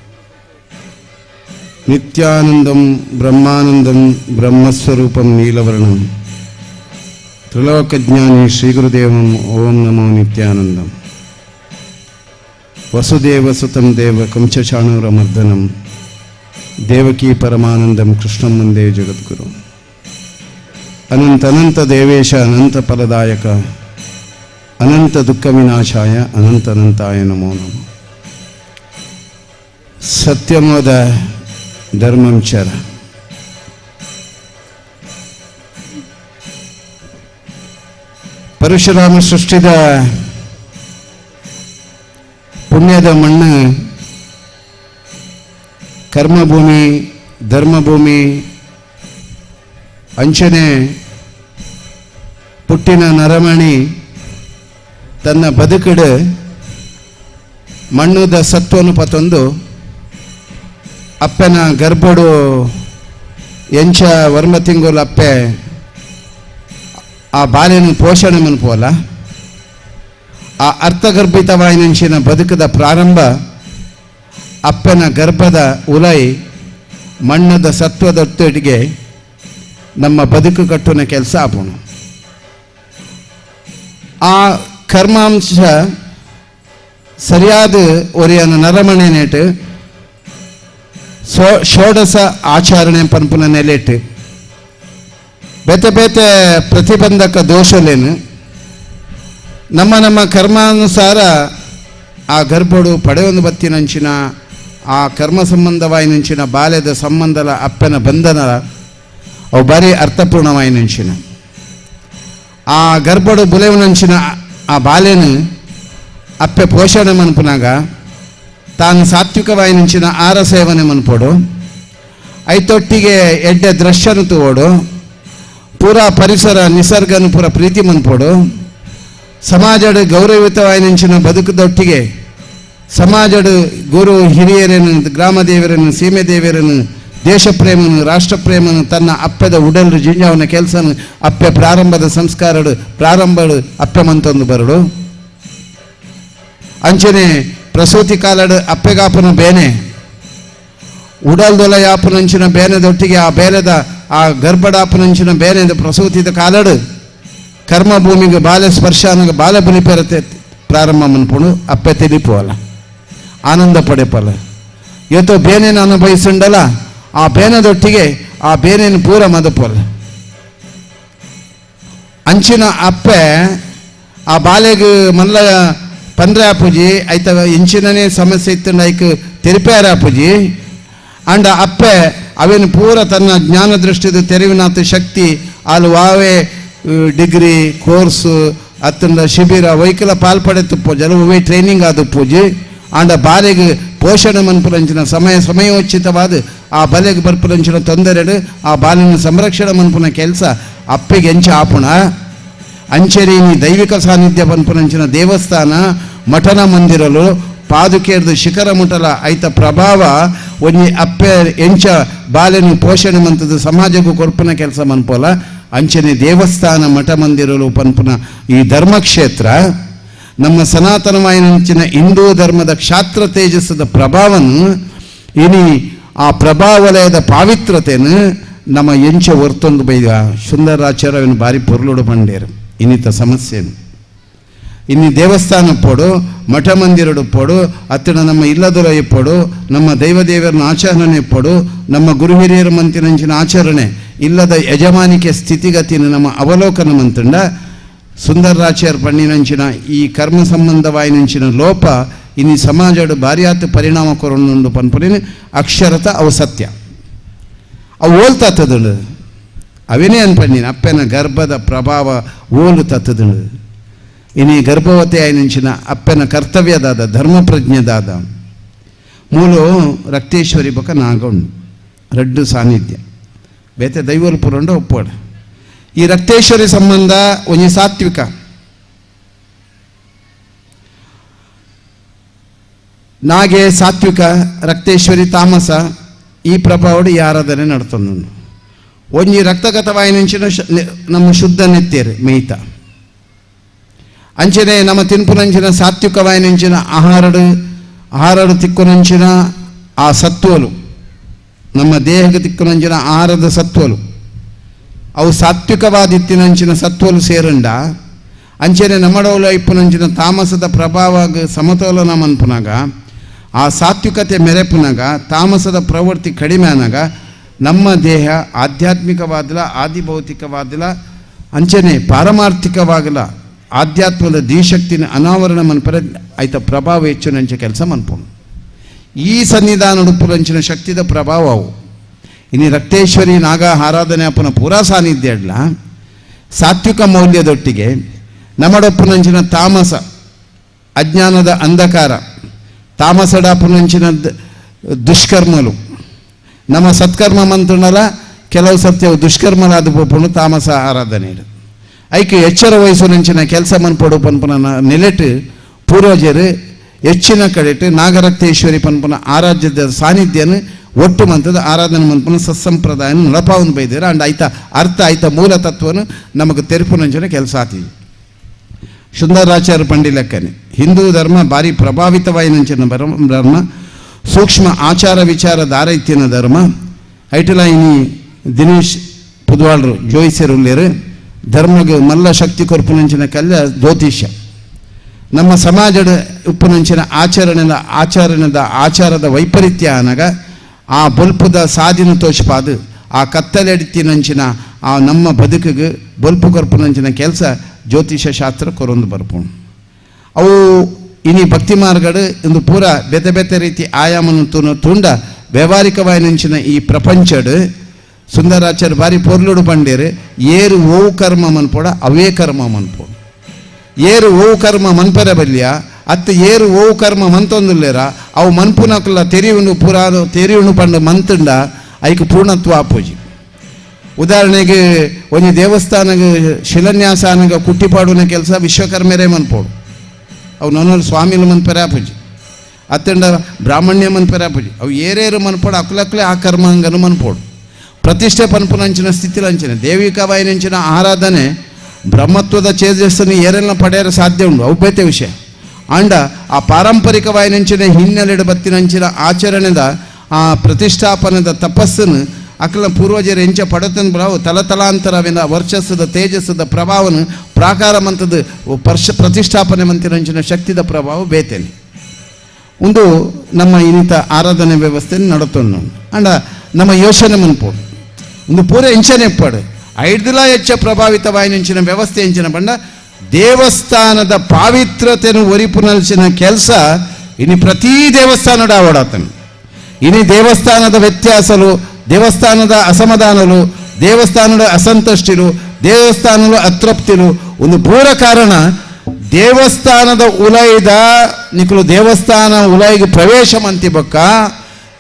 ನಿತ್ಯಾನಂದಂ ಬ್ರಹ್ಮಾನಂದಂ ಬ್ರಹ್ಮಸ್ವರೂಪಂ ನೀಲವರ್ಣಂ ತ್ರಿಲೋಕಜ್ಞಾನಿ ಶ್ರೀಗುರುದೇವಂ ಓಂ ನಮೋ ನಿತ್ಯಾನಂದಂ. ವಸುದೇವಸುತಂ ದೇವ ಕಂಚಚಾಣೂರಮರ್ದನಂ ದೇವಕೀ ಪರಮಾನಂದಂ ಕೃಷ್ಣಂ ವಂದೇ ಜಗದ್ಗುರು. ಅನಂತ ದೇವೇಶ ಅನಂತ ಫಲದಾಯಕ ಅನಂತ ದುಃಖ ವಿನಾಶಾಯ ಅನಂತಾಯ ನಮೋ ನಮಃ. ಸತ್ಯಮೋದ ಧರ್ಮಂ ಚರ. ಪರಶುರಾಮ ಸೃಷ್ಟಿದ ಪುಣ್ಯದ ಮಣ್ಣು ಕರ್ಮಭೂಮಿ ಧರ್ಮಭೂಮಿ ಅಂಚನೆ ಪುಟ್ಟಿನ ನರಮಣಿ ತನ್ನ ಬದುಕಡು ಮಣ್ಣುದ ಸತ್ವನು ಪತೊಂದು ಅಪ್ಪನ ಗರ್ಭಡು ಎಂಚ ವರ್ಮ ತಿಂಗಳು ಅಪ್ಪೆ ಆ ಬಾಲ್ಯನ ಪೋಷಣೆ ಮನ್ಪೋಲ ಆ ಅರ್ಥಗರ್ಭಿತವಾಯಿನಂಚಿನ ಬದುಕದ ಪ್ರಾರಂಭ ಅಪ್ಪನ ಗರ್ಭದ ಉಲೈ ಮಣ್ಣದ ಸತ್ವದೊಟ್ಟಿಗೆ ನಮ್ಮ ಬದುಕು ಕಟ್ಟುನ ಕೆಲಸ ಆಪೋಣ. ಆ ಕರ್ಮಾಂಶ ಸರಿಯಾದ ಒರಿಯನ ನರಮಣೆ ನೆಟ್ಟು ಷೋಡಶ ಆಚರಣೆ ಪಂಪುನ ನೆಲೆಟ್ಟು ಬೇತೆ ಬೇತೆ ಪ್ರತಿಬಂಧಕ ದೋಷಲೇನು ನಮ್ಮ ಕರ್ಮಾನುಸಾರ ಆ ಗರ್ಭಡು ಪಡೆಯೊಂದು ಬತ್ತಿನಂಚಿನ ಆ ಕರ್ಮ ಸಂಬಂಧವಾಯಿನಂಚಿನ ಬಾಲ್ಯದ ಸಂಬಂಧದ ಅಪ್ಪನ ಬಂಧನ ಅವು ಭಾರಿ ಅರ್ಥಪೂರ್ಣವಾಯಿನಂಚಿನ ಆ ಗರ್ಭಡು ಬುಲೆವನಂಚಿನ ಆ ಬಾಲ್ಯನು ಅಪ್ಪೆ ಪೋಷಣೆ ಮನ್ಪುನಾಗ ತಾನು ಸಾತ್ವಿಕವಾಯಿನಂಚಿನ ಆಹಾರ ಸೇವನೆ ಮನ್ಪೋಡು ಐತೊಟ್ಟಿಗೆ ಎಡ್ಡೆ ದೃಶ್ಯನು ತೋಡು ಪೂರಾ ಪರಿಸರ ನಿಸರ್ಗನು ಪೂರ ಪ್ರೀತಿ ಮನ್ಪೋಡು ಸಮಾಜಡು ಗೌರವಯುತವಾಯಿನಂಚಿನ ಬದುಕದೊಟ್ಟಿಗೆ ಸಮಾಜಡು ಗುರು ಹಿರಿಯರನ್ನು ಗ್ರಾಮ ದೇವರನ್ನು ಸೀಮೆ ದೇವರನ್ನು ದೇಶ ಪ್ರೇಮನು ರಾಷ್ಟ್ರ ಪ್ರೇಮನು ತನ್ನ ಅಪ್ಪದ ಉಡಲ್ರು ಜಿಂಜಾವನ ಕೆಲಸನು ಅಪ್ಪೆ ಪ್ರಾರಂಭದ ಸಂಸ್ಕಾರಡು ಪ್ರಾರಂಭಡು ಅಪ್ಪೆ ಮಂತೊಂದು ಬರಡು ಅಂಚನೆ ಪ್ರಸೂತಿ ಕಾಲಡು ಅಪ್ಪೆಗಾಪನ ಬೇನೆ ಉಡಲ್ದೊಲ ಯಾಪನಂಚಿನ ಬೇನೆದೊಟ್ಟಿಗೆ ಆ ಬೇಲೆದ ಆ ಗರ್ಭಡಾಪನಂಚಿನ ಬೇನೆದ ಪ್ರಸೂತಿದ ಕಾಲಡು ಕರ್ಮಭೂಮಿಗೆ ಬಾಲ್ಯ ಸ್ಪರ್ಶಾನಿಗೆ ಬಾಲ್ಯ ಬಲಿಪೆರತೆ ಪ್ರಾರಂಭ ಮನ್ಪುಣು ಅಪ್ಪೆ ತಿಳಿಪೋಲ್ಲ ಆನಂದ ಪಡೆಪಲ್ಲ ಇವತ್ತು ಬೇನೆನ ಅನುಭವಿಸಂಡಲ್ಲ ಆ ಬೇನದೊಟ್ಟಿಗೆ ಆ ಬೇನೆನ ಪೂರ ಮದಪೋಲ್ಲ ಅಂಚಿನ ಅಪ್ಪೆ ಆ ಬಾಲೆಗೆ ಮಲ್ಲ ಪಂದ್ರೆ ಆಪುಜಿ ಐತ ಇಂಚಿನೇ ಸಮಸ್ಯೆ ಇತ್ತು ಐಕ್ ತೆರಿಪೇರ ಆಪುಜಿ ಅಂಡ ಅಪ್ಪೆ ಅವೇನು ಪೂರ ತನ್ನ ಜ್ಞಾನ ದೃಷ್ಟಿದ ತೆರಿವಿನಾಥ ಶಕ್ತಿ ಅಲ್ಲಿ ವಾವೇ ಡಿಗ್ರಿ ಕೋರ್ಸು ಅತ್ತಂದ ಶಿಬಿರ ವೈಕಲ ಪಾಲ್ಪಡೆತ್ತು ಜಲವೇ ಟ್ರೈನಿಂಗ್ ಆದ ಪೂಜಿ ಆಂಡ ಬಾಲೆಗೆ ಪೋಷಣೆ ಮನ್ಪುರಂಚಿನ ಸಮಯೋಚಿತವಾದ ಆ ಬಲೆಗೆ ಬರ್ಪುರಂಚಿನ ತೊಂದರೆಡು ಆ ಬಾಲಿನ ಸಂರಕ್ಷಣೆ ಮನ್ಪುನ ಕೆಲಸ ಅಪ್ಪೆಗೆ ಎಂಚ ಆಪುಣ ಅಂಚೆರೀನಿ ದೈವಿಕ ಸಾನ್ನಿಧ್ಯ ಪನ್ಪುರಂಚಿನ ದೇವಸ್ಥಾನ ಮಠನ ಮಂದಿರಲು ಪಾದುಕೇರ್ದು ಶಿಖರ ಮುಟಲ ಐತ ಪ್ರಭಾವ ಒಂಜಿ ಅಪ್ಪೆ ಎಂಚ ಬಾಲೆನು ಪೋಷಣೆ ಮಂತದ ಸಮಾಜಕ್ಕೂ ಕೊರ್ಪುನ ಕೆಲಸ ಮನ್ಪೋಲ ಅಂಚನೆ ದೇವಸ್ಥಾನ ಮಠ ಮಂದಿರಲು ಪನ್ಪುನ ಈ ಧರ್ಮಕ್ಷೇತ್ರ ನಮ್ಮ ಸನಾತನವಾಯಿನಂಚಿನ ಹಿಂದೂ ಧರ್ಮದ ಕ್ಷಾತ್ರ ತೇಜಸ್ಸದ ಪ್ರಭಾವನು ಇನಿ ಆ ಪ್ರಭಾವಲಯದ ಪಾವಿತ್ರತೆಯನ್ನು ನಮ್ಮ ಎಂಚ ಹೊರ್ತೊಂದು ಬೈದ ಸುಂದರಾಚಾರ್ಯವನ್ನು ಭಾರಿ ಪೊರ್ಲುಡು ಬಂಡೇರು ಇನ್ನಿತ ಸಮಸ್ಯೆನು ಇನ್ನು ದೇವಸ್ಥಾನ ಪೋಡು ಮಠ ಮಂದಿರಡು ಪೋಡು ಅತ್ತಿನ ನಮ್ಮ ಇಲ್ಲದೊಲ ಎಪ್ಪೋಡು ನಮ್ಮ ದೈವದೇವರನ್ನ ಆಚರಣೆ ಎಪ್ಪೋಡು ನಮ್ಮ ಗುರು ಹಿರಿಯರ ಮಂತಿನಂಚಿನ ಆಚರಣೆ ಇಲ್ಲದ ಯಜಮಾನಿಕೆ ಸ್ಥಿತಿಗತಿನ ನಮ್ಮ ಅವಲೋಕನ ಮಂತಂಡ ಸುಂದರಾಚಾರ್ಯ ಪಣ್ಣಿನಂಚಿನ ಈ ಕರ್ಮ ಸಂಬಂಧವಾಯಿನಂಚಿನ ಲೋಪ ಇನ್ನು ಸಮಾಜಡು ಭಾರಿಯಾತ ಪರಿಣಾಮ ಕೊರೊಂದು ಪನ್ಪುರಿನ ಅಕ್ಷರತ ಅವು ಸತ್ಯ ಅವು ಓಲ್ ತತ್ತದುಂಡು ಅವೇನೇ ಅನ್ಪಣ್ಣಿನ ಅಪ್ಪನ ಗರ್ಭದ ಪ್ರಭಾವ ಓಲು ತತ್ತದುಂಡು ಇನ್ನು ಗರ್ಭವತಿ ಆಯ್ನಂಚಿನ ಅಪ್ಪನ ಕರ್ತವ್ಯದಾದ ಧರ್ಮ ಪ್ರಜ್ಞೆದಾದ ಮೂಲು ರಕ್ತೇಶ್ವರಿ ಬೊಕ ನಾಗೊಂಡು ರಡ್ಡು ಸಾನ್ನಿಧ್ಯ ಬೇತೆ ದೈವಲು ಪುರಂಡ ಒಪ್ಪೋಡು ಈ ರಕ್ತೇಶ್ವರಿ ಸಂಬಂಧ ಒಂಜಿ ಸಾತ್ವಿಕ ನಾಗೆ ಸಾತ್ವಿಕ ರಕ್ತೇಶ್ವರಿ ತಾಮಸ ಈ ಪ್ರಭಾವಡು ಈ ಆರಾಧನೆ ನಡ್ತಂದು ಒಂಜಿ ರಕ್ತಗತವಾಯಿನಿಂಚಿನ ನಮ್ಮ ಶುದ್ಧ ನೆತ್ತೇರು ಮೇಯ್ತ ಅಂಚನೆ ನಮ್ಮ ತಿನ್ಪುನಂಚಿನ ಸಾತ್ವಿಕವಾಯಿನಿಂಚಿನ ಆಹಾರಡು ತಿಕ್ಕುನಂಚಿನ ಆ ಸತ್ವಲು ನಮ್ಮ ದೇಹಕ್ಕೆ ತಿಕ್ಕುನಂಚಿನ ಆಹಾರದ ಸತ್ವಲು ಅವು ಸಾತ್ವಿಕವಾದಿತ್ತಿನಂಚಿನ ಸತ್ವಲು ಸೇರುಂಡ ಅಂಚನೆ ನಮ್ಮಡವಲು ಇಪ್ಪುನಂಚಿನ ತಾಮಸದ ಪ್ರಭಾವ ಸಮತೋಲನ ಮನ್ಪುನಾಗ ಆ ಸಾತ್ವಿಕತೆ ಮೆರೆಪುನಾಗ ತಾಮಸದ ಪ್ರವೃತ್ತಿ ಕಡಿಮೆ ಆನಾಗ ನಮ್ಮ ದೇಹ ಆಧ್ಯಾತ್ಮಿಕವಾದಲ ಆದಿಭೌತಿಕವಾದಲ ಅಂಚನೆ ಪಾರಮಾರ್ಥಿಕವಾಗಲ ಆಧ್ಯಾತ್ಮದ ಧೀಶಕ್ತಿನ ಅನಾವರಣ ಮನ್ಪರ ಆಯ್ತ ಪ್ರಭಾವ ಹೆಚ್ಚು ನಂಚೆ ಕೆಲಸ ಮನ್ಪುಣು ಈ ಸನ್ನಿಧಾನ ಉಡುಪುಲಂಚಿನ ಶಕ್ತಿದ ಪ್ರಭಾವ ಅವು ಇನ್ನು ರಕ್ತೇಶ್ವರಿ ನಾಗ ಆರಾಧನೆ ಅಪ್ಪನ ಪೂರಾ ಸಾನ್ನಿಧ್ಯ ಅಡ್ಲ ಸಾತ್ವಿಕ ಮೌಲ್ಯದೊಟ್ಟಿಗೆ ನಮ್ಮಡಪ್ಪುನಂಚಿನ ತಾಮಸ ಅಜ್ಞಾನದ ಅಂಧಕಾರ ತಾಮಸಡಪ್ಪುನಂಚಿನ ದುಷ್ಕರ್ಮಲು ನಮ್ಮ ಸತ್ಕರ್ಮ ಮಂತ್ರನಲ ಕೆಲವು ಸತ್ಯವು ದುಷ್ಕರ್ಮಲಾದ ಪೋಪುನು ತಾಮಸ ಆರಾಧನೆ ಐಕೆ ಎಚ್ಚರ ವಹಿಸುನಂಚಿನ ಕೆಲಸ ಮನ್ಪಡು ಪನ್ಪನ ನೆಲೆಟ್ ಪೂರ್ವಜರು ಹೆಚ್ಚಿನ ಕಡೆಟ್ ನಾಗರಕ್ತೇಶ್ವರಿ ಪನ್ಪನ ಆರಾಧ್ಯದ ಸಾನ್ನಿಧ್ಯನ ಒಟ್ಟು ಮಂತದ ಆರಾಧನೆ ಮನ್ಪನ ಸತ್ಸಂಪ್ರದಾಯ ನಡಪಾವನ್ ಬೈದಿರ ಅಂಡ್ ಆಯ್ತ ಅರ್ಥ ಆಯ್ತ ಮೂಲ ತತ್ವನು ನಮಗೆ ತೆರಪುನಂಚಿನ ಕೆಲಸ ಆತೀವಿ ಸುಂದರಾಚಾರ್ಯ ಪಂಡಿಲಕ್ಕನೆ ಹಿಂದೂ ಧರ್ಮ ಭಾರಿ ಪ್ರಭಾವಿತವಾಯಿನಂಚಿನ ಧರ್ಮ ಸೂಕ್ಷ್ಮ ಆಚಾರ ವಿಚಾರ ದಾರೈತ್ಯನ ಧರ್ಮ ಐಟಲ ಇನಿ ದಿನೇಶ್ ಪುದ್ವಾಳ್ರು ಜೋಯಿಸರುಲ್ಲೇರು ಧರ್ಮಗೆ ಮಲ್ಲ ಶಕ್ತಿ ಕೊರ್ಪುನಂಚಿನ ಕಲ್ಯ ಜ್ಯೋತಿಷ್ಯ ನಮ್ಮ ಸಮಾಜದ ಉಪ್ಪುನಂಚಿನ ಆಚಾರದ ವೈಪರೀತ್ಯ ಅನಗ ಆ ಬೊಲ್ಪುದ ಸಾದಿನ ತೋಚ್ಪಾದು ಆ ಕತ್ತಲೆಡಿತ್ತಿನಂಚಿನ ಆ ನಮ್ಮ ಬದುಕಿಗೆ ಬೊಲ್ಪು ಕೊರ್ಪುನಂಚಿನ ಕೆಲಸ ಜ್ಯೋತಿಷ ಶಾಸ್ತ್ರ ಕೊರೊಂದು ಬರ್ಪುಣು ಅವು ಇನಿ ಭಕ್ತಿ ಮಾರ್ಗಡು ಇಂದು ಪೂರ ಬೇತೆ ಬೇತೆ ರೀತಿ ಆಯಾಮನು ತುಂಡ ವ್ಯಾವಹಾರಿಕವಾಯಿನಂಚಿನ ಈ ಪ್ರಪಂಚಡು ಸುಂದರಾಚಾರ್ಯ ಬಾರಿ ಪೊರ್ಲುಡು ಬಂಡೇರು ಏರು ಓವು ಕರ್ಮ ಮನ್ಪೋಡ ಅವೇ ಕರ್ಮ ಮನ್ಪೋಡು ಏರು ಓವು ಕರ್ಮ ಮನ್ಪರ ಬಲ್ಯ ಅತ್ತು ಏರು ಓವು ಕರ್ಮ ಮಂತೊಂದುಲ್ಲೇರ ಅವು ಮನ್ಪುನಕ್ಲ ತೆರಿಯುಣು ಪಂಡು ಮಂತುಂಡ ಐಕ್ ಪೂರ್ಣತ್ವ ಆಪೋಜಿ ಉದಾಹರಣೆಗೆ ಒಂದು ದೇವಸ್ಥಾನಗೆ ಶಿಲಾನ್ಯಾಸನಗ ಕುಟ್ಟಿಪಾಡುನ ಕೆಲಸ ವಿಶ್ವಕರ್ಮರೇ ಮನ್ಪೋಡು ಅವು ನನ್ನಲ್ಲಿ ಸ್ವಾಮಿಲು ಮನ್ಪೆರೆ ಆಪುಜಿ ಅತ್ತಂಡ ಬ್ರಾಹ್ಮಣ್ಯ ಮನ್ಪೆರೆ ಆಪುಜಿ ಅವು ಏರೇರು ಮನ್ಪೋಡು ಅಕ್ಲಕ್ಲೆ ಆ ಕರ್ಮಾಂಗನು ಮನ್ಪೋಡು ಪ್ರತಿಷ್ಠೆ ಪನ್ಪುನಂಚಿನ ಸ್ಥಿತಿಲಂಚಿನ ದೇವಿಕವಾಯಿನಂಚಿನ ಆರಾಧನೆ ಬ್ರಹ್ಮತ್ವದ ಚೇಜಸ್ಸನ್ನು ಏರೆಲ್ಲ ಪಡೆಯಲು ಸಾಧ್ಯ ಉಂಟು ಅವು ಬೇತೆ ವಿಷಯ ಅಂಡ ಆ ಪಾರಂಪರಿಕವಾಯಿನಂಚಿನ ಹಿನ್ನೆಲೆಡು ಬತ್ತಿನಂಚಿನ ಆಚರಣೆದ ಆ ಪ್ರತಿಷ್ಠಾಪನದ ತಪಸ್ಸನ್ನು ಅಕಲ ಪೂರ್ವಜರು ಎಂಚ ಪಡತನ ಬರಾವು ತಲತಲಾಂತರವಿನ ವರ್ಚಸ್ಸದ ತೇಜಸ್ಸದ ಪ್ರಭಾವನು ಪ್ರಾಕಾರ ಮಂತದ ಪ್ರತಿಷ್ಠಾಪನೆ ಮಂತಿನಂಚಿನ ಶಕ್ತಿದ ಪ್ರಭಾವ ಬೇತೇನೆ ಒಂದು ನಮ್ಮ ಇನ್ನಿತ ಆರಾಧನೆ ವ್ಯವಸ್ಥೆ ನಡತೊಂದು ಅಂಡ ನಮ್ಮ ಯೋಚನೆ ಮನ್ಪೋಡು ಒಂದು ಪೂರ ಎಂಚನೆ ಪಡು ಐಡ್ದಿಲ ಹೆಚ್ಚ ಪ್ರಭಾವಿತವಾಯಿನಂಚಿನ ವ್ಯವಸ್ಥೆ ಎಂಚಿನ ಬಂಡ ದೇವಸ್ಥಾನದ ಪಾವಿತ್ರತೆಯನ್ನು ಒರಿಪುನಲ್ಸಿನ ಕೆಲಸ ಇನ್ನು ಪ್ರತಿ ದೇವಸ್ಥಾನದ ಓಡಾತನು ಇನ್ನು ದೇವಸ್ಥಾನದ ವ್ಯತ್ಯಾಸಲು ದೇವಸ್ಥಾನದ ಅಸಮಾಧಾನಲು ದೇವಸ್ಥಾನದ ಅಸಂತುಷ್ಟಿರು ದೇವಸ್ಥಾನದ ಅತೃಪ್ತಿರು ಒಂದು ಪೂರ ಕಾರಣ ದೇವಸ್ಥಾನದ ಉಲೈದ ನಿಖಲು ದೇವಸ್ಥಾನ ಉಲೈಗೆ ಪ್ರವೇಶ ಮಂತಿಬಕ್ಕ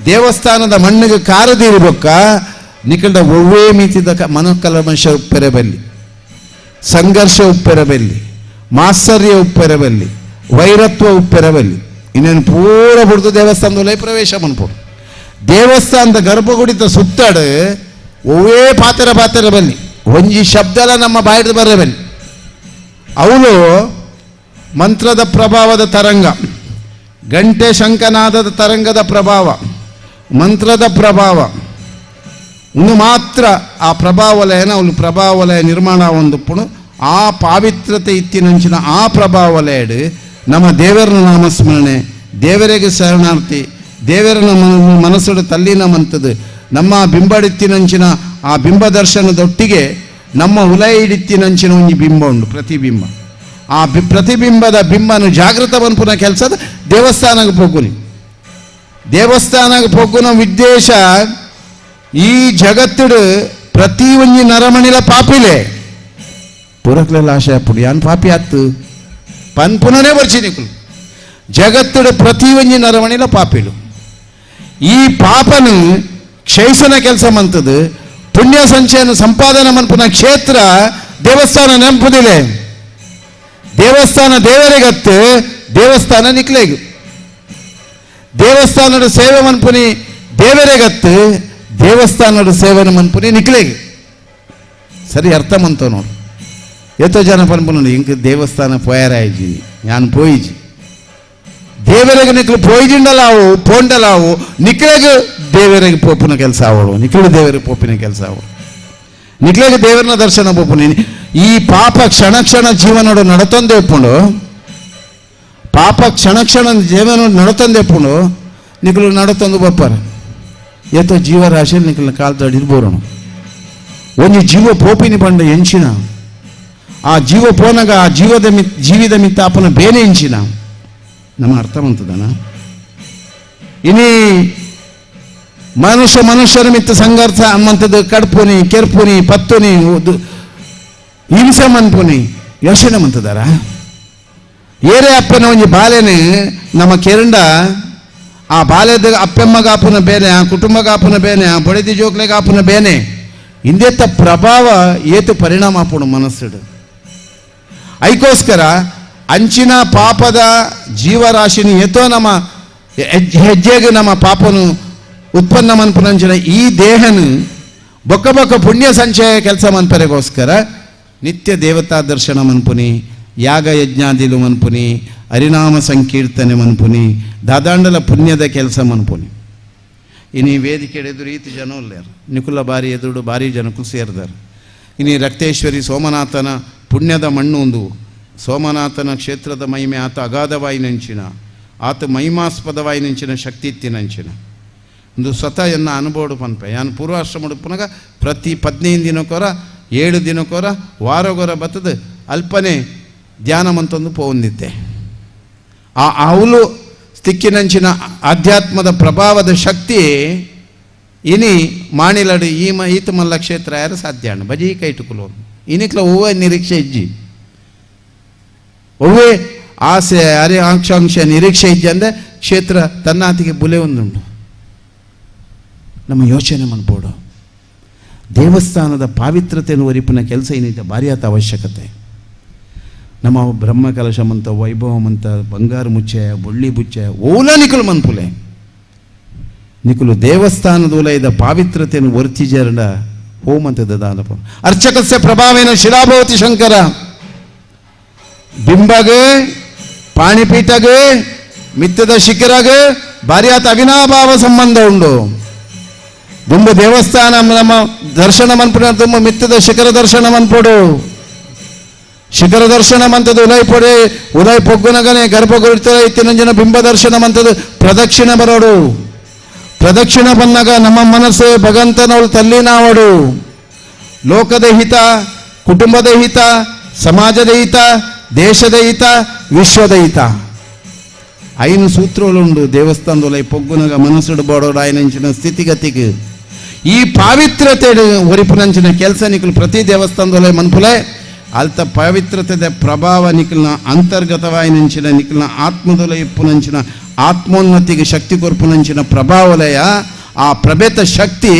ದೇವಸ್ಥಾನದ ಮಣ್ಣಿಗೆ ಕಾರದಿರ್ಬೇಕ ನಿಖಂಡ ಒವ್ವೇ ಮಿತಿದ ಮನೋಕಲ್ಮಶ ಉಪ್ಪೆರಬಲ್ಲಿ ಸಂಘರ್ಷ ಉಪ್ಪೆರಬಲ್ಲಿ ಮಾತ್ಸರ್ಯ ಉಪ್ಪೆರಬಲ್ಲಿ ವೈರತ್ವ ಉಪ್ಪೆರಬಲ್ಲಿ ಇನ್ನೇನು ಪೂರ ಬಿಡ್ದು ದೇವಸ್ಥಾನದ ಉಲೈ ಪ್ರವೇಶ ಮನ್ಪೋಡು ದೇವಸ್ಥಾನದ ಗರ್ಭಗುಡಿತ ಸುತ್ತಾಡು ಒವ್ವೇ ಪಾತ್ರ ಬಲ್ಲಿ ಒಂಜಿ ಶಬ್ದಲ ನಮ್ಮ ಬಾಯಿಡ್ದು ಬರಬಲ್ಲಿ ಅವಳು ಮಂತ್ರದ ಪ್ರಭಾವದ ತರಂಗ ಗಂಟೆ ಶಂಖನಾದದ ತರಂಗದ ಪ್ರಭಾವ ಮಂತ್ರದ ಪ್ರಭಾವ ಇನ್ನು ಮಾತ್ರ ಆ ಪ್ರಭಾವಲಯನ ಅವಳು ಪ್ರಭಾವಲಯ ನಿರ್ಮಾಣ ಹೊಂದುಪ್ಪುಣು ಆ ಪಾವಿತ್ರತೆ ಇತ್ತಿನಂಚಿನ ಆ ಪ್ರಭಾವಲಯಡು ನಮ್ಮ ದೇವರ ನಾಮಸ್ಮರಣೆ ದೇವರಿಗೆ ಶರಣಾರ್ಥಿ ದೇವರ ಮನಸ್ಸು ತಲ್ಲಿನ ಮಂತದ್ದು ನಮ್ಮ ಬಿಂಬಡಿತ್ತಿನಂಚಿನ ಆ ಬಿಂಬ ದರ್ಶನದೊಟ್ಟಿಗೆ ನಮ್ಮ ಉಲಯಿಡಿತ್ತಿನಂಚಿನ ಒಂದು ಬಿಂಬ ಉಂಟು ಪ್ರತಿಬಿಂಬ ಆ ಪ್ರತಿಬಿಂಬದ ಬಿಂಬನು ಜಾಗೃತ ಬನ್ಪುನ ಕೆಲಸದ ದೇವಸ್ಥಾನಕ್ಕೆ ಹೋಗುನಿ ದೇವಸ್ಥಾನಕ್ಕೆ ಹೋಗುನ ಉದ್ದೇಶ ಈ ಜಗತ್ತುಡು ಪ್ರತಿ ಒಂಜಿ ನರಮಣಿಲ ಪಾಪಿಲೆ ಪೂರಕ್ಲೆಲ್ಲ ಆಶಯ ಪುಡಿ ಯಾನ್ ಪಾಪಿ ಆತ್ತು ಪನ್ಪುನನೇ ಬರ್ಚಿ ನಿಕುಲು ಜಗತ್ತುಡು ಪ್ರತಿ ಒಂಜಿ ನರಮಣಿಲ ಪಾಪಿಲು ಈ ಪಾಪನು ಕ್ಷಯಿಸನ ಕೆಲಸ ಮಂತದು ಪುಣ್ಯ ಸಂಚಯನ ಸಂಪಾದನೆ ಮನ್ಪುನ ಕ್ಷೇತ್ರ ದೇವಸ್ಥಾನ ನೆಂಪುದಿಲೆ ದೇವಸ್ಥಾನ ದೇವರಿಗತ್ತು ದೇವಸ್ಥಾನ ನಿಕ್ಲೆಗು ದೇವಸ್ಥಾನದ ಸೇವೆ ಮನ್ಪುನಿ ದೇವರಿಗತ್ತು ದೇವಸ್ಥಾನದ ಸೇವನೆ ಮನ್ಪುನಿ ನಿಕ್ಲೆಗೆ ಸರಿ ಅರ್ಥ ಮಂತವ್ ನೋಡು. ಎಷ್ಟೋ ಜನ ಪನ್ಪುನು ಇಂಕ ದೇವಸ್ಥಾನ ಪೋಯಾರಾಯ್ಜಿ ನಾನು ಪೋಯಿಜಿ ದೇವರಿಗೆ ನಿಕ್ಲು ಪೋಯ್ಜಿಂಡಲಾವು ಪೋಂಡಲಾವು ನಿಕ್ಲೆಗೆ ದೇವರಿಗೆ ಪೋಪಿನ ಕೆಲಸ ಆವಳು, ನಿಕ್ಲು ದೇವರಿಗೆ ಪೋಪಿನ ಕೆಲಸ ಆವಳು, ನಿಕ್ಲೆಗೆ ದೇವರನ್ನ ದರ್ಶನ ಪೋಪುನಿ. ಈ ಪಾಪ ಕ್ಷಣ ಕ್ಷಣ ಜೀವನೋಡು ನಡತಂದೆ ಒಪ್ಪುಂಡು, ಪಾಪ ಕ್ಷಣ ಕ್ಷಣ ಜೀವನ ನಡತಂದೆ ಒಪ್ಪುಂಡು ನಿಕ್ಲು ನಡತಂದು ಬಪ್ಪಾರ ಎತ್ತೋ ಜೀವರಾಶಿಯಲ್ಲಿ ನಿಕ್ಲ ಕಾಲ್ತಡಿರ್ಬೋರಣ ಒಂದು ಜೀವ ಪೋಪಿನಿ ಬಂಡ ಎಂಚಿನ ಆ ಜೀವ ಪೋನಾಗ ಆ ಜೀವಿದ ಮಿತ್ತ ಅಪ್ಪನ ಬೇನೆ ಎಂಚಿನ ನಮ್ಮ ಅರ್ಥವಂತದನ. ಇನಿ ಮನುಷ್ಯರ ಮಿತ್ತ ಸಂಘರ್ಷ ಅಮ್ಮಂಥದ್ದು ಕಡ್ಪುನಿ ಕೆರ್ಪುನಿ ಪತ್ತುನಿ ಹಿಂಸೆ ಮನ್ಪುನಿ ಯೋಚನೆ ಮಂತದಾರ ಏರೇ ಅಪ್ಪನ ಒಂಜಿ ಬಾಲೆನೆ ನಮ್ಮ ಕೆರಂಡ ಆ ಬಾಲ್ಯದ ಅಪ್ಪೆಮ್ಮಗಾಪುನ ಬೇನೆ ಆ ಕುಟುಂಬಗಾಪುನ ಬೇನೆ ಆ ಬಡಿದಿ ಜೋಕ್ಲೆಗಾಪುನ ಬೇನೆ ಇಂದೆತ್ತ ಪ್ರಭಾವ ಏತು ಪರಿಣಾಮ ಆಪುಣ ಮನಸ್ಸಿಡು. ಐಕೋಸ್ಕರ ಅಂಚಿನ ಪಾಪದ ಜೀವರಾಶಿನಿ ಏತೋ ನಮ್ಮ ಹೆಜ್ಜೆಗೆ ನಮ್ಮ ಪಾಪನು ಉತ್ಪನ್ನ ಮನ್ಪುನಂಚಿನ ಈ ದೇಹನು ಬೊಕ್ಕ ಬೊಕ್ಕ ಪುಣ್ಯ ಸಂಚಯ ಕೆಲಸ ಮನ್ಪರೆಗೋಸ್ಕರ ನಿತ್ಯ ದೇವತಾ ದರ್ಶನ ಮನ್ಪುನಿ, ಯಾಗ ಯಜ್ಞಾದಿಲು ಮನ್ಪುನಿ, ಹರಿನಾಮ ಸಂಕೀರ್ತನೆ ಮನ್ಪುನಿ, ದಾದಾಂಡಲ ಪುಣ್ಯದ ಕೆಲಸ ಮನ್ಪುನಿ. ಇನ್ನು ಈ ವೇದಿಕೆ ಎದುರು ಈತಿ ಜನ ಇಲ್ಲಾರು ನಿಕುಲ ಬಾರಿ ಎದುರು ಭಾರಿ ಜನಕ್ಕೂ ಸೇರಿದಾರೆ. ಇನ್ನು ರಕ್ತೇಶ್ವರಿ ಸೋಮನಾಥನ ಪುಣ್ಯದ ಮಣ್ಣು ಒಂದು ಸೋಮನಾಥನ ಕ್ಷೇತ್ರದ ಮಹಿಮೆ ಆತ ಅಗಾಧವಾಯಿ ನಂಚಿನ ಆತ ಮಹಿಮಾಸ್ಪದವಾಯಿ ನಂಚಿನ ಶಕ್ತಿ ಇತ್ತಿನಂಚಿನ ಒಂದು ಸ್ವತಃ ಎನ್ನ ಅನುಭವ ಪನ್ಪೆ ಯಾನು ಪೂರ್ವಾಶ್ರಮ ಪುನಗ ಪ್ರತಿ 15 ದಿನಕ್ಕೋರ 7 ದಿನಕ್ಕೋರ ವಾರಗೊರ ಬತ್ತದ ಅಲ್ಪನೆ ಧ್ಯಾನ ಮಂತೊಂದು ಪೋಂದಿದ್ದೆ. ಆ ಅವಲು ಸ್ತಿಕ್ಕಿನಂಚಿನ ಆಧ್ಯಾತ್ಮದ ಪ್ರಭಾವದ ಶಕ್ತಿ ಇನಿ ಮಾಣಿಲಡು ಈತ ಮಲ್ಲ ಕ್ಷೇತ್ರ ಯಾರು ಸಾಧ್ಯ ಅಣ್ಣ ಬಜಿ ಕೈಟುಕುಲು ಇನಿಕ್ಲ ಹೂವೇ ನಿರೀಕ್ಷೆ ಇಜ್ಜಿ ಒವ್ವೇ ಆಸೆ ಅರೆ ಆಕಾಂಕ್ಷ ನಿರೀಕ್ಷೆ ಇಜ್ಜಿ ಅಂದರೆ ಕ್ಷೇತ್ರ ತನ್ನಾತಿಗೆ ಬುಲೆ ಒಂದುಂಟು. ನಮ್ಮ ಯೋಚನೆ ಮನ್ಬೋಡು ದೇವಸ್ಥಾನದ ಪಾವಿತ್ರತೆಯನ್ನು ಒರಿಪಿನ ಕೆಲಸ ಏನಿದೆ ಭಾರಿ ಆತ ಅವಶ್ಯಕತೆ. ನಮ್ಮ ಬ್ರಹ್ಮ ಕಲಶಮಂತ ವೈಭವಮಂತ ಬಂಗಾರು ಮುಚ್ಚೆ ಬೊಳ್ಳಿ ಬುಚ್ಚೆ ಓಲ ನಿಕುಲು ಮನ್ಪುಲೆ ನಿಕುಲು ದೇವಸ್ಥಾನದ ಉಲಯದ ಪಾವಿತ್ರತೆಯನ್ನು ವರ್ತಿಜರಡ ಹೋಮಂತದ ದಾನಪ ಅರ್ಚಕಸ್ಯ ಪ್ರಭಾವೇನ ಶಿಲಾಭವತಿ ಶಂಕರ ಬಿಂಬಗೆ ಪಾಣಿಪೀಠಗೆ ಮಿತ್ತದ ಶಿಖರಗೆ ಭಾರಿ ಆತ ಅವಿನಾಭಾವ ಸಂಬಂಧ ಉಂಡು. ದುಂಬ ದೇವಸ್ಥಾನ ನಮ್ಮ ದರ್ಶನ ಮನ್ಪುಡ ತುಂಬ ಮಿತ್ತದ ಶಿಖರ ದರ್ಶನ ಮನ್ಪುಡು ಶಿಖರ ದರ್ಶನ ಮಂತದ್ದು ಉದಯ ಪೊಗ್ಗುನಗನೆ ಗರ್ಭಗುರ್ತಾರೆ ಇತ್ತಿನ ಬಿಂಬ ದರ್ಶನ ಮಂತದ್ದು ಪ್ರದಕ್ಷಿಣೆ ಬರೋಡು ಪ್ರದಕ್ಷಿಣ ಬಂದಾಗ ನಮ್ಮ ಮನಸ್ಸು ಭಗವಂತನವಳು ತಲ್ಲಿನಾವಡು ಲೋಕದ ಹಿತ ಕುಟುಂಬದ ಹಿತ ಸಮಾಜದ ಹಿತ ದೇಶದ ಹಿತ ವಿಶ್ವದ ಹಿತ ಐನು ಸೂತ್ರಗಳುಂಡು ದೇವಸ್ಥಾನದೊಳಗೆ ಪೊಗ್ಗುನಗ ಮನಸ್ಸುಡು ಬೋಡೋಡು ಆಯ್ನಂಚಿನ ಸ್ಥಿತಿಗತಿಗೆ ಈ ಪಾವಿತ್ರತೆ ಒರಿಪುನಂಚಿನ ಕೆಲಸ ನಿಕಲು ಪ್ರತಿ ದೇವಸ್ಥಾನದೊಳಗೆ ಮನ್ಪುಲೆ ಅಲ್ತ ಪವಿತ್ರತೆದ ಪ್ರಭಾವ ನಿಖಲ್ನ ಅಂತರ್ಗತವಾಯಿ ನಂಚಿನ ನಿಖಲ್ನ ಆತ್ಮದೊಲ ಇಪ್ಪುನಂಚಿನ ಆತ್ಮೋನ್ನತಿಗೆ ಶಕ್ತಿ ಕೊರ್ಪುನಂಚಿನ ಪ್ರಭಾವಲಯ ಆ ಪ್ರಭೇತ ಶಕ್ತಿ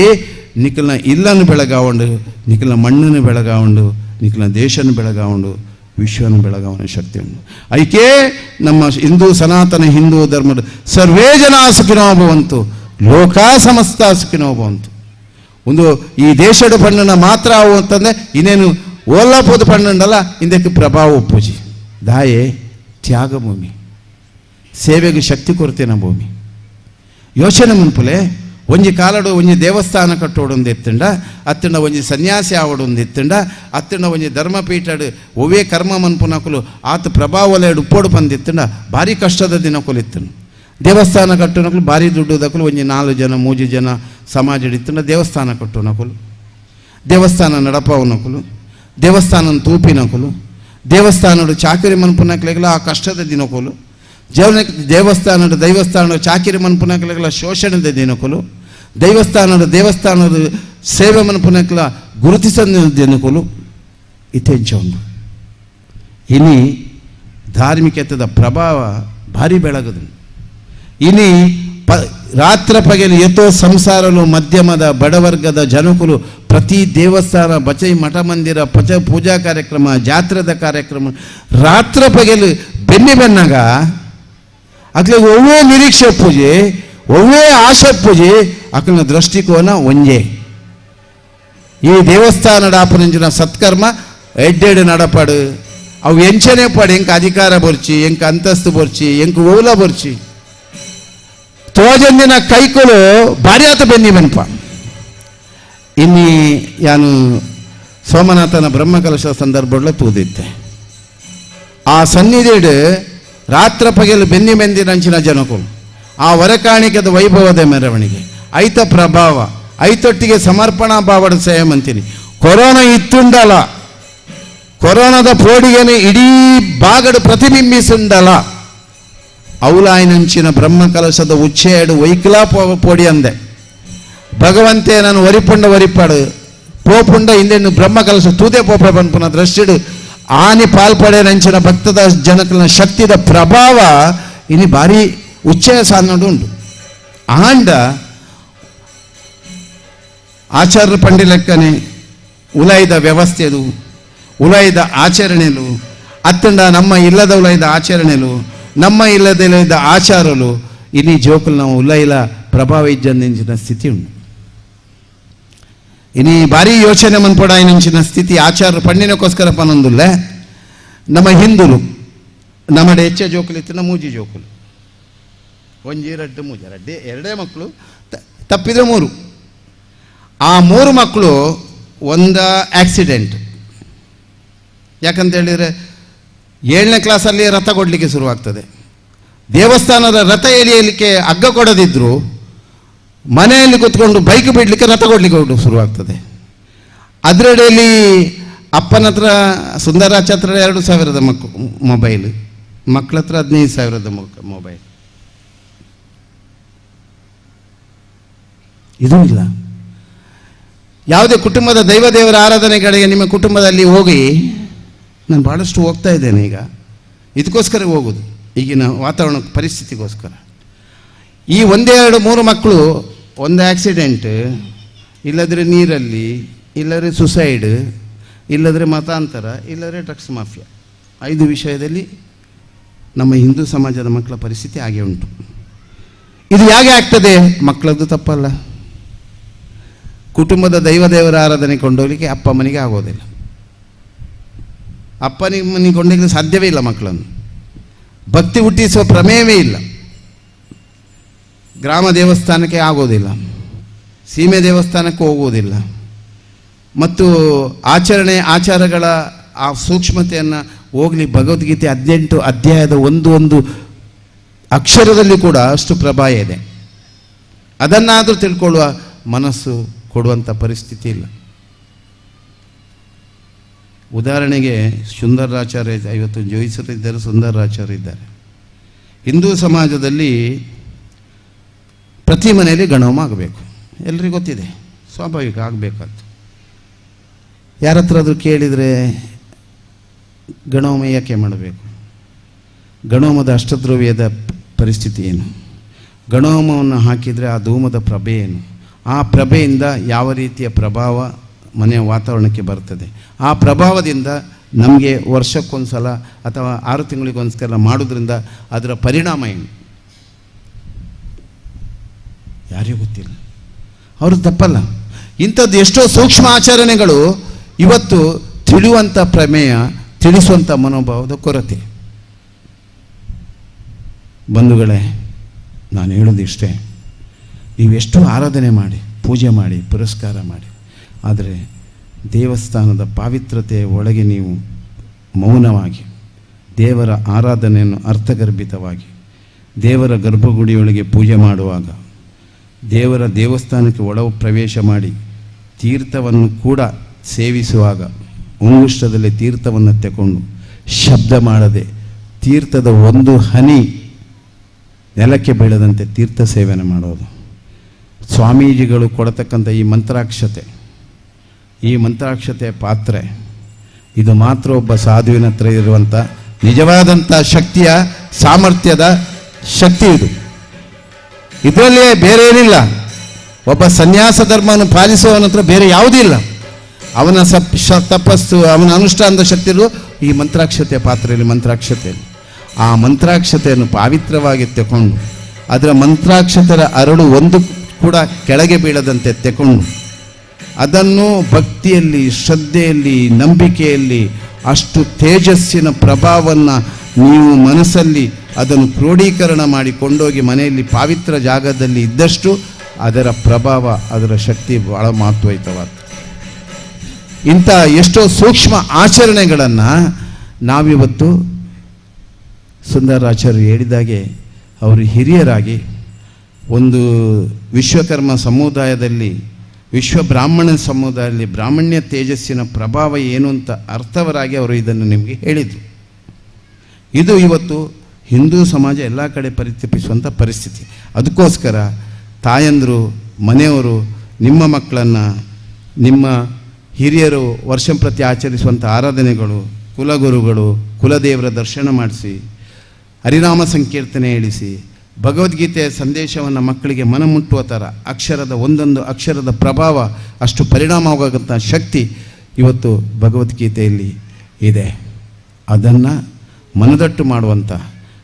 ನಿಖಲ್ನ ಇಲ್ಲನ್ನು ಬೆಳಗಾವಂಡು ನಿಖಲ್ನ ಮಣ್ಣನ್ನು ಬೆಳಗಾವಂಡು ನಿಖಲ್ನ ದೇಶನ ಬೆಳಗಾವಂಡು ವಿಶ್ವನ ಬೆಳಗಾವನ ಶಕ್ತಿ ಉಂಟು. ಐಕೆ ನಮ್ಮ ಹಿಂದೂ ಸನಾತನ ಹಿಂದೂ ಧರ್ಮದ ಸರ್ವೇ ಜನ ಸುಖಿನೋ ಭವಂತು ಲೋಕ ಸಮಸ್ತ ಸುಖಿನೋ ಭವಂತು. ಒಂದು ಈ ದೇಶದ ಪಣ್ಣನ ಮಾತ್ರ ಅವು ಅಂತಂದರೆ ಇನ್ನೇನು ಓಲ್ಲಾಪೋದು ಪಣ್ಣಂಡಲ್ಲ ಇಂದಕ್ಕೆ ಪ್ರಭಾವ ಪೂಜಿ ದಾಯೆ ತ್ಯಾಗ ಭೂಮಿ ಸೇವೆಗೆ ಶಕ್ತಿ ಕೊರತೆನ ಭೂಮಿ ಯೋಚನೆ ಮನ್ಪುಲೆ ಒಂಜಿ ಕಾಲಡು ಒಂಜಿ ದೇವಸ್ಥಾನ ಕಟ್ಟೋಡೊಂದು ಎತ್ತಂಡ ಅತ್ತಂಡ ಒಂಜಿ ಸನ್ಯಾಸಿ ಆವಡೊಂದು ಎತ್ತಂಡ ಅತ್ತಂಡ ಒಂಜಿ ಧರ್ಮಪೀಠಡು ಒವೇ ಕರ್ಮ ಮನ್ಪುನಕುಲು ಆತ ಪ್ರಭಾವಲೆಡು ಉಪ್ಪೋಡು ಬಂದಿತ್ತಂಡ ಭಾರಿ ಕಷ್ಟದ ದಿನಕುಲು ಇತ್ತನು ದೇವಸ್ಥಾನ ಕಟ್ಟುನಕುಲು ಭಾರಿ ದುಡ್ಡುದಕುಲು ಒಂಜಿ 4 ಜನ 3 ಜನ ಸಮಾಜ ಇತ್ತಂಡ ದೇವಸ್ಥಾನ ಕಟ್ಟುನಕುಲು ದೇವಸ್ಥಾನ ನಡಪವನಕುಲು ದೇವಸ್ಥಾನ ತೂಪಿನಕುಲು ದೇವಸ್ಥಾನಡು ಚಾಕರಿ ಮನ್ಪುನಕ್ಲೆಗಲ ಆ ಕಷ್ಟದ ದಿನಕುಲು ದೇವಸ್ಥಾನದ ದೈವಸ್ಥಾನದ ಚಾಕಿರಿ ಮನ್ಪುನಕ್ಲೆಗಲ ಶೋಷಣದ ದಿನಕುಲು ದೇವಸ್ಥಾನದ ಸೇವೆ ಮನ್ಪುನಕ್ಲ ಗುರುತಿಸದ ದಿನಕುಲು ಇತ್ತೆಂಚ ಉಂಟು. ಇನಿ ಧಾರ್ಮಿಕತೆದ ಪ್ರಭಾವ ಭಾರಿ ಬೆಳಗದು. ಇನಿ ರಾತ್ರ ಪಗಲು ಎತ್ತೋ ಸಂಸಾರಲು ಮಧ್ಯಮದ ಬಡವರ್ಗದ ಜನಕುಲು ಪ್ರತಿ ದೇವಸ್ಥಾನ ಬಚೈ ಮಠ ಮಂದಿರ ಪೂಜಾ ಕಾರ್ಯಕ್ರಮ ಜಾತ್ರೆದ ಕಾರ್ಯಕ್ರಮ ರಾತ್ರ ಪಗಲು ಬೆನ್ನಿ ಬೆನ್ನಾಗ ಅಗ್ಲೆ ಒವ್ವೇ ನಿರೀಕ್ಷೆ ಪೂಜೆ ಒವ್ವೇ ಆಶೆ ಪೂಜಿ ಅಕ್ಕನ ದೃಷ್ಟಿಕೋನ ಒಂಜೇ. ಈ ದೇವಸ್ಥಾನದ ಆಪನಂಚಿನ ಸತ್ಕರ್ಮ ಎಡ್ಡೆಡು ನಡಪಾಡು ಅವು ಎಂಚನೆ ಪಾಡು ಎಂಕ ಅಧಿಕಾರ ಬರ್ಚಿ ಎಂಕ ಅಂತಸ್ತು ಬರ್ಚಿ ಎಂಕ ಓಲ ಬರ್ಚಿ ತೋಜಂದಿನ ಕೈಕುಲು ಭಾರಿ ಆತ ಬೆನ್ನಿ ಬೆನ್ಪ. ಇನ್ನಿ ಯಾನು ಸೋಮನಾಥನ ಬ್ರಹ್ಮಕಲಶ ಸಂದರ್ಭದಲ್ಲಿ ತೂದಿದ್ದೆ. ಆ ಸನ್ನಿಧಿಡು ರಾತ್ರ ಪಗೆಲು ಬೆನ್ನಿ ಬೆಂದಿನಂಚಿನ ಜನಕುಲು ಆ ವರಕಾಣಿಕದ ವೈಭವದ ಮೆರವಣಿಗೆ ಐತ ಪ್ರಭಾವ ಐತೊಟ್ಟಿಗೆ ಸಮರ್ಪಣಾ ಭಾವದ ಸೇವೆ ಅಂತೀನಿ. ಕೊರೋನಾ ಇತ್ತುಂಡಲ, ಕೊರೋನಾದ ಪೋಡಿಗೆನೆ ಇಡೀ ಬಾಗಡು ಪ್ರತಿಬಿಂಬಿಸುಂಡಲ. ಔಲಾಯಿನಂಚಿನ ಬ್ರಹ್ಮಕಲಶದ ಉಚ್ಚೇಡು ವೈಕಲಾ ಪೋಡಿ ಅಂದೆ ಭಗವಂತೆ ನಾನು ವರಿಪುಂಡ ವರಿಪಾಡು ಪೋಪುಂಡ ಹಿಂದೆನ್ನು ಬ್ರಹ್ಮಕಲಶ ತೂದೆ ಪೋಪ ಪನ್ಪುನ ದೃಷ್ಟಿಡು ಆನಿ ಪಾಲ್ಪಡೆ ನಂಚಿನ ಭಕ್ತದ ಜನಕನ ಶಕ್ತಿದ ಪ್ರಭಾವ ಇನಿ ಭಾರಿ ಉಚ್ಚಯ ಸಾನ್ನೋಡು ಉಂಟು. ಆಂಡ ಆಚಾರ್ಯ ಪಂಡಿಲೆಕ್ಕನೆ ಉಲಾಯ್ದ ವ್ಯವಸ್ಥೆದು ಉಲಾಯ್ದ ಆಚರಣೆಲು ಅತ್ತಂಡ ನಮ್ಮ ಇಲ್ಲದ ಉಲಾಯ್ದ ಆಚರಣೆಲು ನಮ್ಮ ಇಲ್ಲದ ಆಚಾರಲು ಇನಿ ಜೋಕುಲು ನಾವು ಉಲಾಯಿಲ ಪ್ರಭಾವ ಇಜ್ಜಂದಿನ ಸ್ಥಿತಿ ಉಂಟು. ಇನಿ ಭಾರಿ ಯೋಚನೆ ಮನ್ಪೊಡಾಯಿನಂಚಿನ ಸ್ಥಿತಿ ಆಚಾರ ಪಂಡಿನಕ್ಕೋಸ್ಕರ ಪನೊಂದುಲ್ಲೆ. ನಮ್ಮ ಹಿಂದುಲು ನಮ್ಮಡೆ ಹೆಚ್ಚೆ ಜೋಕುಲಿತ್ತಿನ ಮೂಜಿ ಜೋಕುಲು ಒಂಜಿ ರಡ್ಡು ಮೂಜ ರಡ್ಡೆ ಎರಡೇ ಮಕ್ಕಳು ತಪ್ಪಿದ್ರೆ 3. ಆ 3 ಮಕ್ಕಳು ಒಂದು ಆಕ್ಸಿಡೆಂಟ್. ಯಾಕಂತ ಹೇಳಿದರೆ 7ನೇ ಕ್ಲಾಸಲ್ಲಿ ರಥ ಕೊಡಲಿಕ್ಕೆ ಶುರುವಾಗ್ತದೆ. ದೇವಸ್ಥಾನದ ರಥ ಎಳೆಯಲಿಕ್ಕೆ ಹಗ್ಗ ಕೊಡದಿದ್ದರೂ ಮನೆಯಲ್ಲಿ ಕೂತ್ಕೊಂಡು ಬೈಕ್ ಬಿಡಲಿಕ್ಕೆ ರಥ ಕೊಡಲಿಕ್ಕೆ ಶುರುವಾಗ್ತದೆ. ಅದರಡೆಯಲ್ಲಿ ಅಪ್ಪನ ಹತ್ರ ಸುಂದರಾಚ ಹತ್ರ 2,000ದ ಮೊಬೈಲ್, ಮಕ್ಕಳ ಹತ್ರ 15,000ದ ಮೊಬೈಲ್. ಇದೂ ಇಲ್ಲ. ಯಾವುದೇ ಕುಟುಂಬದ ದೈವದೇವರ ಆರಾಧನೆಗಳಿಗೆ ನಿಮ್ಮ ಕುಟುಂಬದಲ್ಲಿ ಹೋಗಿ, ನಾನು ಭಾಳಷ್ಟು ಹೋಗ್ತಾ ಇದ್ದೇನೆ ಈಗ, ಇದಕ್ಕೋಸ್ಕರ ಹೋಗೋದು ಈಗಿನ ವಾತಾವರಣ ಪರಿಸ್ಥಿತಿಗೋಸ್ಕರ. ಈ 1-2-3 ಮಕ್ಕಳು ಒಂದು ಆಕ್ಸಿಡೆಂಟ್, ಇಲ್ಲದ್ರೆ ನೀರಲ್ಲಿ, ಇಲ್ಲದ್ರೆ ಸುಸೈಡ್, ಇಲ್ಲದ್ರೆ ಮತಾಂತರ, ಇಲ್ಲದ್ರೆ ಡ್ರಗ್ಸ್ ಮಾಫಿಯಾ. 5 ವಿಷಯದಲ್ಲಿ ನಮ್ಮ ಹಿಂದೂ ಸಮಾಜದ ಮಕ್ಕಳ ಪರಿಸ್ಥಿತಿ ಹಾಗೆ ಉಂಟು. ಇದು ಹೇಗೆ ಆಗ್ತದೆ? ಮಕ್ಕಳದ್ದು ತಪ್ಪಲ್ಲ. ಕುಟುಂಬದ ದೈವದೇವರ ಆರಾಧನೆ ಕೊಂಡೋಗ್ಲಿಕ್ಕೆ ಅಪ್ಪ ಅಮ್ಮನಿಗೆ ಆಗೋದಿಲ್ಲ. ಅಪ್ಪನಿಗೆ ಕೊಂಡೋಗ್ಲಿಕ್ಕೆ ಸಾಧ್ಯವೇ ಇಲ್ಲ. ಮಕ್ಕಳನ್ನು ಭಕ್ತಿ ಹುಟ್ಟಿಸುವ ಪ್ರಮೇಯವೇ ಇಲ್ಲ. ಗ್ರಾಮ ದೇವಸ್ಥಾನಕ್ಕೆ ಆಗೋದಿಲ್ಲ, ಸೀಮೆ ದೇವಸ್ಥಾನಕ್ಕೆ ಹೋಗುವುದಿಲ್ಲ, ಮತ್ತು ಆಚಾರಗಳ ಆ ಸೂಕ್ಷ್ಮತೆಯನ್ನು ಹೋಗಲಿ. ಭಗವದ್ಗೀತೆ 18 ಅಧ್ಯಾಯದ ಒಂದು ಅಕ್ಷರದಲ್ಲಿ ಕೂಡ ಅಷ್ಟು ಪ್ರಭಾವ ಇದೆ. ಅದನ್ನಾದರೂ ತಿಳ್ಕೊಳ್ಳುವ ಮನಸ್ಸು ಕೊಡುವಂಥ ಪರಿಸ್ಥಿತಿ ಇಲ್ಲ. ಉದಾಹರಣೆಗೆ ಸುಂದರಾಚಾರ್ಯ ಇವತ್ತು ಜೋಯಿಸರಿದ್ದಾರೆ, ಸುಂದರಾಚಾರ್ಯ ಇದ್ದಾರೆ. ಹಿಂದೂ ಸಮಾಜದಲ್ಲಿ ಪ್ರತಿ ಮನೆಯಲ್ಲಿ ಗಣಹೋಮ ಆಗಬೇಕು, ಎಲ್ರಿಗೂ ಗೊತ್ತಿದೆ, ಸ್ವಾಭಾವಿಕ ಆಗಬೇಕಾದ್ದು. ಯಾರ ಹತ್ರ ಆದರೂ ಕೇಳಿದರೆ ಗಣಹೋಮ ಯಾಕೆ ಮಾಡಬೇಕು, ಗಣಹೋಮದ ಅಷ್ಟದ್ರವ್ಯದ ಪರಿಸ್ಥಿತಿ ಏನು, ಗಣಹೋಮವನ್ನು ಹಾಕಿದರೆ ಆ ಧೂಮದ ಪ್ರಭೆ ಏನು, ಆ ಪ್ರಭೆಯಿಂದ ಯಾವ ರೀತಿಯ ಪ್ರಭಾವ ಮನೆಯ ವಾತಾವರಣಕ್ಕೆ ಬರ್ತದೆ, ಆ ಪ್ರಭಾವದಿಂದ ನಮಗೆ ವರ್ಷಕ್ಕೊಂದ್ಸಲ ಅಥವಾ 6 ತಿಂಗಳಿಗೊಂದ್ಸಲ ಮಾಡೋದ್ರಿಂದ ಅದರ ಪರಿಣಾಮ ಏನು ಯಾರಿಗೂ ಗೊತ್ತಿಲ್ಲ. ಅವ್ರದ್ದು ತಪ್ಪಲ್ಲ. ಇಂಥದ್ದು ಎಷ್ಟೋ ಸೂಕ್ಷ್ಮ ಆಚರಣೆಗಳು ಇವತ್ತು ತಿಳಿಯುವಂಥ ಪ್ರಮೇಯ, ತಿಳಿಸುವಂಥ ಮನೋಭಾವದ ಕೊರತೆ. ಬಂಧುಗಳೇ, ನಾನು ಹೇಳೋದು ಇಷ್ಟೇ, ನೀವೆಷ್ಟು ಆರಾಧನೆ ಮಾಡಿ, ಪೂಜೆ ಮಾಡಿ, ಪುರಸ್ಕಾರ ಮಾಡಿ, ಆದರೆ ದೇವಸ್ಥಾನದ ಪಾವಿತ್ರತೆಯ ಒಳಗೆ ನೀವು ಮೌನವಾಗಿ ದೇವರ ಆರಾಧನೆಯನ್ನು ಅರ್ಥಗರ್ಭಿತವಾಗಿ ದೇವರ ಗರ್ಭಗುಡಿಯೊಳಗೆ ಪೂಜೆ ಮಾಡುವಾಗ, ದೇವರ ದೇವಸ್ಥಾನಕ್ಕೆ ಒಳವು ಪ್ರವೇಶ ಮಾಡಿ ತೀರ್ಥವನ್ನು ಕೂಡ ಸೇವಿಸುವಾಗ ಉಂಗುಷ್ಟದಲ್ಲಿ ತೀರ್ಥವನ್ನು ತಗೊಂಡು ಶಬ್ದ ಮಾಡದೆ ತೀರ್ಥದ ಒಂದು ಹನಿ ನೆಲಕ್ಕೆ ಬೀಳದಂತೆ ತೀರ್ಥ ಸೇವನೆ ಮಾಡೋದು. ಸ್ವಾಮೀಜಿಗಳು ಕೊಡತಕ್ಕಂಥ ಈ ಮಂತ್ರಾಕ್ಷತೆಯ ಪಾತ್ರೆ, ಇದು ಮಾತ್ರ ಒಬ್ಬ ಸಾಧುವಿನ ಹತ್ರ ಇರುವಂಥ ನಿಜವಾದಂಥ ಶಕ್ತಿಯ ಸಾಮರ್ಥ್ಯದ ಶಕ್ತಿ ಇದು. ಇದರಲ್ಲಿಯೇ ಬೇರೆ ಏನಿಲ್ಲ. ಒಬ್ಬ ಸನ್ಯಾಸ ಧರ್ಮವನ್ನು ಪಾಲಿಸುವವನ ಹತ್ರ ಬೇರೆ ಯಾವುದೂ ಇಲ್ಲ. ಅವನ ತಪಸ್ಸು, ಅವನ ಅನುಷ್ಠಾನದ ಶಕ್ತಿ ಇರುವ ಈ ಮಂತ್ರಾಕ್ಷತೆಯ ಪಾತ್ರೆಯಲ್ಲಿ, ಮಂತ್ರಾಕ್ಷತೆಯಲ್ಲಿ ಆ ಮಂತ್ರಾಕ್ಷತೆಯನ್ನು ಪವಿತ್ರವಾಗಿ ತಗೊಂಡು ಅದರ ಮಂತ್ರಾಕ್ಷತರ ಅರಳು ಒಂದು ಕೂಡ ಕೆಳಗೆ ಬೀಳದಂತೆ ತೆಕೊಂಡು ಅದನ್ನು ಭಕ್ತಿಯಲ್ಲಿ, ಶ್ರದ್ಧೆಯಲ್ಲಿ, ನಂಬಿಕೆಯಲ್ಲಿ ಅಷ್ಟು ತೇಜಸ್ಸಿನ ಪ್ರಭಾವವನ್ನು ನೀವು ಮನಸ್ಸಲ್ಲಿ ಅದನ್ನು ಕ್ರೋಢೀಕರಣ ಮಾಡಿ ಕೊಂಡೋಗಿ ಮನೆಯಲ್ಲಿ ಪಾವಿತ್ರ ಜಾಗದಲ್ಲಿ ಇದ್ದಷ್ಟು ಅದರ ಪ್ರಭಾವ, ಅದರ ಶಕ್ತಿ ಬಹಳ ಮಹತ್ವಯುತವಾದ. ಇಂಥ ಎಷ್ಟೋ ಸೂಕ್ಷ್ಮ ಆಚರಣೆಗಳನ್ನು ನಾವಿವತ್ತು ಸುಂದರಾಚಾರ್ಯರು ಹೇಳಿದಾಗೆ ಅವರು ಹಿರಿಯರಾಗಿ ಒಂದು ವಿಶ್ವಕರ್ಮ ಸಮುದಾಯದಲ್ಲಿ, ವಿಶ್ವ ಬ್ರಾಹ್ಮಣ ಸಮುದಾಯದಲ್ಲಿ ಬ್ರಾಹ್ಮಣ್ಯ ತೇಜಸ್ಸಿನ ಪ್ರಭಾವ ಏನು ಅಂತ ಅರ್ಥವರಾಗಿ ಅವರು ಇದನ್ನು ನಿಮಗೆ ಹೇಳಿದರು. ಇದು ಇವತ್ತು ಹಿಂದೂ ಸಮಾಜ ಎಲ್ಲ ಕಡೆ ಪರಿತಪಿಸುವಂಥ ಪರಿಸ್ಥಿತಿ. ಅದಕ್ಕೋಸ್ಕರ ತಾಯಂದರು, ಮನೆಯವರು ನಿಮ್ಮ ಮಕ್ಕಳನ್ನು, ನಿಮ್ಮ ಹಿರಿಯರು ವರ್ಷಂಪ್ರತಿ ಆಚರಿಸುವಂಥ ಆರಾಧನೆಗಳು, ಕುಲಗುರುಗಳು, ಕುಲದೇವರ ದರ್ಶನ ಮಾಡಿಸಿ, ಹರಿನಾಮ ಸಂಕೀರ್ತನೆ ಹೇಳಿಸಿ, ಭಗವದ್ಗೀತೆಯ ಸಂದೇಶವನ್ನು ಮಕ್ಕಳಿಗೆ ಮನಮುಟ್ಟುವ ಥರ ಅಕ್ಷರದ ಒಂದೊಂದು ಅಕ್ಷರದ ಪ್ರಭಾವ ಅಷ್ಟು ಪರಿಣಾಮವಾಗಂಥ ಶಕ್ತಿ ಇವತ್ತು ಭಗವದ್ಗೀತೆಯಲ್ಲಿ ಇದೆ. ಅದನ್ನು ಮನದಟ್ಟು ಮಾಡುವಂಥ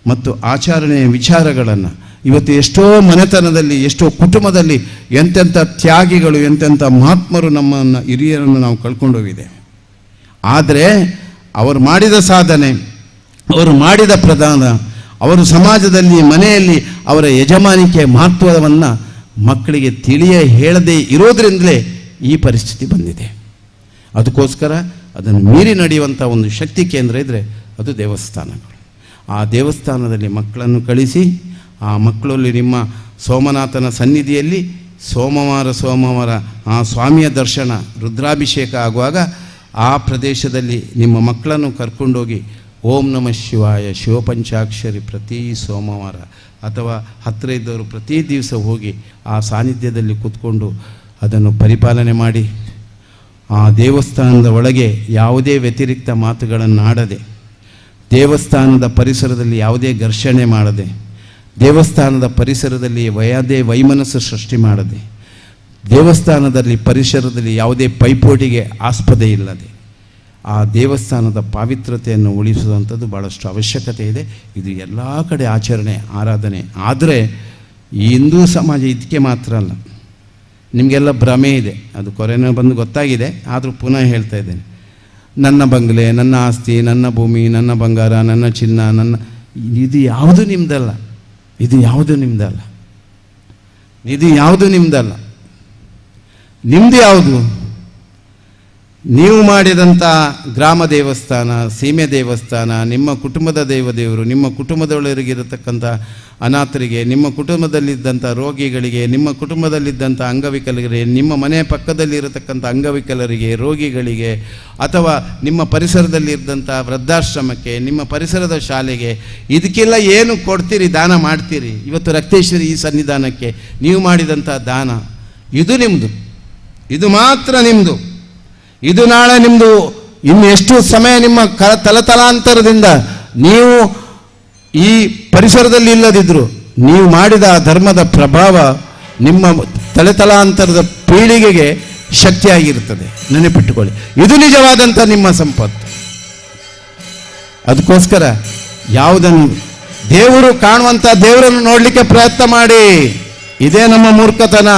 ಮತ್ತು ಆಚರಣೆಯ ವಿಚಾರಗಳನ್ನು ಇವತ್ತು ಎಷ್ಟೋ ಮನೆತನದಲ್ಲಿ, ಎಷ್ಟೋ ಕುಟುಂಬದಲ್ಲಿ ಎಂತೆಂಥ ತ್ಯಾಗಿಗಳು, ಎಂತೆಂಥ ಮಹಾತ್ಮರು ನಮ್ಮನ್ನು ಹಿರಿಯರನ್ನು ನಾವು ಕಳ್ಕೊಂಡೋಗಿದೆ. ಆದರೆ ಅವರು ಮಾಡಿದ ಸಾಧನೆ, ಅವರು ಮಾಡಿದ ಪ್ರದಾನ, ಅವರು ಸಮಾಜದಲ್ಲಿ, ಮನೆಯಲ್ಲಿ ಅವರ ಯಜಮಾನಿಕೆ ಮಹತ್ವವನ್ನು ಮಕ್ಕಳಿಗೆ ಹೇಳದೇ ಇರೋದ್ರಿಂದಲೇ ಈ ಪರಿಸ್ಥಿತಿ ಬಂದಿದೆ. ಅದಕ್ಕೋಸ್ಕರ ಅದನ್ನು ಮೀರಿ ನಡೆಯುವಂಥ ಒಂದು ಶಕ್ತಿ ಕೇಂದ್ರ ಇದ್ದರೆ ಅದು ದೇವಸ್ಥಾನಗಳು. ಆ ದೇವಸ್ಥಾನದಲ್ಲಿ ಮಕ್ಕಳನ್ನು ಕಳಿಸಿ, ಆ ಮಕ್ಕಳಲ್ಲಿ ನಿಮ್ಮ ಸೋಮನಾಥನ ಸನ್ನಿಧಿಯಲ್ಲಿ ಸೋಮವಾರ ಆ ಸ್ವಾಮಿಯ ದರ್ಶನ, ರುದ್ರಾಭಿಷೇಕ ಆಗುವಾಗ ಆ ಪ್ರದೇಶದಲ್ಲಿ ನಿಮ್ಮ ಮಕ್ಕಳನ್ನು ಕರ್ಕೊಂಡೋಗಿ ಓಂ ನಮಃ ಶಿವಾಯ ಶಿವಪಂಚಾಕ್ಷರಿ ಪ್ರತಿ ಸೋಮವಾರ ಅಥವಾ ಹತ್ತಿರ ಇದ್ದವರು ಪ್ರತಿ ದಿವಸ ಹೋಗಿ ಆ ಸಾನ್ನಿಧ್ಯದಲ್ಲಿ ಕೂತ್ಕೊಂಡು ಅದನ್ನು ಪರಿಪಾಲನೆ ಮಾಡಿ, ಆ ದೇವಸ್ಥಾನದ ಒಳಗೆ ಯಾವುದೇ ವ್ಯತಿರಿಕ್ತ ಮಾತುಗಳನ್ನು ಆಡದೆ, ದೇವಸ್ಥಾನದ ಪರಿಸರದಲ್ಲಿ ಯಾವುದೇ ಘರ್ಷಣೆ ಮಾಡದೆ, ದೇವಸ್ಥಾನದ ಪರಿಸರದಲ್ಲಿ ಯಾವುದೇ ವೈಮನಸ್ಸು ಸೃಷ್ಟಿ ಮಾಡದೆ, ದೇವಸ್ಥಾನದಲ್ಲಿ ಪರಿಸರದಲ್ಲಿ ಯಾವುದೇ ಪೈಪೋಟಿಗೆ ಆಸ್ಪದೆ ಇಲ್ಲದೆ ಆ ದೇವಸ್ಥಾನದ ಪಾವಿತ್ರತೆಯನ್ನು ಉಳಿಸುವಂಥದ್ದು ಭಾಳಷ್ಟು ಅವಶ್ಯಕತೆ ಇದೆ. ಇದು ಎಲ್ಲ ಕಡೆ ಆಚರಣೆ, ಆರಾಧನೆ. ಆದರೆ ಈ ಹಿಂದೂ ಸಮಾಜ ಇದಕ್ಕೆ ಮಾತ್ರ ಅಲ್ಲ, ನಿಮಗೆಲ್ಲ ಭ್ರಮೆ ಇದೆ, ಅದು ಕೊರೋನಾ ಬಂದು ಗೊತ್ತಾಗಿದೆ. ಆದರೂ ಪುನಃ ಹೇಳ್ತಾ ಇದ್ದೇನೆ, ನನ್ನ ಬಂಗಲೆ, ನನ್ನ ಆಸ್ತಿ, ನನ್ನ ಭೂಮಿ, ನನ್ನ ಬಂಗಾರ, ನನ್ನ ಚಿನ್ನ, ಇದು ಯಾವುದು ನಿಮ್ಮದಲ್ಲ, ಇದು ಯಾವುದು ನಿಮ್ಮದಲ್ಲ, ಇದು ಯಾವುದು ನಿಮ್ಮದಲ್ಲ. ನಿಮ್ಮದು ಯಾವುದು? ನೀವು ಮಾಡಿದಂಥ ಗ್ರಾಮ ದೇವಸ್ಥಾನ, ಸೀಮೆ ದೇವಸ್ಥಾನ, ನಿಮ್ಮ ಕುಟುಂಬದ ದೇವರು, ನಿಮ್ಮ ಕುಟುಂಬದೊಳಗಿರತಕ್ಕಂಥ ಅನಾಥರಿಗೆ, ನಿಮ್ಮ ಕುಟುಂಬದಲ್ಲಿದ್ದಂಥ ರೋಗಿಗಳಿಗೆ, ನಿಮ್ಮ ಕುಟುಂಬದಲ್ಲಿದ್ದಂಥ ಅಂಗವಿಕಲರಿಗೆ, ನಿಮ್ಮ ಮನೆಯ ಪಕ್ಕದಲ್ಲಿರತಕ್ಕಂಥ ಅಂಗವಿಕಲರಿಗೆ, ರೋಗಿಗಳಿಗೆ, ಅಥವಾ ನಿಮ್ಮ ಪರಿಸರದಲ್ಲಿದ್ದಂಥ ವೃದ್ಧಾಶ್ರಮಕ್ಕೆ, ನಿಮ್ಮ ಪರಿಸರದ ಶಾಲೆಗೆ, ಇದಕ್ಕೆಲ್ಲ ಏನು ಕೊಡ್ತೀರಿ, ದಾನ ಮಾಡ್ತೀರಿ. ಇವತ್ತು ರಕ್ತೇಶ್ವರಿ ಈ ಸನ್ನಿಧಾನಕ್ಕೆ ನೀವು ಮಾಡಿದಂಥ ದಾನ, ಇದು ನಿಮ್ಮದು, ಇದು ಮಾತ್ರ ನಿಮ್ಮದು. ಇದು ನಾಳೆ ನಿಮ್ಮದು. ಇನ್ನು ಎಷ್ಟು ಸಮಯ ನಿಮ್ಮ ತಲತಲಾಂತರದಿಂದ ನೀವು ಈ ಪರಿಸರದಲ್ಲಿ ಇಲ್ಲದಿದ್ದರೂ ನೀವು ಮಾಡಿದ ಧರ್ಮದ ಪ್ರಭಾವ ನಿಮ್ಮ ತಲೆತಲಾಂತರದ ಪೀಳಿಗೆಗೆ ಶಕ್ತಿಯಾಗಿರುತ್ತದೆ. ನೆನಪಿಟ್ಟುಕೊಳ್ಳಿ, ಇದು ನಿಜವಾದಂಥ ನಿಮ್ಮ ಸಂಪತ್ತು. ಅದಕ್ಕೋಸ್ಕರ ಯಾವುದನ್ನು ದೇವರು ಕಾಣುವಂಥ ದೇವರನ್ನು ನೋಡಲಿಕ್ಕೆ ಪ್ರಯತ್ನ ಮಾಡಿ. ಇದೇ ನಮ್ಮ ಮೂರ್ಖತನ.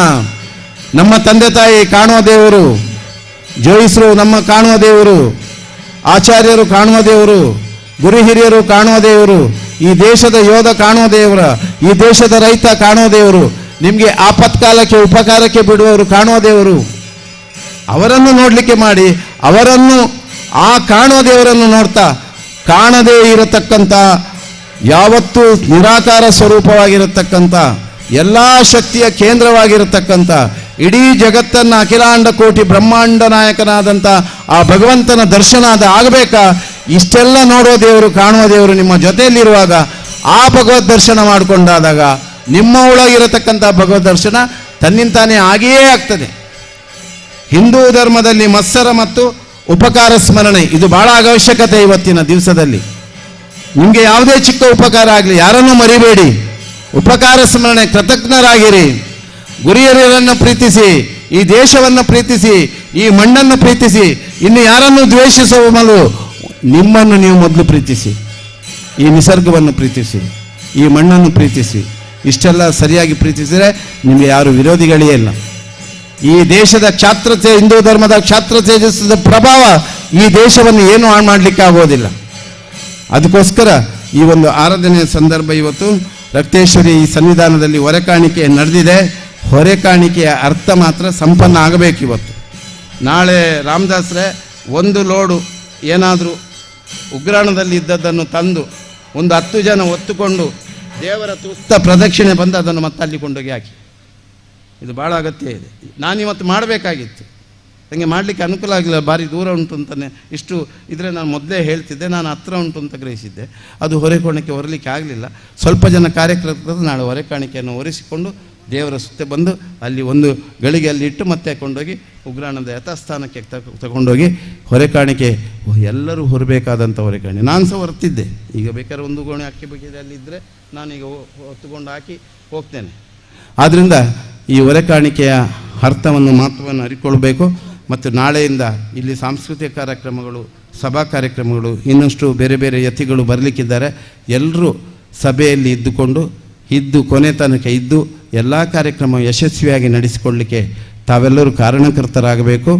ನಮ್ಮ ತಂದೆ ತಾಯಿ ಕಾಣುವ ದೇವರು, ಜೋಯಿಸರು ನಮ್ಮ ಕಾಣುವ ದೇವರು, ಆಚಾರ್ಯರು ಕಾಣುವ ದೇವರು, ಗುರು ಹಿರಿಯರು ಕಾಣುವ ದೇವರು, ಈ ದೇಶದ ಯೋಧ ಕಾಣುವ ದೇವರ, ಈ ದೇಶದ ರೈತ ಕಾಣುವ ದೇವರು, ನಿಮಗೆ ಆಪತ್ಕಾಲಕ್ಕೆ ಉಪಕಾರಕ್ಕೆ ಬಿಡುವವರು ಕಾಣುವ ದೇವರು. ಅವರನ್ನು ನೋಡಲಿಕ್ಕೆ ಮಾಡಿ, ಅವರನ್ನು ಆ ಕಾಣುವ ದೇವರನ್ನು ನೋಡ್ತಾ, ಕಾಣದೇ ಇರತಕ್ಕಂಥ, ಯಾವತ್ತೂ ನಿರಾಕಾರ ಸ್ವರೂಪವಾಗಿರತಕ್ಕಂಥ, ಎಲ್ಲ ಶಕ್ತಿಯ ಕೇಂದ್ರವಾಗಿರತಕ್ಕಂಥ, ಇಡೀ ಜಗತ್ತನ್ನು ಅಖಿಲಾಂಡ ಕೋಟಿ ಬ್ರಹ್ಮಾಂಡ ನಾಯಕನಾದಂಥ ಆ ಭಗವಂತನ ದರ್ಶನ ಆಗಬೇಕಾ? ಇಷ್ಟೆಲ್ಲ ನೋಡೋ ದೇವರು, ಕಾಣುವ ದೇವರು ನಿಮ್ಮ ಜೊತೆಯಲ್ಲಿರುವಾಗ ಆ ಭಗವದ್ ದರ್ಶನ ಮಾಡಿಕೊಂಡಾದಾಗ ನಿಮ್ಮ ಒಳಗಿರತಕ್ಕಂಥ ಭಗವದ್ ದರ್ಶನ ತನ್ನಿಂತಾನೇ ಆಗಿಯೇ ಆಗ್ತದೆ. ಹಿಂದೂ ಧರ್ಮದಲ್ಲಿ ಮತ್ಸರ ಮತ್ತು ಉಪಕಾರ ಸ್ಮರಣೆ ಇದು ಬಹಳ ಅವಶ್ಯಕತೆ. ಇವತ್ತಿನ ದಿವಸದಲ್ಲಿ ನಿಮಗೆ ಯಾವುದೇ ಚಿಕ್ಕ ಉಪಕಾರ ಆಗಲಿ, ಯಾರನ್ನೂ ಮರಿಬೇಡಿ. ಉಪಕಾರ ಸ್ಮರಣೆ, ಕೃತಜ್ಞರಾಗಿರಿ. ಗುರಿಯರನ್ನು ಪ್ರೀತಿಸಿ, ಈ ದೇಶವನ್ನು ಪ್ರೀತಿಸಿ, ಈ ಮಣ್ಣನ್ನು ಪ್ರೀತಿಸಿ. ಇನ್ನು ಯಾರನ್ನು ದ್ವೇಷಿಸುವ ಮೊದಲು ನಿಮ್ಮನ್ನು ನೀವು ಮೊದಲು ಪ್ರೀತಿಸಿ. ಈ ನಿಸರ್ಗವನ್ನು ಪ್ರೀತಿಸಿ, ಈ ಮಣ್ಣನ್ನು ಪ್ರೀತಿಸಿ, ಇಷ್ಟೆಲ್ಲ ಸರಿಯಾಗಿ ಪ್ರೀತಿಸಿದರೆ ನಿಮಗೆ ಯಾರು ವಿರೋಧಿಗಳೇ ಇಲ್ಲ. ಈ ದೇಶದ ಹಿಂದೂ ಧರ್ಮದ ಕ್ಷಾತ್ರ ತೇಜಸ್ಸದ ಪ್ರಭಾವ ಈ ದೇಶವನ್ನು ಏನು ಹಾಳು ಮಾಡಲಿಕ್ಕೆ ಆಗೋದಿಲ್ಲ. ಅದಕ್ಕೋಸ್ಕರ ಈ ಒಂದು ಆರಾಧನೆಯ ಸಂದರ್ಭ ಇವತ್ತು ರಕ್ತೇಶ್ವರಿ ಈ ಸನ್ನಿಧಾನದಲ್ಲಿ ಹೊರೆಕಾಣಿಕೆ ನಡೆದಿದೆ. ಹೊರೆಕಾಣಿಕೆಯ ಅರ್ಥ ಮಾತ್ರ ಸಂಪನ್ನ ಆಗಬೇಕು. ಇವತ್ತು ನಾಳೆ ರಾಮದಾಸ್ರೆ ಒಂದು ಲೋಡು ಏನಾದರೂ ಉಗ್ರಾಣದಲ್ಲಿ ಇದ್ದದ್ದನ್ನು ತಂದು ಒಂದು 10 ಜನ ಒತ್ತುಕೊಂಡು ದೇವರ ತುಸ್ತ ಪ್ರದಕ್ಷಿಣೆ ಬಂದು ಅದನ್ನು ಮತ್ತೆ ಅಲ್ಲಿ ಕೊಂಡೋಗಿ ಹಾಕಿ. ಇದು ಭಾಳ ಅಗತ್ಯ ಇದೆ. ನಾನಿವತ್ತು ಮಾಡಬೇಕಾಗಿತ್ತು, ನನಗೆ ಮಾಡಲಿಕ್ಕೆ ಅನುಕೂಲ ಆಗಲಿಲ್ಲ, ಭಾರಿ ದೂರ ಉಂಟು ಅಂತಲೇ. ಇಷ್ಟು ಇದ್ರೆ ನಾನು ಮೊದಲೇ ಹೇಳ್ತಿದ್ದೆ, ನಾನು ಹತ್ರ ಉಂಟು ಅಂತ ಗ್ರಹಿಸಿದ್ದೆ. ಅದು ಹೊರೆಕೋಣಕ್ಕೆ ಹೊರಲಿಕ್ಕೆ ಆಗಲಿಲ್ಲ. ಸ್ವಲ್ಪ ಜನ ಕಾರ್ಯಕರ್ತರು ನಾಳೆ ಹೊರೆಕಾಣಿಕೆಯನ್ನು ಹೊರಿಸಿಕೊಂಡು ದೇವರ ಸುತ್ತೆ ಬಂದು ಅಲ್ಲಿ ಒಂದು ಗಳಿಗೆ ಅಲ್ಲಿ ಇಟ್ಟು ಮತ್ತೆ ಕೊಂಡೋಗಿ ಉಗ್ರಾಣದ ಯಥಾಸ್ಥಾನಕ್ಕೆ ತಗೊಂಡೋಗಿ ಹೊರೆಕಾಣಿಕೆ ಎಲ್ಲರೂ ಹೊರಬೇಕಾದಂಥ ಹೊರೆಕಾಣಿ. ನಾನು ಸಹ ಹೊರ್ತಿದ್ದೆ. ಈಗ ಬೇಕಾದ್ರೆ ಒಂದು ಗೋಣೆ ಅಕ್ಕಿ ಬೇಕಿದೆ ಅಲ್ಲಿದ್ದರೆ ನಾನೀಗ ಹೊತ್ತುಕೊಂಡು ಹಾಕಿ ಹೋಗ್ತೇನೆ. ಆದ್ದರಿಂದ ಈ ಹೊರೆಕಾಣಿಕೆಯ ಅರ್ಥವನ್ನು ಮಹತ್ವವನ್ನು ಅರಿಕೊಳ್ಬೇಕು. ಮತ್ತು ನಾಳೆಯಿಂದ ಇಲ್ಲಿ ಸಾಂಸ್ಕೃತಿಕ ಕಾರ್ಯಕ್ರಮಗಳು, ಸಭಾ ಕಾರ್ಯಕ್ರಮಗಳು, ಇನ್ನಷ್ಟು ಬೇರೆ ಬೇರೆ ಯತಿಗಳು ಬರಲಿಕ್ಕಿದ್ದಾರೆ. ಎಲ್ಲರೂ ಸಭೆಯಲ್ಲಿ ಇದ್ದು ಕೊನೆ ತನಕ ಇದ್ದು ಎಲ್ಲ ಕಾರ್ಯಕ್ರಮ ಯಶಸ್ವಿಯಾಗಿ ನಡೆಸಿಕೊಳ್ಳಲಿಕ್ಕೆ ತಾವೆಲ್ಲರೂ ಕಾರಣಕರ್ತರಾಗಬೇಕು.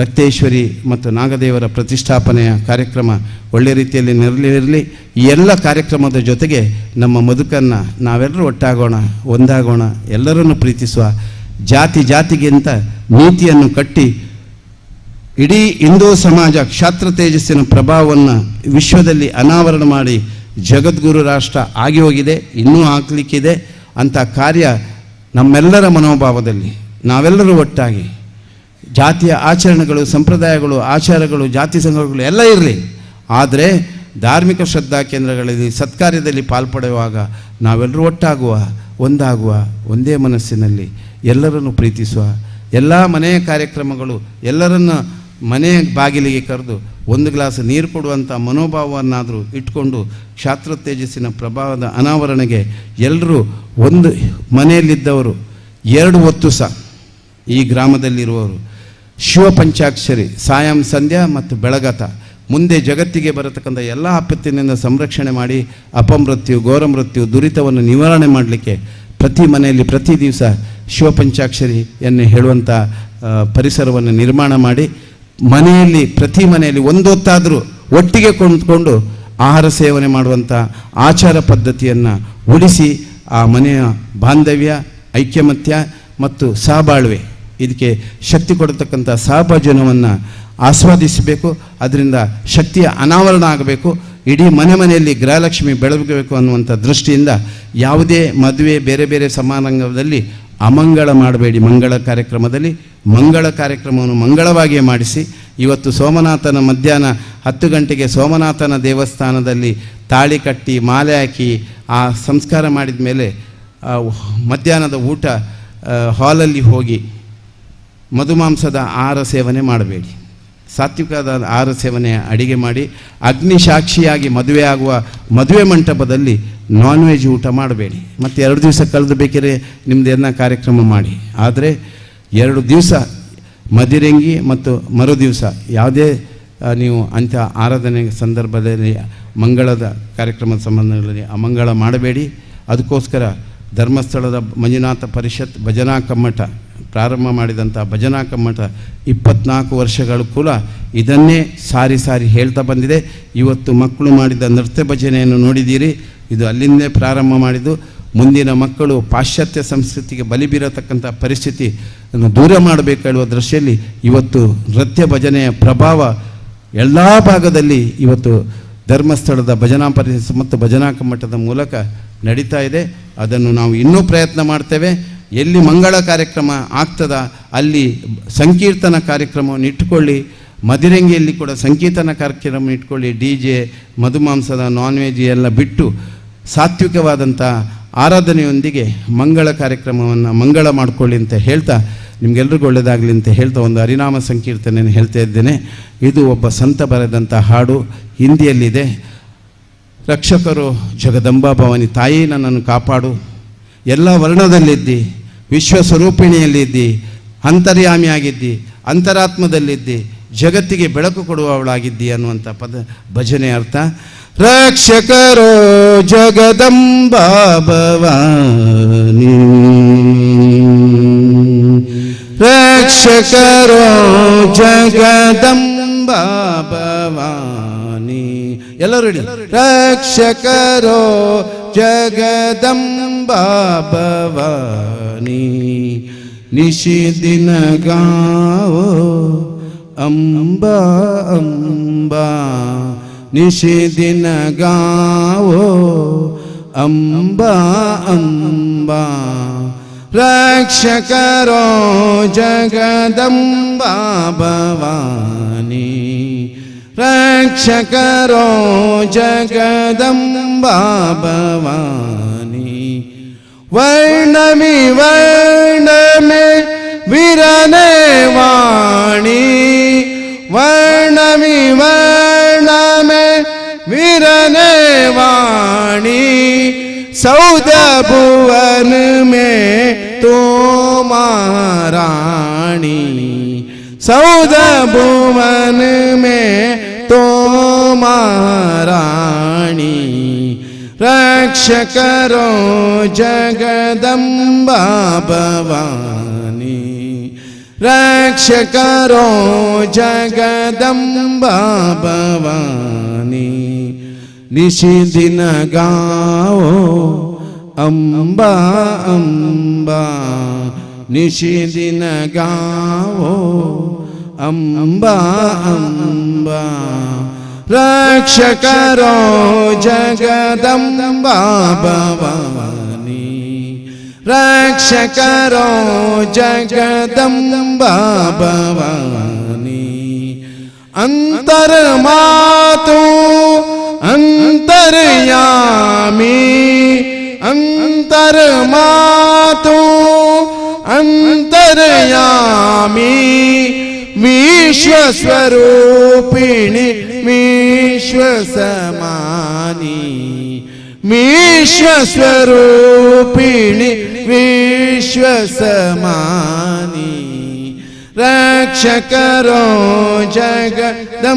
ರಕ್ತೇಶ್ವರಿ ಮತ್ತು ನಾಗದೇವರ ಪ್ರತಿಷ್ಠಾಪನೆಯ ಕಾರ್ಯಕ್ರಮ ಒಳ್ಳೆ ರೀತಿಯಲ್ಲಿ ನೆರವೇರಲಿ. ಈ ಎಲ್ಲ ಕಾರ್ಯಕ್ರಮದ ಜೊತೆಗೆ ನಮ್ಮ ಬದುಕನ್ನು ನಾವೆಲ್ಲರೂ ಒಟ್ಟಾಗೋಣ, ಒಂದಾಗೋಣ, ಎಲ್ಲರನ್ನು ಪ್ರೀತಿಸುವ, ಜಾತಿಗಿಂತ ನೀತಿಯನ್ನು ಕಟ್ಟಿ ಇಡೀ ಹಿಂದೂ ಸಮಾಜ ಕ್ಷಾತ್ರ ತೇಜಸ್ಸಿನ ಪ್ರಭಾವವನ್ನು ವಿಶ್ವದಲ್ಲಿ ಅನಾವರಣ ಮಾಡಿ ಜಗದ್ಗುರು ರಾಷ್ಟ್ರ ಆಗಿ ಹೋಗಿದೆ, ಇನ್ನೂ ಆಗಲಿಕ್ಕಿದೆ. ಅಂಥ ಕಾರ್ಯ ನಮ್ಮೆಲ್ಲರ ಮನೋಭಾವದಲ್ಲಿ ನಾವೆಲ್ಲರೂ ಒಟ್ಟಾಗಿ ಜಾತಿಯ ಆಚರಣೆಗಳು, ಸಂಪ್ರದಾಯಗಳು, ಆಚಾರಗಳು, ಜಾತಿ ಸಂಘಗಳು ಎಲ್ಲ ಇರಲಿ. ಆದರೆ ಧಾರ್ಮಿಕ ಶ್ರದ್ಧಾ ಕೇಂದ್ರಗಳಲ್ಲಿ ಸತ್ಕಾರ್ಯದಲ್ಲಿ ಪಾಲ್ಪಡುವಾಗ ನಾವೆಲ್ಲರೂ ಒಟ್ಟಾಗುವ, ಒಂದಾಗುವ, ಒಂದೇ ಮನಸ್ಸಿನಲ್ಲಿ ಎಲ್ಲರನ್ನು ಪ್ರೀತಿಸುವ, ಎಲ್ಲ ಮನೆಯ ಕಾರ್ಯಕ್ರಮಗಳು ಎಲ್ಲರನ್ನ ಮನೆ ಬಾಗಿಲಿಗೆ ಕರೆದು ಒಂದು ಗ್ಲಾಸ್ ನೀರು ಕೊಡುವಂಥ ಮನೋಭಾವವನ್ನಾದರೂ ಇಟ್ಕೊಂಡು ಕ್ಷಾತ್ರ ತೇಜಸ್ಸಿನ ಪ್ರಭಾವದ ಅನಾವರಣೆಗೆ ಎಲ್ಲರೂ ಒಂದು ಮನೆಯಲ್ಲಿದ್ದವರು 2 ಹೊತ್ತು ಸಹ ಈ ಗ್ರಾಮದಲ್ಲಿರುವವರು ಶಿವಪಂಚಾಕ್ಷರಿ ಸಾಯಂ ಸಂಧ್ಯಾ ಮತ್ತು ಬೆಳಗತ ಮುಂದೆ ಜಗತ್ತಿಗೆ ಬರತಕ್ಕಂಥ ಎಲ್ಲ ಆಪತ್ತಿನಿಂದ ಸಂರಕ್ಷಣೆ ಮಾಡಿ ಅಪಮೃತ್ಯು, ಘೋರಮೃತ್ಯು, ದುರಿತವನ್ನು ನಿವಾರಣೆ ಮಾಡಲಿಕ್ಕೆ ಪ್ರತಿ ಮನೆಯಲ್ಲಿ ಪ್ರತಿ ದಿವಸ ಶಿವಪಂಚಾಕ್ಷರಿಯನ್ನು ಹೇಳುವಂಥ ಪರಿಸರವನ್ನು ನಿರ್ಮಾಣ ಮಾಡಿ ಮನೆಯಲ್ಲಿ ಪ್ರತಿ ಮನೆಯಲ್ಲಿ ಒಂದೊತ್ತಾದರೂ ಒಟ್ಟಿಗೆ ಕೊಂಡುಕೊಂಡು ಆಹಾರ ಸೇವನೆ ಮಾಡುವಂಥ ಆಚಾರ ಪದ್ಧತಿಯನ್ನು ಉಳಿಸಿ ಆ ಮನೆಯ ಬಾಂಧವ್ಯ, ಐಕ್ಯಮತ್ಯ ಮತ್ತು ಸಹಬಾಳ್ವೆ ಇದಕ್ಕೆ ಶಕ್ತಿ ಕೊಡತಕ್ಕಂಥ ಸಹಭೋಜನವನ್ನು ಆಸ್ವಾದಿಸಬೇಕು. ಅದರಿಂದ ಶಕ್ತಿಯ ಅನಾವರಣ ಆಗಬೇಕು. ಇಡೀ ಮನೆಯಲ್ಲಿ ಗೃಹಲಕ್ಷ್ಮಿ ಬೆಳಗಬೇಕು ಅನ್ನುವಂಥ ದೃಷ್ಟಿಯಿಂದ ಯಾವುದೇ ಮದುವೆ, ಬೇರೆ ಬೇರೆ ಸಮಾರಂಭದಲ್ಲಿ ಅಮಂಗಳ ಮಾಡಬೇಡಿ. ಮಂಗಳ ಕಾರ್ಯಕ್ರಮದಲ್ಲಿ ಮಂಗಳ ಕಾರ್ಯಕ್ರಮವನ್ನು ಮಂಗಳವಾಗಿಯೇ ಮಾಡಿಸಿ. ಇವತ್ತು ಸೋಮನಾಥನ ಮಧ್ಯಾಹ್ನ 10 ಗಂಟೆಗೆ ಸೋಮನಾಥನ ದೇವಸ್ಥಾನದಲ್ಲಿ ತಾಳಿ ಕಟ್ಟಿ ಮಾಲೆ ಹಾಕಿ ಆ ಸಂಸ್ಕಾರ ಮಾಡಿದ ಮೇಲೆ ಮಧ್ಯಾಹ್ನದ ಊಟ ಹಾಲಲ್ಲಿ ಹೋಗಿ ಮಧುಮಾಂಸದ ಆಹಾರ ಸೇವನೆ ಮಾಡಬೇಡಿ. ಸಾತ್ವಿಕದ ಆಹಾರ ಸೇವನೆ ಅಡಿಗೆ ಮಾಡಿ ಅಗ್ನಿ ಸಾಕ್ಷಿಯಾಗಿ ಮದುವೆ ಆಗುವ ಮದುವೆ ಮಂಟಪದಲ್ಲಿ ನಾನ್ ವೆಜ್ ಊಟ ಮಾಡಬೇಡಿ. ಮತ್ತು 2 ದಿವಸ ಕಳೆದು ಬೇಕಿದ್ರೆ ನಿಮ್ಮದೇನ ಕಾರ್ಯಕ್ರಮ ಮಾಡಿ. ಆದರೆ 2 ದಿವಸ ಮದಿರಂಗಿ ಮತ್ತು ಮರು ದಿವಸ ಯಾವುದೇ ನೀವು ಅಂಥ ಆರಾಧನೆ ಸಂದರ್ಭದಲ್ಲಿ ಮಂಗಳದ ಕಾರ್ಯಕ್ರಮದ ಸಂಬಂಧಗಳಲ್ಲಿ ಅಮಂಗಳ ಮಾಡಬೇಡಿ. ಅದಕ್ಕೋಸ್ಕರ ಧರ್ಮಸ್ಥಳದ ಮಂಜುನಾಥ ಪರಿಷತ್ ಭಜನಾ ಕಮ್ಮಟ ಪ್ರಾರಂಭ ಮಾಡಿದಂಥ ಭಜನಾ ಕಮ್ಮಟ 24 ವರ್ಷಗಳು ಕೂಡ ಇದನ್ನೇ ಸಾರಿ ಹೇಳ್ತಾ ಬಂದಿದೆ. ಇವತ್ತು ಮಕ್ಕಳು ಮಾಡಿದ ನೃತ್ಯ ಭಜನೆಯನ್ನು ನೋಡಿದ್ದೀರಿ. ಇದು ಅಲ್ಲಿಂದೇ ಪ್ರಾರಂಭ ಮಾಡಿದ್ದು. ಮುಂದಿನ ಮಕ್ಕಳು ಪಾಶ್ಚಾತ್ಯ ಸಂಸ್ಕೃತಿಗೆ ಬಲಿ ಬೀರತಕ್ಕಂಥ ಪರಿಸ್ಥಿತಿಯನ್ನು ದೂರ ಮಾಡಬೇಕು ಹೇಳುವ ದೃಷ್ಟಿಯಲ್ಲಿ ಇವತ್ತು ನೃತ್ಯ ಭಜನೆಯ ಪ್ರಭಾವ ಎಲ್ಲ ಭಾಗದಲ್ಲಿ ಇವತ್ತು ಧರ್ಮಸ್ಥಳದ ಭಜನಾ ಪರಿಷತ್ ಮತ್ತು ಭಜನಾ ಕಮ್ಮಟದ ಮೂಲಕ ನಡೀತಾ ಇದೆ. ಅದನ್ನು ನಾವು ಇನ್ನೂ ಪ್ರಯತ್ನ ಮಾಡ್ತೇವೆ. ಎಲ್ಲಿ ಮಂಗಳ ಕಾರ್ಯಕ್ರಮ ಆಗ್ತದ ಅಲ್ಲಿ ಸಂಕೀರ್ತನ ಕಾರ್ಯಕ್ರಮವನ್ನು ಇಟ್ಟುಕೊಳ್ಳಿ. ಮದಿರಂಗಿಯಲ್ಲಿ ಕೂಡ ಸಂಕೀರ್ತನ ಕಾರ್ಯಕ್ರಮ ಇಟ್ಕೊಳ್ಳಿ. DJ, ಮಧುಮಾಂಸದ ನಾನ್ ವೆಜ್ ಎಲ್ಲ ಬಿಟ್ಟು ಸಾತ್ವಿಕವಾದಂಥ ಆರಾಧನೆಯೊಂದಿಗೆ ಮಂಗಳ ಕಾರ್ಯಕ್ರಮವನ್ನು ಮಂಗಳ ಮಾಡಿಕೊಳ್ಳಿ ಅಂತ ಹೇಳ್ತಾ ನಿಮಗೆಲ್ರಿಗೂ ಒಳ್ಳೆಯದಾಗಲಿ ಅಂತ ಹೇಳ್ತಾ ಒಂದು ಹರಿನಾಮ ಸಂಕೀರ್ತನೆಯನ್ನು ಹೇಳ್ತಾ ಇದ್ದೇನೆ. ಇದು ಒಬ್ಬ ಸಂತ ಬರೆದಂಥ ಹಾಡು, ಹಿಂದಿಯಲ್ಲಿದೆ. ರಕ್ಷಕರು ಜಗದಂಬಾ ಭವಾನಿ ತಾಯಿ ನನ್ನನ್ನು ಕಾಪಾಡು, ಎಲ್ಲ ವರ್ಣದಲ್ಲಿದ್ದಿ, ವಿಶ್ವಸ್ವರೂಪಿಣಿಯಲ್ಲಿದ್ದಿ, ಅಂತರ್ಯಾಮಿಯಾಗಿದ್ದಿ, ಅಂತರಾತ್ಮದಲ್ಲಿದ್ದಿ, ಜಗತ್ತಿಗೆ ಬೆಳಕು ಕೊಡುವವಳಾಗಿದ್ದಿ ಅನ್ನುವಂಥ ಭಜನೆ ಅರ್ಥ. ರಕ್ಷಕರೋ ಜಗದಂಬಾ ಭವಾನಿ, ರಕ್ಷಕರೋ ಜಗದಂಬಾ ಭವಾನಿ. ಎಲ್ಲರೂ ಹೇಳಿ, ರಕ್ಷಕರೋ ಜಗದಂಬಾ ಭವಾನಿ, ನಿಶಿದಿನ ಗಾವೋ ಅಂಬಾ ಅಂಬಾ, ನಿಶಿದಿನ ಗಾವೋ ಅಂಬಾ ಅಂಬಾ. ರಕ್ಷಕರೋ ಜಗದಂಬಾ ಭವಾನಿ, ರಕ್ಷಕರೋ ಜಗದಂಬಾ ಭವಾನಿ. ವರ್ಣಮಿ ವರ್ಣಮೆ ವಿರನೆ ವಾಣಿ, ವರ್ಣಮಿ ವರ್ಣಮೆ विरने वाणी, सौद भुवन में तो महारानी, सौद भुवन में तो महारानी. रक्षकरो जगदम्बा भवानी, रक्षकरो जगदम्बा भवानी. निशिदिन गाओ अंबा अंबा, निशिदिन गाओ अंबा अंबा. रक्षकरो जगदम्बा भवानी, रक्षकरो जगदम्बा भवानी. अंतर्मातु अंतर्यामी, अंतर्मातु अंतर्यामी. विश्वस्वरूपिणी विश्वसमानी, विश्वस्वरूपिणी विश्वसमानी. रक्षकरो जगदम्बा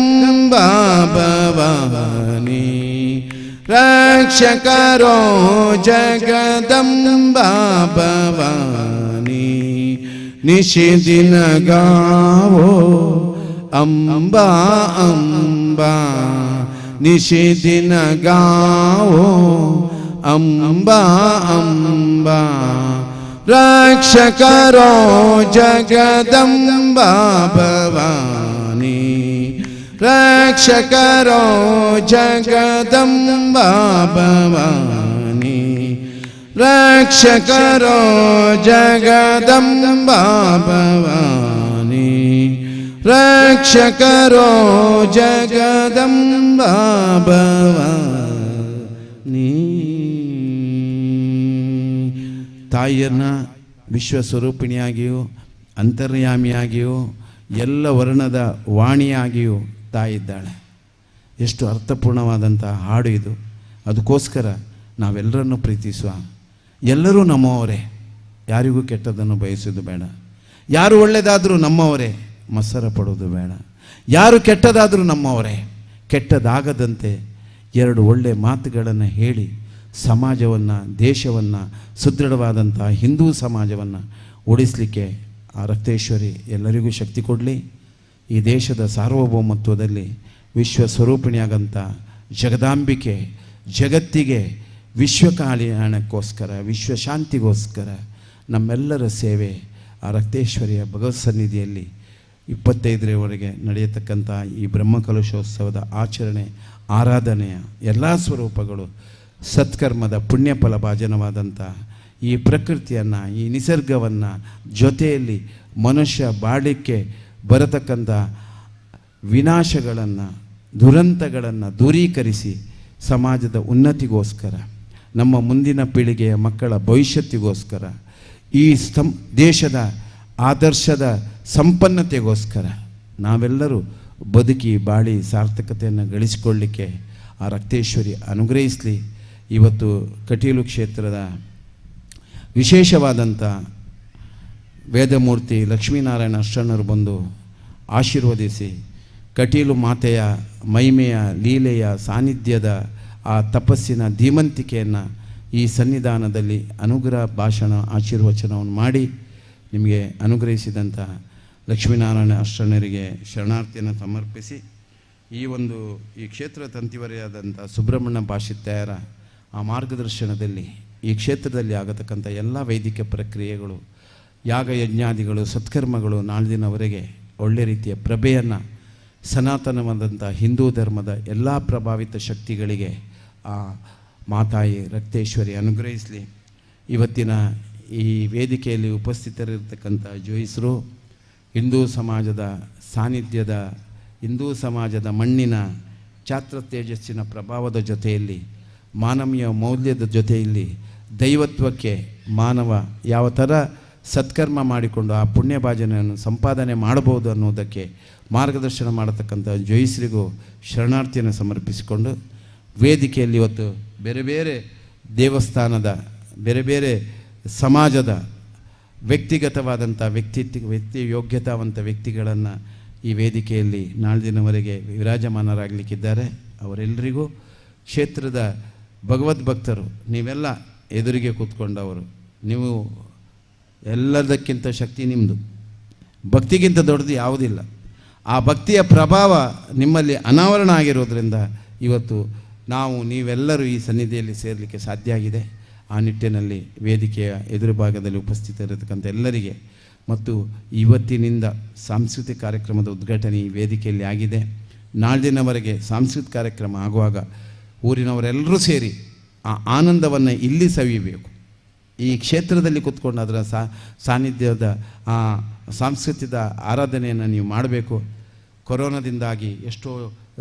भवानी, रक्षकरो जगदम्बा भवानी. निशिदिन गावो अंबा अंबा, निशिदिन गावो अंबा अंबा. रक्षकरो जगदम्बा भवानी, रक्षकरो जगदम्बा भवानी, रक्षकरो जगदम्बा भवानी, रक्षकरो जगदम्बा भवानी. ತಾಯಿಯನ್ನು ವಿಶ್ವಸ್ವರೂಪಿಣಿಯಾಗಿಯೂ ಅಂತರ್ಯಾಮಿಯಾಗಿಯೂ ಎಲ್ಲ ವರ್ಣದ ವಾಣಿಯಾಗಿಯೂ ತಾಯಿದ್ದಾಳೆ. ಎಷ್ಟು ಅರ್ಥಪೂರ್ಣವಾದಂಥ ಹಾಡು ಇದು. ಅದಕ್ಕೋಸ್ಕರ ನಾವೆಲ್ಲರನ್ನು ಪ್ರೀತಿಸುವ, ಎಲ್ಲರೂ ನಮ್ಮವರೇ, ಯಾರಿಗೂ ಕೆಟ್ಟದನ್ನು ಬಯಸೋದು ಬೇಡ. ಯಾರು ಒಳ್ಳೆಯದಾದರೂ ನಮ್ಮವರೇ, ಮತ್ಸರ ಪಡೋದು ಬೇಡ. ಯಾರು ಕೆಟ್ಟದಾದರೂ ನಮ್ಮವರೇ, ಕೆಟ್ಟದಾಗದಂತೆ ಎರಡು ಒಳ್ಳೆಯ ಮಾತುಗಳನ್ನು ಹೇಳಿ ಸಮಾಜವನ್ನು, ದೇಶವನ್ನು, ಸುದೃಢವಾದಂಥ ಹಿಂದೂ ಸಮಾಜವನ್ನು ಉಳಿಸಲಿಕ್ಕೆ ಆ ರಕ್ತೇಶ್ವರಿ ಎಲ್ಲರಿಗೂ ಶಕ್ತಿ ಕೊಡಲಿ. ಈ ದೇಶದ ಸಾರ್ವಭೌಮತ್ವದಲ್ಲಿ ವಿಶ್ವಸ್ವರೂಪಿಣಿಯಾಗಂಥ ಜಗದಾಂಬಿಕೆ ಜಗತ್ತಿಗೆ ವಿಶ್ವ ಕಲ್ಯಾಣಕ್ಕೋಸ್ಕರ, ವಿಶ್ವಶಾಂತಿಗೋಸ್ಕರ ನಮ್ಮೆಲ್ಲರ ಸೇವೆ ಆ ರಕ್ತೇಶ್ವರಿಯ ಭಗವತ್ ಸನ್ನಿಧಿಯಲ್ಲಿ 25ರವರೆಗೆ ನಡೆಯತಕ್ಕಂಥ ಈ ಬ್ರಹ್ಮಕಲಶೋತ್ಸವದ ಆಚರಣೆ, ಆರಾಧನೆಯ ಎಲ್ಲ ಸ್ವರೂಪಗಳು ಸತ್ಕರ್ಮದ ಪುಣ್ಯಫಲ ಭಾಜನವಾದಂಥ ಈ ಪ್ರಕೃತಿಯನ್ನು, ಈ ನಿಸರ್ಗವನ್ನು, ಜೊತೆಯಲ್ಲಿ ಮನುಷ್ಯ ಬಾಳಲಿಕ್ಕೆ ಬರತಕ್ಕಂಥ ವಿನಾಶಗಳನ್ನು, ದುರಂತಗಳನ್ನು ದೂರೀಕರಿಸಿ ಸಮಾಜದ ಉನ್ನತಿಗೋಸ್ಕರ, ನಮ್ಮ ಮುಂದಿನ ಪೀಳಿಗೆಯ ಮಕ್ಕಳ ಭವಿಷ್ಯತ್ತಿಗೋಸ್ಕರ, ಈ ದೇಶದ ಆದರ್ಶದ ಸಂಪನ್ನತೆಗೋಸ್ಕರ ನಾವೆಲ್ಲರೂ ಬದುಕಿ ಬಾಳಿ ಸಾರ್ಥಕತೆಯನ್ನು ಗಳಿಸಿಕೊಳ್ಳಲಿಕ್ಕೆ ಆ ರಕ್ತೇಶ್ವರಿ ಅನುಗ್ರಹಿಸಲಿ. ಇವತ್ತು ಕಟೀಲು ಕ್ಷೇತ್ರದ ವಿಶೇಷವಾದಂಥ ವೇದಮೂರ್ತಿ ಲಕ್ಷ್ಮೀನಾರಾಯಣ ಅಷ್ಟಣ್ಣರು ಬಂದು ಆಶೀರ್ವದಿಸಿ ಕಟೀಲು ಮಾತೆಯ ಮಹಿಮೆಯ ಲೀಲೆಯ ಸಾನ್ನಿಧ್ಯದ ಆ ತಪಸ್ಸಿನ ಧೀಮಂತಿಕೆಯನ್ನು ಈ ಸನ್ನಿಧಾನದಲ್ಲಿ ಅನುಗ್ರಹ ಭಾಷಣ ಆಶೀರ್ವಚನವನ್ನು ಮಾಡಿ ನಿಮಗೆ ಅನುಗ್ರಹಿಸಿದಂಥ ಲಕ್ಷ್ಮೀನಾರಾಯಣ ಅಷ್ಟಣ್ಣರಿಗೆ ಶರಣಾರ್ಥಿಯನ್ನು ಸಮರ್ಪಿಸಿ ಈ ಕ್ಷೇತ್ರ ತಂತಿವರೆಯಾದಂಥ ಸುಬ್ರಹ್ಮಣ್ಯ ಭಾಷಿತ್ಯಾಯರ ಆ ಮಾರ್ಗದರ್ಶನದಲ್ಲಿ ಈ ಕ್ಷೇತ್ರದಲ್ಲಿ ಆಗತಕ್ಕಂಥ ಎಲ್ಲ ವೈದಿಕ ಪ್ರಕ್ರಿಯೆಗಳು ಯಾಗ ಯಜ್ಞಾದಿಗಳು ಸತ್ಕರ್ಮಗಳು ನಾಳಿನವರೆಗೆ ಒಳ್ಳೆ ರೀತಿಯ ಪ್ರಭೆಯನ್ನು ಸನಾತನವಾದಂಥ ಹಿಂದೂ ಧರ್ಮದ ಎಲ್ಲ ಪ್ರಭಾವಿತ ಶಕ್ತಿಗಳಿಗೆ ಆ ಮಾತಾಯಿ ರಕ್ತೇಶ್ವರಿ ಅನುಗ್ರಹಿಸಲಿ. ಇವತ್ತಿನ ಈ ವೇದಿಕೆಯಲ್ಲಿ ಉಪಸ್ಥಿತರಿರ್ತಕ್ಕಂಥ ಜೋಯಿಸರು ಹಿಂದೂ ಸಮಾಜದ ಸಾನ್ನಿಧ್ಯದ ಹಿಂದೂ ಸಮಾಜದ ಮಣ್ಣಿನ ಛಾತ್ರ ತೇಜಸ್ಸಿನ ಪ್ರಭಾವದ ಜೊತೆಯಲ್ಲಿ ಮಾನವೀಯ ಮೌಲ್ಯದ ಜೊತೆಯಲ್ಲಿ ದೈವತ್ವಕ್ಕೆ ಮಾನವ ಯಾವ ಥರ ಸತ್ಕರ್ಮ ಮಾಡಿಕೊಂಡು ಆ ಪುಣ್ಯಭಾಜನೆಯನ್ನು ಸಂಪಾದನೆ ಮಾಡಬಹುದು ಅನ್ನೋದಕ್ಕೆ ಮಾರ್ಗದರ್ಶನ ಮಾಡತಕ್ಕಂಥ ಜೋಯಿಸರಿಗೂ ಶರಣಾರ್ಥಿಯನ್ನು ಸಮರ್ಪಿಸಿಕೊಂಡು ವೇದಿಕೆಯಲ್ಲಿ ಇವತ್ತು ಬೇರೆ ಬೇರೆ ದೇವಸ್ಥಾನದ ಬೇರೆ ಬೇರೆ ಸಮಾಜದ ವ್ಯಕ್ತಿಗತವಾದಂಥ ವ್ಯಕ್ತಿ ಯೋಗ್ಯತಾವಂತ ವ್ಯಕ್ತಿಗಳನ್ನು ಈ ವೇದಿಕೆಯಲ್ಲಿ ನಾಳೆ ದಿನವರೆಗೆ ವಿರಾಜಮಾನರಾಗಲಿಕ್ಕಿದ್ದಾರೆ. ಅವರೆಲ್ಲರಿಗೂ ಕ್ಷೇತ್ರದ ಭಗವದ್ಭಕ್ತರು ನೀವೆಲ್ಲ ಎದುರಿಗೆ ಕೂತ್ಕೊಂಡವರು, ನೀವು ಎಲ್ಲದಕ್ಕಿಂತ ಶಕ್ತಿ ನಿಮ್ಮದು, ಭಕ್ತಿಗಿಂತ ದೊಡ್ಡದು ಯಾವುದಿಲ್ಲ. ಆ ಭಕ್ತಿಯ ಪ್ರಭಾವ ನಿಮ್ಮಲ್ಲಿ ಅನಾವರಣ ಆಗಿರೋದ್ರಿಂದ ಇವತ್ತು ನೀವೆಲ್ಲರೂ ಈ ಸನ್ನಿಧಿಯಲ್ಲಿ ಸೇರಲಿಕ್ಕೆ ಸಾಧ್ಯ ಆಗಿದೆ. ಆ ನಿಟ್ಟಿನಲ್ಲಿ ವೇದಿಕೆಯ ಎದುರು ಭಾಗದಲ್ಲಿ ಉಪಸ್ಥಿತರಿರತಕ್ಕಂಥ ಎಲ್ಲರಿಗೆ ಮತ್ತು ಇವತ್ತಿನಿಂದ ಸಾಂಸ್ಕೃತಿಕ ಕಾರ್ಯಕ್ರಮದ ಉದ್ಘಾಟನೆ ಈ ವೇದಿಕೆಯಲ್ಲಿ ಆಗಿದೆ. ನಾಳಿನವರೆಗೆ ಸಾಂಸ್ಕೃತಿಕ ಕಾರ್ಯಕ್ರಮ ಆಗುವಾಗ ಊರಿನವರೆಲ್ಲರೂ ಸೇರಿ ಆ ಆನಂದವನ್ನು ಇಲ್ಲಿ ಸವಿಯಬೇಕು. ಈ ಕ್ಷೇತ್ರದಲ್ಲಿ ಕೂತ್ಕೊಂಡು ಅದರ ಸಾನ್ನಿಧ್ಯದ ಆ ಸಾಂಸ್ಕೃತಿಕ ಆರಾಧನೆಯನ್ನು ನೀವು ಮಾಡಬೇಕು. ಕೊರೋನಾದಿಂದಾಗಿ ಎಷ್ಟೋ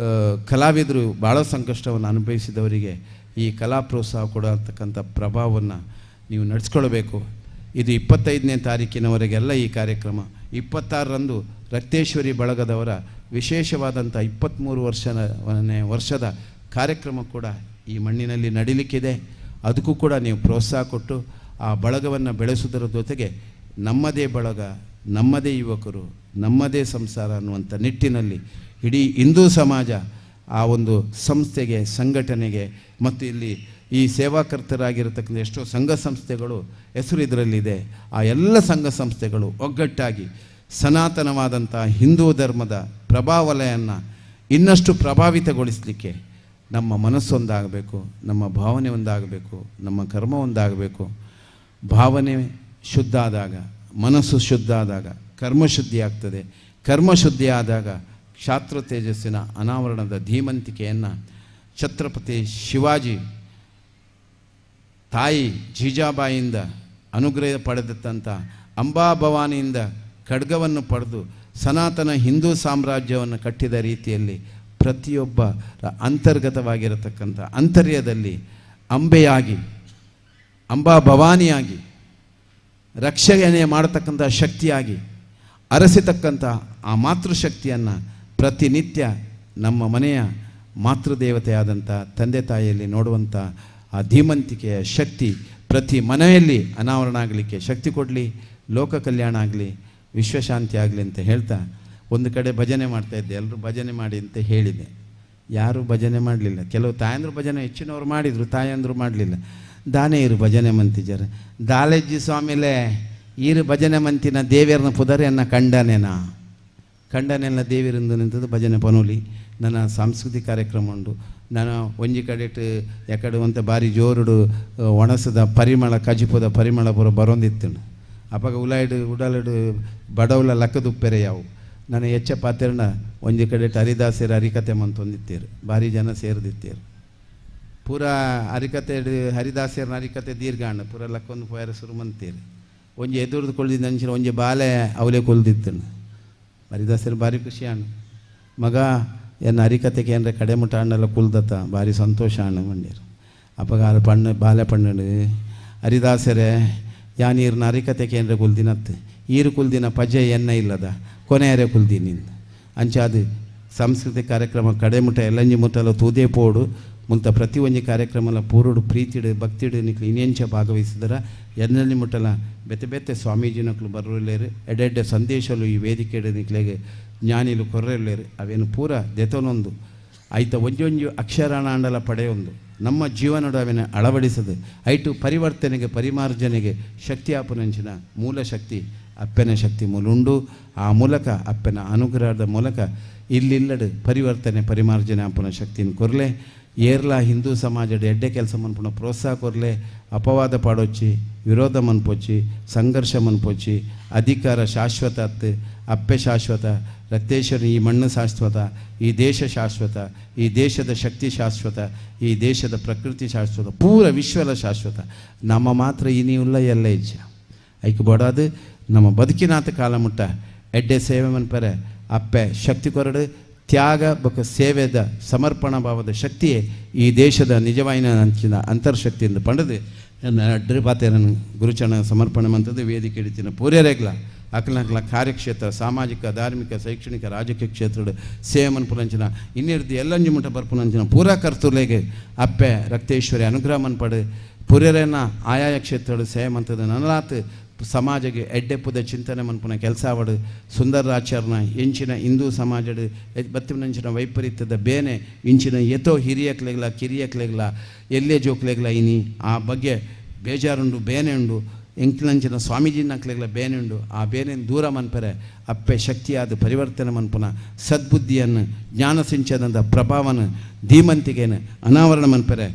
ಕಲಾವಿದರು ಭಾಳ ಸಂಕಷ್ಟವನ್ನು ಅನುಭವಿಸಿದವರಿಗೆ ಈ ಕಲಾ ಪ್ರೋತ್ಸಾಹ ಕೊಡತಕ್ಕಂಥ ಪ್ರಭಾವವನ್ನು ನೀವು ನಡೆಸ್ಕೊಳ್ಬೇಕು. ಇದು 25ನೇ ತಾರೀಕಿನವರೆಗೆಲ್ಲ ಈ ಕಾರ್ಯಕ್ರಮ. 26ರಂದು ರಕ್ತೇಶ್ವರಿ ಬಳಗದವರ ವಿಶೇಷವಾದಂಥ 23ನೇ ವರ್ಷದ ಕಾರ್ಯಕ್ರಮ ಕೂಡ ಈ ಮಣ್ಣಿನಲ್ಲಿ ನಡೀಲಿಕ್ಕಿದೆ. ಅದಕ್ಕೂ ಕೂಡ ನೀವು ಪ್ರೋತ್ಸಾಹ ಕೊಟ್ಟು ಆ ಬಳಗವನ್ನು ಬೆಳೆಸುವುದರ ಜೊತೆಗೆ ನಮ್ಮದೇ ಬಳಗ, ನಮ್ಮದೇ ಯುವಕರು, ನಮ್ಮದೇ ಸಂಸಾರ ಅನ್ನುವಂಥ ನಿಟ್ಟಿನಲ್ಲಿ ಇಡೀ ಹಿಂದೂ ಸಮಾಜ ಆ ಒಂದು ಸಂಸ್ಥೆಗೆ, ಸಂಘಟನೆಗೆ ಮತ್ತು ಇಲ್ಲಿ ಈ ಸೇವಾಕರ್ತರಾಗಿರತಕ್ಕಂಥ ಎಷ್ಟೋ ಸಂಘ ಸಂಸ್ಥೆಗಳು ಹೆಸರು ಇದರಲ್ಲಿದೆ. ಆ ಎಲ್ಲ ಸಂಘ ಸಂಸ್ಥೆಗಳು ಒಗ್ಗಟ್ಟಾಗಿ ಸನಾತನವಾದಂಥ ಹಿಂದೂ ಧರ್ಮದ ಪ್ರಭಾವಲಯನ್ನು ಇನ್ನಷ್ಟು ಪ್ರಭಾವಿತಗೊಳಿಸಲಿಕ್ಕೆ ನಮ್ಮ ಮನಸ್ಸೊಂದಾಗಬೇಕು, ನಮ್ಮ ಭಾವನೆ ಒಂದಾಗಬೇಕು, ನಮ್ಮ ಕರ್ಮ ಒಂದಾಗಬೇಕು. ಭಾವನೆ ಶುದ್ಧ ಆದಾಗ, ಮನಸ್ಸು ಶುದ್ಧ ಆದಾಗ ಕರ್ಮಶುದ್ಧಿ ಆಗ್ತದೆ. ಕರ್ಮಶುದ್ಧಿ ಆದಾಗ ಕ್ಷಾತ್ರ ತೇಜಸ್ಸಿನ ಅನಾವರಣದ ಧೀಮಂತಿಕೆಯನ್ನು ಛತ್ರಪತಿ ಶಿವಾಜಿ ತಾಯಿ ಜೀಜಾಬಾಯಿಯಿಂದ ಅನುಗ್ರಹ ಪಡೆದಂಥ ಅಂಬಾಭವಾನಿಯಿಂದ ಖಡ್ಗವನ್ನು ಪಡೆದು ಸನಾತನ ಹಿಂದೂ ಸಾಮ್ರಾಜ್ಯವನ್ನು ಕಟ್ಟಿದ ರೀತಿಯಲ್ಲಿ ಪ್ರತಿಯೊಬ್ಬ ಅಂತರ್ಗತವಾಗಿರತಕ್ಕಂಥ ಅಂತರ್ಯದಲ್ಲಿ ಅಂಬೆಯಾಗಿ, ಅಂಬಾಭವಾನಿಯಾಗಿ, ರಕ್ಷಣೆ ಮಾಡತಕ್ಕಂಥ ಶಕ್ತಿಯಾಗಿ ಅರಸಿತಕ್ಕಂಥ ಆ ಮಾತೃಶಕ್ತಿಯನ್ನು ಪ್ರತಿನಿತ್ಯ ನಮ್ಮ ಮನೆಯ ಮಾತೃದೇವತೆಯಾದಂಥ ತಂದೆ ತಾಯಿಯಲ್ಲಿ ನೋಡುವಂಥ ಆ ಧೀಮಂತಿಕೆಯ ಶಕ್ತಿ ಪ್ರತಿ ಮನೆಯಲ್ಲಿ ಅನಾವರಣ ಆಗಲಿಕ್ಕೆ ಶಕ್ತಿ ಕೊಡಲಿ. ಲೋಕ ಕಲ್ಯಾಣ ಆಗಲಿ, ವಿಶ್ವಶಾಂತಿ ಆಗಲಿ ಅಂತ ಹೇಳ್ತಾ ಒಂದು ಕಡೆ ಭಜನೆ ಮಾಡ್ತಾಯಿದ್ದೆ. ಎಲ್ಲರೂ ಭಜನೆ ಮಾಡಿ ಅಂತ ಹೇಳಿದೆ. ಯಾರೂ ಭಜನೆ ಮಾಡಲಿಲ್ಲ. ಕೆಲವು ತಾಯಂದರು ಭಜನೆ ಹೆಚ್ಚಿನವ್ರು ಮಾಡಿದರು, ತಾಯಂದರು ಮಾಡಲಿಲ್ಲ. ದಾನೇ ಇರು ಭಜನೆ ಮಂತಿಜರು ದಾಲೇಜಿ ಸ್ವಾಮಿಲೇ ಈರು ಭಜನೆ ಮಂತಿನ ದೇವಿಯರನ್ನ ಪುದರೆಯನ್ನು ಕಂಡನೇನಾ ಕಂಡನೆಲ್ಲ ದೇವಿರಂದು ನಿಂತದ್ದು ಭಜನೆ ಪನೋಲಿ. ನನ್ನ ಸಾಂಸ್ಕೃತಿಕ ಕಾರ್ಯಕ್ರಮ ಉಂಟು. ನಾನು ಒಂಜಿ ಕಡೆಟ್ ಎಕಡೆ ಅಂತ ಬಾರಿ ಜೋರುಡು ಒಣಸದ ಪರಿಮಳ ಕಜಿಪುದ ಪರಿಮಳ ಪೂರ ಬರೋಂದಿತ್ತು. ಅಪ್ಪಾಗ ಉಡಾಲಡು ಬಡವಲ ಲಕ್ಕದುಪ್ಪೆರೆ ಯಾವು ನಾನು ಹೆಚ್ಚ ಪಾತ್ರೆನ ಒಂಜಿ ಕಡೆಟ್ ಹರಿದಾಸರ ಹರಿಕತೆ ಮಂತೊಂದಿತ್ತೇರು. ಭಾರಿ ಜನ ಸೇರಿದಿತ್ತೇರು. ಪೂರ ಹರಿಕತೆ ಹರಿದಾಸರ ಹರಿಕತೆ ದೀರ್ಘಾಂಡ ಪೂರ ಲಕ್ಕೊಂದು ಪೋಯರ ಶುರು ಮಂತೀರು. ಒಂಜಿ ಎದುರ್ದು ಕೊಳ್ದಿದ್ದ ಅಂಚಿನ ಒಂಜಿ ಬಾಲೆ ಅವಲೇ ಕೊಲ್ದಿತ್ತು. ಹರಿದಾಸರು ಭಾರಿ ಖುಷಿ ಅಣ್ಣ ಮಗ ಎನ್ನ ಹರಿಕತೆಗೆ ಅಂದರೆ ಕಡೆ ಮುಟ್ಟ ಹಣ್ಣೆಲ್ಲ ಕುಲ್ದತ್ತ ಭಾರಿ ಸಂತೋಷ ಅಣ್ಣ ಮಂಡ್ಯರು. ಅಪ್ಪಗ ಪಣ್ಣು ಬಾಲೆ ಪಣ್ಣು ಹರಿದಾಸರೇ ಯಾ ನೀರಿನ ಹರಿಕತೆಗೆ ಅಂದರೆ ಕುಲ್ದಿನತ್ತು ಈರು ಕುಲ್ದಿನ ಪಜೆ ಎಣ್ಣೆ ಇಲ್ಲದ ಕೊನೆಯರೇ ಕುಲ್ದಿನಿಂದ ಅಂಚಾದು ಸಾಂಸ್ಕೃತಿಕ ಕಾರ್ಯಕ್ರಮ ಕಡೆ ಮುಟ್ಟ ಎಲ್ಲಂಜಿ ಮುಟ್ಟಲ್ಲ ತೂದೇ ಪೋಡು ಮುಂತ ಪ್ರತಿ ಒಂಜಿ ಕಾರ್ಯಕ್ರಮಲ ಪೂರುಡು ಪ್ರೀತಿಡು ಭಕ್ತಿಡು ನಿಕ್ಲು ಇನ್ನೆಂಚ ಭಾಗವಹಿಸಿದರ ಎನ್ನಲ್ಲಿ ಮುಟ್ಟಲ ಬೆತ್ತೆ ಬೆತ್ತೆ ಸ್ವಾಮೀಜಿನಕ್ಲು ಬರೋಲೇರು ಎಡೆಡ್ಡೆ ಸಂದೇಶಲು ಈ ವೇದಿಕೆಡು ನಿಕ್ಲೆಗೆ ಜ್ಞಾನಿಲು ಕೊರ್ರೆಳ್ಳೇರು ಅವೇನು ಪೂರ ದೆತೊನೊಂದು ಐತ ಒಂಜೊಂಜು ಅಕ್ಷರಾಣಾಂಡಲ ಪಡೆಯೊಂದು ನಮ್ಮ ಜೀವನದ ಅವೇನು ಅಳವಡಿಸದು ಐಟು ಪರಿವರ್ತನೆಗೆ ಪರಿಮಾರ್ಜನೆಗೆ ಶಕ್ತಿ ಆಪುನಂಚಿನ ಮೂಲ ಶಕ್ತಿ ಅಪ್ಪನ ಶಕ್ತಿ ಮೂಲುಂಡು. ಆ ಮೂಲಕ ಅಪ್ಪನ ಅನುಗ್ರಹದ ಮೂಲಕ ಇಲ್ಲಿಲ್ಲಡು ಪರಿವರ್ತನೆ ಪರಿಮಾರ್ಜನೆ ಆಪುನ ಶಕ್ತಿನ ಕೊರ್ಲೆ ಏರ್ಲ ಹಿಂದೂ ಸಮಾಜದ ಎಡ್ಡೆ ಕೆಲಸ ಮನ್ಪುಣ ಪ್ರೋತ್ಸಾಹ ಕೊರ್ಲೆ ಅಪವಾದ ಪಾಡೊಚ್ಚಿ ವಿರೋಧ ಮನ್ಪೊಚ್ಚಿ ಸಂಘರ್ಷ ಮನ್ಪೊಚ್ಚಿ ಅಧಿಕಾರ ಶಾಶ್ವತ ಅತ್ತು ಅಪ್ಪೆ ಶಾಶ್ವತ ರಕ್ತೇಶ್ವರ ಈ ಮಣ್ಣು ಶಾಶ್ವತ ಈ ದೇಶ ಶಾಶ್ವತ ಈ ದೇಶದ ಶಕ್ತಿ ಶಾಶ್ವತ ಈ ದೇಶದ ಪ್ರಕೃತಿ ಶಾಶ್ವತ ಪೂರ ವಿಶ್ವದ ಶಾಶ್ವತ ನಮ್ಮ ಮಾತ್ರ ಇನಿಯುಲ್ಲ ಎಲ್ಲ ಇಜ್ಜ ಐಕ್ ಬಡಾದು ನಮ್ಮ ಬದುಕಿನಾಥ ಕಾಲ ಮುಟ್ಟ ಎಡ್ಡೆ ಸೇವೆ ಮನ್ಪರೆ ಅಪ್ಪೆ ಶಕ್ತಿ ಕೊರಡು ತ್ಯಾಗ ಬೊಕ್ಕ ಸೇವೆದ ಸಮರ್ಪಣಾ ಭಾವದ ಶಕ್ತಿಯೇ ಈ ದೇಶದ ನಿಜವಾಯಿನ ಅಂಚಿನ ಅಂತರ್ಶಕ್ತಿಯಿಂದ ಪಂಡದು ಅಡ್ರಿ ಪಾತೇರನ್ನು ಗುರುಚರಣ ಸಮರ್ಪಣೆ ಮಂತದ್ದು ವೇದಿಕೆ ಹಿಡಿತಿನ ಪೂರ್ಯರೇಗ್ಲ ಅಕ್ಲಕ್ಲ ಕಾರ್ಯಕ್ಷೇತ್ರ ಸಾಮಾಜಿಕ ಧಾರ್ಮಿಕ ಶೈಕ್ಷಣಿಕ ರಾಜಕೀಯ ಕ್ಷೇತ್ರದ ಸೇವೆ ಮನ್ಪುನಂಚಿನ ಇನ್ನಿರ್ದು ಎಲ್ಲಂಜು ಮುಟ್ಟ ಬರ್ಪುನಂಚಿನ ಪೂರಾ ಕರ್ತೂರ್ಲೆಗೆ ಅಪ್ಪೆ ರಕ್ತೇಶ್ವರಿ ಅನುಗ್ರಹ ಮನ್ಪಡು ಪುರ್ಯರೇನ ಆಯಾಯ ಕ್ಷೇತ್ರದ ಸೇವೆ ಮಂತದ್ದು ನನಲಾತ್ ಸಮಾಜಗೆ ಎಡ್ಡೆಪ್ಪುದ ಚಿಂತನೆ ಮನ್ಪುನ ಕೆಲಸ ಆವಡು ಸುಂದರಾಚಾರ್ನ ಎಂಚಿನ ಹಿಂದೂ ಸಮಾಜದ ಬತ್ತಿನಂಚಿನ ವೈಪರೀತ್ಯದ ಬೇನೆ ಇಂಚಿನ ಎತೋ ಹಿರಿಯಕ್ಲೆಗ್ಲ ಕಿರಿಯಕ್ಲೆಗ್ಲ ಎಲ್ಲೇ ಜೋಕ್ಲೆಗ್ಲ ಇನಿ ಆ ಬಗ್ಗೆ ಬೇಜಾರುಂಡು ಬೇನೆ ಉಂಡು ಎಂಕ್ಲಂಚಿನ ಸ್ವಾಮೀಜಿನಕ್ಲೆಗ್ಲ ಬೇನೆ ಉಂಡು ಆ ಬೇನೆಯನ್ನು ದೂರ ಮನ್ಪರೆ ಅಪ್ಪೆ ಶಕ್ತಿಯಾದ ಪರಿವರ್ತನೆ ಮನ್ಪುನ ಸದ್ಬುದ್ಧಿಯನ್ನು ಜ್ಞಾನ ಸಿಂಚನದ ಪ್ರಭಾವನ ಧೀಮಂತಿಗೆಯನ್ನು ಅನಾವರಣ ಮನ್ಪರೆ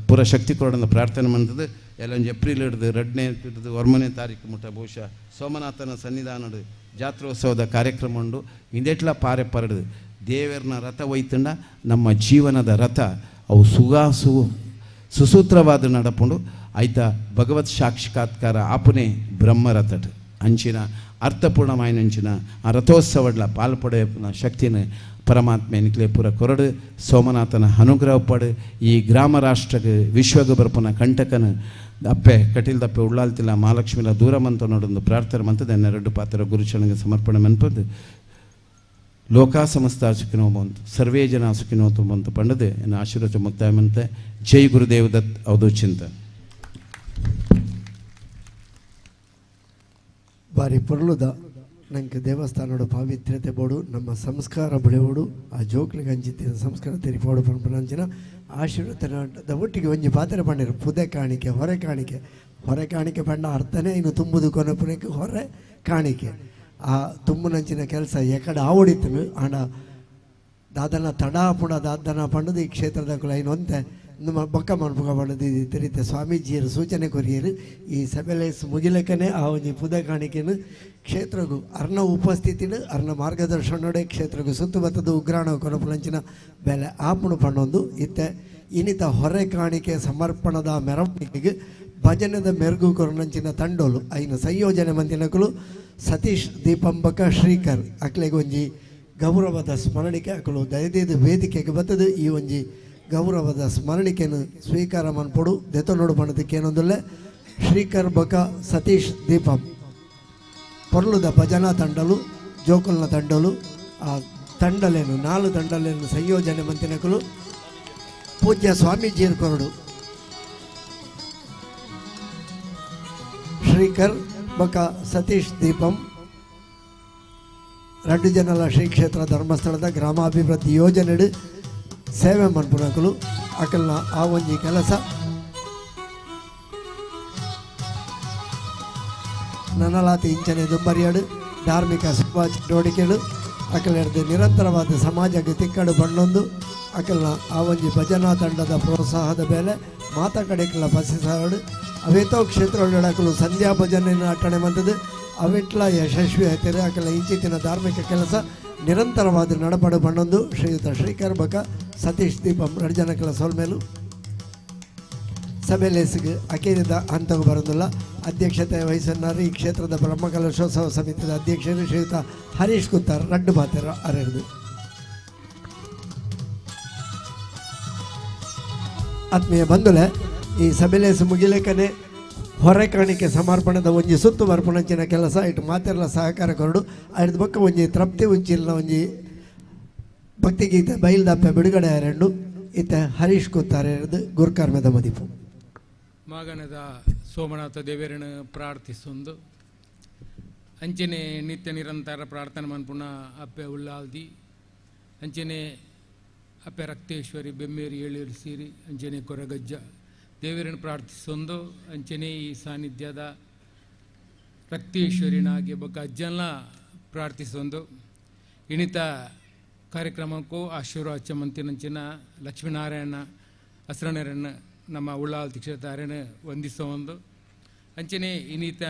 ಪೂರ ಶಕ್ತಿ ಕೊಡೋಣ ಪ್ರಾರ್ಥನೆ ಮಾಡ್ತದೆ ಎಲ್ಲೊಂದು ಏಪ್ರಿಲ್ ಹಿಡಿದು 2ನೇ ಹಿಡಿದು 1ನೇ ತಾರೀಕು ಮುಟ್ಟ ಬಹುಶಃ ಸೋಮನಾಥನ ಸನ್ನಿಧಾನದ ಜಾತ್ರೋತ್ಸವದ ಕಾರ್ಯಕ್ರಮ ಉಂಡು ಇಂದೆಟ್ಲ ಪಾರೆ ಪರಡು ದೇವರನ ರಥ ಒಯ್ತಂಡ ನಮ್ಮ ಜೀವನದ ರಥ ಅವು ಸುಸೂತ್ರವಾದ ನಡಪುಂಡು ಐತ ಭಗವತ್ ಸಾಕ್ಷಾತ್ಕಾರ ಆಪುನೆ ಬ್ರಹ್ಮರಥಟ್ ಅಂಚಿನ ಅರ್ಥಪೂರ್ಣಮಾಯಿನಂಚಿನ ಆ ರಥೋತ್ಸವಡ್ಲ ಪಾಲ್ಪಡೆಯ ಶಕ್ತಿನ ಪರಮಾತ್ಮ ಎನ್ಕ್ಲೆ ಪೂರ ಕೊರಡು ಸೋಮನಾಥನ ಅನುಗ್ರಹ ಪಡು ಈ ಗ್ರಾಮ ರಾಷ್ಟ್ರಕ್ಕೆ ವಿಶ್ವಗೆ ಬರ್ಪನ ಕಂಟಕನ ಅಪ್ಪೆ ಕಟೀಲ್ದಪ್ಪೆ ಉಳ್ಳಾಲ್ತಿಲ್ಲ ಮಹಾಲಕ್ಷ್ಮಿಲ ದೂರ ಮಂತ ನೋಡೊಂದು ಪ್ರಾರ್ಥನೆ ಮಂತದ ಎನ್ನೆರಡು ಪಾತ್ರ ಗುರುಚರಣಗೆ ಸಮರ್ಪಣೆ ಮನ್ಪದು ಲೋಕ ಸಮಸ್ತ ಸುಖಿನೋ ಬಂತು ಸರ್ವೇ ಜನ ಸುಖಿನೋ ಬಂತು ಪಂಡದೆ ಎನ್ನ ಆಶೀರ್ವಚ ಮುಕ್ತಾಯ ಮಂತೆ ಜೈ ಗುರುದೇವ್ ದತ್ ಅವಧು ಚಿಂತ
ಬಾರಿ ಪೊರ್ಲುದ ನಂಗೆ ದೇವಸ್ಥಾನದ ಪಾವಿತ್ರ್ಯತೆ ಬೋಡು ನಮ್ಮ ಸಂಸ್ಕಾರ ಬೆಳೆಯೋಡು ಆ ಜೋಕ್ಲಿಗೆ ಅಂಚಿತ್ತಿನ ಸಂಸ್ಕಾರ ತೆರಿಪೋಡು ಪಂಪನಂಚಿನ ಆಶೀರ್ವದ ಒಟ್ಟಿಗೆ ಒಂಜಿ ಪಾತ್ರೆ ಪಂಡಿರು ಪುದೆ ಕಾಣಿಕೆ ಹೊರೆ ಕಾಣಿಕೆ ಪಂಡ ಅರ್ಥನೇ ಇನ್ನು ತುಂಬುದು ಕೊನಪುನಕ್ಕೆ ಹೊರೆ ಕಾಣಿಕೆ ಆ ತುಂಬುನಂಚಿನ ಕೆಲಸ ಎಕಡೆ ಆವಡಿತನು ಆಂಡ ದಾದನ ತಡ ಪುಡ ದಾದನ ಪಂಡದು ಈ ಕ್ಷೇತ್ರದ ಕುಲೈನೊಂತೆ ನಮ್ಮ ಬೊಕ್ಕ ಮನ್ಪುಗ ಪಂಡದು ತಿರಿತೆ ಸ್ವಾಮೀಜಿಯರು ಸೂಚನೆ ಕೊರಿಯರು ಈ ಸಭೆಲೇಸ್ ಮುಗಿಲಕ್ಕನೆ ಆ ಒಂಜಿ ಪುದೆ ಕಾಣಿಕೆನು ಕ್ಷೇತ್ರಗೂ ಅರ್ನ ಉಪಸ್ಥಿತಿಡು ಅರ್ನ ಮಾರ್ಗದರ್ಶನೋಡೆ ಕ್ಷೇತ್ರಗೂ ಸುತ್ತು ಬತ್ತದು ಉಗ್ರಾಣ ಕೊನಪುಲಂಚಿನ ಬೆಲೆ ಆಪುಣು ಪಣ್ಣೊಂದು ಇತ್ತೆ ಇನ್ನಿತ ಹೊರೆ ಕಾಣಿಕೆ ಸಮರ್ಪಣದ ಮೆರವಣಿಗೆಗೆ ಭಜನದ ಮೆರುಗು ಕೊರನಂಚಿನ ತಂಡೋಲು ಐನ ಸಂಯೋಜನೆ ಮಂದಿನಕಲು ಸತೀಶ್ ದೀಪಂಬಕ ಶ್ರೀಕರ್ ಅಕ್ಲೆಗೆ ಒಂಜಿ ಗೌರವದ ಸ್ಮರಣಿಕೆ ಅಕಲು ದಯದೇದು ವೇದಿಕೆಗೆ ಬತ್ತದು ಈ ಒಂಜಿ ಗೌರವದ ಸ್ಮರಣಿಕೆಯನ್ನು ಸ್ವೀಕಾರ ಮನ್ಪೊಡು ದೆತೊನೋಡು ಪಣದಕ್ಕೆ ಏನೊಂದುಲ್ಲೆ ಶ್ರೀಕರ್ ಬಕ ಸತೀಶ್ ದೀಪಂ ಪೊರ್ಲುದ ಭಜನಾ ತಂಡಲು ಜೋಕಲ್ನ ತಂಡಲು ಆ ತಂಡಲೇನು 4 ತಂಡಲೇನು ಸಂಯೋಜನೆ ಮಂತಿನಕಲು ಪೂಜ್ಯ ಸ್ವಾಮೀಜಿಯರು ಕೊರಡು ಶ್ರೀಕರ್ ಬಕ ಸತೀಶ್ ದೀಪಂ 2 ಜನಲ ಶ್ರೀ ಕ್ಷೇತ್ರ ಧರ್ಮಸ್ಥಳದ ಗ್ರಾಮಾಭಿವೃದ್ಧಿ ಯೋಜನೆ ಸೇವೆ ಮನ್ಪುನಕಲು ಅಕಲ್ನ ಆ ಒಂಜಿ ಕೆಲಸ ನನಲಾತಿ ಇಂಚನೆ ದುಂಬರಿಯಾಡು ಧಾರ್ಮಿಕ ಸೇವಾ ಚಟುವಟಿಕೆಗಳು ಅಕಲೆಡ್ದು ನಿರಂತರವಾದ ಸಮಾಜಕ್ಕೆ ತಿಕ್ಕಡು ಬಣ್ಣೊಂದು ಅಕಲ್ನ ಆ ಒಂಜಿ ಭಜನಾ ತಂಡದ ಪ್ರೋತ್ಸಾಹದ ಬೆಲೆ ಮಾತಾ ಕಡೆಕಲ ಬಸಿಸಾಡು ಅವೇತೋ ಕ್ಷೇತ್ರಗಳು ಸಂಧ್ಯಾ ಭಜನೆಯನ್ನು ಅಟ್ಟಣೆ ಮಂತದ್ದು ಅವೆಟ್ಲ ಯಶಸ್ವಿ ಆಯ್ತಾರೆ ಅಕಲ ಇಂಚಿತ್ತಿನ ಧಾರ್ಮಿಕ ಕೆಲಸ ನಿರಂತರವಾದ ನಡಪಡು ಬಣ್ಣೊಂದು ಶ್ರೀಯುತ ಶ್ರೀಕರ್ ಬಕ ಸತೀಶ್ ದೀಪಂ 2 ಜನಕಲ ಸೋಲ್ಮೇಲು ಸಭೆಲೇಸಿಗೆ ಅಕೇರಿದ ಹಂತವು ಬರೋದಿಲ್ಲ ಅಧ್ಯಕ್ಷತೆ ವಹಿಸನ್ನಾರು ಈ ಕ್ಷೇತ್ರದ ಬ್ರಹ್ಮಕಲಶೋತ್ಸವ ಸಮಿತಿಯ ಅಧ್ಯಕ್ಷರು ಶ್ರೀಯುತ ಹರೀಶ್ ಕುತ್ತಾರ್ 2 ಬಾತೆರ ಅರೆದು ಆತ್ಮೀಯ ಬಂಧುಲೆ ಈ ಸಭೆಲೇಸು ಮುಗಿಲೇಕನೆ ಹೊರೆ ಕಾಣಿಕೆ ಸಮರ್ಪಣದ ಒಂಜಿ ಸುತ್ತು ಬರ್ಪಣಂಚಿನ ಕೆಲಸ ಇಟ್ಟು ಮಾತೆಲ್ಲ ಸಹಕಾರ ಕೊರಡು ಅದ್ರ ಬಕ್ಕ ಒಂಜಿ ತೃಪ್ತಿ ಉಂಚಿಲ್ನ ಒಂಜಿ ಭಕ್ತಿಗೀತೆ ಬೈಲ್ದಪ್ಪೆ ಬಿಡುಗಡೆ ಎರಡು ಇತ್ತೆ ಹರೀಶ್ ಕುತ್ತಾರ್ ಎರಡು ಗುರುಕರ್ಮದ ಮದಿಪು
ಮಗನದ ಸೋಮನಾಥ ದೇವರನ್ನು ಪ್ರಾರ್ಥಿಸೊಂದು ಅಂಚನೆ ನಿತ್ಯ ನಿರಂತರ ಪ್ರಾರ್ಥನೆ ಮನ್ಪುಣ ಅಪ್ಪೆ ಉಳ್ಳಾಲ್ದಿ ಅಂಚನೆ ಅಪ್ಪೆ ರಕ್ತೇಶ್ವರಿ ಬೆಮ್ಮೇರಿ ಏಳೇರು ಸೀರಿ ಅಂಚನೆ ಕೊರಗಜ್ಜ ದೇವರನ್ನು ಪ್ರಾರ್ಥಿಸೊಂದು ಅಂಚನೆ ಈ ಸಾನ್ನಿಧ್ಯದ ರಕ್ತೇಶ್ವರಿನಾಗಿ ಬೊಕ್ಕ ಅಜ್ಜನ ಪ್ರಾರ್ಥಿಸೊಂದು ಇಣಿತ ಕಾರ್ಯಕ್ರಮಕ್ಕೂ ಆಶೀರ್ವಾದ ಅಚ್ಚಮಂತಿನಂಚಿನ ಲಕ್ಷ್ಮೀನಾರಾಯಣ ಹಸ್ರಣ್ಣರನ್ನು ನಮ್ಮ ಉಳ್ಳಾಲ್ತಿ ಕ್ಷೇತ್ರನ ವಂದಿಸೋಂದು ಅಂಚನೆ ಇನ್ನಿತ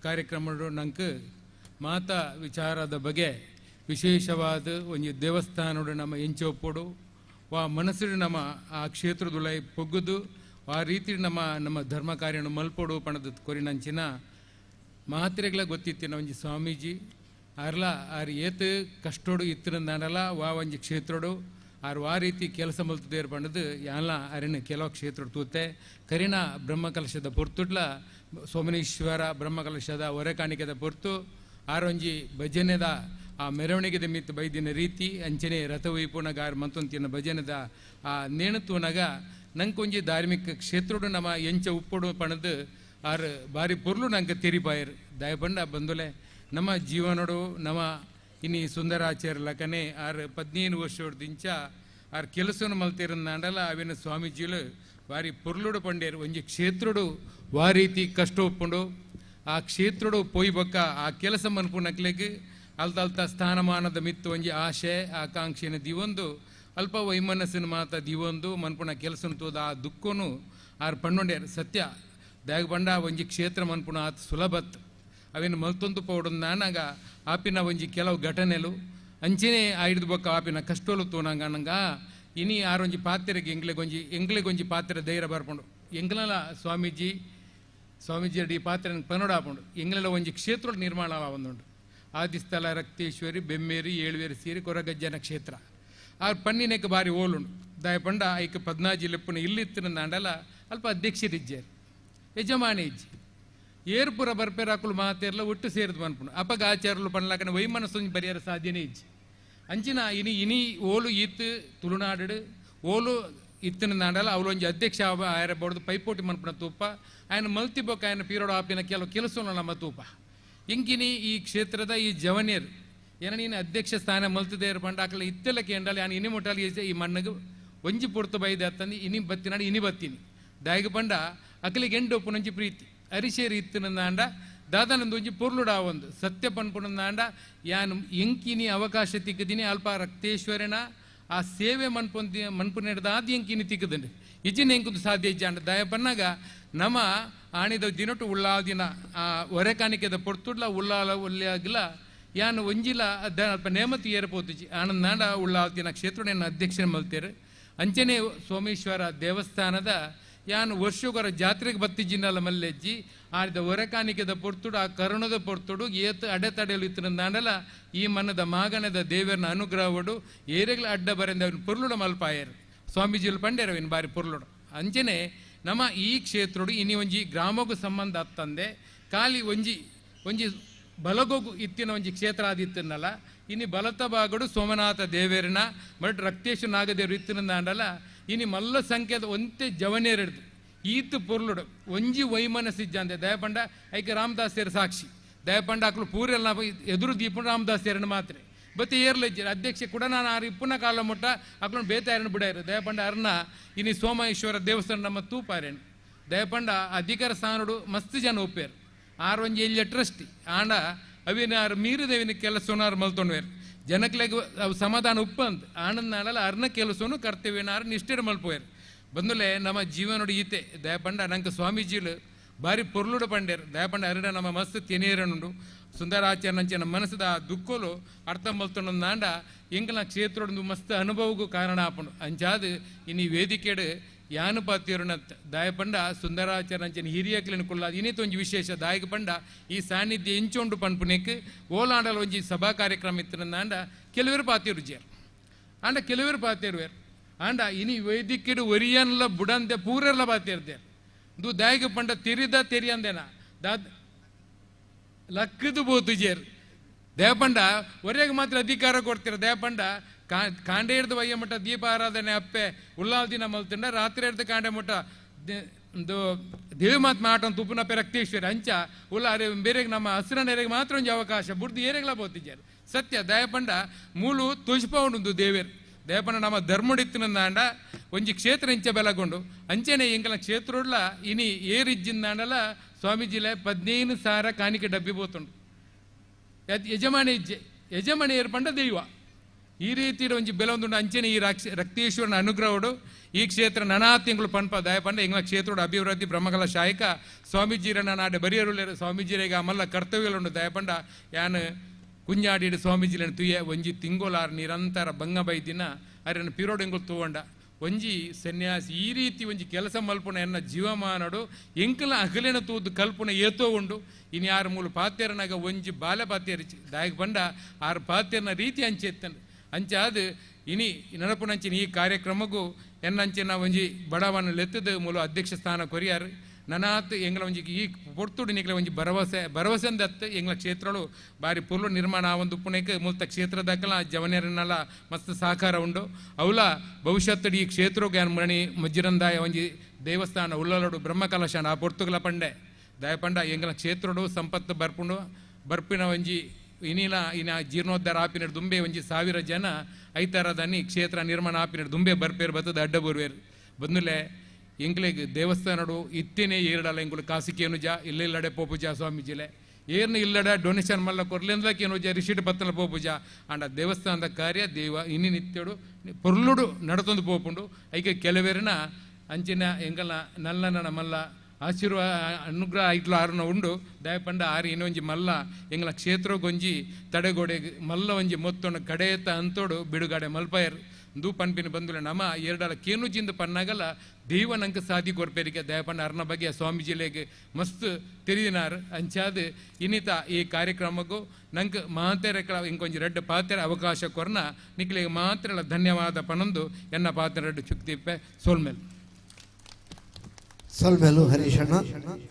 ಕಾರ್ಯಕ್ರಮಗಳು ನಂಗೆ ಮಾತಾ ವಿಚಾರದ ಬಗ್ಗೆ ವಿಶೇಷವಾದ ಒಂದು ದೇವಸ್ಥಾನಡು ನಮ್ಮ ಎಂಚೊಪ್ಪಡು ವಾ ಮನಸ್ಸು ನಮ್ಮ ಆ ಕ್ಷೇತ್ರದುಳೈ ಪೊಗ್ಗುದು ಆ ರೀತಿ ನಮ್ಮ ಧರ್ಮ ಕಾರ್ಯನು ಮಲ್ಪಡು ಪಣದ ಕೊರಿನಂಚಿನ ಮಾತ್ರೆಗಳ ಗೊತ್ತಿತ್ತಿನ ಒಂಜಿ ಸ್ವಾಮೀಜಿ ಅರ್ಲ ಆರು ಏತು ಕಷ್ಟೋಡು ಇತ್ತಿನಲ್ಲ ವಾ ಒಂಜಿ ಕ್ಷೇತ್ರಡು ಆರು ಆ ರೀತಿ ಕೆಲಸ ಮಲ್ತದೇರು ಪಂಡದು ಎಲ್ಲ ಅರಿನ ಕೆಲವು ಕ್ಷೇತ್ರ ತೂತೆ ಕರಿನ ಬ್ರಹ್ಮಕಲಶದ ಪೊರ್ತುಡ್ಲ ಸೋಮನೇಶ್ವರ ಬ್ರಹ್ಮಕಲಶದ ಹೊರೆಕಾಣಿಕೆದ ಪೊರ್ತು ಆರೊಂಜಿ ಭಜನೆದ ಆ ಮೆರವಣಿಗೆದ ಮಿತ್ತು ಬೈದಿನ ರೀತಿ ಅಂಚನೆ ರಥವೈಪುನಗ ಆರು ಮಂತೊಂತಿನ ಭಜನೆದ ಆ ನೇಣತುನಗ ನಂಕೊಂಜಿ ಧಾರ್ಮಿಕ ಕ್ಷೇತ್ರಡು ನಮ್ಮ ಎಂಚ ಉಪ್ಪಡು ಪಣದು ಆರು ಬಾರಿ ಪೊರ್ಲು ನಂಗೆ ತೆರಿಪಾಯರು ದಯಪಂಡ ಬಂದುಲೆ ನಮ್ಮ ಜೀವನಡು ನಮ್ಮ ಇನ್ನಿ ಸುಂದರಾಚಾರ್ಯ ಲಕನೆ ಆರು 15 ವರ್ಷದಿಂಚ ಆರು ಕೆಲಸವನ್ನು ಮಲ್ತಿರಂದಾಂಡಲ ಅವಿನ ಸ್ವಾಮೀಜಿಲು ಬಾರಿ ಪೊರ್ಲುಡು ಪಂಡೇರು ಒಂಜಿ ಕ್ಷೇತ್ರಡು ವಾ ರೀತಿ ಕಷ್ಟ ಒಪ್ಪುಂಡು ಆ ಕ್ಷೇತ್ರಡು ಪೋಯ್ ಬೊಕ್ಕ ಆ ಕೆಲಸ ಮನ್ಪುನಕ್ಲೆಗ್ ಅಲ್ತ ಸ್ಥಾನಮಾನದ ಮಿತ್ತು ಒಂಜಿ ಆಶೆ ಆಕಾಂಕ್ಷೆನ ದಿವೊಂದು ಅಲ್ಪ ವೈಮನಸ್ಸಿನ ಮಾತ ದಿವೊಂದು ಮನ್ಪುನ ಕೆಲಸನ ತೋದ ಆ ದುಃಖನು ಆರು ಪಣ್ಣೊಂಡೇರು ಸತ್ಯ ದಾಗ ಬಂಡ ಒಂಜಿ ಕ್ಷೇತ್ರ ಮನ್ಪುನ ಆತ ಸುಲಭತ್ ಅವೇನು ಮಲ್ತೊಂದು ಪೌಡನ್ ನಾನಾಗ ಆಪಿನ ಒಂಜಿ ಕೆಲವು ಘಟನೆಲು ಅಂಚನೆ ಆಯ್ದು ಬೊಕ್ಕ ಆಪಿನ ಕಷ್ಟೋಲು ತೋನಂಗ ನಂಗ ಇನಿ ಆರೊಂಜಿ ಪಾತ್ರೆಗೆ ಎಂಗ್ಲೆಗೊಂಜಿ ಪಾತ್ರೆ ಧೈರ್ಯ ಬರ್ಪುಂಡು ಎಂಗ್ಲಲ ಸ್ವಾಮೀಜಿ ಅಡಿ ಪಾತ್ರೆ ಪನೋಡ ಹಾಪುಂಡು ಎಂಗ್ಲೆಲ್ಲ ಒಂಜಿ ಕ್ಷೇತ್ರ ನಿರ್ಮಾಣ ಒಂದುಂಡು ಆದಿಸ್ಥಳ ರಕ್ತೇಶ್ವರಿ ಬೆಮ್ಮೇರಿ ಏಳುವೇರಿ ಸೀರಿ ಕೊರಗಜ್ಜನ ಕ್ಷೇತ್ರ ಆ ಪಣ್ಣಿನಕ್ಕೆ ಬಾರಿ ಓಲುಂಡು ದಾಯ ಪಂಡ ಐಕ 14 ಲೆಪ್ಪುನ ಇಲ್ಲಿತ್ತಿನ ನಾಂಡಲ ಅಲ್ಪ ಅಧ್ಯಕ್ಷರಿಜ್ಜಾರು ಯಜಮಾನಿ ಇಜ್ಜಿ ಏರ್ಪುರ ಬರ್ಪೇರಾಕುಲು ಮಾತೇರ್ಲ ಒಟ್ಟು ಸೇರಿದು ಮನ್ಪುಂಡು ಅಪಗ ಆಚಾರಲು ಪಣ್ಲಾಕನ ವೈಮನಸ್ಸೊಂಜಿ ಪರಿಹಾರ ಸಾಧ್ಯನೇ ಇಜ್ಜಿ ಅಂಚಿನ ಇನಿ ಓಲು ಈತ್ ತುಳುನಾಡು ಓಲು ಇತ್ತಿನ ನಾಂಡಲ ಅವಳೊಂಜಿ ಅಧ್ಯಕ್ಷ ಆಯರ ಬಡ್ದು ಪೈಪೋಟಿ ಮನ್ಪುನ ತೂಪ ఆయన ಮಲ್ತಿ ಬೊಕ್ಕ ఆయన ಪೀರೋಡು ಆಪಿನ ಕೆಲವು ಕೆಲಸವನ್ನು ನಮ್ಮ ತೂಪ ಇಂಕಿನಿ ಈ ಕ್ಷೇತ್ರದ ಈ ಜವನಿಯರು ಏನ ನೀನು ಅಧ್ಯಕ್ಷ ಸ್ಥಾನ ಮಲ್ತಿದೇರು ಪಂಡಾಕಲ ಇತ್ತೆಲ್ಲ ಕೇಂಡಲ್ಲಿ ನಾನು ಇನಿ ಮುಟ್ಟಲ್ಲಿ ಈ ಮಣ್ಣಗೆ ಒಂಜಿ ಪೊರ್ತು ಬೈದೆ ಅತ್ತಂದು ಇನಿ ಬತ್ತಿನಾಡು ಇನಿ ಬತ್ತೀನಿ ದಾಯಿಗೆ ಪಂಡ ಅಕಲಿಗೆ ಎಂಡು ಒಪ್ಪುನಂಚಿ ಪ್ರೀತಿ ಅರಿಶೇರಿ ಇತ್ತಿನಂದಾಂಡ ದಾದಾನಂದು ಒಂಜಿ ಪೊರ್ಲುಡ ಒಂದು ಸತ್ಯ ಪನ್ಪುನಂದಾಂಡ ಯಾನು ಎಂಕಿನಿ ಅವಕಾಶ ತಿಕ್ಕದಿನಿ ಅಲ್ಪ ರಕ್ತೇಶ್ವರನ ಆ ಸೇವೆ ಮನ್ಪುನೆಡ್ದಾದ ಎಂಕಿನಿ ತಿಕ್ಕದಂಡು ಇಜಿನ ಎಂಕುದು ಸಾಧ್ಯ ಇಜ್ಜಾಂಡ ದಯ ಪನ್ನಾಗ ನಮ್ಮ ಆಣಿದ ದಿನಟು ಉಳ್ಳಾದಿನ ಆ ಹೊರೆಕಾಣಿಕೆದ ಪೊರ್ತುಡ್ಲ ಉಳ್ಳಾಲ ಉಲ್ಲಾಗಿಲ್ಲ ಯಾನು ಒಂಜಿಲ ಅಲ್ಪ ನೇಮತಿ ಏರ್ಪೋತಿಜಿ ಆನಂದಾಂಡ ಉಳ್ಳಾದಿನ ಕ್ಷೇತ್ರನ ಅಧ್ಯಕ್ಷನ ಮಲ್ತೇರು ಅಂಚನೆ ಸೋಮೇಶ್ವರ ದೇವಸ್ಥಾನದ ಯಾನು ವರ್ಷಗೊರ ಜಾತ್ರೆಗೆ ಬತ್ತಿಜಿನಲ್ಲ ಮಲ್ಲೆಜ್ಜಿ ಆಡಿದ ಹೊರೆಕಾಣಿಕೆದ ಪೊರ್ತುಡು ಆ ಕರುಣದ ಪೊರ್ತುಡು ಏತು ಅಡೆತಡೆಯಲು ಇತ್ತನಂದಾಂಡಲ ಈ ಮನದ ಮಾಗಣದ ದೇವರನ ಅನುಗ್ರಹವಡು ಏರೆಗಳ ಅಡ್ಡ ಬರೆಂದ ಅವನು ಪೊರ್ಲುಡ ಮಲ್ಪಾಯರು ಸ್ವಾಮೀಜಿಲು ಪಂಡೇರವಿನ ಬಾರಿ ಪೊರ್ಲುಡು ಅಂಚನೆ ನಮ್ಮ ಈ ಕ್ಷೇತ್ರಡು ಇನಿ ಒಂಜಿ ಗ್ರಾಮಗೂ ಸಂಬಂಧ ಅತ್ತಂದೆ ಖಾಲಿ ಒಂಜಿ ಬಲಗೋಗು ಇತ್ತಿನ ಒಂಜಿ ಕ್ಷೇತ್ರ ಆದಿತ್ತನಲ್ಲ ಇನಿ ಬಲತ ಬಾಗಡು ಸೋಮನಾಥ ದೇವೇರನ ಬಟ್ ರಕ್ತೇಶ್ ನಾಗದೇವರು ಇತ್ತಿನಂದಾಂಡಲ ಇನಿ ಮಲ್ಲ ಸಂಖ್ಯೆದ ಒಂತೆ ಜವನೇರಿಡ್ದು ಈತು ಪೊರ್ಲುಡು ಒಂಜಿ ವೈಮನಸ್ಸಿಜ್ಜಂದೆ ದಯಪಂಡ ಐಕೆ ರಾಮದಾಸ್ಯರು ಸಾಕ್ಷಿ ದಯಪಂಡ ಅಕ್ಲು ಪೂರೆಲ್ಲ ಎದುರು ದೀಪ ರಾಮದಾಸ್ಯರನ್ನು ಮಾತ್ರ ಬತ್ತೆ ಏರ್ಲಜ್ಜರು ಅಧ್ಯಕ್ಷ ಕೂಡ ನಾನು ಆರು ಇಪ್ಪುನ ಕಾಲ ಮುಟ್ಟ ಅಕ್ಲೊಂದು ಬೇತಾಯರನ್ನು ಬಿಡಾರು ದಯಪಂಡ ಅರ್ನ ಇನಿ ಸೋಮೇಶ್ವರ ದೇವಸ್ಥಾನ ನಮ್ಮ ತೂಪಾರೇನು ದಯಪಂಡ ಅಧಿಕಾರ ಸ್ಥಾನಡು ಮಸ್ತ್ ಜನ ಒಪ್ಪೇರು ಆರು ಒಂಜಿ ಎಲ್ಲಿಯ ಟ್ರಸ್ಟಿ ಆಂಡ ಅವಿನ ಆರು ಮೀರಿದವಿನ ಕೆಲಸವನ್ನಾರು ಮಲ್ತೊಂಡ್ವೇರು ಜನಕ್ಲೆಗ್ ಅವು ಸಮಾಧಾನ ಉಪ್ಪಂತ ಆನಂದ ನಾಡಲ್ಲ ಅರ್ನ ಕೆಲಸವನ್ನು ಕರ್ತವ್ಯನಾರು ನಿಷ್ಠೆರು ಮಲ್ಪೋಯರು ಬಂದುಲೆ ನಮ್ಮ ಜೀವನೋಡು ಈತೆ ದಯಪಂಡ ನಂಗೆ ಸ್ವಾಮೀಜಿಲು ಬಾರಿ ಪೊರ್ಲುಡು ಪಂಡೇರು ದಯಪಂಡ ಅರಿಡ ನಮ್ಮ ಮಸ್ತ್ ತೆನೇರನುಂಡು ಸುಂದರಾಚಾರ್ಯ ನಂಚೆ ನಮ್ಮ ಮನಸ್ಸದ ಆ ದುಃಖಲು ಅರ್ಥ ಮಲ್ತೊಂಡಂದಾಂಡ ಎಂಕಲ ಕ್ಷೇತ್ರೊಂದು ಮಸ್ತ್ ಅನುಭವಗೂ ಕಾರಣ ಆಪುಂಡು ಅಂಚಾದು ಇನ್ನು ವೇದಿಕೆಡು ಯಾನು ಪಾತಿಯರುನತ್ ದಾಯಪಂಡ ಸುಂದರಾಚಾರ್ಯ ನಂಚನ ಹಿರಿಯಕ್ಲಿನ ಕುಲ್ಲಾದ ಇನ್ನಿತ್ತೊಂಜಿ ವಿಶೇಷ ದಾಯಕ ಪಂಡ ಈ ಸಾನ್ನಿಧ್ಯ ಎಂಚೊಂಡು ಪನ್ಪುನೆಕ್ ಓಲಾಂಡಲ ಒಂಜಿ ಸಭಾ ಕಾರ್ಯಕ್ರಮ ಇತ್ತಿನಂದಾಂಡ ಕೆಲವರು ಪಾತಿಯರು ಜೇರು ಆಂಡ ಕೆಲವರು ಪಾತಿಯರುವೇರು ಆಂಡ ಇನಿ ವೇದಿಕೆಡು ಒರಿಯನ್ಲ ಬುಡಂದೆ ಪೂರೆಲ್ಲ ಪಾತಿಯರ್ದೇರು ಇದು ದಾಯಕ ಪಂಡ ತೆರಿಯಂದೇನ ದಾದ ಲಕ್ಕದು ಬೋತು ಜೇರು ದೇವಪಂಡ ಒರೆಗೆ ಮಾತ್ರ ಅಧಿಕಾರ ಕೊಡ್ತೀರ ದೇವಪಂಡ ಕಾಂಡೆ ಹಿಡ್ದು ಒಯ್ಯ ಮಟ್ಟ ದೀಪ ಆರಾಧನೆ ಅಪ್ಪೆ ಉಲ್ಲಾಲ್ ದಿನ ಮಲ್ತಿಂಡ ರಾತ್ರಿ ಹಿಡ್ದು ಕಾಂಡೆ ಮಟ್ಟ ಒಂದು ದೇವಿ ಮಾತು ಮಾಟ ತುಪ್ಪುನ ರಕ್ತೇಶ್ವರಿ ಅಂಚ ಉಲ್ಲ ಅರೆ ಬೇರೆ ನಮ್ಮ ಹಸಿರನೇರಿಗೆ ಮಾತ್ರ ಒಂದು ಅವಕಾಶ ಬುಡ್ದು ಏರೆಗಳ ಬೋತಿದ್ದಾರೆ ಸತ್ಯ ದಯಪಂಡ ಮೂಲು ತುಷ್ಪೌಂಡು ದೇವೇರು ದಯಪಂಡ ನಮ್ಮ ಧರ್ಮಡಿತ್ತಿನಂದಾಂಡ ಒಂಜಿ ಕ್ಷೇತ್ರ ಇಂಚ ಬೆಲಗೊಂಡು ಅಂಚೆನೆ ಎಂಕಲ ಕ್ಷೇತ್ರೋಡ್ಲ ಇನಿ ಏರಿಜ್ಜಿಂದಾಂಡಲ ಸ್ವಾಮೀಜಿಲೆ 15,000 ಕಾಣಿಕೆ ಡಬ್ಬಿ ಬೋತುಂಡು ಯಜಮಾನಿ ಇಜ್ಜೆ ಯಜಮಾನಿ ಏರ್ಪಂಡ ದೈವ ಈ ರೀತಿ ಒಂಜಿ ಬೆಲೊಂದುಂಡು ಅಂಚೆನೆ ಈ ರಕ್ತೇಶ್ವರನ ಅನುಗ್ರಹಡು ಈ ಕ್ಷೇತ್ರ ನನಾ ತಿಂಗಳು ಪನ್ಪ ದಯಪಂಡ ಎಂಗ್ಲ ಕ್ಷೇತ್ರೋಡು ಅಭಿವೃದ್ಧಿ ಬ್ರಹ್ಮಕಲ ಶಾಯಕ ಸ್ವಾಮೀಜಿರನ್ನ ನಾಡೆ ಬರಿಯರುಳ್ಳೇರು ಸ್ವಾಮೀಜಿರಿಗೆ ಆಮಲ್ಲ ಕರ್ತವ್ಯಗಳುಂಡು ದಯಪಂಡ ಯಾನು ಕುಂಜಾಡಿಡು ಸ್ವಾಮೀಜಿలను ತುಯ್ಯ ಒಂಜಿ ತಿಂಗೋಲಾರು ನಿರಂತರ ಬಂಗ ಬೈದಿನ ಅರನ್ನು ಪಿರೋಡೆಂಗುಲು ತೂವಂಡ ಒಂಜಿ ಸನ್ಯಾಸಿ ಈ ರೀತಿ ಒಂಜಿ ಕೆಲಸ ಮಲ್ಪುಣ ಎನ್ನ ಜೀವಮಾನಡು ಎಂಕಲ ಅಗಲಿನ ತೂದು ಕಲ್ಪನೆ ಏತೋ ಉಂಡು ಇನ್ನು ಯಾರ ಮೂಲ ಪಾತ್ಯರನಾಗ ಒಂಜಿ ಬಾಲ್ಯ ಪಾತ್ಯರಿಚಿ ದಾಯಕ ಬಂಡ ಆರು ಪಾತ್ಯರನ ರೀತಿ ಅಂಚೆ ಎತ್ತಂಡು ಅಂಚೆ ಅದು ಇನಿ ನೆನಪುನಂಚಿನ ಈ ಕಾರ್ಯಕ್ರಮಗೂ ಎನ್ನಂಚಿನ ಒಂಜಿ ಬಡವನ ಲೆತ್ತದ ಮೂಲ ಅಧ್ಯಕ್ಷ ಸ್ಥಾನ ಕೊರಿಯಾರು ನನಾತ್ ಎಂಗ್ಲ ಒಂಜಿ ಈ ಪೊರ್ತುಡು ನಿಕ್ಲ ಒಂಜಿ ಭರವಸೆ ಅಂದತ್ತು ಎಂಗ್ಲ ಕ್ಷೇತ್ರಗಳು ಬಾರಿ ಪುರ್ಲು ನಿರ್ಮಾಣ ಒಂದು ಪುಣೆಗೆ ಮುಲ್ತ ಕ್ಷೇತ್ರದಾಕಲ ಜವನ್ಯರನ್ನೆಲ್ಲ ಮಸ್ತ್ ಸಹಕಾರ ಉಂಡು ಅವಲ ಭವಿಷ್ಯತ್ತು ಈ ಕ್ಷೇತ್ರಕ್ಕೆ ಮಣಿ ಮಜ್ಜಿರಂದಾಯ ಒಂಜಿ ದೇವಸ್ಥಾನ ಉಳ್ಳಲಡು ಬ್ರಹ್ಮಕಲಶ ಆ ಪೊರ್ತುಗಲ ಪಂಡೆ ದಯಪಂಡ ಎಂಗ್ಲ ಕ್ಷೇತ್ರಡು ಸಂಪತ್ತು ಬರ್ಪುಂಡು ಬರ್ಪಿನ ಒಂಜಿ ಇನ ಜೀರ್ಣೋದ್ಧಾರ ಆಪಿನ ದುಂಬೆ ಒಂಜಿ 1000 ಜನ ಐತಾರದನಿ ಕ್ಷೇತ್ರ ನಿರ್ಮಾಣ ಆಪಿನ ದುಂಬೆ ಬರ್ಪೇರು ಬರ್ತದ ಅಡ್ಡ ಬರುವೇರು ಬಂದುಲೆ ಎಂಕ್ಲೆಗ್ ದೇವಸ್ಥಾನಡು ಇತ್ತೇನೆ ಏರಡಲ್ಲ ಎಂಗುಲು ಕಾಸಿಕೇನು ಜಾ ಇಲ್ಲೆಲ್ಲಡೆ ಪೋಪುಜಾ ಸ್ವಾಮೀಜಿಲೆ ಏರ್ನ ಇಲ್ಲಡ ಡೊನೇಷನ್ ಮಲ್ಲ ಕೊರ್ಲೆಂದಕೇನು ಜಾ ರಿಷೀಟ್ ಬತ್ತಲ ಪೋಪುಜಾ ಅಂಡ ದೇವಸ್ಥಾನದ ಕಾರ್ಯ ದೇವ ಇನ್ನು ನಿತ್ಯಡು ಪೊರ್ಲುಡು ನಡತೊಂದು ಪೋಪುಂಡು ಐಕೆ ಕೆಲವೇರಿನ ಅಂಚಿನ ಎಂಗಲ ನಲ್ಲನ ಮಲ್ಲ ಅನುಗ್ರಹ ಐಟ್ಲು ಆರುನ ಉಂಡು ದಯಪಂಡ ಆರು ಇನ್ನೊಂಜಿ ಮಲ್ಲ ಎಂಗ್ಲ ಕ್ಷೇತ್ರ ಗೊಂಜಿ ತಡೆಗೋಡೆ ಮಲ್ಲ ಒಂಜಿ ಮೊತ್ತೊಂಡು ಕಡೆಯತ್ತ ಅಂತೋಡು ಬಿಡುಗಡೆ ಮಲ್ಪಯರು ದೂ ಪನ್ಪಿನ ಬಂದುಲೆ ನಮ ಎರಡಲ ಕೇನುಜಿಂದ ಪನ್ನಾಗಲ್ಲ ದೈವ ನಂಗೆ ಸಾಧಿ ಕೊರ್ಪೇರಿಗೆ ದಯಪಂಡ ಅರ್ನ ಬಗ್ಗೆ ಸ್ವಾಮೀಜಿಲೆಗೆ ಮಸ್ತ್ ತಿರಿದಿನಾರು ಅಂಚಾದ ಇನ್ನಿತ ಈ ಕಾರ್ಯಕ್ರಮಕ್ಕೂ ನಂಗೆ ಮಾತೆರೆಗಳ ಇಂಕೊಂಜಿ ರೆಡ್ಡು ಪಾತ್ರೆ ಅವಕಾಶ ಕೊರ್ನ ನಿಕ್ಲಿಗೆ ಮಾತ್ರ ಧನ್ಯವಾದ ಪನೊಂದು ಎನ್ನ ಪಾತ್ರೆ ರೆಡ್ಡು ಚುಕ್ತಿಪ್ಪೆ
ಸೊಲ್ಮೇಲು ಹರೀಶಣ್ಣ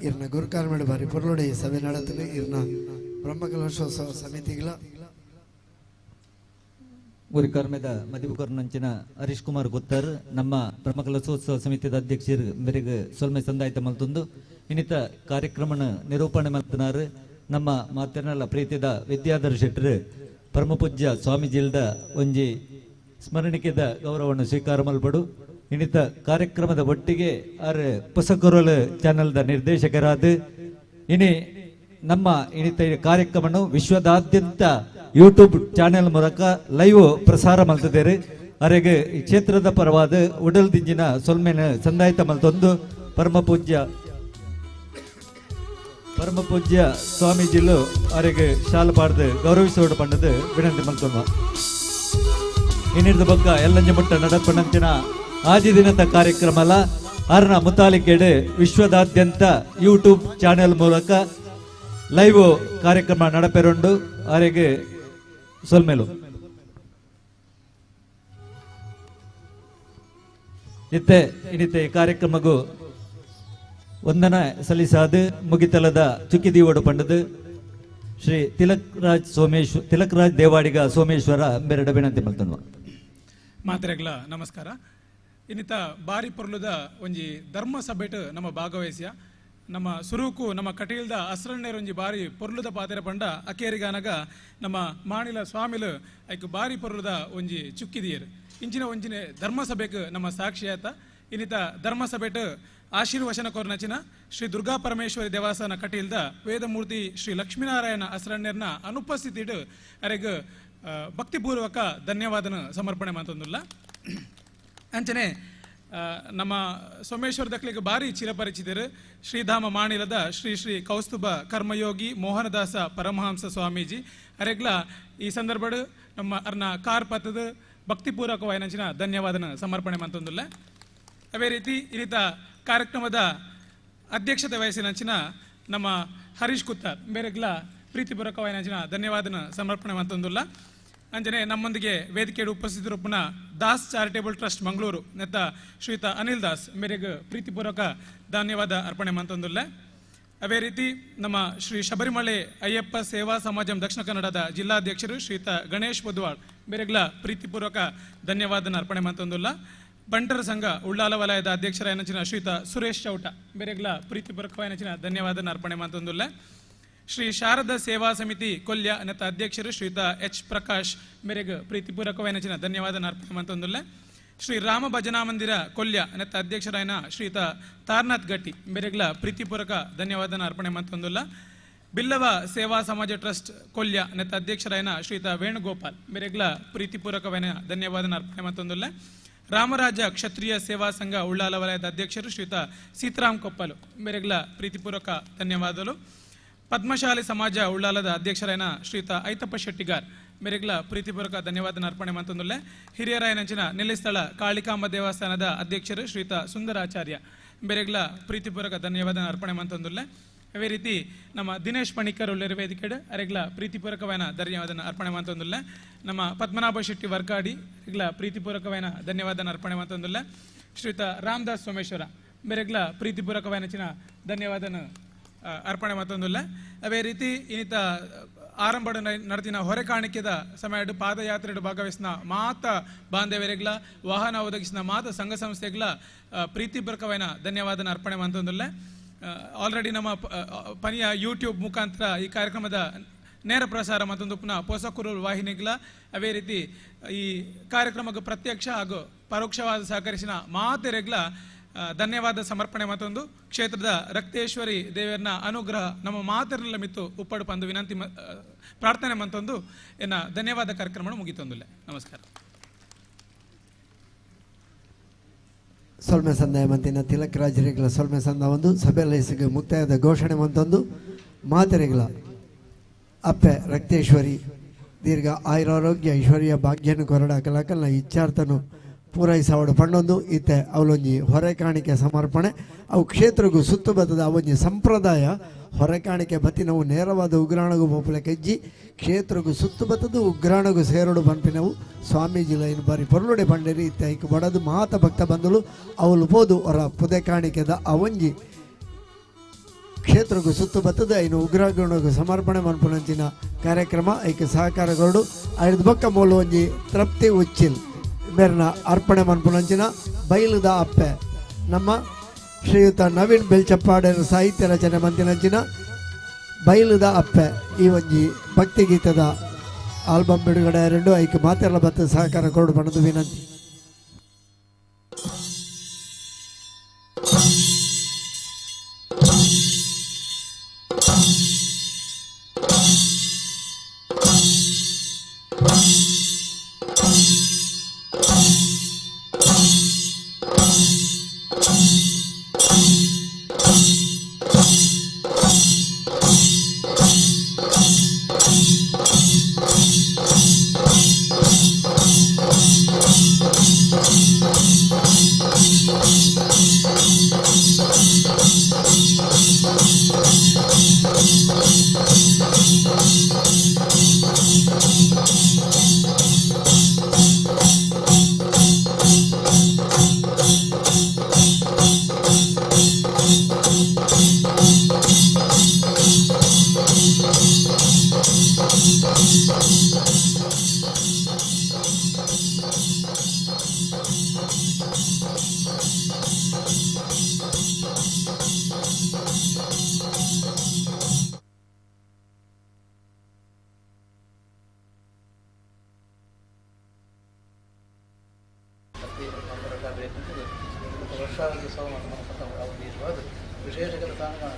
ಇರ್ನ ಗುರುಕಾರ್ಮಡಿ ಬಾರಿ ಪೊರ್ಲೋಡಿ ಸಭೆ ನಡತಲು ಇರ್ನ ಬ್ರಹ್ಮಕಲಶೋತ್ಸವ ಸಮಿತಿಗಳ
ಗುರಿಕಾರ್ಮೆದ ಮದಿಬುಕರ್ನಂಚಿನ ಹರೀಶ್ ಕುಮಾರ್ ಗೊತ್ತರ್ ನಮ್ಮ ಬ್ರಹ್ಮಕಲಶೋತ್ಸವ ಸಮಿತಿದ ಅಧ್ಯಕ್ಷರು ಮೇರೆಗೆ ಸೊಲ್ಮೆ ಸಂದಾಯಿತ ಮಲ್ತೊಂದು ಇನ್ನಿತ ಕಾರ್ಯಕ್ರಮನ ನಿರೂಪಣೆ ಮಲ್ತನಾರು ನಮ್ಮ ಮಾತನಾಡ ಪ್ರೀತಿದ ವಿದ್ಯಾಧರ್ ಶೆಟ್ಟರು ಪರಮಪೂಜ್ಯ ಸ್ವಾಮೀಜಿಲ್ದ ಒಂಜಿ ಸ್ಮರಣಿಕೆದ ಗೌರವವನ್ನು ಸ್ವೀಕಾರ ಮಲ್ಪಡು ಇನ್ನಿತ ಕಾರ್ಯಕ್ರಮದ ಒಟ್ಟಿಗೆ ಆರ್ ಪುಸಕೊರಲು ಚಾನೆಲ್ದ ನಿರ್ದೇಶಕರಾದ ಇನಿ ನಮ್ಮ ಇನ್ನಿತ ಕಾರ್ಯಕ್ರಮವನ್ನು ವಿಶ್ವದಾದ್ಯಂತ ಯೂಟ್ಯೂಬ್ ಚಾನೆಲ್ ಮೂಲಕ ಲೈವ್ ಪ್ರಸಾರ ಮಲ್ತಿದ್ದೇವೆ ಅರೆಗೆ ಈ ಕ್ಷೇತ್ರದ ಪರವಾದ ಉಡಲ್ದಿಂಜಿನ ಸೊಲ್ಮೆನ ಸಂದಾಯಿತ ಮಲ್ತೊಂದು ಪರಮಪೂಜ್ಯ ಸ್ವಾಮೀಜಿಲು ಅರೆಗೆ ಶಾಲೆ ಪಾಡ್ದು ಗೌರವಿಸೋಡು ಪಂಡದು ವಿನಂತಿ ಮಲ್ತೊಂದು ಇನ್ನಿರ್ದ ಬೊಕ್ಕ ಎಲ್ಲಂಜ ಮುಟ್ಟ ನಡಪಣಂಚಿನ ಆಜಿ ದಿನದ ಕಾರ್ಯಕ್ರಮಲ ಅರ್ನ ಮುತಾಲಿಕೆಡೆ ವಿಶ್ವದಾದ್ಯಂತ ಯೂಟ್ಯೂಬ್ ಚಾನೆಲ್ ಮೂಲಕ ಲೈವ್ ಕಾರ್ಯಕ್ರಮ ನಡಪೆರುಂಡು ಅವರಿಗೆ ಸೊಲ್ಮೇಲು ಇತ್ತೆ ಇನ್ನಿತೆ ಕಾರ್ಯಕ್ರಮಗೂ ವಂದನ ಸಲ್ಲಿಸಾದು ಮುಗಿತಲದ ಚುಕ್ಕಿದೀವಡು ಪಂಡದು ಶ್ರೀ ತಿಲಕ್ ರಾಜ್ ದೇವಾಡಿಗ ಸೋಮೇಶ್ವರ ಬೆರಡ ವಿನಂತಿ ಮಲ್ತನ್ವ
ಮಾತ್ರೆಗ್ಲ ನಮಸ್ಕಾರ ಇನ್ನಿತ ಬಾರಿ ಪೊರ್ಲುದ ಒಂಜಿ ಧರ್ಮ ಸಭೆಟ್ ನಮ್ಮ ಭಾಗವಹಿಸ್ಯ ನಮ್ಮ ಸುರೂಕು ನಮ್ಮ ಕಟೀಲ್ದ ಅಸ್ರಣ್ಣೇರ್ ಒಂಜಿ ಬಾರಿ ಪೊರ್ಲುದ ಪಾತೆರ ಪಂಡ ಅಕೇರಿಗಾನಗ ನಮ್ಮ ಮಾಣಿಲ ಸ್ವಾಮಿಲು ಐಕ್ ಬಾರಿ ಪೊರ್ಲುದ ಒಂಜಿ ಚುಕ್ಕಿದಿಯರು ಇಂಚಿನ ಒಂಜಿನ ಧರ್ಮ ಸಭೆಗೆ ನಮ್ಮ ಸಾಕ್ಷಿಯಾತ ಇನ್ನಿತ ಧರ್ಮ ಸಭೆಟ್ ಆಶೀರ್ವಚನ ಕೊರ್ನಚಿನ ಶ್ರೀ ದುರ್ಗಾ ಪರಮೇಶ್ವರಿ ದೇವಸ್ಥಾನ ಕಟೀಲ್ದ ವೇದಮೂರ್ತಿ ಶ್ರೀ ಲಕ್ಷ್ಮೀನಾರಾಯಣ ಅಸ್ರಣ್ಣೇರ್ನ ಅನುಪಸ್ಥಿತಿಡ್ ಅರೆಗ್ ಭಕ್ತಿಪೂರ್ವಕ ಧನ್ಯವಾದನ ಸಮರ್ಪಣೆ ಮಾತೊಂದುಲ್ಲ ಅಂಚನೆ ನಮ್ಮ ಸೋಮೇಶ್ವರ ದಕ್ಲಿಗೆ ಬಾರಿ ಚಿರಪರಿಚಿತರು ಶ್ರೀಧಾಮ ಮಾಣಿಲದ ಶ್ರೀ ಶ್ರೀ ಕೌಸ್ತುಭ ಕರ್ಮಯೋಗಿ ಮೋಹನದಾಸ ಪರಮಹಂಸ ಸ್ವಾಮೀಜಿ ಅರೆಗ್ಲ ಈ ಸಂದರ್ಭಡ್ ನಮ್ಮ ಅರ್ನ ಕಾರ್ಪತದ ಭಕ್ತಿಪೂರ್ವಕವಾಯಿನಂಚಿನ ಧನ್ಯವಾದನ ಸಮರ್ಪಣೆ ಮಂತೊಂದುಲ್ಲ ಅವೇ ರೀತಿ ಇನ್ನಿತ ಕಾರ್ಯಕ್ರಮದ ಅಧ್ಯಕ್ಷತೆ ವಹಿಸಿನಂಚಿನ ನಮ್ಮ ಹರೀಶ್ ಕುತ್ತಾರ್ ಬೇರೆಗ್ಲ ಪ್ರೀತಿಪೂರ್ವಕವಾಯಿನಂಚಿನ ಧನ್ಯವಾದನ ಸಮರ್ಪಣೆ ಮಂತೊಂದುಲ್ಲ ಅಂಜನೆ ನಮ್ಮೊಂದಿಗೆ ವೇದಿಕೆಯಲ್ಲಿ ಉಪಸ್ಥಿತರೊಪ್ಪನ ದಾಸ್ ಚಾರಿಟೇಬಲ್ ಟ್ರಸ್ಟ್ ಮಂಗಳೂರು ನೆತ್ತ ಶ್ರೀಯುತ ಅನಿಲ್ ದಾಸ್ ಮೇರೆಗೆ ಪ್ರೀತಿಪೂರ್ವಕ ಧನ್ಯವಾದ ಅರ್ಪಣೆ ಮಂತೊಂದುಲ್ಲ ಅವೇ ರೀತಿ ನಮ್ಮ ಶ್ರೀ ಶಬರಿಮಲೆ ಅಯ್ಯಪ್ಪ ಸೇವಾ ಸಮಾಜಂ ದಕ್ಷಿಣ ಕನ್ನಡದ ಜಿಲ್ಲಾಧ್ಯಕ್ಷರು ಶ್ರೀಯುತ ಗಣೇಶ್ ಬುದ್ವಾಳ್ ಬೇರೆಗ್ಲ ಪ್ರೀತಿಪೂರ್ವಕ ಧನ್ಯವಾದನ ಅರ್ಪಣೆ ಮಂತೊಂದುಲ್ಲ ಬಂಟರ ಸಂಘ ಉಳ್ಳಾಲ ವಲಯದ ಅಧ್ಯಕ್ಷರಾಯನಚಿನ ಶ್ರೀಯುತ ಸುರೇಶ್ ಚೌಟ ಬೇರೆಗ್ಲ ಪ್ರೀತಿಪೂರ್ವಕವಾಯಿನಚಿನ ಧನ್ಯವಾದ ಅರ್ಪಣೆ ಮಾತೊಂದುಲ್ಲ. ಶ್ರೀ ಶಾರದಾ ಸೇವಾ ಸಮಿತಿ ಕೊಲ್ಯ ನೆತ್ತ ಅಧ್ಯಕ್ಷರು ಶ್ರೀಯುತ ಎಚ್ ಪ್ರಕಾಶ್ ಮೇರೆಗೆ ಪ್ರೀತಿಪೂರ್ವಕವಾಯಿನಚಿನ ಧನ್ಯವಾದ ಅರ್ಪಣೆ ಮಾತೊಂದುಲ್ಲ. ಶ್ರೀ ರಾಮ ಭಜನಾ ಮಂದಿರ ಕೊಲ್ಯ ನೆತ್ತ ಅಧ್ಯಕ್ಷರಾಯನ ಶ್ರೀಯುತ ತಾರ್ನಾಥ್ ಗಟ್ಟಿ ಬೇರೆಗ್ಲ ಪ್ರೀತಿಪೂರ್ವಕ ಧನ್ಯವಾದ ಅರ್ಪಣೆ ಮಾತೊಂದುಲ್ಲ. ಬಿಲ್ಲವ ಸೇವಾ ಸಮಾಜ ಟ್ರಸ್ಟ್ ಕೊಲ್ಯ ನೆತ್ತ ಅಧ್ಯಕ್ಷರಾಯನ ಶ್ರೀಯುತ ವೇಣುಗೋಪಾಲ್ ಬೇರೆಗ್ಲ ಪ್ರೀತಿಪೂರ್ವಕವಾದ ಧನ್ಯವಾದ ಅರ್ಪಣೆ ಮಾತೊಂದುಲ್ಲ. ರಾಮರಾಜ ಕ್ಷತ್ರಿಯ ಸೇವಾ ಸಂಘ ಉಳ್ಳಾಲ ವಲಯದ ಅಧ್ಯಕ್ಷರು ಶ್ರೀಯುತ ಸೀತಾರಾಮ್ ಕೊಪ್ಪಲು ಬೇರೆಗ್ಲ ಪ್ರೀತಿಪೂರ್ವಕ ಧನ್ಯವಾದಗಳು. ಪದ್ಮಶಾಲಿ ಸಮಾಜ ಉಳ್ಳಾಲದ ಅಧ್ಯಕ್ಷರಾಯನ ಶ್ರೀಯುತ ಐತಪ್ಪ ಶೆಟ್ಟಿಗಾರ್ ಬೇರೆಗ್ಲ ಪ್ರೀತಿಪೂರ್ವಕ ಧನ್ಯವಾದ ಅರ್ಪಣೆ ಮಾತೊಂದುಲ್ಲೆ. ಹಿರಿಯರಾಯನಂಚಿನ ನೆಲೆಸ್ಥಳ ಕಾಳಿಕಾಂಬ ದೇವಸ್ಥಾನದ ಅಧ್ಯಕ್ಷರು ಶ್ರೀಯುತ ಸುಂದರಾಚಾರ್ಯ ಬೇರೆಗ್ಲ ಪ್ರೀತಿಪೂರ್ವಕ ಧನ್ಯವಾದ ಅರ್ಪಣೆ ಮಾತೊಂದುಲ್ಲೆ. ಅದೇ ರೀತಿ ನಮ್ಮ ದಿನೇಶ್ ಪಣಿಕರ್ ಉಳ್ಳೇರು ವೇದಿಕೆಡೆ ಅರೆಗ್ಲ ಪ್ರೀತಿಪೂರ್ವಕವಾದ ಧನ್ಯವಾದ ಅರ್ಪಣೆ ಮಾತೊಂದುಲ್ಲ. ನಮ್ಮ ಪದ್ಮನಾಭ ಶೆಟ್ಟಿ ವರ್ಕಾಡಿ ಅರೆಗ್ಲ ಪ್ರೀತಿಪೂರ್ವಕವಾದ ಧನ್ಯವಾದ ಅರ್ಪಣೆ ಮಾತೊಂದುಲ್ಲ. ಶ್ರೀಯುತ ರಾಮದಾಸ್ ಸೋಮೇಶ್ವರ ಬೇರೆಗ್ಲ ಪ್ರೀತಿಪೂರ್ವಕವಾದ ಧನ್ಯವಾದ ಅರ್ಪಣೆ ಮಾತೊಂದುಲ್ಲ. ಅದೇ ರೀತಿ ಇನ್ನಿತ ಆರಂಭ ನಡೆದಿನ ಹೊರೆ ಕಾಣಿಕೆದ ಸಮಯ ಪಾದಯಾತ್ರೆ ಭಾಗವಹಿಸಿನ ಮಾತ ಬಾಂಧವ್ಯರೆಗ್ಲ ವಾಹನ ಒದಗಿಸಿನ ಮಾತ ಸಂಘ ಸಂಸ್ಥೆಗಳ ಪ್ರೀತಿಪೂರ್ವಕವಾದ ಧನ್ಯವಾದ ಅರ್ಪಣೆ ಮಾತೊಂದುಲ್ಲ. ಆಲ್ರೆಡಿ ನಮ್ಮ ಪನಿಯ ಯೂಟ್ಯೂಬ್ ಮುಖಾಂತರ ಈ ಕಾರ್ಯಕ್ರಮದ ನೇರ ಪ್ರಸಾರ ಮತ್ತೊಂದು ಪುನಃ ಪೊಸಕೂರು ವಾಹಿನಿಗಳ ಅದೇ ರೀತಿ ಈ ಕಾರ್ಯಕ್ರಮಕ್ಕೆ ಪ್ರತ್ಯಕ್ಷ ಹಾಗೂ ಪರೋಕ್ಷವಾದ ಸಹಕರಿಸಿನ ಮಾತೆರೆಗ್ಲ ಧನ್ಯವಾದ ಸಮರ್ಪಣೆ ಮತ್ತೊಂದು ಕ್ಷೇತ್ರದ ರಕ್ತೇಶ್ವರಿ ದೇವರನ ಅನುಗ್ರಹ ನಮ್ಮ ಮಾತರೆಲ್ಲ ಮಿತ್ತು ಉಪ್ಪಡು ಪಂದು ವಿನಂತಿ ಪ್ರಾರ್ಥನೆ ಮತ್ತೊಂದು ಎನ್ನ ಧನ್ಯವಾದ ಕಾರ್ಯಕ್ರಮ ಮುಗಿತೊಂದುಲ್ಲೆ. ನಮಸ್ಕಾರ.
ಸೊಲ್ಮೆ ಸಂದಾಯ ಮಂತಿನ ತಿಲಕ್ ರಾಜರಿಗಳ ಸೊಲ್ಮೆ ಸಂದ ಒಂದು ಸಭೆಯಲ್ಲಿ ಮುಕ್ತಾಯದ ಘೋಷಣೆ ಮಂತೊಂದು ಮಾತೆರೆಗಳ ಅಪ್ಪೆ ರಕ್ತೇಶ್ವರಿ ದೀರ್ಘ ಆಯುರಾರೋಗ್ಯ ಐಶ್ವರ್ಯ ಭಾಗ್ಯನು ಕೊರಡ ಕಲಕಲ್ನ ಇಚ್ಛಾರ್ಥನು ಪೂರೈಸವಡು ಪಂಡೊಂದು ಇತ್ತೆ ಅವಲೊಂಜಿ ಹೊರೆ ಕಾಣಿಕೆ ಸಮರ್ಪಣೆ ಅವು ಕ್ಷೇತ್ರಗೂ ಸುತ್ತು ಬತ್ತದ ಅವೊಂಜಿ ಸಂಪ್ರದಾಯ ಹೊರೆ ಕಾಣಿಕೆ ಬತ್ತಿ ನಾವು ನೇರವಾದ ಉಗ್ರಾಣಗೂ ಪೋಪಲೆ ಕೆಜ್ಜಿ ಕ್ಷೇತ್ರಗೂ ಸುತ್ತು ಬತ್ತದು ಉಗ್ರಾಣಗೂ ಸೇರೋಡು ಪಂಪಿನವು ಸ್ವಾಮೀಜಿ ಲೈನ್ ಬಾರಿ ಪೊರ್ಲುಡೆ ಪಂಡೇರಿ ಇತ್ತೆ ಐಕ್ ಬಡದು ಮಾತ ಭಕ್ತ ಬಂದಳು ಅವಳು ಪೋದು ಅವರ ಪುದೆ ಕಾಣಿಕೆದ ಅವೊಂಜಿ ಕ್ಷೇತ್ರಗೂ ಸುತ್ತು ಬತ್ತದು ಐನು ಉಗ್ರಗಣಗೂ ಸಮರ್ಪಣೆ ಮನ್ಪುನಂಚಿನ ಕಾರ್ಯಕ್ರಮ ಐಕೆ ಸಹಕಾರಗಳು ಐದು ಬಕ್ಕ ಮೂಲ ಒಂಜಿ ತೃಪ್ತಿ ಉಚ್ಚಿಲ್ ಮೇರ್ನ ಅರ್ಪಣೆ ಮನ್ಪುನಂಚಿನ ಬೈಲುದ ಅಪ್ಪೆ ನಮ್ಮ ಶ್ರೀಯುತ ನವೀನ್ ಬೆಲ್ಚಪ್ಪಾಡರ ಸಾಹಿತ್ಯ ರಚನೆ ಮಂತಿನಂಚಿನ ಬೈಲುದ ಅಪ್ಪೆ ಈ ಒಂಜಿ ಭಕ್ತಿಗೀತದ ಆಲ್ಬಮ್ ಬಿಡುಗಡೆ ಎರಡು ಐಕೆ ಮಾತೆಲ್ಲ ಬತ್ತ ಸಹಕಾರ ಕೊಡು ಬಣ್ಣದು ವಿನಂತಿ.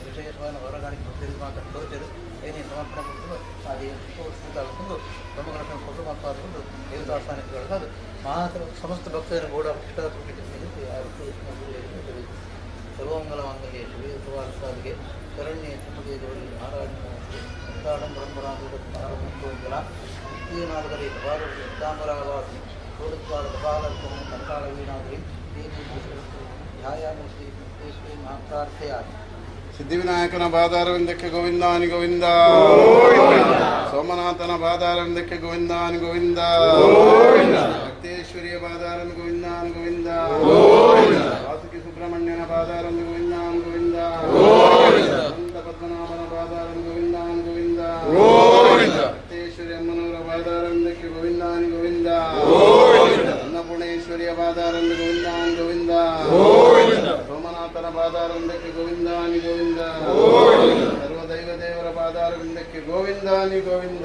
ವಿಶೇಷವಾದ ಹೊರಗಾಣಿಕೆ ತೋರಿಸಿದೆ ಏನೇನು ಸಮರ್ಪಣೆ ಕೊಟ್ಟು ಅದು ತೋರಿಸಿಕೊಂಡು ಪ್ರಮುಖ ಕೊಟ್ಟು ಮಾತಾಡಿಕೊಂಡು ದೇವತಾಸ್ಥಾನಕ್ಕೆ ಮಾತ್ರ ಸಮಸ್ತ ಭಕ್ತರ ಕೂಡ ಸರ್ವಮಂಗಲ ಮಾಂಗಲ್ಯ ಶಿವೇ ಶರಣ್ಯ ಸುಮದೇ ಜೋಡಿ ನಾರಾಯಣ ಸಂತಾಡಂ ಬ್ರಹ್ಮರಾಜಲ ನಾಲ್ಕರಿ ತಾಮರಾವಾಸಿ ಕೋಡುತ್ವಾದ ಕಪಾಲತ್ವ ಕಂಕಾಳ ವೀಣಾದಿ ಧ್ಯಾಯಾಮೂರ್ತಿ ಮಹಾಪ್ರಾರ್ಥೆಯ
ಸಿದ್ಧಿವಿನಾಯಕನ ಬಾದಾರವಿಂದಕ್ಕೆ ಗೋವಿಂದಾನಿ ಗೋವಿಂದ, ಸೋಮನಾಥನ ಬಾದಾರವಿಂದಕ್ಕೆ ಗೋವಿಂದಾನಿ ಗೋವಿಂದ, ಭಕ್ತೇಶ್ವರಿಯ ಬಾದಾರನ್ ಗೋವಿಂದಾನ್ ಗೋವಿಂದ, ವಾಸುಕಿ ಸುಬ್ರಹ್ಮಣ್ಯನ ಬಾದಾರನ್ ಗೋವಿಂದಾನ್ ಗೋವಿಂದ, ಸಂತ ಪದ್ಮನಾಭನ ಬಾದಾರನ್ ಗೋವಿಂದಾನ್ ಗೋವಿಂದ, ಭಕ್ತೇಶ್ವರಿ ಅಮ್ಮನವರ ಬಾದಾರವಿಂದಕ್ಕೆ ಗೋವಿಂದಾನಿ ಗೋವಿಂದ, ಅನ್ನಪೂರ್ಣೇಶ್ವರಿ
ರಕ್ತೇಶ್ವರಿಯ ಪಾದಾರಂದ ಗೋವಿಂದಾನ್ ಗೋವಿಂದ ಸೋಮನಾಥನ ಪಾದಾರಂದಕ್ಕೆ ಗೋವಿಂದಾನಿ ಗೋವಿಂದ ಸರ್ವದೈವ ದೇವರ ಪಾದಾರವಿಂದಕ್ಕೆ ಗೋವಿಂದಾನಿ ಗೋವಿಂದ.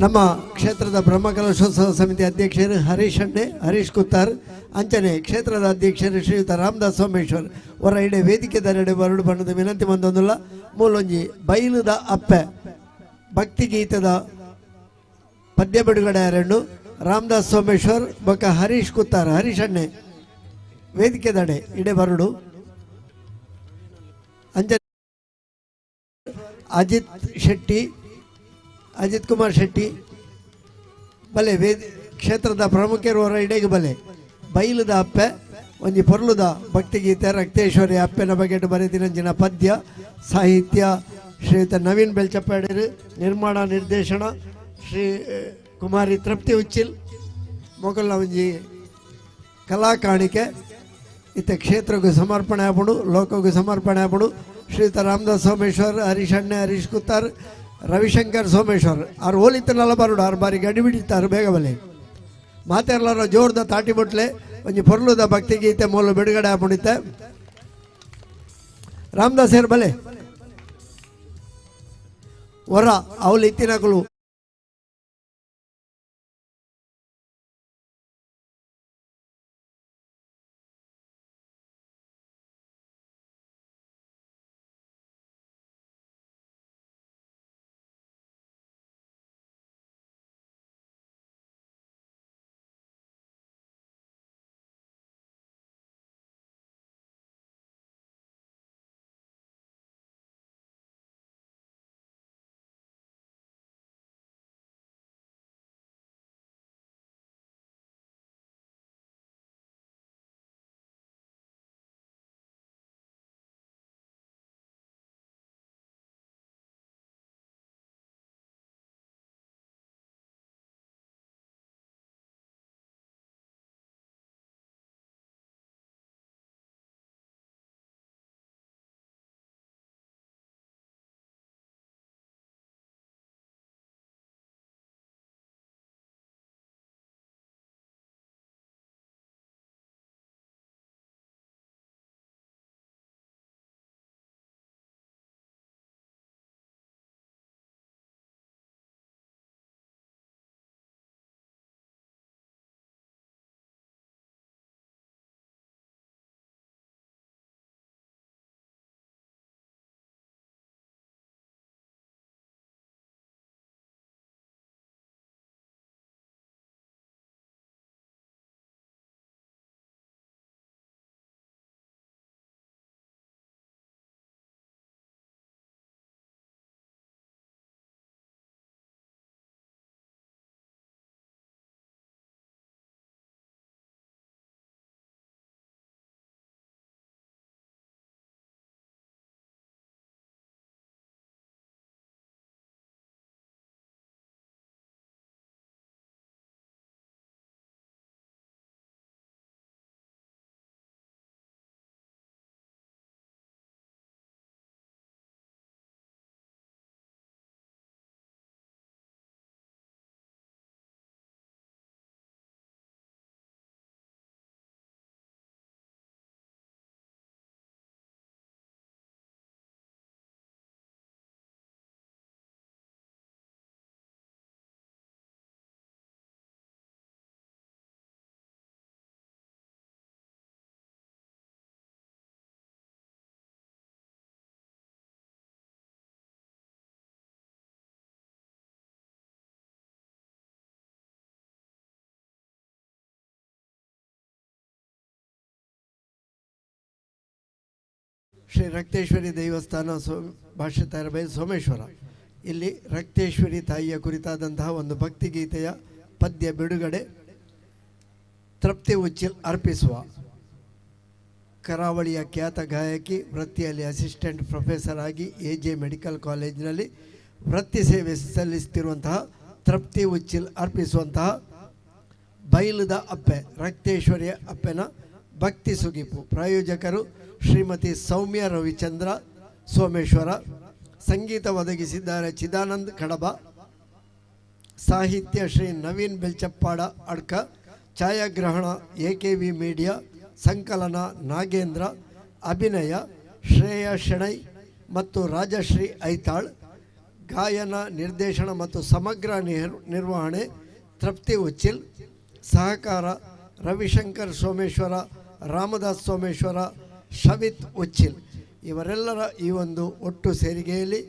ನಮ್ಮ ಕ್ಷೇತ್ರದ ಬ್ರಹ್ಮಕಲಶೋತ್ಸವ ಸಮಿತಿ ಅಧ್ಯಕ್ಷರು ಹರೀಶ್ ಅಣ್ಣೆ ಹರೀಶ್ ಕುತ್ತಾರ್ ಅಂಚನೆ ಕ್ಷೇತ್ರದ ಅಧ್ಯಕ್ಷರು ಶ್ರೀಯುತ ರಾಮದಾಸ್ ಸೋಮೇಶ್ವರ್ ಹೊರ ಇಡೆ ವೇದಿಕೆ ದರಡೆ ಬರಡು ಬಣ್ಣದ ವಿನಂತಿ ಮಂದೊಂದುಲ್ಲ ಮೂಲೊಂಜಿ ಬೈಲುದ ಅಪ್ಪೆ ಭಕ್ತಿಗೀತದ ಪದ್ಯ ಬಿಡುಗಡೆ ಎರಡು ರಾಮದಾಸ್ ಸೋಮೇಶ್ವರ್ ಬೊಕ್ಕ ಹರೀಶ್ ಕುತ್ತಾರ್ ಹರೀಶ್ ಅಣ್ಣೆ ವೇದಿಕೆ ದಡೆ ಇಡೆ ಬರಡು ಅಂಚನೆ ಅಜಿತ್ ಕುಮಾರ್ ಶೆಟ್ಟಿ ಬಲೆ ಕ್ಷೇತ್ರದ ಪ್ರಮುಖರು ಹೊರ ಇಡೆಗೆ ಬಲೆ ಬೈಲದ ಅಪ್ಪೆ ಒಂಜಿ ಪೊರ್ಲುದ ಭಕ್ತಿಗೀತೆ ರಕ್ತೇಶ್ವರಿ ಅಪ್ಪೆನ ಬಗೆಟ್ ಬರೆದಿನಂಚಿನ ಪದ್ಯ ಸಾಹಿತ್ಯ ಶ್ರೀಯುತ ನವೀನ್ ಬೆಲ್ಚಪ್ಪಾಡಿರು ನಿರ್ಮಾಣ ನಿರ್ದೇಶನ ಶ್ರೀ ಕುಮಾರಿ ತೃಪ್ತಿ ಉಚ್ಚಿಲ್ ಮೊಗಲ್ನ ಒಂಜಿ ಕಲಾ ಕಾಣಿಕೆ ಇತ್ತೆ ಕ್ಷೇತ್ರಕ್ಕೂ ಸಮರ್ಪಣೆ ಆಪುಡು ಲೋಕಕ್ಕೂ ಸಮರ್ಪಣೆ ಆಪುಡು ಶ್ರೀಯುತ ರಾಮದಾಸ್ ಸೋಮೇಶ್ವರ್ ಹರೀಶ್ ಅಣ್ಣೆ ಹರೀಶ್ ಕುತ್ತಾರ್ ರವಿಶಂಕರ್ ಸೋಮೇಶ್ವರ್ ಅವ್ರು ಹೋಲಿತನಲ್ಲ ಬರುಡು ಅವ್ರು ಬಾರಿ ಗಡಿ ಬಿಡಿತಾರೆ ಬೇಗ ಬಲೆ ಮಾತೆರ್ಲಾರ ಜೋರ್ದ ತಾಟಿ ಬುಟ್ಲೆ ಒಂಜಿ ಪೊರ್ಲುದ ಭಕ್ತಿಗೀತೆ ಮೂಲ ಬಿಡುಗಡೆ ಆಪುಣಿತ್ತೆ ರಾಮದಾಸ್ ಏರ್ ಬಲೆ ಹೊರ ಅವಳು ಇತ್ತಿನಕಲು ಶ್ರೀ ರಕ್ತೇಶ್ವರಿ ದೇವಸ್ಥಾನ ಭಾಷೆ ತಯಾರಬೈ ಸೋಮೇಶ್ವರ ಇಲ್ಲಿ ರಕ್ತೇಶ್ವರಿ ತಾಯಿಯ ಕುರಿತಾದಂತಹ ಒಂದು ಭಕ್ತಿಗೀತೆಯ ಪದ್ಯ ಬಿಡುಗಡೆ ತೃಪ್ತಿ ಉಚ್ಚಿಲ್ ಅರ್ಪಿಸುವ ಕರಾವಳಿಯ ಖ್ಯಾತ ಗಾಯಕಿ ವೃತ್ತಿಯಲ್ಲಿ ಅಸಿಸ್ಟೆಂಟ್ ಪ್ರೊಫೆಸರ್ ಆಗಿ ಎಜೆ ಮೆಡಿಕಲ್ ಕಾಲೇಜಿನಲ್ಲಿ ವೃತ್ತಿ ಸೇವೆ ಸಲ್ಲಿಸುತ್ತಿರುವಂತಹ ತೃಪ್ತಿ ಉಚ್ಚಿಲ್ ಅರ್ಪಿಸುವಂತಹ ಬೈಲದ ಅಪ್ಪೆ ರಕ್ತೇಶ್ವರಿಯ ಅಪ್ಪೆನ ಭಕ್ತಿ ಸುಗಿಪು ಪ್ರಾಯೋಜಕರು ಶ್ರೀಮತಿ ಸೌಮ್ಯ ರವಿಚಂದ್ರ ಸೋಮೇಶ್ವರ ಸಂಗೀತ ಒದಗಿಸಿದ್ದಾರೆ ಚಿದಾನಂದ್ ಕಡಬ ಸಾಹಿತ್ಯ ಶ್ರೀ ನವೀನ್ ಬೆಲ್ಚಪ್ಪಾಡ ಅಡ್ಕ ಛಾಯಾಗ್ರಹಣ ಎಕೆವಿ ಮೀಡಿಯಾ ಸಂಕಲನ ನಾಗೇಂದ್ರ ಅಭಿನಯ ಶ್ರೇಯ ಶೆಣೈ ಮತ್ತು ರಾಜಶ್ರೀ ಐತಾಳ್ ಗಾಯನ ನಿರ್ದೇಶನ ಮತ್ತು ಸಮಗ್ರ ನಿರ್ವಹಣೆ ತೃಪ್ತಿ ಉಚ್ಚಿಲ್ ಸಹಕಾರ ರವಿಶಂಕರ್ ಸೋಮೇಶ್ವರ ರಾಮದಾಸ್ ಸೋಮೇಶ್ವರ ಶವಿತ್ ಉಚ್ಚಿಲ್ ಇವರೆಲ್ಲರ ಈ ಒಂದು ಒಟ್ಟು ಸೇರಿಗೆಯಲ್ಲಿ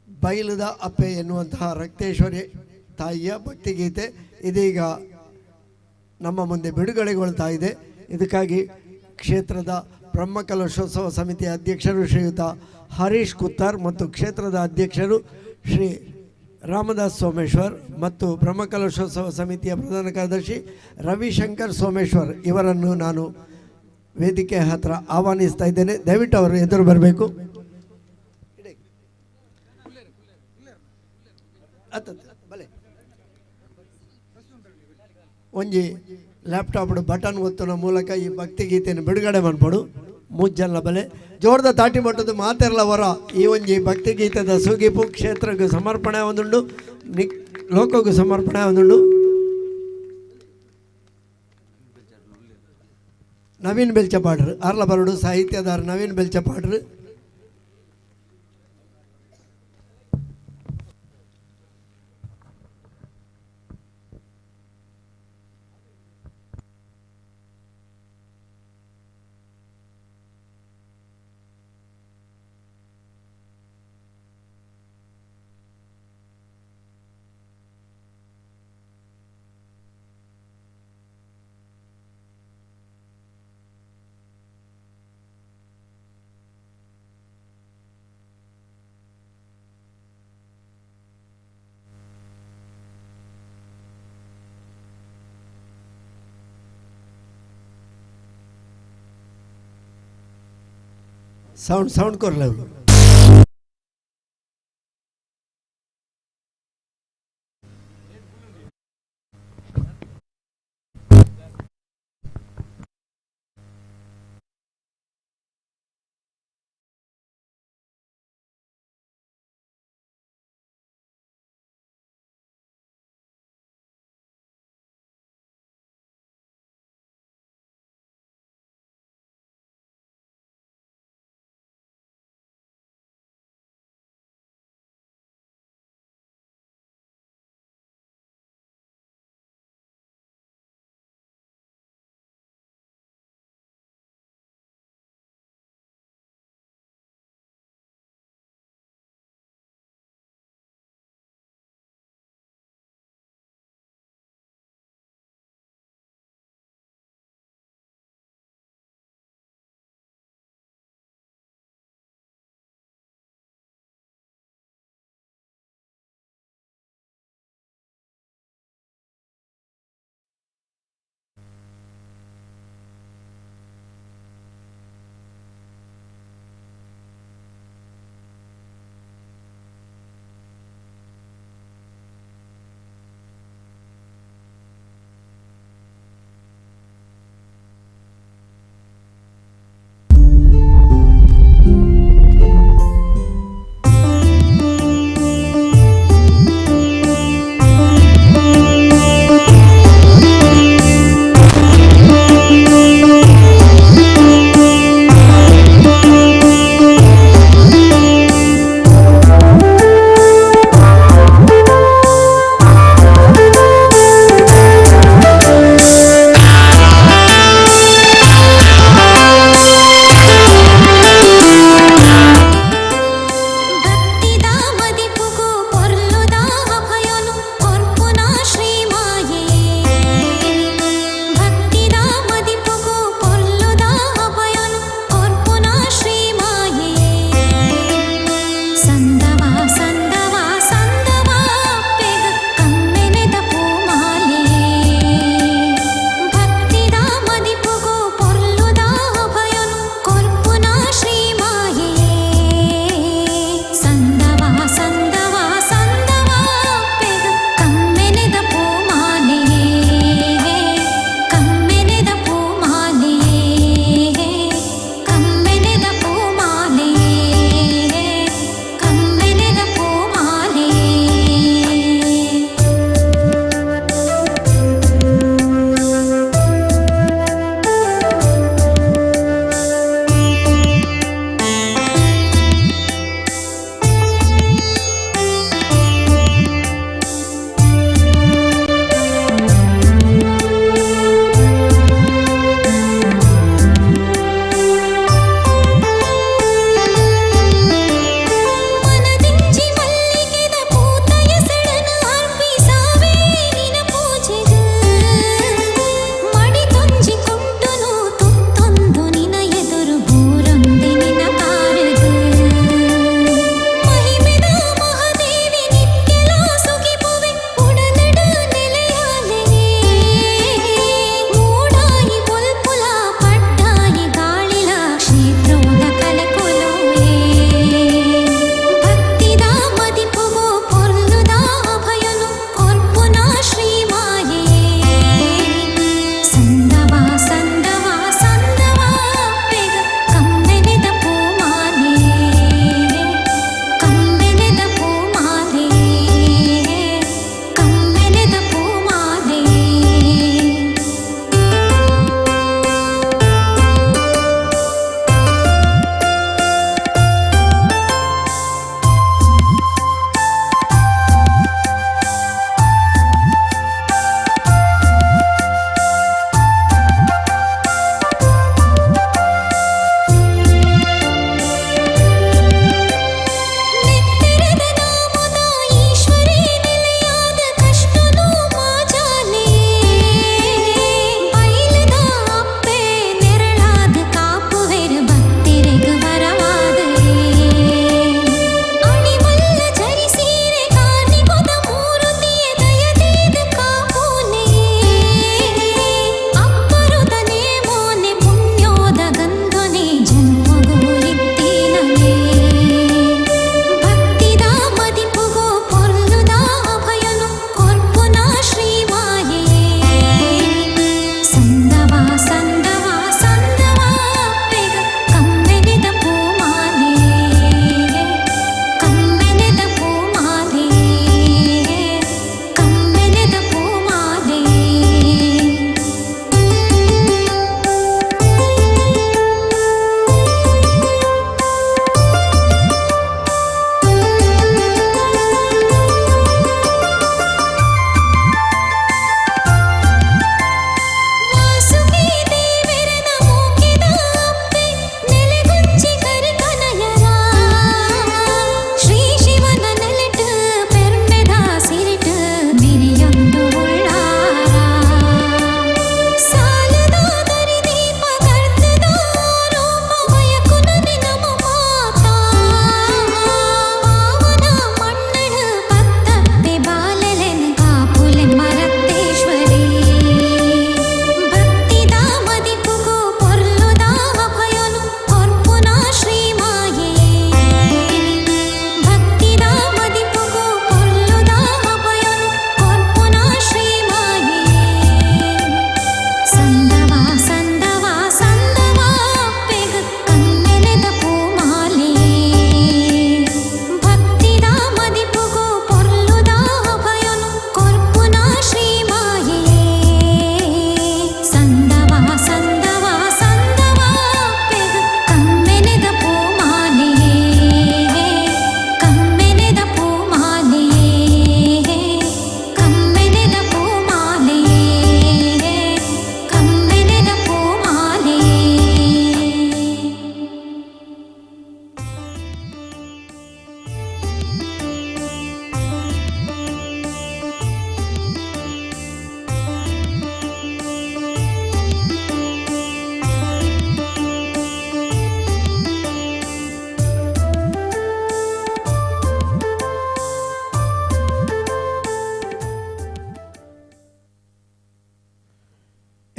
ಬೈಲದ ಅಪ್ಪೆ ಎನ್ನುವಂತಹ ರಕ್ತೇಶ್ವರಿ ತಾಯಿಯ ಭಕ್ತಿಗೀತೆ ಇದೀಗ ನಮ್ಮ ಮುಂದೆ ಬಿಡುಗಡೆಗೊಳ್ತಾ ಇದೆ. ಇದಕ್ಕಾಗಿ ಕ್ಷೇತ್ರದ ಬ್ರಹ್ಮಕಲಶೋತ್ಸವ ಸಮಿತಿಯ ಅಧ್ಯಕ್ಷರು ಶ್ರೀಯುತ ಹರೀಶ್ ಕುತ್ತಾರ್ ಮತ್ತು ಕ್ಷೇತ್ರದ ಅಧ್ಯಕ್ಷರು ಶ್ರೀ ರಾಮದಾಸ್ ಸೋಮೇಶ್ವರ್ ಮತ್ತು ಬ್ರಹ್ಮಕಲಶೋತ್ಸವ ಸಮಿತಿಯ ಪ್ರಧಾನ ಕಾರ್ಯದರ್ಶಿ ರವಿಶಂಕರ್ ಸೋಮೇಶ್ವರ್ ಇವರನ್ನು ನಾನು ವೇದಿಕೆ ಹತ್ರ ಆಹ್ವಾನಿಸ್ತಾ ಇದ್ದೇನೆ. ದಯವಿಟ್ಟು ಅವರು ಎದುರು ಬರಬೇಕು. ಒಂಜಿ ಲ್ಯಾಪ್ಟಾಪ್ ಬಟನ್ ಒತ್ತುನ ಮೂಲಕ ಈ ಭಕ್ತಿ ಗೀತೆಯನ್ನು ಬಿಡುಗಡೆ ಮಾಡ್ಬೋದು. ಮುಜ್ಜಲ್ಲ ಬಲೆ ಜೋರ್ದ ತಾಟಿ ಮಟ್ಟದ ಮಾತೆರ್ಲವರ ಈ ಒಂಜಿ ಭಕ್ತಿ ಗೀತೆದ ಸುಗಿಪು ಕ್ಷೇತ್ರಗೂ ಸಮರ್ಪಣೆ ಒಂದುಂಡು, ಲೋಕಗೂ ಸಮರ್ಪಣೆ ಒಂದುಂಡು. ನವೀನ್ ಬೆಲ್ಚಪಾಡ್ರು ಆರ್ಲ ಬರಡು ಸಾಹಿತ್ಯದಾರ ನವೀನ್ ಬೆಲ್ಚಪಾಡ್ರು. साउंड कर लो.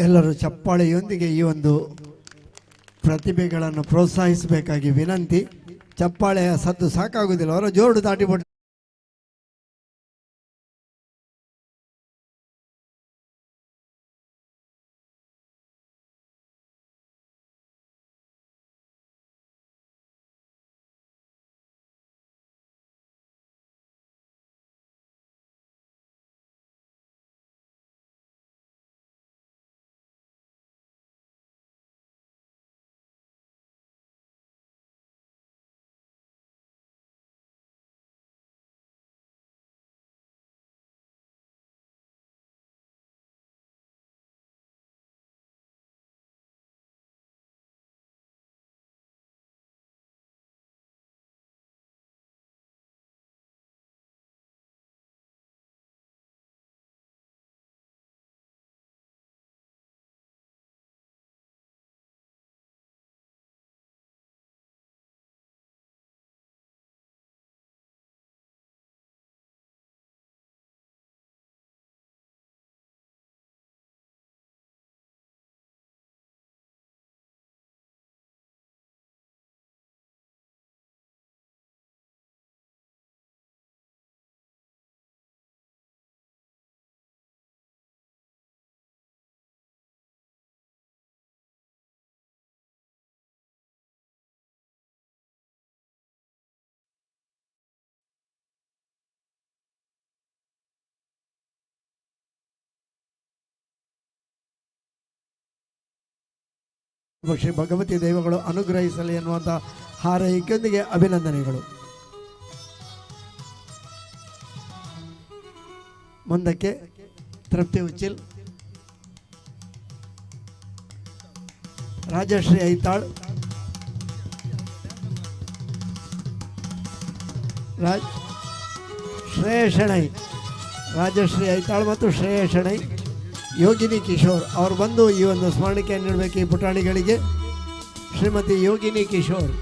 ಎಲ್ಲರೂ ಚಪ್ಪಾಳೆಯೊಂದಿಗೆ ಈ ಒಂದು ಪ್ರತಿಭೆಗಳನ್ನು ಪ್ರೋತ್ಸಾಹಿಸಬೇಕಾಗಿ ವಿನಂತಿ. ಚಪ್ಪಾಳೆಯ ಸದ್ದು ಸಾಕಾಗುವುದಿಲ್ಲ, ಅವರ ಜೋರು ದಾಟಿಬಿಟ್ಟು ಶ್ರೀ ಭಗವತಿ ದೈವಗಳು ಅನುಗ್ರಹಿಸಲಿ ಎನ್ನುವಂಥ ಹಾರೈಕೆಯೊಂದಿಗೆ ಅಭಿನಂದನೆಗಳು. ಮುಂದಕ್ಕೆ ತೃಪ್ತಿ ಉಚ್ಚಿಲ್, ರಾಜಶ್ರೀ ಐತಾಳ್, ಶ್ರೇಯ ಶೆಣೈ, ರಾಜಶ್ರೀ ಐತಾಳ್ ಮತ್ತು ಶ್ರೇಯ ಶೆಣೈ, ಯೋಗಿನಿ ಕಿಶೋರ್ ಅವರು ಬಂದು ಈ ಒಂದು ಸ್ಮರಣಿಕೆಯನ್ನು ನೀಡಬೇಕು ಈ ಪುಟಾಣಿಗಳಿಗೆ. ಶ್ರೀಮತಿ ಯೋಗಿನಿ ಕಿಶೋರ್,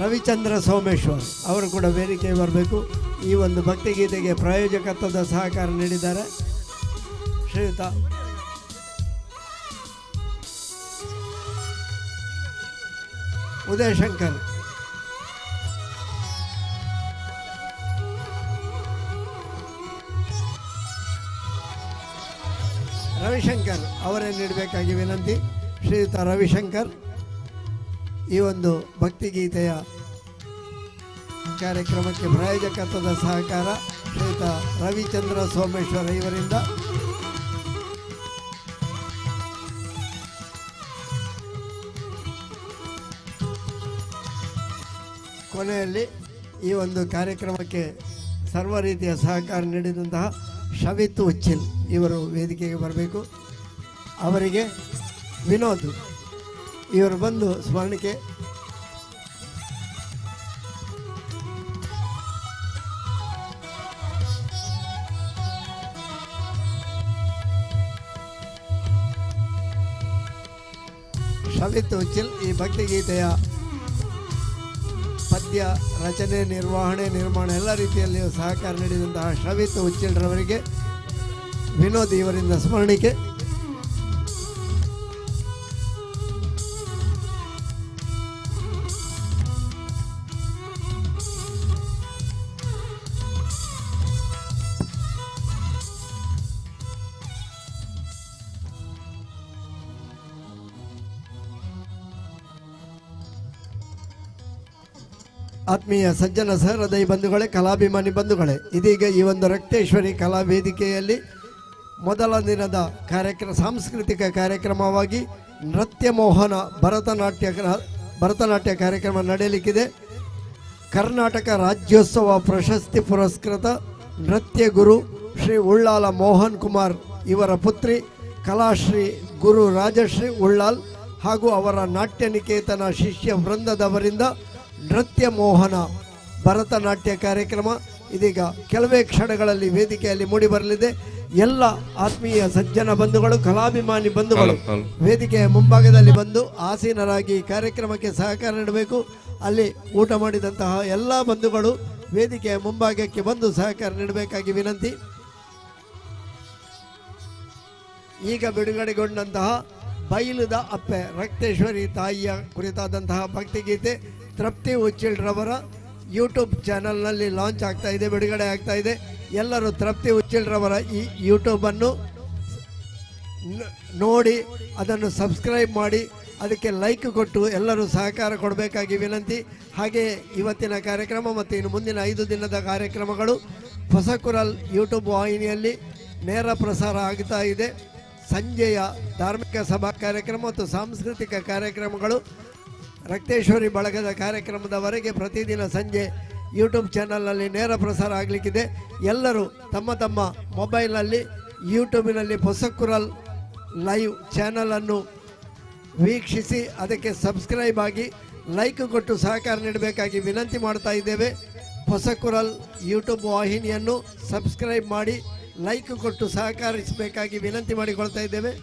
ರವಿಚಂದ್ರ ಸೋಮೇಶ್ವರ್ ಅವರು ಕೂಡ ವೇದಿಕೆಗೆ ಬರಬೇಕು. ಈ ಒಂದು ಭಕ್ತಿಗೀತೆಗೆ ಪ್ರಾಯೋಜಕತ್ವದ ಸಹಕಾರ ನೀಡಿದ್ದಾರೆ ಶ್ರೀಯುತ ಉದಯಶಂಕರ್. ರವಿಶಂಕರ್ ಅವರೇ ನೀಡಬೇಕಾಗಿ ವಿನಂತಿ. ಶ್ರೀಯುತ ರವಿಶಂಕರ್ ಈ ಒಂದು ಭಕ್ತಿಗೀತೆಯ ಕಾರ್ಯಕ್ರಮಕ್ಕೆ ಪ್ರಾಯೋಜಕತ್ವದ ಸಹಕಾರ ಶ್ರೀಯುತ ರವಿಚಂದ್ರ ಸೋಮೇಶ್ವರ ಇವರಿಂದ. ಕೊನೆಯಲ್ಲಿ ಈ ಒಂದು ಕಾರ್ಯಕ್ರಮಕ್ಕೆ ಸರ್ವ ರೀತಿಯ ಸಹಕಾರ ನೀಡಿದಂತಹ ಶವಿತ್ ಉಚ್ಚಿಲ್ ಇವರು ವೇದಿಕೆಗೆ ಬರಬೇಕು. ಅವರಿಗೆ ವಿನೋದ್ ಇವರು ಬಂದು ಸ್ಮರಣಿಕೆ ಶವಿತ್ ಉಚ್ಚಿಲ್ ಈ ಭಕ್ತಿಗೀತೆಯ ಪದ್ಯ ರಚನೆ, ನಿರ್ವಹಣೆ, ನಿರ್ಮಾಣ ಎಲ್ಲ ರೀತಿಯಲ್ಲಿಯೂ ಸಹಕಾರ ನೀಡಿದಂತಹ ಶವಿತ್ ಉಚ್ಚಿಲ್ರವರಿಗೆ ವಿನೋದ್ ಇವರಿಂದ ಸ್ಮರಣಿಕೆ. ಆತ್ಮೀಯ ಸಜ್ಜನ ಸಹೃದಯ ಬಂಧುಗಳೇ, ಕಲಾಭಿಮಾನಿ ಬಂಧುಗಳೇ, ಇದೀಗ ಈ ಒಂದು ರಕ್ತೇಶ್ವರಿ ಕಲಾ ವೇದಿಕೆಯಲ್ಲಿ ಮೊದಲ ದಿನದ ಸಾಂಸ್ಕೃತಿಕ ಕಾರ್ಯಕ್ರಮವಾಗಿ ನೃತ್ಯ ಮೋಹನ ಭರತನಾಟ್ಯ ಕಾರ್ಯಕ್ರಮ ನಡೆಯಲಿಕ್ಕಿದೆ. ಕರ್ನಾಟಕ ರಾಜ್ಯೋತ್ಸವ ಪ್ರಶಸ್ತಿ ಪುರಸ್ಕೃತ ನೃತ್ಯ ಗುರು ಶ್ರೀ ಉಳ್ಳಾಲ ಮೋಹನ್ ಕುಮಾರ್ ಇವರ ಪುತ್ರಿ ಕಲಾಶ್ರೀ ಗುರು ರಾಜಶ್ರೀ ಉಳ್ಳಾಲ್ ಹಾಗೂ ಅವರ ನಾಟ್ಯ ನಿಕೇತನ ಶಿಷ್ಯ ವೃಂದದವರಿಂದ ನೃತ್ಯ ಮೋಹನ ಭರತನಾಟ್ಯ ಕಾರ್ಯಕ್ರಮ ಇದೀಗ ಕೆಲವೇ ಕ್ಷಣಗಳಲ್ಲಿ ವೇದಿಕೆಯಲ್ಲಿ ಮೂಡಿಬರಲಿದೆ. ಎಲ್ಲ ಆತ್ಮೀಯ ಸಜ್ಜನ ಬಂಧುಗಳು, ಕಲಾಭಿಮಾನಿ ಬಂಧುಗಳು ವೇದಿಕೆಯ ಮುಂಭಾಗದಲ್ಲಿ ಬಂದು ಆಸೀನರಾಗಿ ಕಾರ್ಯಕ್ರಮಕ್ಕೆ ಸಹಕಾರ ನೀಡಬೇಕು. ಅಲ್ಲಿ ಊಟ ಮಾಡಿದಂತಹ ಎಲ್ಲ ಬಂಧುಗಳು ವೇದಿಕೆಯ ಮುಂಭಾಗಕ್ಕೆ ಬಂದು ಸಹಕಾರ ನೀಡಬೇಕಾಗಿ ವಿನಂತಿ. ಈಗ ಬಿಡುಗಡೆಗೊಂಡಂತಹ ಬೈಲುದ ಅಪ್ಪೆ ರಕ್ತೇಶ್ವರಿ ತಾಯಿಯ ಕುರಿತಾದಂತಹ ಭಕ್ತಿಗೀತೆ ತೃಪ್ತಿ ಉಚ್ಚಿಲ್ರವರ ಯೂಟ್ಯೂಬ್ ಚಾನಲ್ನಲ್ಲಿ ಲಾಂಚ್ ಆಗ್ತಾ ಇದೆ, ಬಿಡುಗಡೆ ಆಗ್ತಾ ಇದೆ. ಎಲ್ಲರೂ ತೃಪ್ತಿ ಉಚ್ಚಿಲ್ರವರ ಈ ಯೂಟ್ಯೂಬನ್ನು ನೋಡಿ ಅದನ್ನು ಸಬ್ಸ್ಕ್ರೈಬ್ ಮಾಡಿ ಅದಕ್ಕೆ ಲೈಕ್ ಕೊಟ್ಟು ಎಲ್ಲರೂ ಸಹಕಾರ ಕೊಡಬೇಕಾಗಿ ವಿನಂತಿ. ಹಾಗೆಯೇ ಇವತ್ತಿನ ಕಾರ್ಯಕ್ರಮ ಮತ್ತು ಇನ್ನು ಮುಂದಿನ 5 ದಿನದ ಕಾರ್ಯಕ್ರಮಗಳು ಹೊಸಕುರಲ್ ಯೂಟ್ಯೂಬ್ ವಾಹಿನಿಯಲ್ಲಿ ನೇರ ಪ್ರಸಾರ ಆಗ್ತಾ ಇದೆ. ಸಂಜೆಯ ಧಾರ್ಮಿಕ ಸಭಾ ಕಾರ್ಯಕ್ರಮ ಮತ್ತು ಸಾಂಸ್ಕೃತಿಕ ಕಾರ್ಯಕ್ರಮಗಳು ರಕ್ತೇಶ್ವರಿ ಬಳಗದ ಕಾರ್ಯಕ್ರಮದವರೆಗೆ ಪ್ರತಿದಿನ ಸಂಜೆ ಯೂಟ್ಯೂಬ್ ಚಾನಲ್ನಲ್ಲಿ ನೇರ ಪ್ರಸಾರ ಆಗಲಿಕ್ಕಿದೆ. ಎಲ್ಲರೂ ತಮ್ಮ ತಮ್ಮ ಮೊಬೈಲ್ನಲ್ಲಿ ಯೂಟ್ಯೂಬಿನಲ್ಲಿ ಹೊಸಕುರಲ್ ಲೈವ್ ಚಾನಲನ್ನು ವೀಕ್ಷಿಸಿ ಅದಕ್ಕೆ ಸಬ್ಸ್ಕ್ರೈಬ್ ಆಗಿ ಲೈಕ್ ಕೊಟ್ಟು ಸಹಕಾರ ನೀಡಬೇಕಾಗಿ ವಿನಂತಿ ಮಾಡ್ತಾ ಇದ್ದೇವೆ. ಹೊಸಕುರಲ್ ಯೂಟ್ಯೂಬ್ ವಾಹಿನಿಯನ್ನು ಸಬ್ಸ್ಕ್ರೈಬ್ ಮಾಡಿ ಲೈಕ್ ಕೊಟ್ಟು ಸಹಕರಿಸಬೇಕಾಗಿ ವಿನಂತಿ ಮಾಡಿಕೊಳ್ತಾ ಇದ್ದೇವೆ.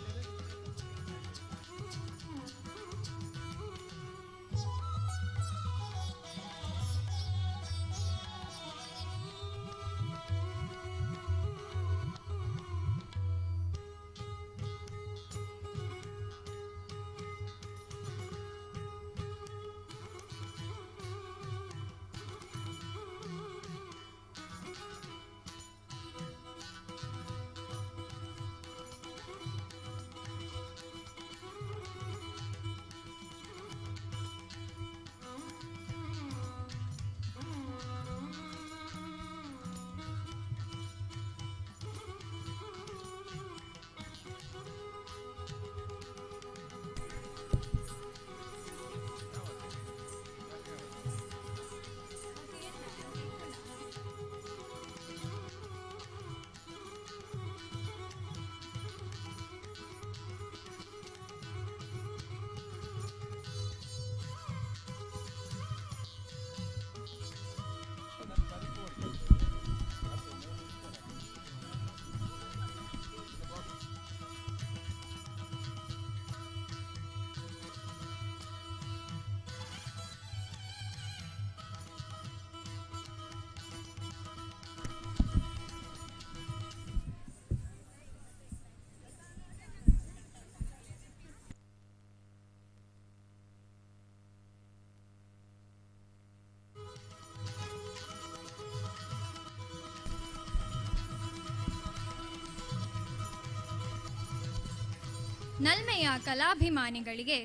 ನಲ್ಮೆಯ ಕಲಾಭಿಮಾನಿಗಳಿಗೆ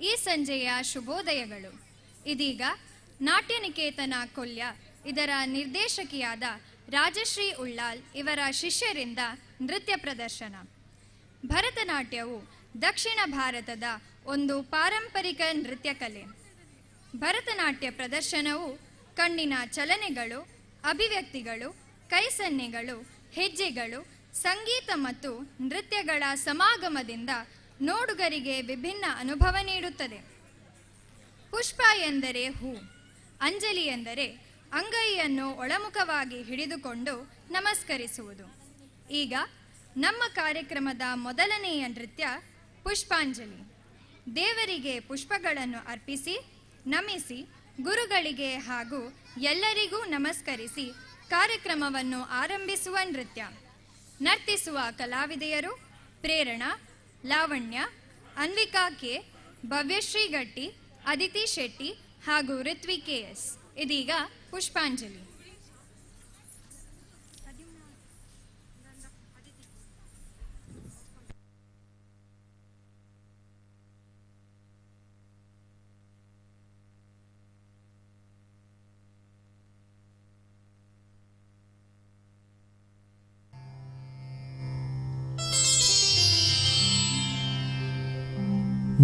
ಈ ಸಂಜೆಯ ಶುಭೋದಯಗಳು. ಇದೀಗ ನಾಟ್ಯನಿಕೇತನ ಕೊಲ್ಯ ಇದರ ನಿರ್ದೇಶಕಿಯಾದ ರಾಜಶ್ರೀ ಉಳ್ಳಾಲ್ ಇವರ ಶಿಷ್ಯರಿಂದ ನೃತ್ಯ ಪ್ರದರ್ಶನ. ಭರತನಾಟ್ಯವು ದಕ್ಷಿಣ ಭಾರತದ ಒಂದು ಪಾರಂಪರಿಕ ನೃತ್ಯ ಕಲೆ. ಭರತನಾಟ್ಯ ಪ್ರದರ್ಶನವು ಕಣ್ಣಿನ ಚಲನೆಗಳು, ಅಭಿವ್ಯಕ್ತಿಗಳು, ಕೈ ಸನ್ನೆಗಳು, ಹೆಜ್ಜೆಗಳು, ಸಂಗೀತ ಮತ್ತು ನೃತ್ಯಗಳ ಸಮಾಗಮದಿಂದ ನೋಡುಗರಿಗೆ ವಿಭಿನ್ನ ಅನುಭವ ನೀಡುತ್ತದೆ. ಪುಷ್ಪ ಎಂದರೆ ಹೂ, ಅಂಜಲಿ ಎಂದರೆ ಅಂಗೈಯನ್ನು ಒಳಮುಖವಾಗಿ ಹಿಡಿದುಕೊಂಡು ನಮಸ್ಕರಿಸುವುದು. ಈಗ ನಮ್ಮ ಕಾರ್ಯಕ್ರಮದ ಮೊದಲನೆಯ ನೃತ್ಯ ಪುಷ್ಪಾಂಜಲಿ. ದೇವರಿಗೆ ಪುಷ್ಪಗಳನ್ನು ಅರ್ಪಿಸಿ ನಮಿಸಿ ಗುರುಗಳಿಗೆ ಹಾಗೂ ಎಲ್ಲರಿಗೂ ನಮಸ್ಕರಿಸಿ ಕಾರ್ಯಕ್ರಮವನ್ನು ಆರಂಭಿಸುವ ನೃತ್ಯ. ನರ್ತಿಸುವ ಕಲಾವಿದೆಯರು ಪ್ರೇರಣಾ, ಲಾವಣ್ಯ, ಅನ್ವಿಕಾ ಕೆ, ಭವ್ಯಶ್ರೀ ಗಟ್ಟಿ, ಅದಿತಿ ಶೆಟ್ಟಿ ಹಾಗೂ ಋತ್ವಿ KS. ಇದೀಗ ಪುಷ್ಪಾಂಜಲಿ.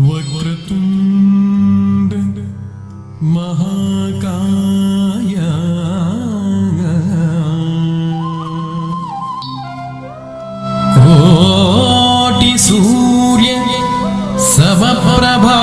वक्रतुंड महाकाय कोटि सूर्य समप्रभा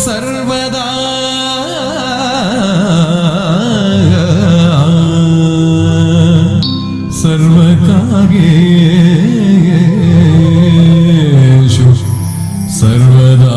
सर्वदा सर्वकार्येषु सर्वदा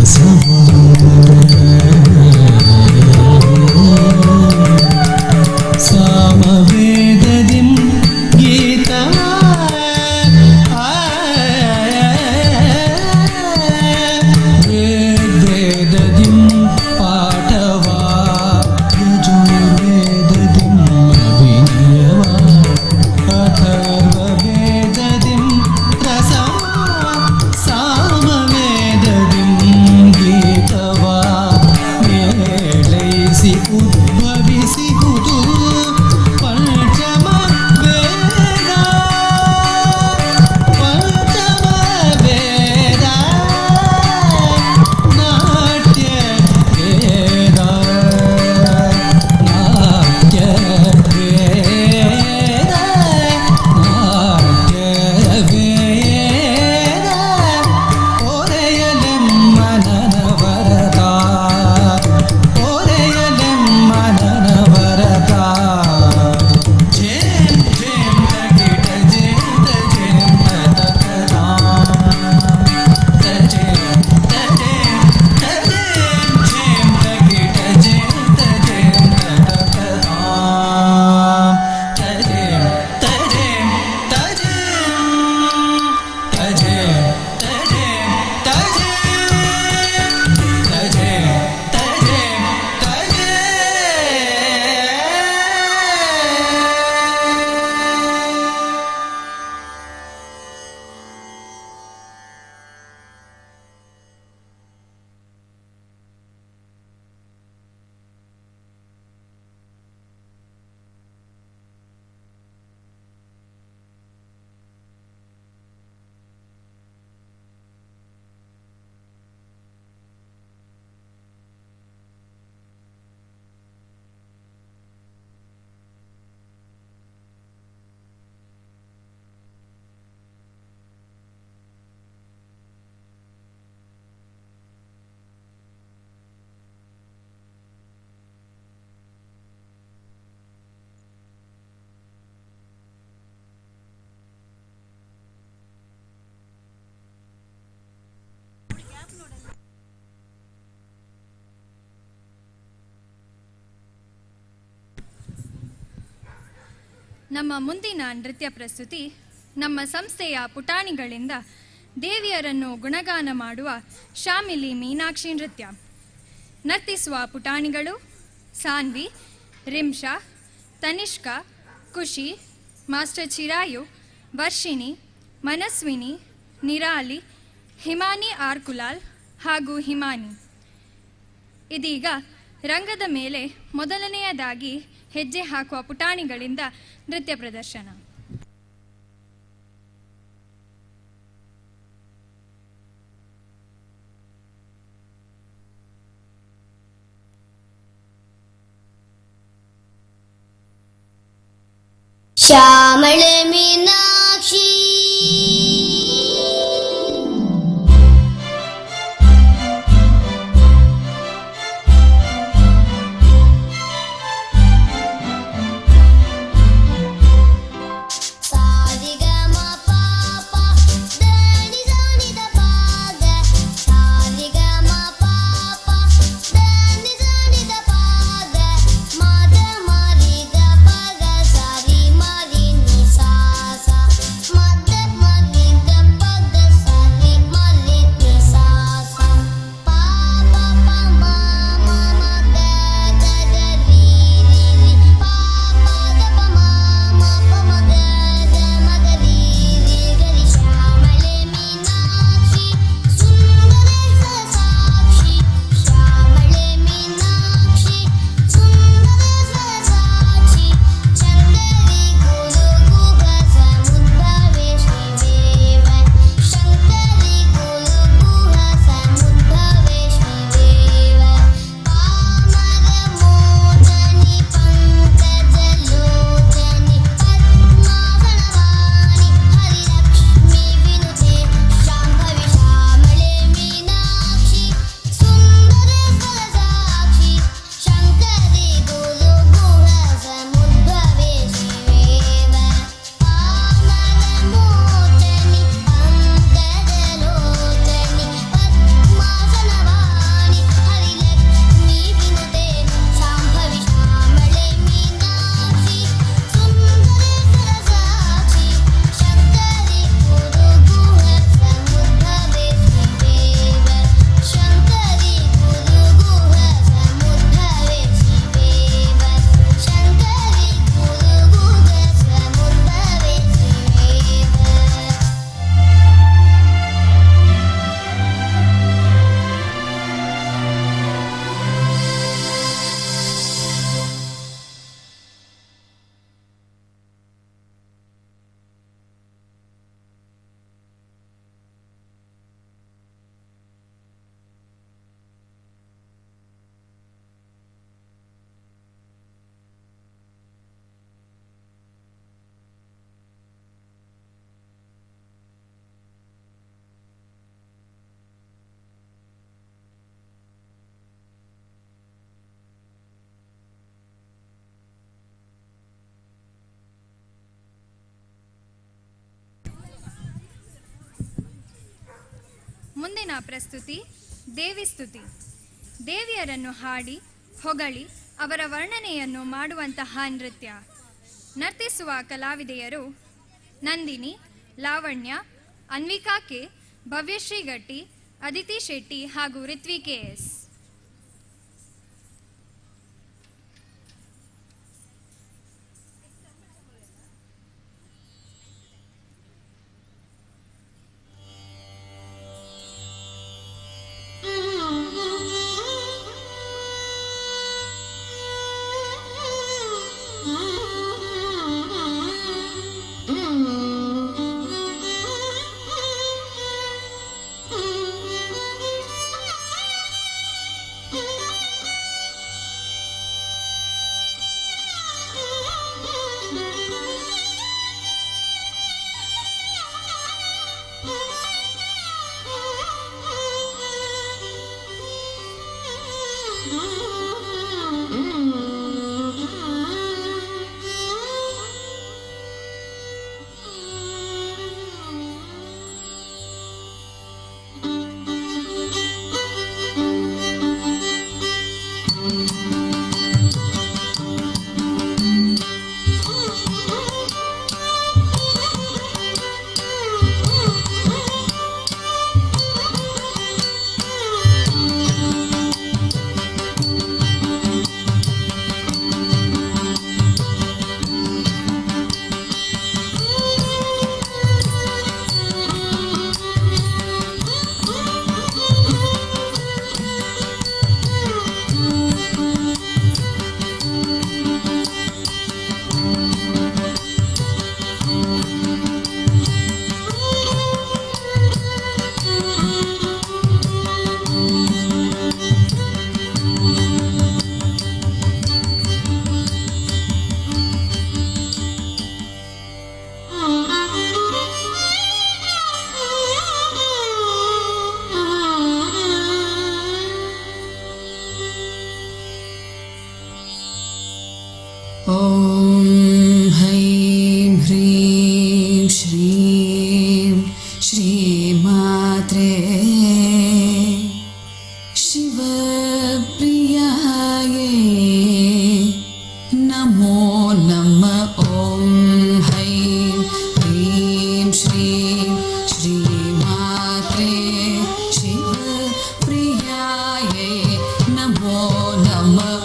रसवान ಪಾಠವಾ ಯಜುರ್ವೇದದಿಂ ಅಭಿನಯವಾ ಅಥರ್ವವೇದದಿಂ ರಸವಾ ಸಾಮವೇದದಿಂ ಗೀತವಾ ಮೇಳೈಸಿ ಉದ್ಭವಿಸಿಹುದು ಪಂಚಮ ವೇದ ನಾಟ್ಯ ವೇದ ನಾಟ್ಯ ವೇದ ನಾಟ್ಯ ವೇದ ಓರೆಯಲೆಮ್ಮನನ ವರದ ಓರೆಯಲೆಮ್ಮನನ ವರದ ಜೇಂ ಜೇಂ ತಗಿಟ ಜೇಂ ತಜೇಂ ತತಕದಾ ತಜೇಂ ತಜೇಂ ತಜೇಂ ಜೇಂ ತಗಿಟ ಜೇಂ ತಜೇಂ ತತಕದಾ ತಜೇಂ ತಜೇಂ ತಜೇಂ ತಜೇಂ ತಜೇಂ ತಜೇಂ ತಜೇಂ ತಜೇಂ
ನಮ್ಮ ಮುಂದಿನ ನೃತ್ಯ ಪ್ರಸ್ತುತಿ ನಮ್ಮ ಸಂಸ್ಥೆಯ ಪುಟಾಣಿಗಳಿಂದ ದೇವಿಯರನ್ನು ಗುಣಗಾನ ಮಾಡುವ ಶಾಮಿಲಿ ಮೀನಾಕ್ಷಿ ನೃತ್ಯ. ನರ್ತಿಸುವ ಪುಟಾಣಿಗಳು ಸಾನ್ವಿ, ರಿಮ್ಷಾ, ತನಿಷ್ಕಾ, ಖುಷಿ, ಮಾಸ್ಟರ್ ಚಿರಾಯು, ವರ್ಷಿಣಿ, ಮನಸ್ವಿನಿ, ನಿರಾಲಿ, ಹಿಮಾನಿ ಆರ್ ಕುಲಾಲ್ ಹಾಗೂ ಹಿಮಾನಿ. ಇದೀಗ ರಂಗದ ಮೇಲೆ ಮೊದಲನೆಯದಾಗಿ ಹೆಜ್ಜೆ ಹಾಕುವ ಪುಟಾಣಿಗಳಿಂದ ನೃತ್ಯ ಪ್ರದರ್ಶನ.
ಶ್ಯಾಮಳೆ ಮೀನಾಕ್ಷಿ sa
ಮುಂದಿನ ಪ್ರಸ್ತುತಿ ದೇವಿ ಸ್ತುತಿ. ದೇವಿಯರನ್ನು ಹಾಡಿ ಹೊಗಳಿ ಅವರ ವರ್ಣನೆಯನ್ನು ಮಾಡುವಂತಹ ನೃತ್ಯ. ನರ್ತಿಸುವ ಕಲಾವಿದೆಯರು ನಂದಿನಿ, ಲಾವಣ್ಯ, ಅನ್ವಿಕಾ ಕೆ, ಭವ್ಯಶ್ರೀ ಗಟ್ಟಿ, ಅದಿತಿ ಶೆಟ್ಟಿ ಹಾಗೂ ರಿತ್ವಿ KS.
ॐ हैं ह्रीं श्रीं श्रीमात्रे शिवप्रियायै नमो नमः. ॐ हैं ह्रीं श्रीं श्रीमात्रे शिवप्रियायै नमो नमः.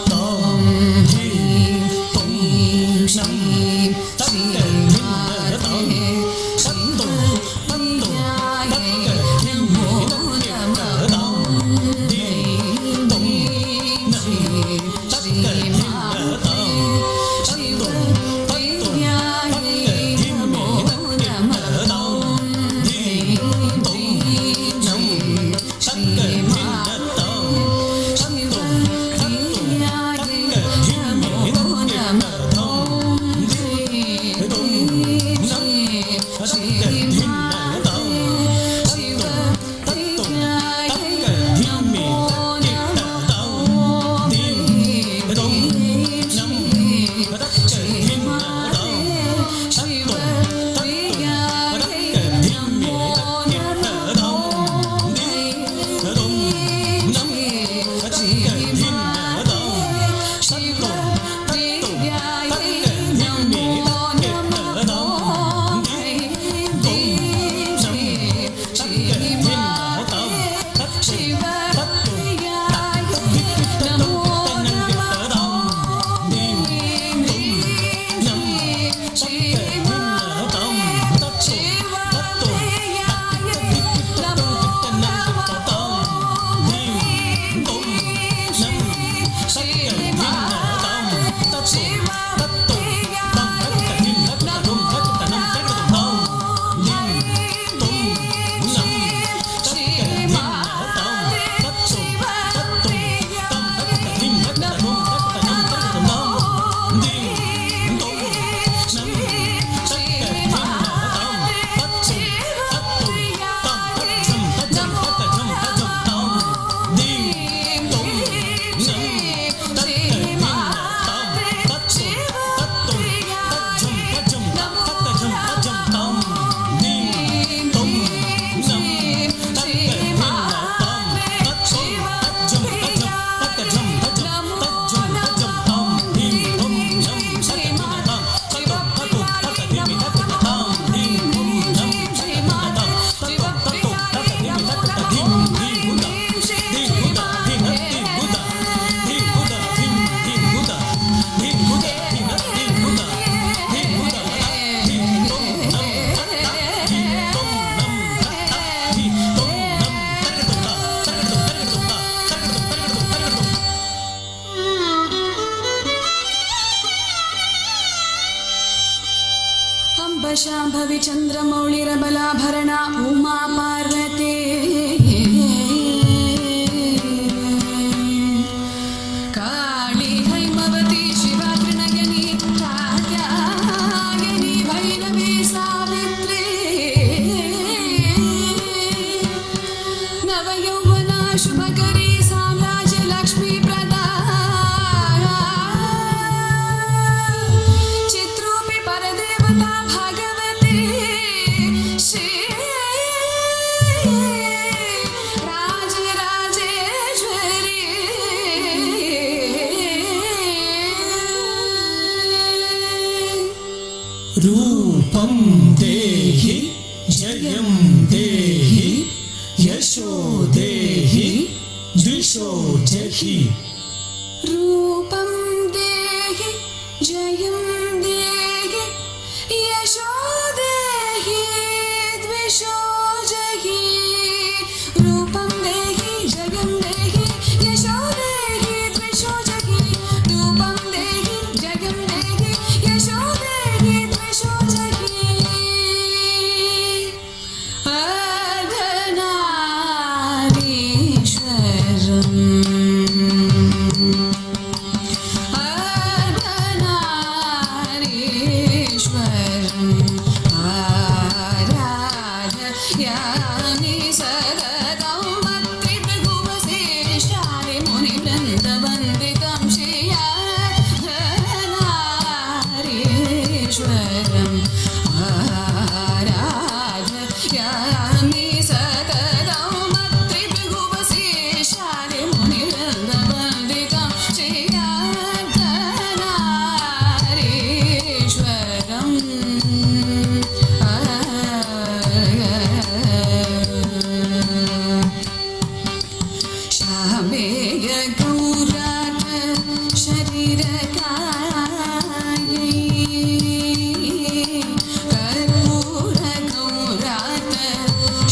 शाम्भवी चन्द्रमौळिरबलाभरणा उमा पार्वती काली हैमवती शिवा त्रिनयनी कात्यायनी भैरवी सावित्री नवयौवना शुभकरी साम्राज्य लक्ष्मी प्रदा चित्रूपी परदेवता भगवती श्री राजराजेश्वरी
रूपं देहि जयं देहि यशो देहि द्विषो जहि
रूपं देहि जयं देहि यशो देहि द्विषो जहि रूपं देहि जयं देहि यशो देहि द्विषो जहि रूपं देहि जयं देहि यशो देहि द्विषो जहि आराधयामि सततं मत्रिभुवसेशारि मुनिवृन्दवन्दितं श्रीयाधनारीश्वरम् आराधयामि सततं मत्रिभुवसेशारि मुनिवृन्दवन्दितं श्रीयाधनारीश्वरम् श्यामेय गौराट शरीरकायै कर्पूर गौराट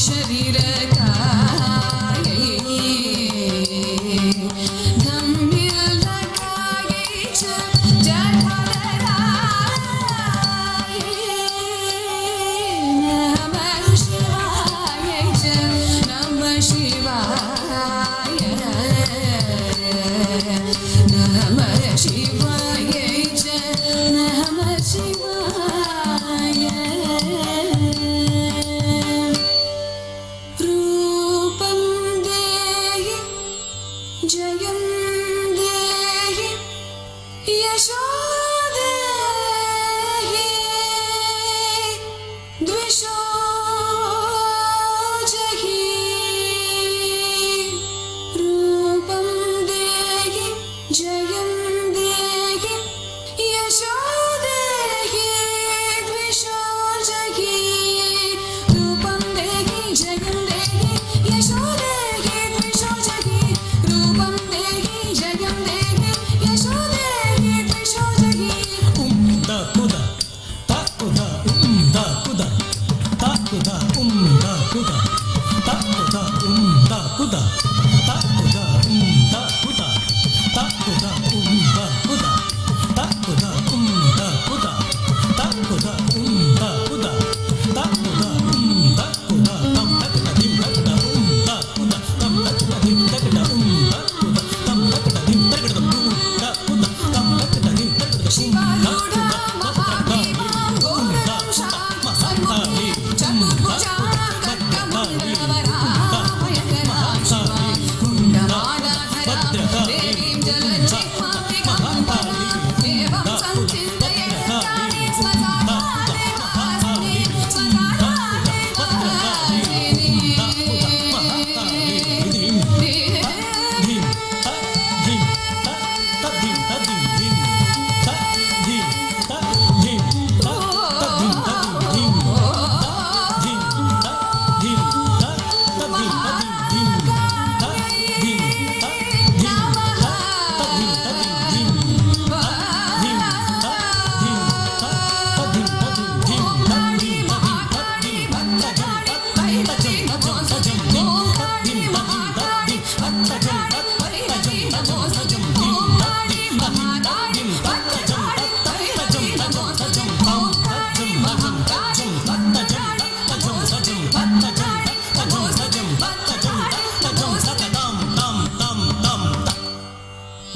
शरीरकायै धम्मिलकायै च जठरायै नमः शिवायै च नमः शिवाय नमः शिवायै च नमः शिवाय रूपं देहि जयं देहि यशो देहि द्विषो जहि रूपं देहि जयं देहि यशो देहि द्विषो जहि रूपं देहि जयं देहि यशो देहि द्विषो जहि रूपं देहि जयं देहि यशो देहि द्विषो जहि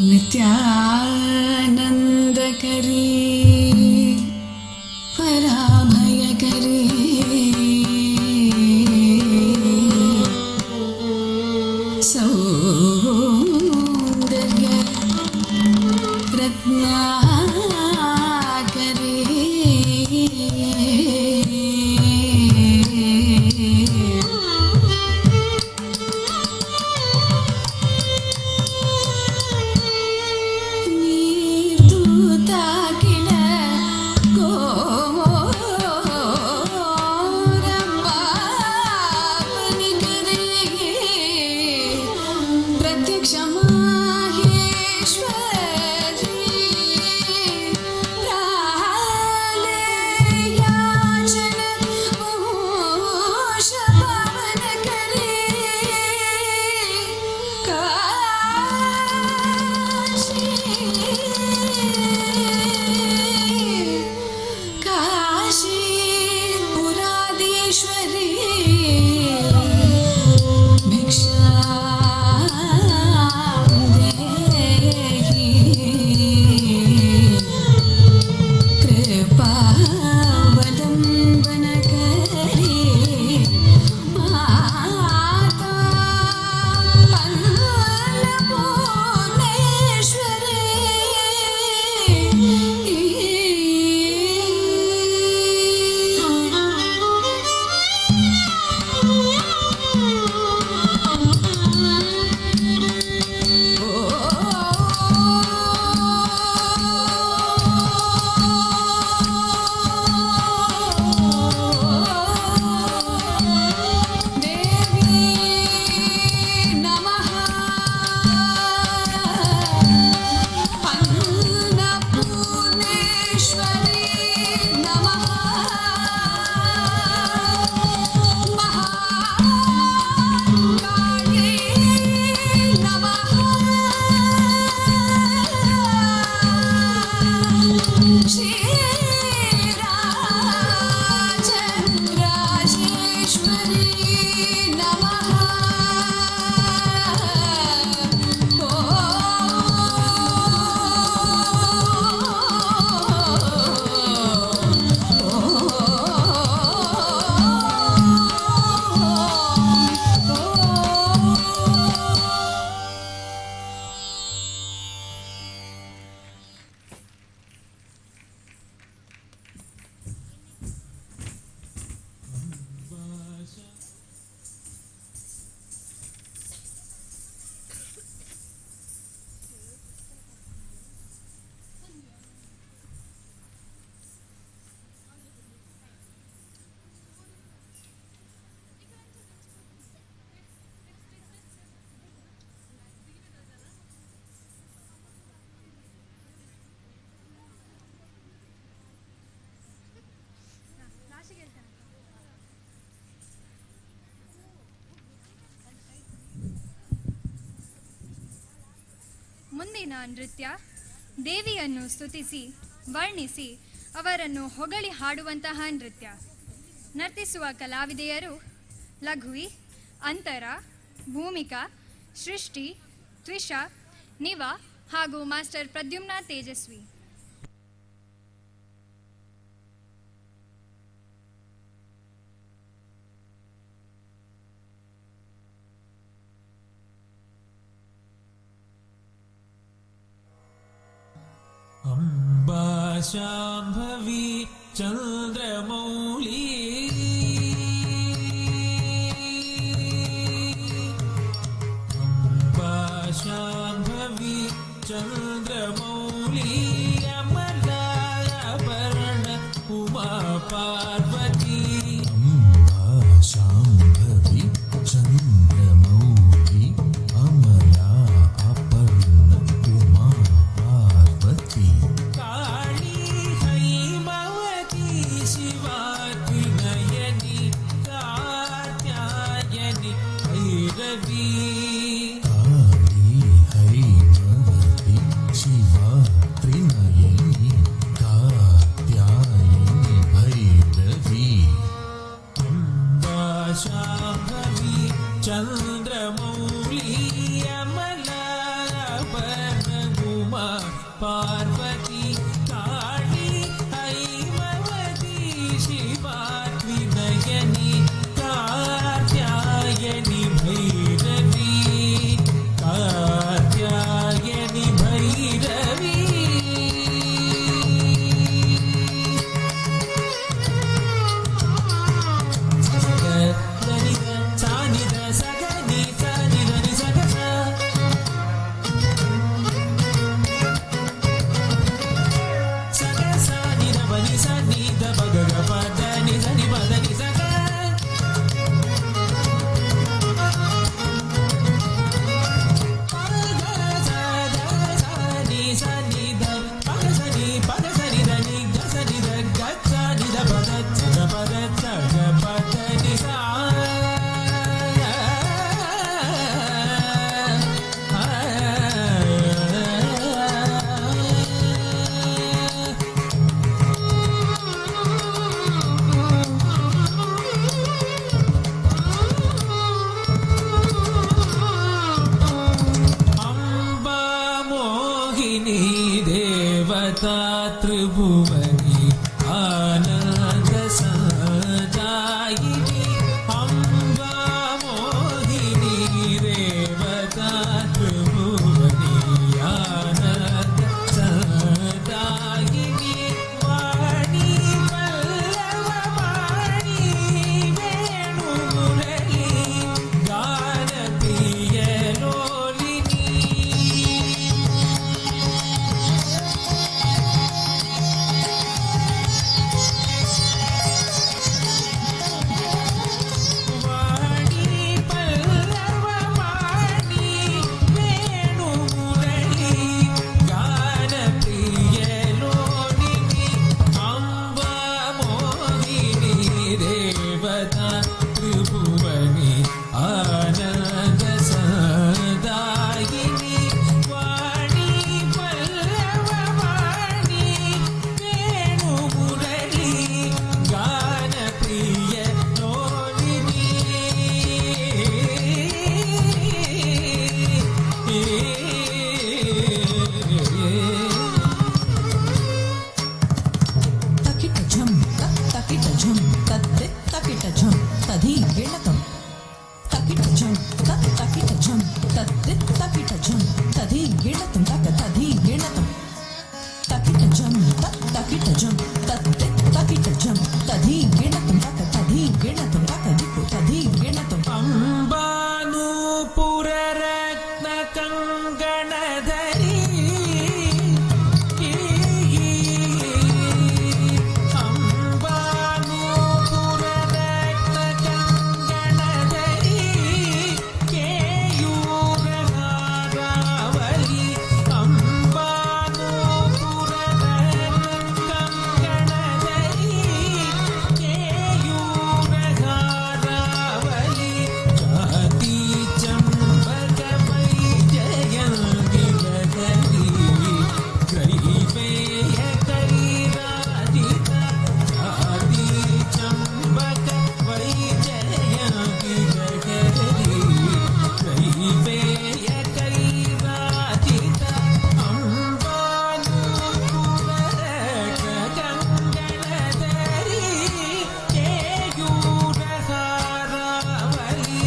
नित्यानन्दकरी पराभयकरी सौन्दर्य रत्नाकरी
ಮುಂದಿನ ನೃತ್ಯ ದೇವಿಯನ್ನು ಸ್ತುತಿಸಿ ವರ್ಣಿಸಿ ಅವರನ್ನು ಹೊಗಳಿ ಹಾಡುವಂತಹ ನೃತ್ಯ. ನರ್ತಿಸುವ ಕಲಾವಿದೆಯರು ಲಘುವಿ, ಅಂತರ, ಭೂಮಿಕಾ, ಸೃಷ್ಟಿ, ತ್ವಿಷಾ, ನಿವಾ ಹಾಗೂ ಮಾಸ್ಟರ್ ಪ್ರದ್ಯುಮ್ನ ತೇಜಸ್ವಿ.
अम्बा शाम्भवी चन्द्रमौली अम्बा शाम्भवी चन्द्रमौली अमलाभरण उमा पार्वती अम्बा शाम्भवी चन्द्रमौली अमला अपर्ण उमा पार्वती काली हैमवती शिवाति नयनी कात्यायनी भैरवी काली हैमवती शिवात्रि मोहिनी देवता त्रिभुवनी आनंद सदायिनी अम्बा मोहिनी देवता त्रिभुवनी आनंद सदायिनी वाणी वल्लभ वाणी वेणु मुरली गान प्रिय लोलिनी वाणी पल्लव वाणी वेणु मुरली गान प्रिय लोलिनी अम्बा मोहिनी देवता त्रिभुवनी आनंद सदायिनी वाणी पल्लव वाणी वेणु मुरली गान प्रिय लोलिनी
तकिट झम तकिट झम तद्दे तकिट झम तधी गिणतम तकिट झम तकिट झम तद्दे तकिट झम तधी गिणतम तधी गिणतम तकिट झम तकिट झम तद्दे तकिट झम तधी गिणतम तधी गिणतम तधी गिणतम
अंबानूपुर रत्न कंगणधरी अंबानूपुर रत्न कंगणधरी केयूर हारावली अंबानूपुर रत्न कंगणधरी केयूर हारावली जाति चंपक वैजयंती बदली ग्रहीवेय कैराजिता जाति चंपक वैजयंती बदली ग्रहीवेय कैराजिता अंबानूपुर कंगणधरी केयूर हारावली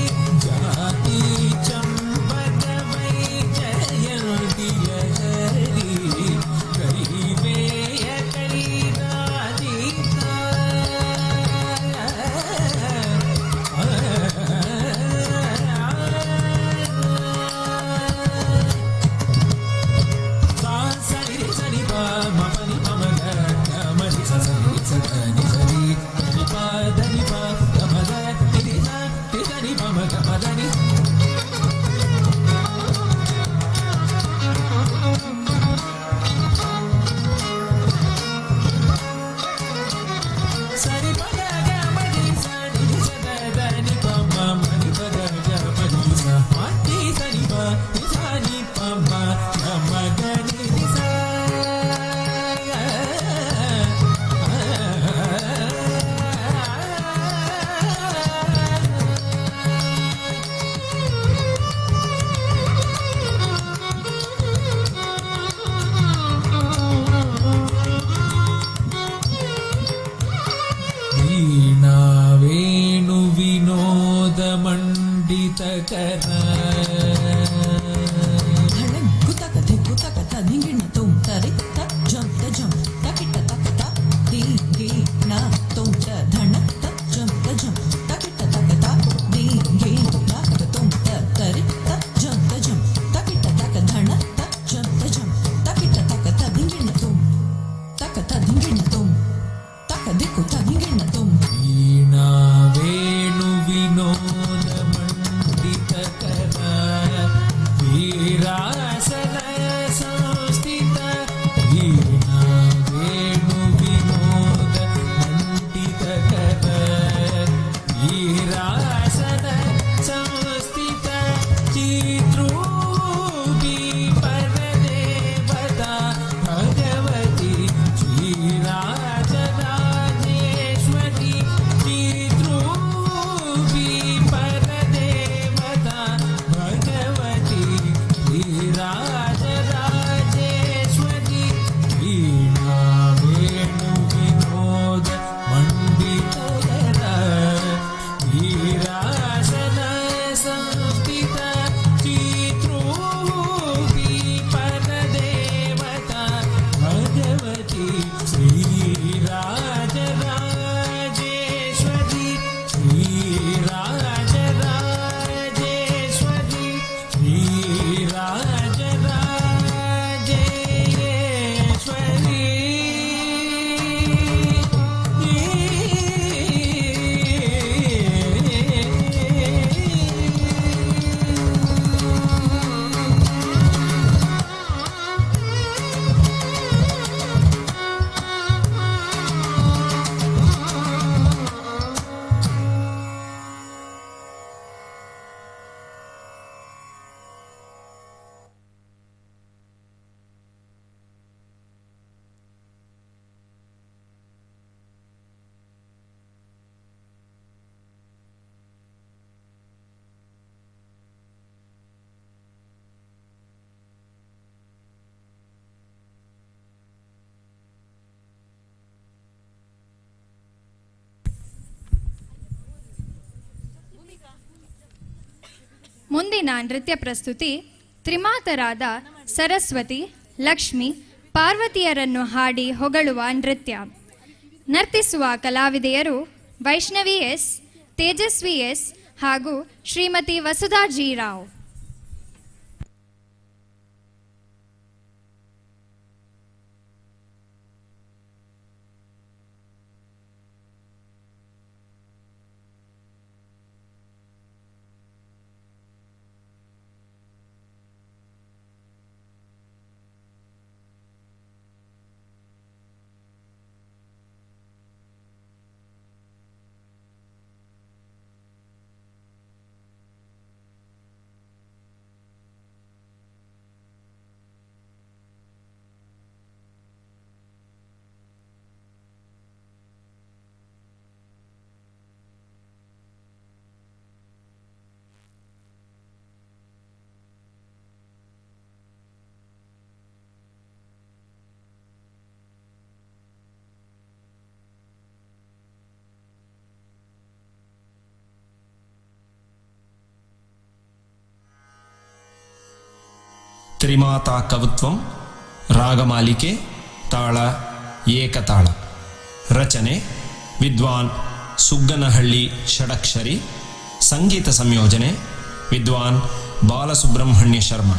जाति चंपक वैजयंती लहरी गरीबेय कैराजिता सरि सरि प म पनि प म ग म रि स सरि स ध नि सरि रि प ध नि प ग म ध नि रि स रि स नि प म ग म ध नि सरि प ग ग म रि स नि रि स ध ध नि प म म नि प ग ग म रि स म रि स नि प रि स नि प म ग म ग नि रि स वीणा वेणु विनोद मंडित करा
धड़ं कुतक थे कुतक तधी गिणतम तरे तक झम तजम तकिट तक ता दी गे ना तुम त धन तक झम तकिट तक ता दी गे ना तुम त तरे तक झम तकिट तक धन तक झम तकिट तक तधी गिणतम तक तधी गिणतम तक दिक्कु तधी गिणतम
वीणा वेणु विनोद मंडित करा वीरासन संस्थिता
ಮುಂದಿನ ನೃತ್ಯ ಪ್ರಸ್ತುತಿ ತ್ರಿಮಾತರಾದ ಸರಸ್ವತಿ, ಲಕ್ಷ್ಮಿ, ಪಾರ್ವತಿಯರನ್ನು ಹಾಡಿ ಹೊಗಳುವ ನೃತ್ಯ. ನರ್ತಿಸುವ ಕಲಾವಿದೆಯರು ವೈಷ್ಣವಿ ಎಸ್, ತೇಜಸ್ವಿ ಎಸ್ ಹಾಗೂ ಶ್ರೀಮತಿ ವಸುಧಾ ಜಿ ರಾವ್.
ತ್ರಿಮಾತಾ ಕವಿತ್ವಂ, ರಾಗಮಾಲಿಕೆ, ತಾಳ ಏಕತಾಳ. ರಚನೆ ವಿದ್ವಾನ್ ಸುಗ್ಗನಹಳ್ಳಿ ಷಡಕ್ಷರಿ. ಸಂಗೀತ ಸಂಯೋಜನೆ ವಿದ್ವಾನ್ ಬಾಲಸುಬ್ರಹ್ಮಣ್ಯ ಶರ್ಮಾ.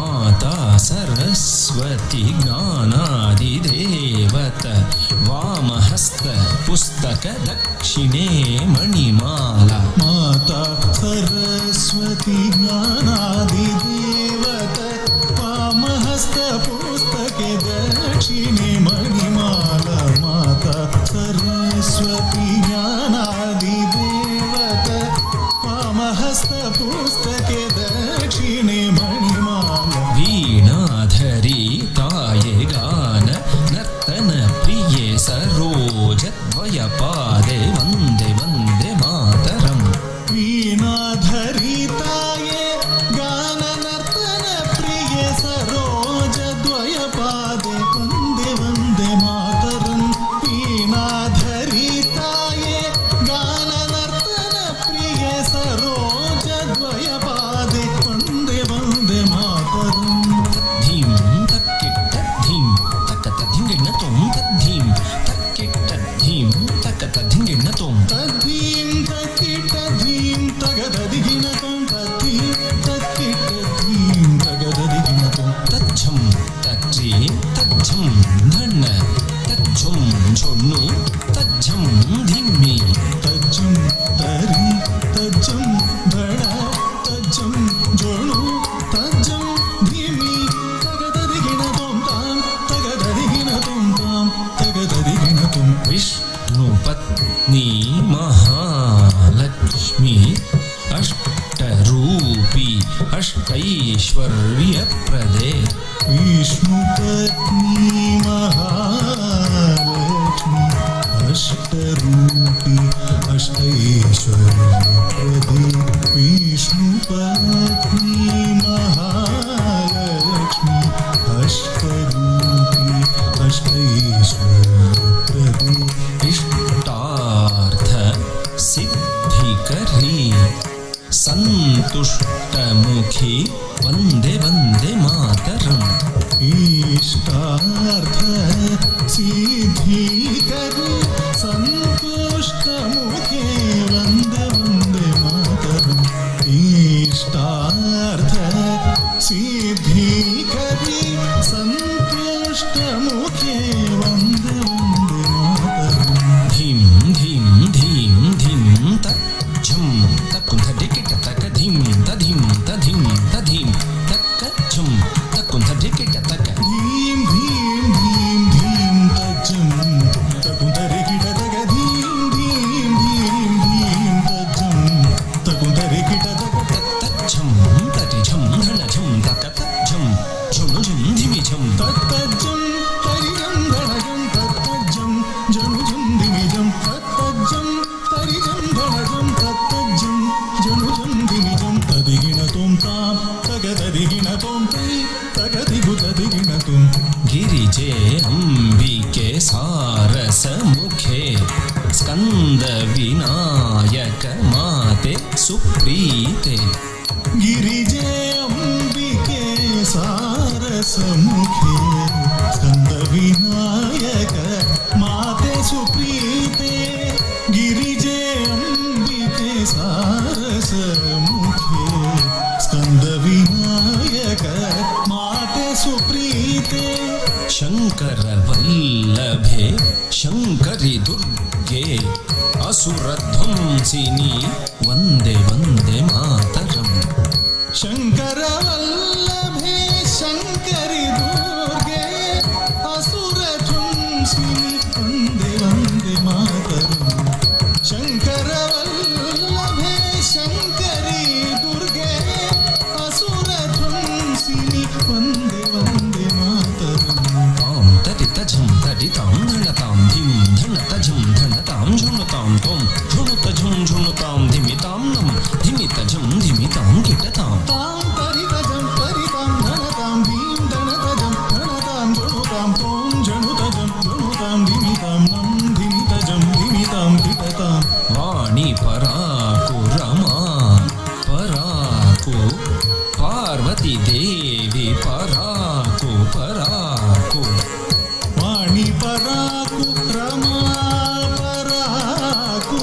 ಮಾತಾ ಸರಸ್ವತಿ ಜ್ಞಾನಾದಿದೇವತ ವಾಮಹಸ್ತ ಪುಸ್ತಕ ದಕ್ಷಿಣೆ ಮಣಿಮಾಲ. ಮಾತಾ ಸರಸ್ವತಿ ಜ್ಞಾನಾದಿದೇವತ ವಾಮಹಸ್ತ ಪುಸ್ತಕ ದಕ್ಷಿಣೆ ಮಣಿಮಾಲ. ಮಾತಾ ಸರಸ್ವತಿ ಜ್ಞಾನಾದಿದೇವತ ವಾಮಹಸ್ತ ಪುಸ್ತಕ ದಕ್ಷಿಣೆ ಮಣಿಮಾಲ. ವೀಣಾಧರಿ ತಾಯೆ ಗಾನ ನರ್ತನ ಪ್ರಿಯೆ ಸರೋಜ ದ್ವಯ ಪಾದೆ ವಂದೇ ವಂದೇ ಮಾತರಂ. ವೀಣಾಧರಿ ತಾಯೆ ಗಾನ ನರ್ತನ ಪ್ರಿಯೆ ಸರೋಜ ದ್ವಯ ಪಾದೆ ವಂದೇ ವಂದೇ ಮಾತರಂ. ವೀಣಾಧರಿ ತಾಯೆ ಗಾನ ನರ್ತನ ಪ್ರಿಯೆ ಸರೋಜ ದ್ವಯ ಪಾದೆ ವಂದೇ ವಂದೇ ಮಾತರಂ. ಧೀಂ ತಕ್ಕಿಟ್ಟ ಧೀಂ ತಕ್ಕತ ಧಿಂಗಿಣ್ಣ ತೋಂ ತದ್ಧೀಂ ತಕ್ಕಿಟ್ಟ ಧೀಂ ತಕ್ಕತ ಧಿಂಗಿಣ್ಣ ತೋಂ ತದ್ಧೀಂ ತಕ್ಕಿಟ್ಟ ಧೀಂ ತಗದ ದಿಗಿಣ ತೋಂ ತದ್ಧೀಂ ತಕ್ಕಿಟ್ಟ ಧೀಂ ತಗದ ದಿಗಿಣ ತೋಂ. ತಜ್ಜಂ ತಜ್ಜಿ ತಜ್ಜಂ ಧಣ್ಣ ತಜ್ಜಂ ಝೊಣ್ಣು ತಜ್ಜಂ ಧಿಮ್ಮಿ ತಜ್ಜಂ ತರಿ ತಜ್ಜಂ ಧಣ ತಜ್ಜಂ ಝೊಣ್ಣು ತಜ್ಜಂ ಧಿಮ್ಮಿ ತಗದ ದಿಗಿಣ ತೋಂ ತಾಂ ತಗದ ದಿಗಿಣ ತೋಂ ತಾಂ ತಗದ ದಿಗಿಣ ತೋಂ. ವಿಷ್ಣು ಪತ್ನಿ ಮಹಾಲಕ್ಷ್ಮಿ ಅಷ್ಟರೂಪಿ ಅಷ್ಟೈಶ್ವರ್ಯ ಪ್ರದೆ. ವಿಷ್ಣು ಪತ್ನಿ ಮಹಾಲಕ್ಷ್ಮಿ ಅಷ್ಟರೂಪಿ अष्टैश्वर्यप्रदे विष्णुपत्नी महालक्ष्मी अष्टरूपी अष्टैश्वर्यप्रदे
इष्टार्थ सिद्धिकरी संतुष्टमुखी वन्दे वन्दे मातरम्
इष्टार्थ सिद्धिकरी संतुष्टमुखे वन्दे वन्दे मातरम् इष्टार्थ सिद्धिकरी संतुष्टमुखे वन्दे वन्दे मातरम्
धीं धीं धीं धीं तज्झं तकुन्धडिकिट तक धीं तधीं तधीं तधीं तक झुं तकुन्धडिकिट तक
धीं धीं धीं धीं तज्झं तकुन्धडिकिट तक धीं धीं धीं धीं तज्झं तकुन्धडिकिट तक
तज्झं तटिझं धनझं तक तज्झं झुनुझं धिमिझं
तत्तज्जं तरिजं धनजं तत्तज्जं जनुजं दिमिजं तत्तज्जं तरिजं धनजं तत्तज्जं जनुजं दिमिजं तदिगिणतुं तां तगददिगिणतुं तै तगदिगुतदिगिणतुं
गिरिजे अंबिके सारसमुखे स्कन्दविनायक माते सुप्रीते
गिरिजे अंबिके सारसमुखे स्कन्दविनायक माते सुप्रीते गिरिजे अंबिके सारसमुखे स्कन्दविनायक माते सुप्रीते
शंकर वल्लभे शंकरि दुर्गे असुरध्वंसिनी वन्दे वन्दे मातरम्
शङ्करवल्लभे शङ्करि दुर्गे असुरध्वंसिनि वन्दे वन्दे मातरम् शङ्करवल्लभे शङ्करि दुर्गे असुरध्वंसिनि वन्दे वन्दे मातरम्
तां तटितझं तटितां धनतां धिं धनतझं धनतां झुनुतां त्वं झुनुतझं झुनुतां धिमितां नं धिमितझं धिमितां किटतां
तां तरितजं तरितां धनतां धीं धनतजं धनतां जनुतां त्वं जनुतजं जनुतां धिमितां नं धिमितजं धिमितां किटतां
वाणी पराकु रमा पराकु पार्वती देवी पराकु पराकु
वाणी पराकु रमा पराकु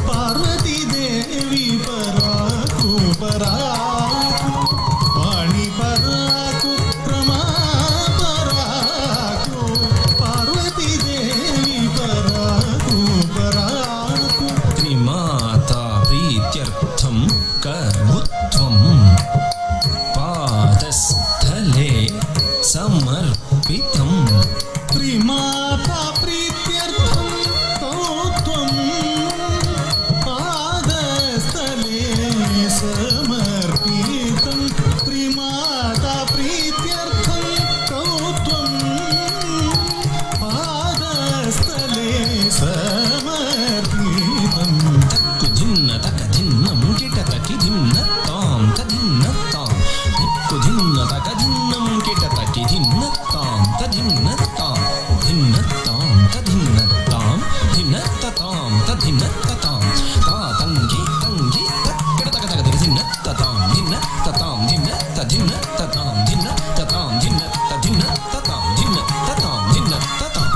पार्वती देवी पराकु पराकु वाणी पराकु रमा पराकु पार्वती देवी पराकु पराकु
त्रिमाता प्रीत्यर्थं कर्मुत्वं पादस्थले समर्पितं
त्रिमाता प्रीत्यर्थं कौत्वं पादस्थले समर्पितं त्रिमाता प्रीत्यर्थं कौत्वं पादस्थले समर्पितं
कुधिन्न तकधिन्नं किटतकिधिन्न तां तधिन्न तां कुधिन्न तकधिन्नं किटतकिधिन्न तां तधिन्न तां धिन्न तां तधिन्न तां धिन्न ततां तधिन्न ततां तातङ्गी तङ्गी तक्किटतकतकधिन्न ततां धिन्न ततां धिन्न तधिन्न ततां धिन्न ततां धिन्न तधिन्न ततां धिन्न ततां धिन्न ततां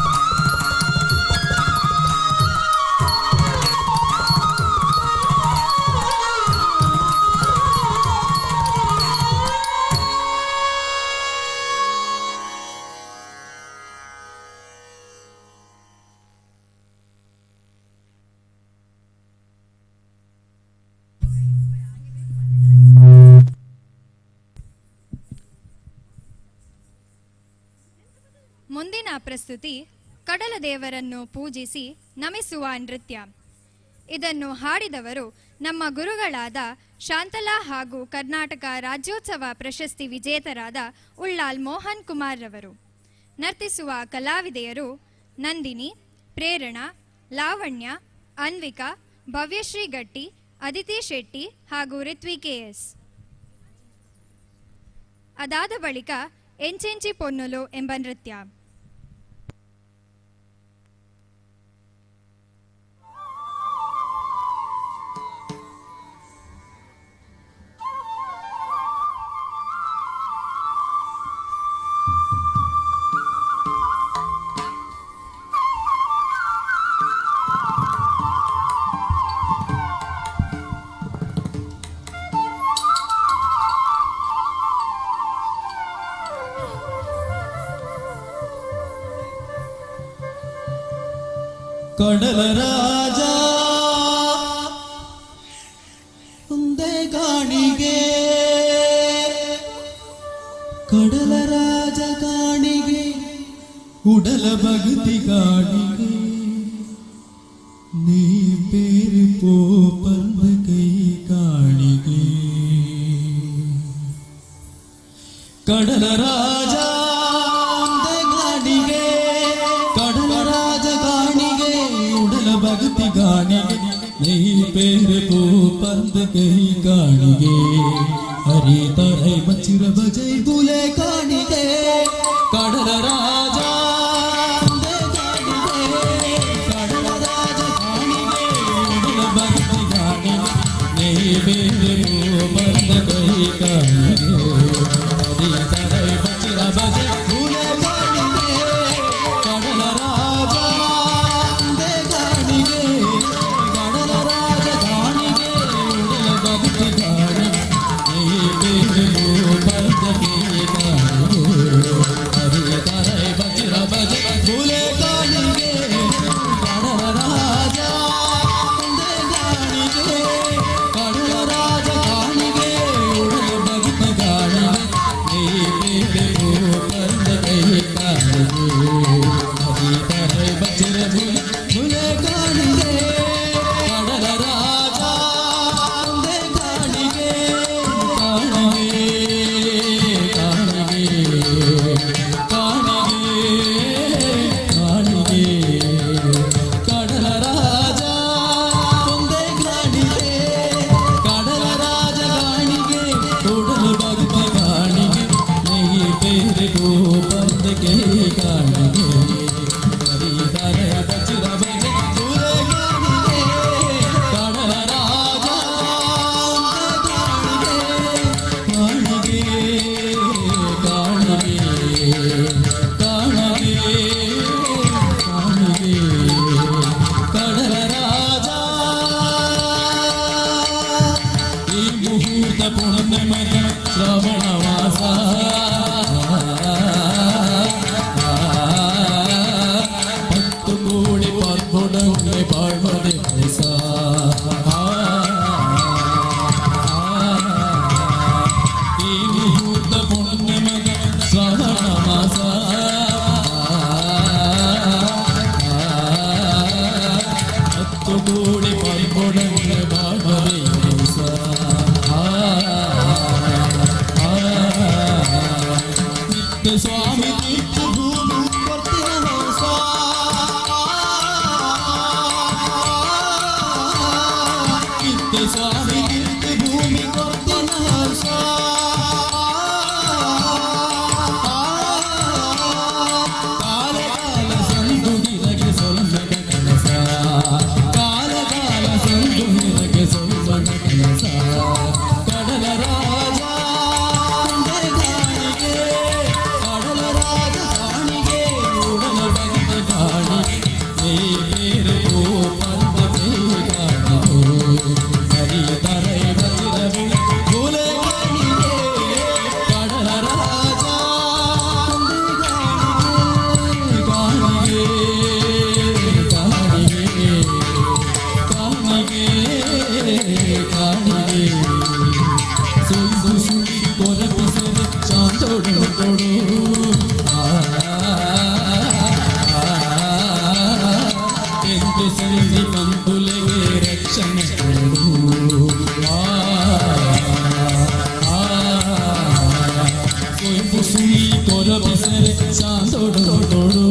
ಮುಂದಿನ ಪ್ರಸ್ತುತಿ ಕಡಲ ದೇವರನ್ನು ಪೂಜಿಸಿ ನಮಿಸುವ ನೃತ್ಯ. ಇದನ್ನು ಹಾಡಿದವರು ನಮ್ಮ ಗುರುಗಳಾದ ಶಾಂತಲಾ ಹಾಗೂ ಕರ್ನಾಟಕ ರಾಜ್ಯೋತ್ಸವ ಪ್ರಶಸ್ತಿ ವಿಜೇತರಾದ ಉಳ್ಳಾಲ್ ಮೋಹನ್ ಕುಮಾರ್ ರವರು. ನರ್ತಿಸುವ ಕಲಾವಿದೆಯರು ನಂದಿನಿ, ಪ್ರೇರಣಾ, ಲಾವಣ್ಯ, ಅನ್ವಿಕಾ, ಭವ್ಯಶ್ರೀ ಗಟ್ಟಿ, ಅದಿತಿ ಶೆಟ್ಟಿ ಹಾಗೂ ರಿತ್ವಿ KS. ಅದಾದ ಬಳಿಕ ಎಂಚೆಂಚಿ ಪೊನ್ನುಲು ಎಂಬ ನೃತ್ಯ.
ಕಡಲ ರಾಜ ಒಂದೇ ಕಾಣಿಗೆ, ಕಡಲ ರಾಜ ಕಾಣಿಗೆ, ಉಡಲ ಭಕ್ತಿ ಕಾಣಿಗೆ, ನೀ ಪೇರು ಪೋಪಂದ ಕೈ ಕಾಣಿಗೆ. ಕಡಲ ರಾಜ ಒಂದೇ ಕಾಣಿಗೆ, ಕಡಲ ರಾಜ ಕಾಣಿಗೆ, ಉಡಲ ಭಕ್ತಿ ಕಾಣಿಗೆ, ನೀ ಪೇರು ಪೋಪಂದ ಕೈ ಕಾಣಿಗೆ. ಹರಿ ತರೈ ಬಚಿರ ಬಜೈ ಬುಲೆ ಕಾಣಿಗೆ. ಕಡಲ ರಾಜ ಒಂದೇ ಕಾಣಿಗೆ, ಕಡಲ ರಾಜ ಕಾಣಿಗೆ, ಉಡಲ ಭಕ್ತಿ ಕಾಣಿಗೆ, ನೀ ಪೇರು ಪೋಪಂದ ಕೈ ಕಾಣಿಗೆ. ಹರಿ ತರೈ ಬಚಿರ ಬಜೈ ಬುಲೆ ಕಾಣಿಗೆ. ಕಡಲ ರಾಜ ಒಂದೇ ಕಾಣಿಗೆ, ಕಡಲ ರಾಜ ಕಾಣಿಗೆ, ಉಡಲ ಭಕ್ತಿ ಕಾಣಿಗೆ, ನೀ ಪೇರು ಪೋಪಂದ ಕೈ ಕಾಣಿಗೆ. ಹರಿ ತರೈ ಬಚಿರ ಬಜೈ ಬುಲೆ ಕಾಣಿಗೆ. ಕಡಲ ರಾಜ ಒಂದೇ ಕಾಣಿಗೆ, ಕಡಲ ರಾಜ ಕಾಣಿಗೆ, ಉಡಲ ಭಕ್ತಿ ಕಾಣಿಗೆ, ನೀ ಪೇರು ಪೋಪಂದ ಕೈ ಕಾಣಿಗೆ. ಹರಿ ತರೈ ಬಚಿರ ಬುಲೆ ಕಾಣಿಗೆ. ಕಡಲ ರಾಜ ಒಂದೇ ಕಾಣಿಗೆ, ಕಾಣಿಗೆ, ಕಾಣಿಗೆ, ಕಾಣಿಗೆ, ಕಡಲ ರಾಜ ಒಂದೇ ಕಾಣಿಗೆ, ಕಡಲ ರಾಜ ಕಾಣಿಗೆ, ಉಡಲ ಭಕ್ತಿ ಕಾಣಿಗೆ, ನೀ ಪೇರು ಪೋಪಂದ ಕೈ ಕಾಣಿಗೆ. ಹರಿ ತರೈ ಬಚಿರ ಬಜೈ ಬುಲೆ ಕಾಣಿಗೆ. ಕಡಲ ರಾಜ ಒಂದೇ ಕಾಣಿಗೆ, ಕಾಣಿಗೆ, ಕಾಣಿಗೆ, ಕಾಣಿಗೆ, ಕಡಲ ರಾಜ. ಈ ಮುಹೂರ್ತ ಪುಣ್ಯಮದ ಶ್ರವಣ ಮಾಸ, ಹತ್ತು ಕೋಡಿ ಪರ್ಪುಡಂಗೆ ಬಾಳ್ವದೆ ಹೊಸ. ಈ ಮುಹೂರ್ತ ಪುಣ್ಯಮದ ಶ್ರವಣ ಮಾಸ, ಹತ್ತು ಕೋಡಿ ಪರ್ಪುಡಂಗೆ ಬಾಳ್ವದೆ ಹೊಸ. ನಿತ್ಯ ಸ್ವಾಮಿ ನಿತ್ಯ ಭೂಮಿ ಬರ್ತಿನ ಹೊಸ. ನಿತ್ಯ ಸ್ವಾಮಿ ನಿತ್ಯ ಭೂಮಿ ಬರ್ತಿನ ಹೊಸ. ಕಾಲ ಕಾಲ ಸಂದು ಹಿರಗೆ ಸೊಲ್ಲದ ಕೆಲಸ, ಕಾಲ ಕಾಲ ಸಂದು ಹಿರಗೆ ಸೊಲ್ಲದ ಕೆಲಸ. ಕಡಲ ರಾಜ ಒಂದೇ ಕಾಣಿಗೆ, ಕಡಲ ರಾಜ ಕಾಣಿಗೆ, ಉಡಲ ಭಕ್ತಿ ಕಾಣಿಗೆ, ನೀ ಪೇರು ಪೋಪಂದ ಕೈ ಕಾಣಿಗೆ. ಹರಿ ತರೈ ಬಚಿರ ಬುಲೆ ಕಾಣಿಗೆ. ಕಡಲ ರಾಜ ಒಂದೇ ಕಾಣಿಗೆ, ಕಾಣಿಗೆ, ಕಾಣಿಗೆ, ಕಾಣಿಗೆ. ಸುಳ್ಳು ಸುಳಿ ಕೊರಪಿಸದೆ ಚಾಂದೋಡು ತೊಡು. ಎಂದು ಸರಿ ಬಂಧುಲೆಗೆ ರಕ್ಷಣೆ ಕೊಡು. ಸುಳ್ಳು ಸುಳಿ ಕೊರಪಿಸದೆ ಚಾಂದೋಡು ತೊಡು.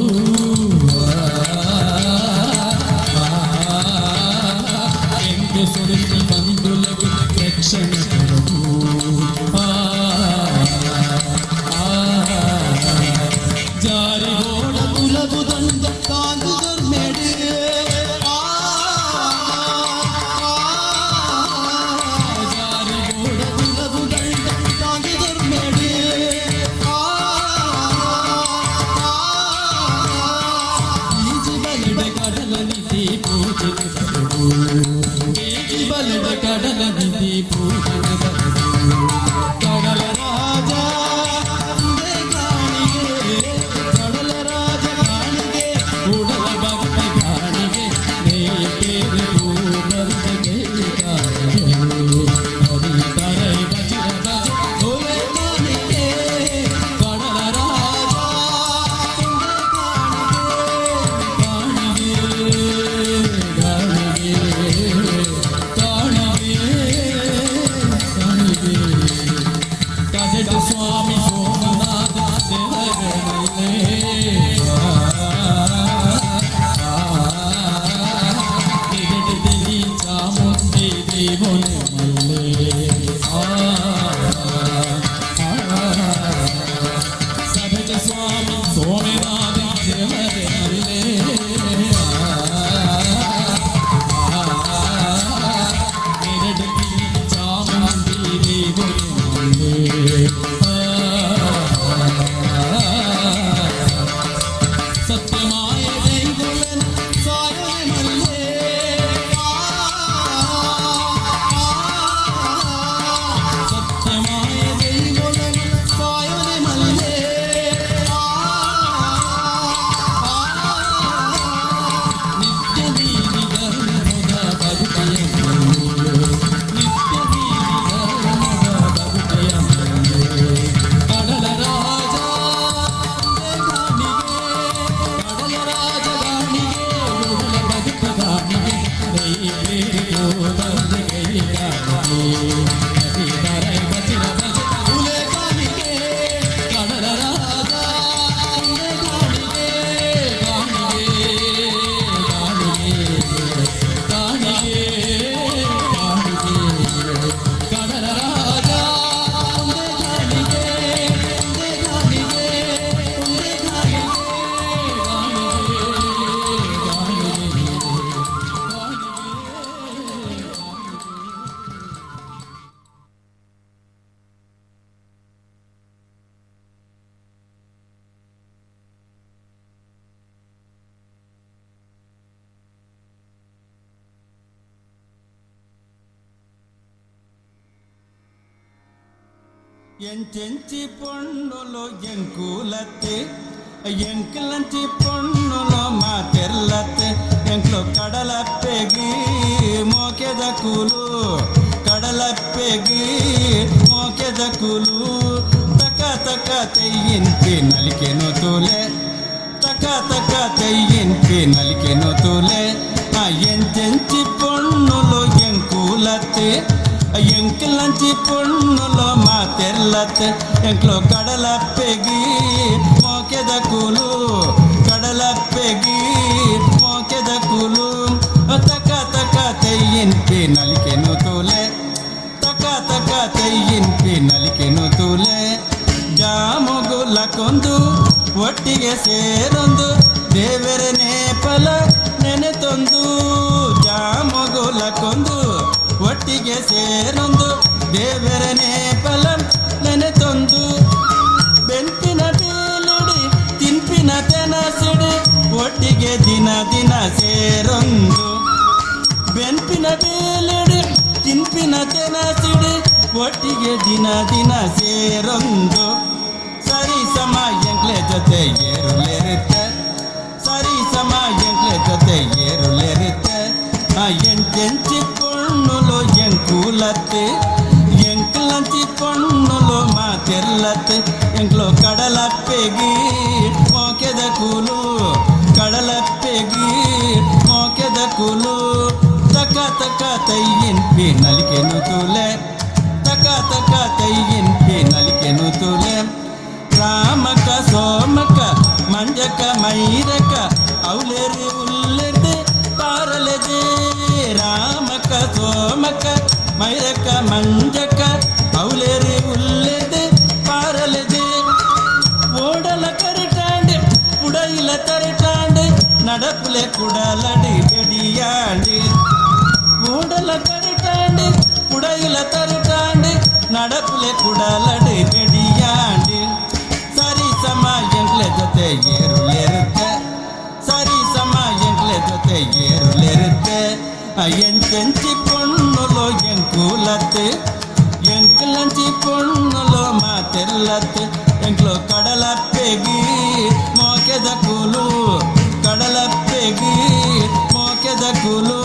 ಸಭೆಗೆ ಸ್ವಾಮಿ ಸೋಮನಾಥ ದೇವರೇ ಚಾಮುಂಡಿ ದೇವನೇ ಮಲ್ಲೆ ಸಭೆಗೆ ಸ್ವಾಮಿ ಸೋಮನಾಥ ದೇವರೇ ಮಲ್ಲೆ ಸತ್ಯಮಾಯ ದೈವನ ಸಾಯ ಮಲ್ಲೆ ಸತ್ಯಮಾಯ ದೈವನ ಸಾಯ ಮಲ್ಲೆ ನಿತ್ಯ ನೀತಿ ಧರ್ಮದ ಬದುಕೆಯನ್ನು ನಿತ್ಯ ನೀತಿ ಧರ್ಮದ ಬದುಕೆಯನ್ನು ಕಡಲ ರಾಜ
ఎంచెంచి పొన్నులో ఎంకులత్తే ఎంకులంచి పొన్నులో మా తెర్లత్తే ఎంకులో కడలప్పెగి మోకెద కూలు కడలప్పెగి మోకెద కూలు తక తక తెయ్యించి నలికెను తూలే తక తక తెయ్యించి నలికెను తూలే ఎంచెంచి పొన్నులో ఎంకులత్తే ఎంకిలంచి పొన్నులో మా తెర్లత్ ఎంక్లో కడలప్పెగి మోకెద కూలు కడలప్పెగి మోకెద కూలు తక తక తెయ్యింపి నలికెను తూలే తక తక తెయ్యింపి ನಲಿಕೆನು ತೂಲೆ ಜಾಮಗುಲ ಕೊಂದು ಒಟ್ಟಿಗೆ ಸೇರೊಂದು ದೇವರ ನೇಪಲ ನೆನೆತೊಂದು ಜಾಮಗುಲ ಕೊಂದು ಒಟ್ಟಿಗೆ ಸೇರೊಂದು ದೇವರ ನೇಪಲ ನೆನೆತೊಂದು ಬೆಂಪಿನ ಬೀಲುಡಿ ತಿನ್ಪಿನ ತೆನಸಿಡಿ ಒಟ್ಟಿಗೆ ದಿನ ದಿನ ಸೇರೊಂದು ಬೆಂಪಿನ ಬೀಲುಡಿ ತಿನ್ಪಿನ ತೆನಸಿಡಿ ಒಟ್ಟಿಗೆ ದಿನ ದಿನ ಸೇರೊಂದು ಸರಿ ಸಮ ಎಂಕ್ಲೆ ಜೊತೆ ಏರುಲೇರುತ್ತೆ ಸರಿ ಸಮ ಎಂಕ್ಲೆ ಜೊತೆ ಏರುಲೇರುತ್ತೆ ಎಂಟೆಂಚಿ ಪೊಣ್ಣುಲು ಎಂಕೂಲತ್ತೆ ಎಂಕ್ಲಂಚಿ ಪೊಣ್ಣುಲು మా తెర్లತ್ತೆ ఎంక్లో కడలప్పెగి మోకెద కూలు కడలప్పెగి మోకెద కూలు తక తక తయ్యింపి నలికెను తూలే తక తక తయ్యింపి నలికెను తూలే ರಾಮಕ ಸೋಮಕ ಮಂಜಕ ಮೈರಕ ಔಲೆರಿ ಉಲ್ಲೆದೆ ಪಾರಲೆದೆ ರಾಮಕ ಸೋಮಕ ಮೈರಕ ಮಂಜಕ ಔಲೆರಿ ಉಲ್ಲೆದೆ ಪಾರಲೆದೆ ಓಡಲ ಕರಿಟಾಂಡೆ ಕುಡೈಲ ತರಟಾಂಡೆ ನಡಪುಲೆ ಕುಡಲಡಿ ಬೆಡಿಯಾಂಡೆ ಓಡಲ ಕರಿಟಾಂಡೆ ಕುಡೈಲ ತರಟಾಂಡೆ ನಡಪುಲೆ ಕುಡಲಡಿ ಬೆಡಿಯಾಂಡೆ ಸರಿ ಸಮ ಎಂಕ್ಲೆ ಜೊತೆ ಏರುಲೇರುತ್ತೆ ಸರಿ ಸಮ ಎಂಕ್ಲೆ ಜೊತೆ ಏರುಲೇರುತ್ತೆ ಎಂಟೆಂಚಿ ಪೊಣ್ಣುಲು ಎಂಕೂಲತ್ತೆ ಎಂಕ್ಲಂಚಿ ಪೊಣ್ಣುಲು మా తెర్లತ್ತೆ ఎంక్లో కడలప్పెగి మోకెద కూలు కడలప్పెగి మోకెద కూలు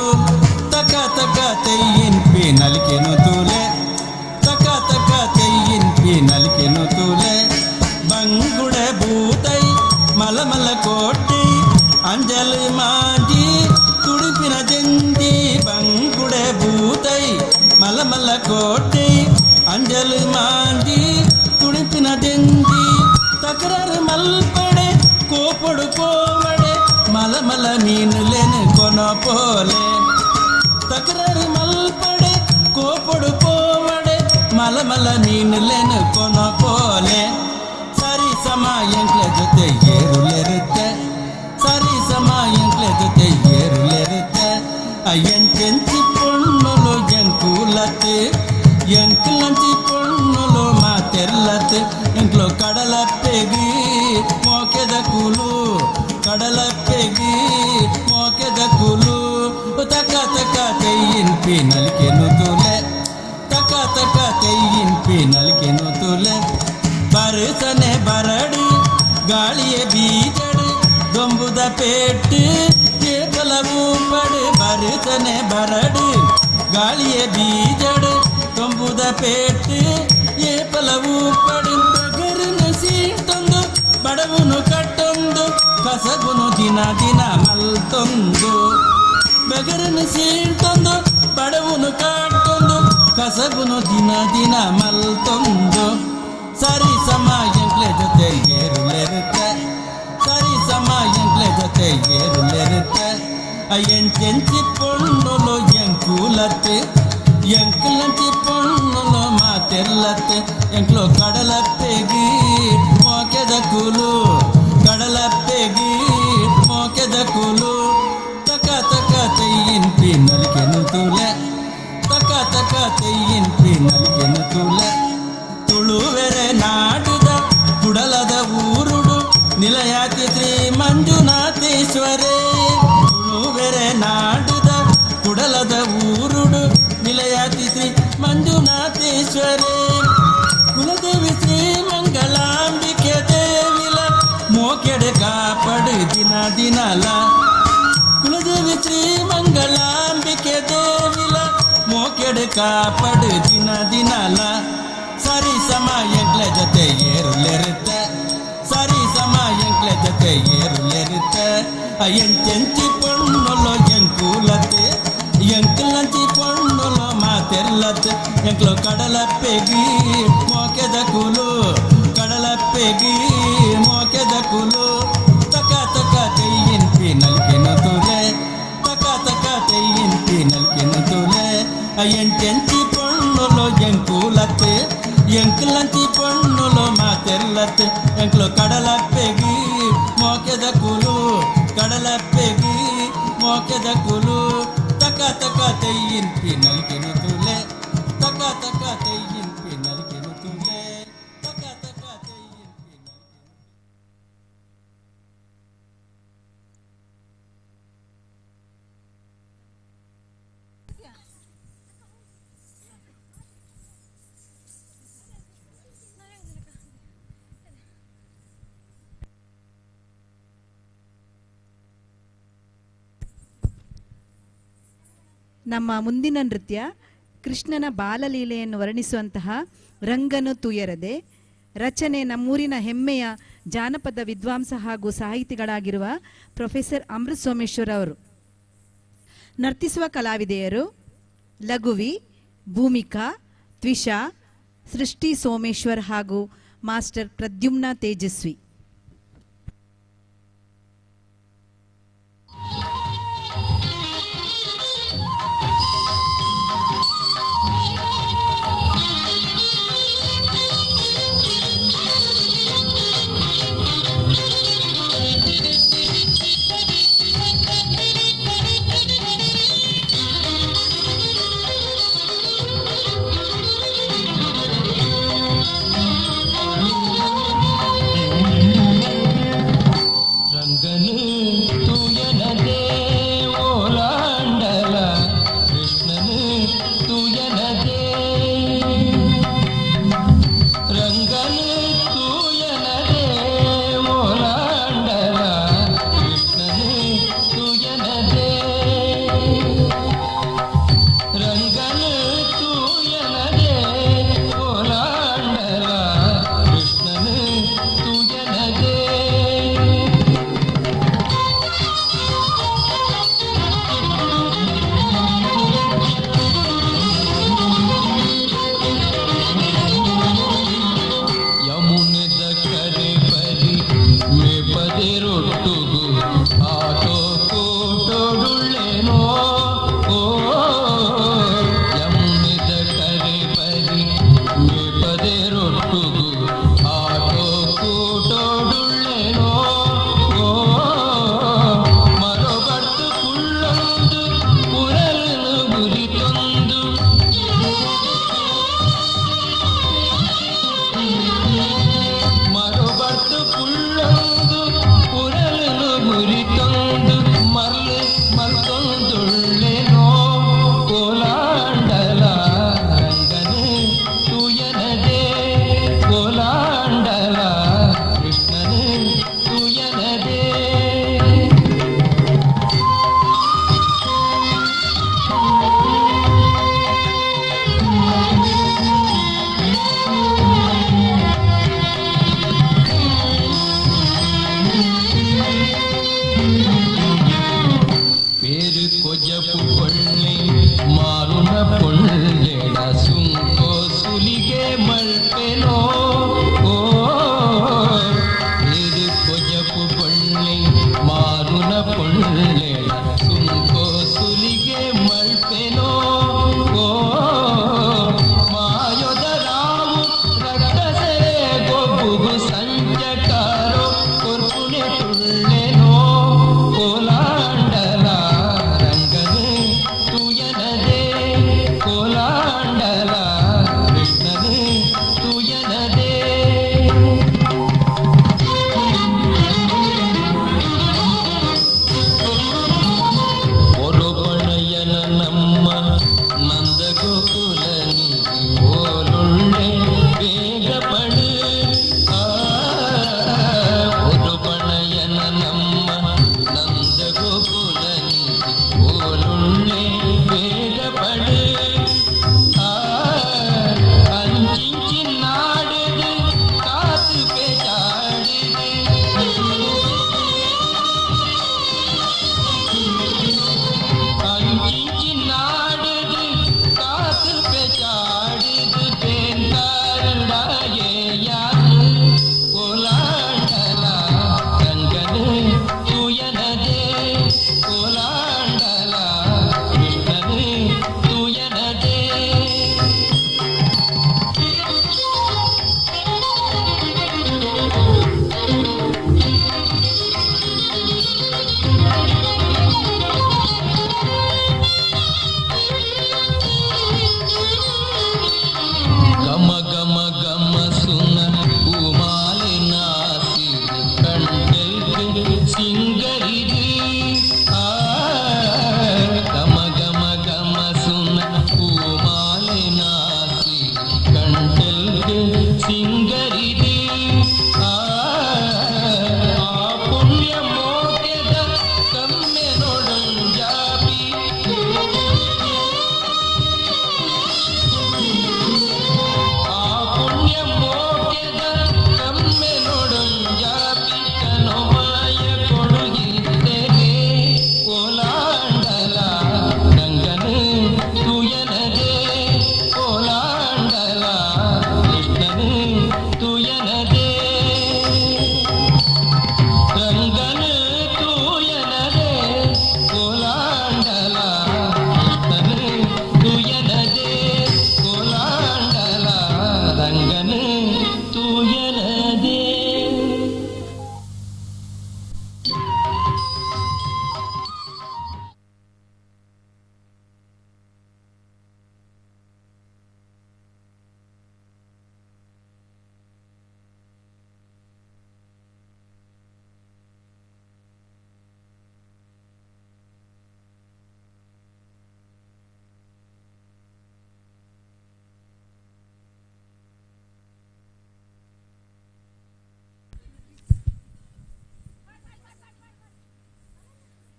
తక తక తెయ్యింపి నలికెను తూలే తక తక తెయ్యింపి నలికెను తూలే ಬಂಗುಡೆ ಭೂತೈ ಮಲಮಲ ಕೋಟಿ ಅಂಜಲು ಮಾಂಜಿ ತುಡುಪಿನ ಜಂಜಿ ಬಂಗುಡೆ ಭೂತೈ ಮಲಮಲ ಕೋಟಿ ಅಂಜಲು ಮಾಂಜಿ కోపడు పోవడే మలమల మీనులేని కొనపోలే తకరారు మల్పడే కోపడు పోవడే ಮಲಮಲ ನೀನುಲೇನು ಕೊನಪೋಲೆ ಸರಿ ಸಮ ಎಂಕ್ಲೆ ಜೊತೆ ಏರುಲಿರುತ್ತೆ ಸರಿ ಸಮ ಎಂಕ್ಲೆ ಜೊತೆ ಏರುಲಿರುತ್ತೆ ಎಂಟೆಂಚಿ ಪೊಣ್ಣುಲು ಎಂಕುಲತ್ತೆ ಎಂಕ್ಲಂಚಿ ಪೊಣ್ಣುಲು ಮಾತೆರ್ಲತ್ತೆ ಎಂಕ್ಲು ಕಡಲಪ್ಪೆಗಿ ಮೋಕೆದ ಕೂಲು ಕಡಲಪ್ಪೆಗಿ ಮೋಕೆದ ಕೂಲು ತಕ ತಕ ತೆಯ್ಯಿನ್ ಪಿನಲ್ಕೆನು ತೂಲೆ ತಕ ತಕ ತೆಯ್ಯಿನ್ ಪಿನಲ್ಕೆನು ತೂಲೆ ಬರಸನೆ ಬರಡಿ ಗಾಳಿಯ ಬೀಜಡು ದೊಂಬುದ ಪೇಟ್ಟು ಕೇಕಲವು ಪಡು ಬರಸನೆ ಬರಡಿ ಗಾಳಿಯ ಬೀಜಡು ದೊಂಬುದ ಪೇಟ್ಟು ಏಪಲವು ಪಡು ಬಗರನು ಸೀಟೊಂದು ಬಡವನು ಕಟ್ಟೊಂದು ಕಸಗುನು ದಿನ ದಿನ ಮಲ್ತೊಂದು ಬಗರನು ಸೀಟೊಂದು ಬಡವನು ಕಟ್ಟೊಂದು ಕಸಗುನು ದಿನ ದಿನ ಮಲ್ತೊಂದು ಸರಿ ಸಮ ಎಂಕ್ಲೆ ಜೊತೆ ಏರುಲಿರುತ್ತೆ ಸರಿ ಸಮ ಎಂಕ್ಲೆ ಜೊತೆ ಏರುಲಿರುತ್ತೆ ಎಂಟೆಂಚಿ ಪೊಣ್ಣುಲು ಎಂಕುಲತ್ತೆ ಎಂಕ್ಲಂಚಿ ಪೊಣ್ಣುಲು ಮಾತೆರ್ಲತ್ತೆ ಎಂಕ್ಲು ಕಡಲಪ್ಪೆಗಿ ಮೋಕೆದ ಕೂಲು ಕಡಲಪ್ಪೆಗಿ ಮೋಕೆದ ಕೂಲು ತಕ ತಕ ತೆಯ್ಯಿನ್ ಪಿನಲ್ಕೆನು ತೂಲೆ ತಕ ತಕ ತೆಯ್ಯಿನ್ ಪಿನಲ್ಕೆನು ತೂಲೆ ತುಳುವೆರೆ ನಾಡುದ ಕುಡಲದ ಊರುಡು ನಿಲಯಾತಿ ಶ್ರೀ ಮಂಜುನಾಥೇಶ್ವರೇ ತುಳುವೆರೆ ನಾಡುದ ಕುಡಲದ ಊರುಡು ನಿಲಯಾತಿ ಶ್ರೀ ಮಂಜುನಾಥೇಶ್ವರೇ ಕುಲದೇವಿ ಶ್ರೀ ಮಂಗಳಾಂಬಿಕೆ ದೇವಿಲ ಮೋಕೆಡೆ ಕಾಪಡು ದಿನ ದಿನಲ ಕುಲದೇವಿ ಶ್ರೀ ಮಂಗಳಾಂಬಿಕೆ ದೇವಿಲ ಮೋಕೆಡೆ ಕಾಪಡು ದಿನ ದಿನಲ ಸರಿ ಸಮ ಎಂಕ್ಲೆ ಜೊತೆ ಏರುಲಿರುತ್ತೆ ಸರಿ ಸಮ ಎಂಕ್ಲೆ ಜೊತೆ ಏರುಲಿರುತ್ತೆ ಎಂಟೆಂಚಿ ಪೊಣ್ಣುಲು ಎಂಕುಲತ್ತೆ ಎಂಕ್ಲಂಚಿ ಪೊಣ್ಣುಲು ಮಾತೆರ್ಲತ್ತೆ ಎಂಕ್ಲು ಕಡಲಪ್ಪೆಗಿ ಮೋಕೆದ ಕೂಲು ಕಡಲಪ್ಪೆಗಿ ಮೋಕೆದ ಕೂಲು ತಕ ತಕ ತೆಯ್ಯಿನ್ ಪಿನಲ್ಕೆನು ತೂಲೆ ತಕ ತಕ ತೆಯ್ಯಿನ್ ಪಿನಲ್ಕೆನು ತೂಲೆ ಎಂಟೆಂಚಿ ಪೊಣ್ಣುಲು ಎಂಕುಲತ್ತೆ ಎಂಕ್ಲಂಚಿ ಪೊಣ್ಣುಲು ಮಾತೆರ್ಲತ್ತೆ ಎಂಕ್ಲು ಕಡಲಪ್ಪೆಗಿ ಮೋಕೆದ ಕೂಲು ಕಡಲಪ್ಪೆಗಿ ಮೋಕೆದ ಕೂಲು ತಕ ತಕ ತೆಯ್ಯಿನ್ ಪಿನಲ್ಕೆನು ತೂಲೆ ತಕ ತಕ ತೆಯ್ಯಿನ್ ಪಿನಲ್ಕೆನು ತೂಲೆ ತಕ ತಕ ತೆಯ್ಯಿನ್ ಪಿನಲ್ಕೆನು
ನಮ್ಮ ಮುಂದಿನ ನೃತ್ಯ ಕೃಷ್ಣನ ಬಾಲಲೀಲೆಯನ್ನು ವರ್ಣಿಸುವಂತಹ ರಂಗನು ತುಯರದೆ, ರಚನೆ ನಮ್ಮೂರಿನ ಹೆಮ್ಮೆಯ ಜಾನಪದ ವಿದ್ವಾಂಸ ಹಾಗೂ ಸಾಹಿತಿಗಳಾಗಿರುವ ಪ್ರೊಫೆಸರ್ ಅಮೃತ್ ಸೋಮೇಶ್ವರ್ ಅವರು. ನರ್ತಿಸುವ ಕಲಾವಿದೆಯರು ಲಘುವಿ, ಭೂಮಿಕಾ, ತ್ವಿಷಾ, ಸೃಷ್ಟಿ ಸೋಮೇಶ್ವರ್ ಹಾಗೂ ಮಾಸ್ಟರ್ ಪ್ರದ್ಯುಮ್ನ ತೇಜಸ್ವಿ.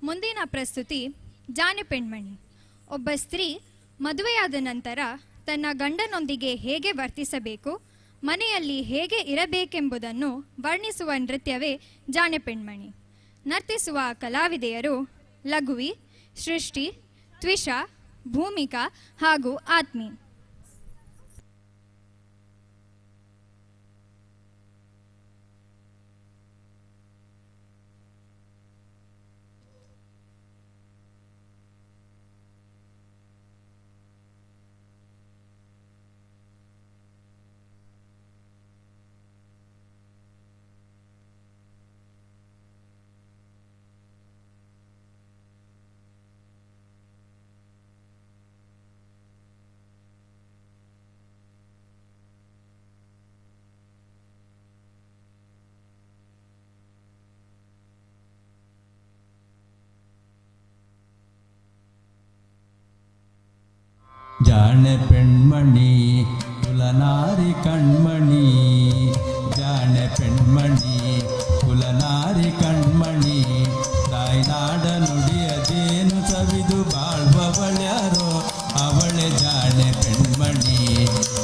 ಮುಂದಿನ ಪ್ರಸ್ತುತಿ ಜಾಣೆ ಪೆಣ್ಮಣಿ. ಒಬ್ಬ ಸ್ತ್ರೀ ಮದುವೆಯಾದ ನಂತರ ತನ್ನ ಗಂಡನೊಂದಿಗೆ ಹೇಗೆ ವರ್ತಿಸಬೇಕು, ಮನೆಯಲ್ಲಿ ಹೇಗೆ ಇರಬೇಕೆಂಬುದನ್ನು ವರ್ಣಿಸುವ ನೃತ್ಯವೇ ಜಾಣೆ ಪೆಣ್ಮಣಿ. ನರ್ತಿಸುವ ಕಲಾವಿದೆಯರು ಲಘುವಿ, ಸೃಷ್ಟಿ, ತ್ವಿಷಾ, ಭೂಮಿಕಾ ಹಾಗೂ ಆತ್ಮಿ.
ಜಾಣೆ ಪೆಣ್ಮಣಿ ಕುಲನಾರಿ ಕಣ್ಮಣಿ, ಜಾಣೆ ಪೆಣ್ಮಣಿ ಕುಲನಾರಿ ಕಣ್ಮಣಿ, ತಾಯ್ನಾಡ ನುಡಿಯದೇನು ಸವಿದು ಬಾಳ್ವವಳ್ಯಾರೋ ಅವಳೆ ಜಾಣೆ ಪೆಣ್ಮಣಿ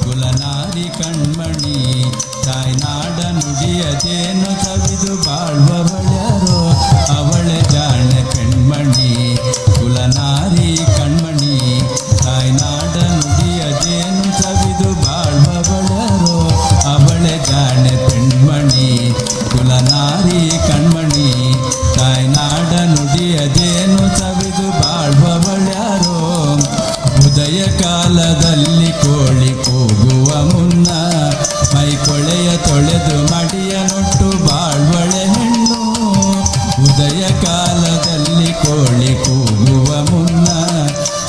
ಕುಲನಾರಿ ಕಣ್ಮಣಿ, ತಾಯ್ನಾಡ ನುಡಿಯದೇನು ಸವಿದು ಬಾಳ್ವವಳ್ಯಾರೋ ಅವಳೆ ಜಾಣೆ ಪೆಣ್ಮಣಿ ಕುಲನಾರಿ ಕಣ್ಮಣಿ, ತಾಯ್ನಾಡ ನುಡಿಯದೇನು ಸವಿದು ಬಾಳ್ವವಳ್ಯಾರೋ ಅವಳೆ ಜಾಣೆ ಪೆಣ್ಮಣಿ ಕುಲನಾರಿ ಕಣ್ಮಣಿ, ತಾಯ್ನಾಡ ನುಡಿಯದೇನು ಸವಿದು ಬಾಳ್ವವಳ್ಯಾರೋ. ಉದಯ ಕಾಲದಲ್ಲಿ ಕೋಳಿ ಕೂಗುವ ಮುನ್ನ ಮೈಕೊಳೆಯ ತೊಳೆದು ಮಡಿಯ ನೊಟ್ಟು ಬಾಳ್ವಳೆ ಹೆಣ್ಣು, ಉದಯ ಕಾಲದಲ್ಲಿ ಕೋಳಿ ಕೂಗುವ ಮುನ್ನ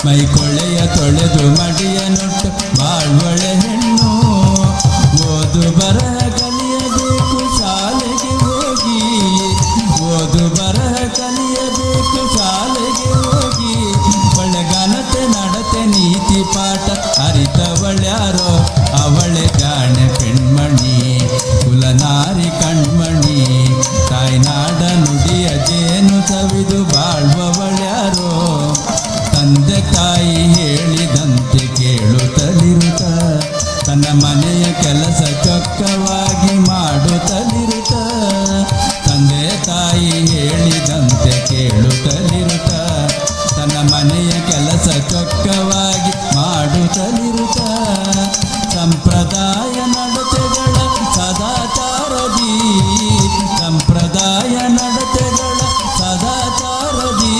ಮೈಕೊಳೆಯ ತೊಳೆದು ಮಡಿಯ ನೊಟ್ಟು ಬಾಳ್ವಳೆ ಹೆಣ್ಣು. ಓದು ಬರಹ ಕಲಿಯಬೇಕು ಶಾಲೆಗೆ ಹೋಗಿ, ಓದು ಬರಹ ಕಲಿಯಬೇಕು ಶಾಲೆಗೆ ಹೋಗಿ, ಒಳಗನತೆ ನಡತೆ ನೀತಿ ಪಾಠ ಅರಿತವಳ್ಯಾರೋ ಅವಳೆ ಜಾಣೆ ಪೆಣ್ಮಣಿ ಕುಲನಾರಿ ಕಣ್ಮಣಿ, ತಾಯ್ನಾಡ ನುಡಿಯದೇನು ಸವಿದು ಬಾಳ್ವವಳ್ಯಾರೋ. ತಂದೆ ತಾಯಿ ಹೇಳಿದಂತೆ ಕೇಳುತ್ತಲಿರುತ್ತ, ತನ್ನ ಮನೆಯ ಕೆಲಸ ಚೊಕ್ಕವಾಗಿ ಮಾಡುತ್ತಲಿರುತ್ತ, ತಂದೆ ತಾಯಿ ಹೇಳಿದಂತೆ ಕೇಳುತ್ತಲಿರುತ್ತ, ತನ್ನ ಮನೆಯ ಕೆಲಸ ಚೊಕ್ಕವಾಗಿ ಮಾಡುತ್ತಲಿರುತ್ತ, ಸಂಪ್ರದಾಯ ನಡತೆಗಳ ಸದಾಚಾರದಿ, ಸಂಪ್ರದಾಯ ನಡತೆಗಳ ಸದಾಚಾರದಿ,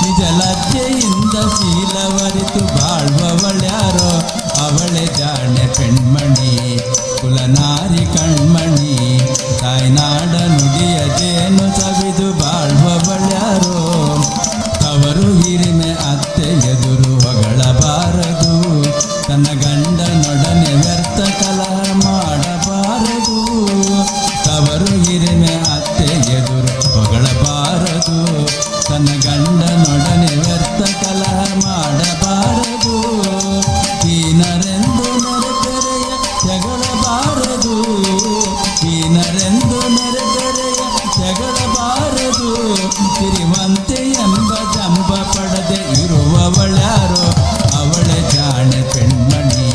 ನಿಜ ಲಜ್ಜೆಯಿಂದ ಶೀಲವರಿತು ಬಾಳ್ವವಳ್ಯಾರೋ ಅವಳೆ ಜಾಣೆ ಪೆಣ್ಮಣಿ ಕುಲನಾರಿ ಕಣ್ಮಣಿ, ತಾಯ್ನಾಡ ನುಡಿಯದೇನು ಸವಿದು ಬಾಳ್ವವಳ್ಯಾರೋ. ತವರು ಹಿರಿಮೆ ಅತ್ತೆ ಎದುರು ಹೊಗಳಬಾರದು, ತನ್ನ ಗಂಡನೊಡನೆ ವ್ಯರ್ಥ ಕಲಹ ಮಾಡಬಾರದು, ತವರು ಹಿರಿಮೆ ಅತ್ತೆ ಎದುರು ಹೊಗಳಬಾರದು, ತನ್ನ ಗಂಡನೊಡನೆ ವ್ಯರ್ಥ ಕಲಹ ಮಾಡಬಾರದು. ಹೀನರೆಂದು ನೆರೆಕೆರೆಯ ಜಗಳಬಾರದು, ಹೀನರೆಂದು ನೆರೆಕೆರೆಯ ಜಗಳಬಾರದು, ಸಿರಿವಂತೆ ಎಂಬ ಜಂಬ ಪಡೆದೆ ಇರುವವಳ್ಯಾರೋ ಅವಳೆ ಜಾಣೆ ಪೆಣ್ಮಣಿ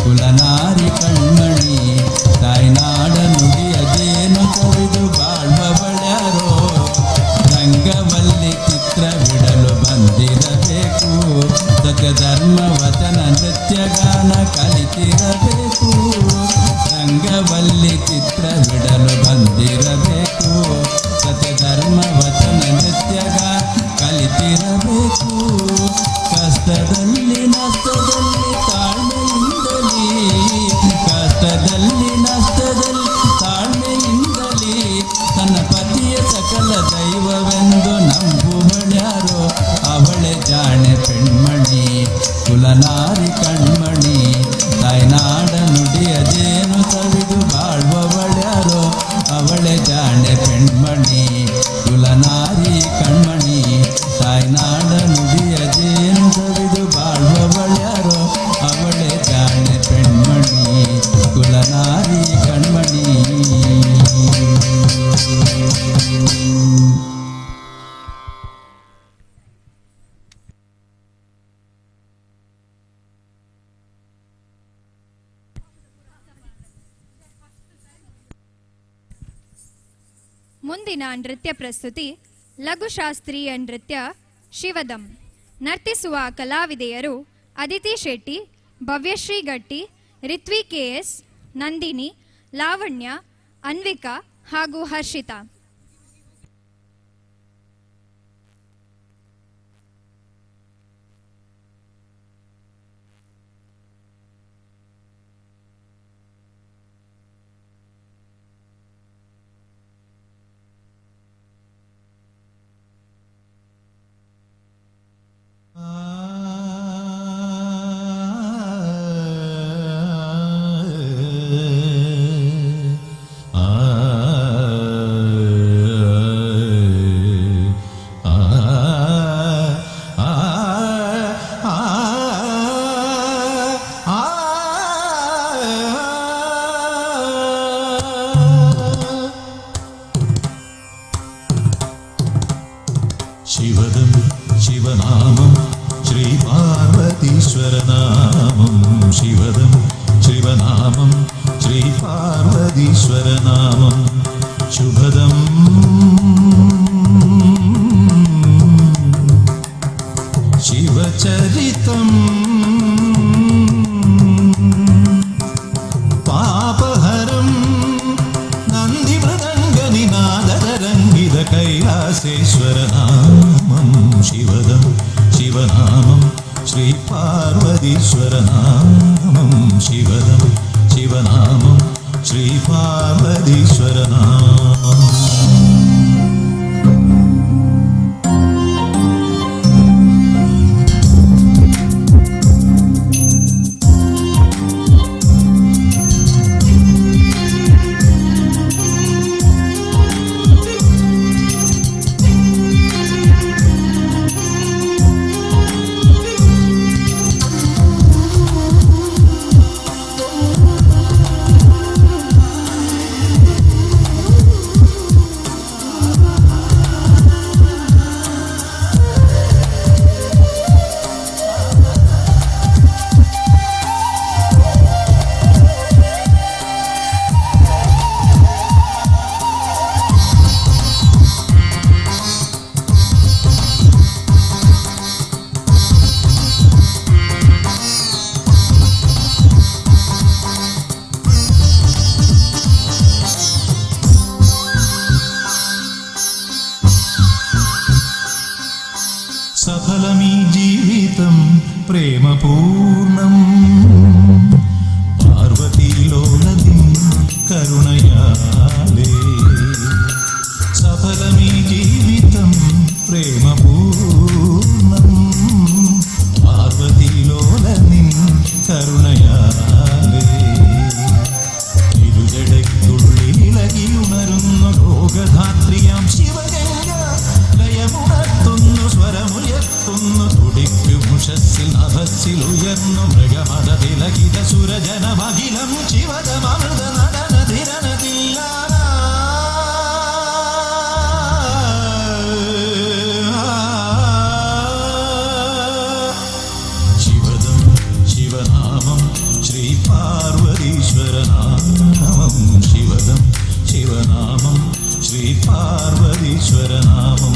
ಕುಲನಾರಿ ಕಣ್ಮಣಿ, ತಾಯ್ನಾಡ ನುಡಿಯದೇನು ಸವಿದು ಬಾಳ್ವವಳ್ಯಾರೋ. ರಂಗವಲ್ಲಿ ಚಿತ್ರವಿಡಲು ಬಂದಿರಬೇಕು, ಸತ್ಯ ಧರ್ಮ ವಚನ ನೃತ್ಯ ಗಾನ ಕಲಿತಿರಬೇಕು, ರಂಗವಲ್ಲಿ ಚಿತ್ರವಿಡಲು ಬಂದಿರಬೇಕು, ಸತ್ಯ ಧರ್ಮ ವಚನ ನೃತ್ಯ ಗಾನ ಕಲಿತಿರಬೇಕು. ಕಷ್ಟದಲ್ಲಿ ನಷ್ಟದಲ್ಲಿ ತಾಳ್ಮೆಯಿಂದಲೇ, ಕಷ್ಟದಲ್ಲಿ ನಷ್ಟದಲ್ಲಿ ತಾಳ್ಮೆಯಿಂದಲೇ, ತನ್ನ ಪತಿಯ ಸಕಲ ದೈವವೆಂದು ನಂಬುವಳ್ಯಾರೋ ಅವಳೆ ಜಾಣೆ ಪೆಣ್ಮಣಿ ಕುಲನಾರಿ ಕಣ್ಮಣಿ, ತಾಯ್ನಾಡ ನುಡಿಯದೇನು ಸವಿದು ಬಾಳ್ವವಳ್ಯಾರೋ
ಮುಂದಿನ ನೃತ್ಯ ಪ್ರಸ್ತುತಿ ಲಘುಶಾಸ್ತ್ರೀಯ ನೃತ್ಯ ಶಿವದಂ. ನರ್ತಿಸುವ ಕಲಾವಿದೆಯರು ಅದಿತಿ ಶೆಟ್ಟಿ, ಭವ್ಯಶ್ರೀ ಗಟ್ಟಿ, ರಿತ್ವಿ KS, ನಂದಿನಿ, ಲಾವಣ್ಯ, ಅನ್ವಿಕಾ ಹಾಗೂ ಹರ್ಷಿತಾ.
शिवदं शिवनामं श्रीपार्वतीश्वरनामं शिवदं शिवनामं श्रीपार्वतीश्वरनामं शुभदं शिवचरितं पापहरं नन्दिमृदङ्गनिनादरङ्गित कैलासेश्वरनामं शिवदं शिवनामं श्रीपार्वतीश्वरनामं शिवदं शिवनामं श्रीपार्वतीश्वरनामम् सफलमी जीवितं प्रेमपूर्णं पार्वतीलोलदिं करुणयाले सफलमी जीवितं प्रेमपूर्णं पार्वतीलोलदिं करुणयाले ഇരുജടയ്ക്കുള്ളിലകിയുണരുന്നു ലോകധാത്രിയാം ശിവഗംഗ ലയമുണർത്തുന്നു സ്വരമുയർത്തുന്നു തുടിക്കുമുഷസ്സിൽ നഭസ്സിൽ ഉയർന്നു മൃഗമത തിലകിത സുരജനമഖിലം ശിവതമൃത നടന തിരനതില്ല ശിവദം ശിവനാമം ശ്രീപാർവതീശ്വരനാമം ശിവദം ശിവനാമം ശ്രീപാർവതീശ്വരനാമം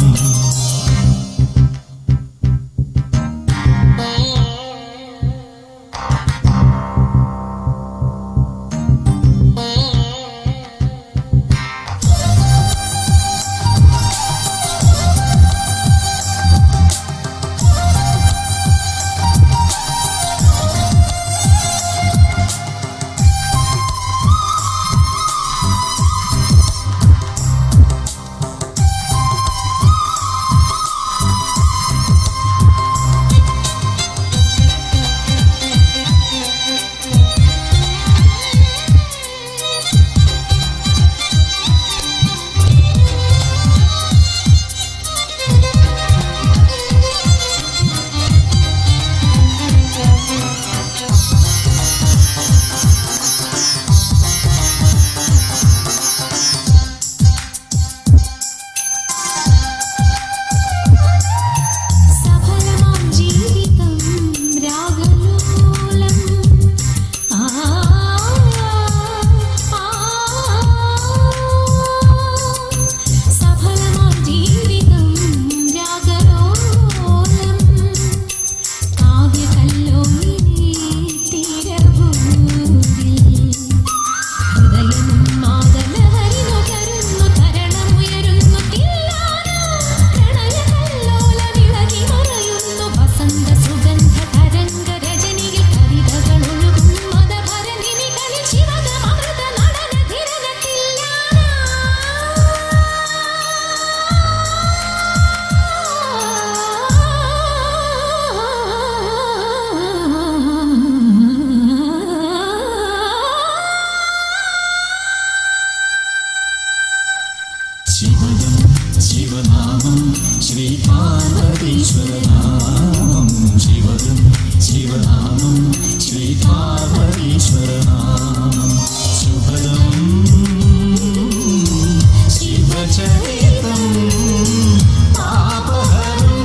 शिवनामं श्रीपार्वतीश्वरनामं शिवदं शिवनामं श्रीपार्वतीश्वरनामं शुभदं शिवचरितं पापहरं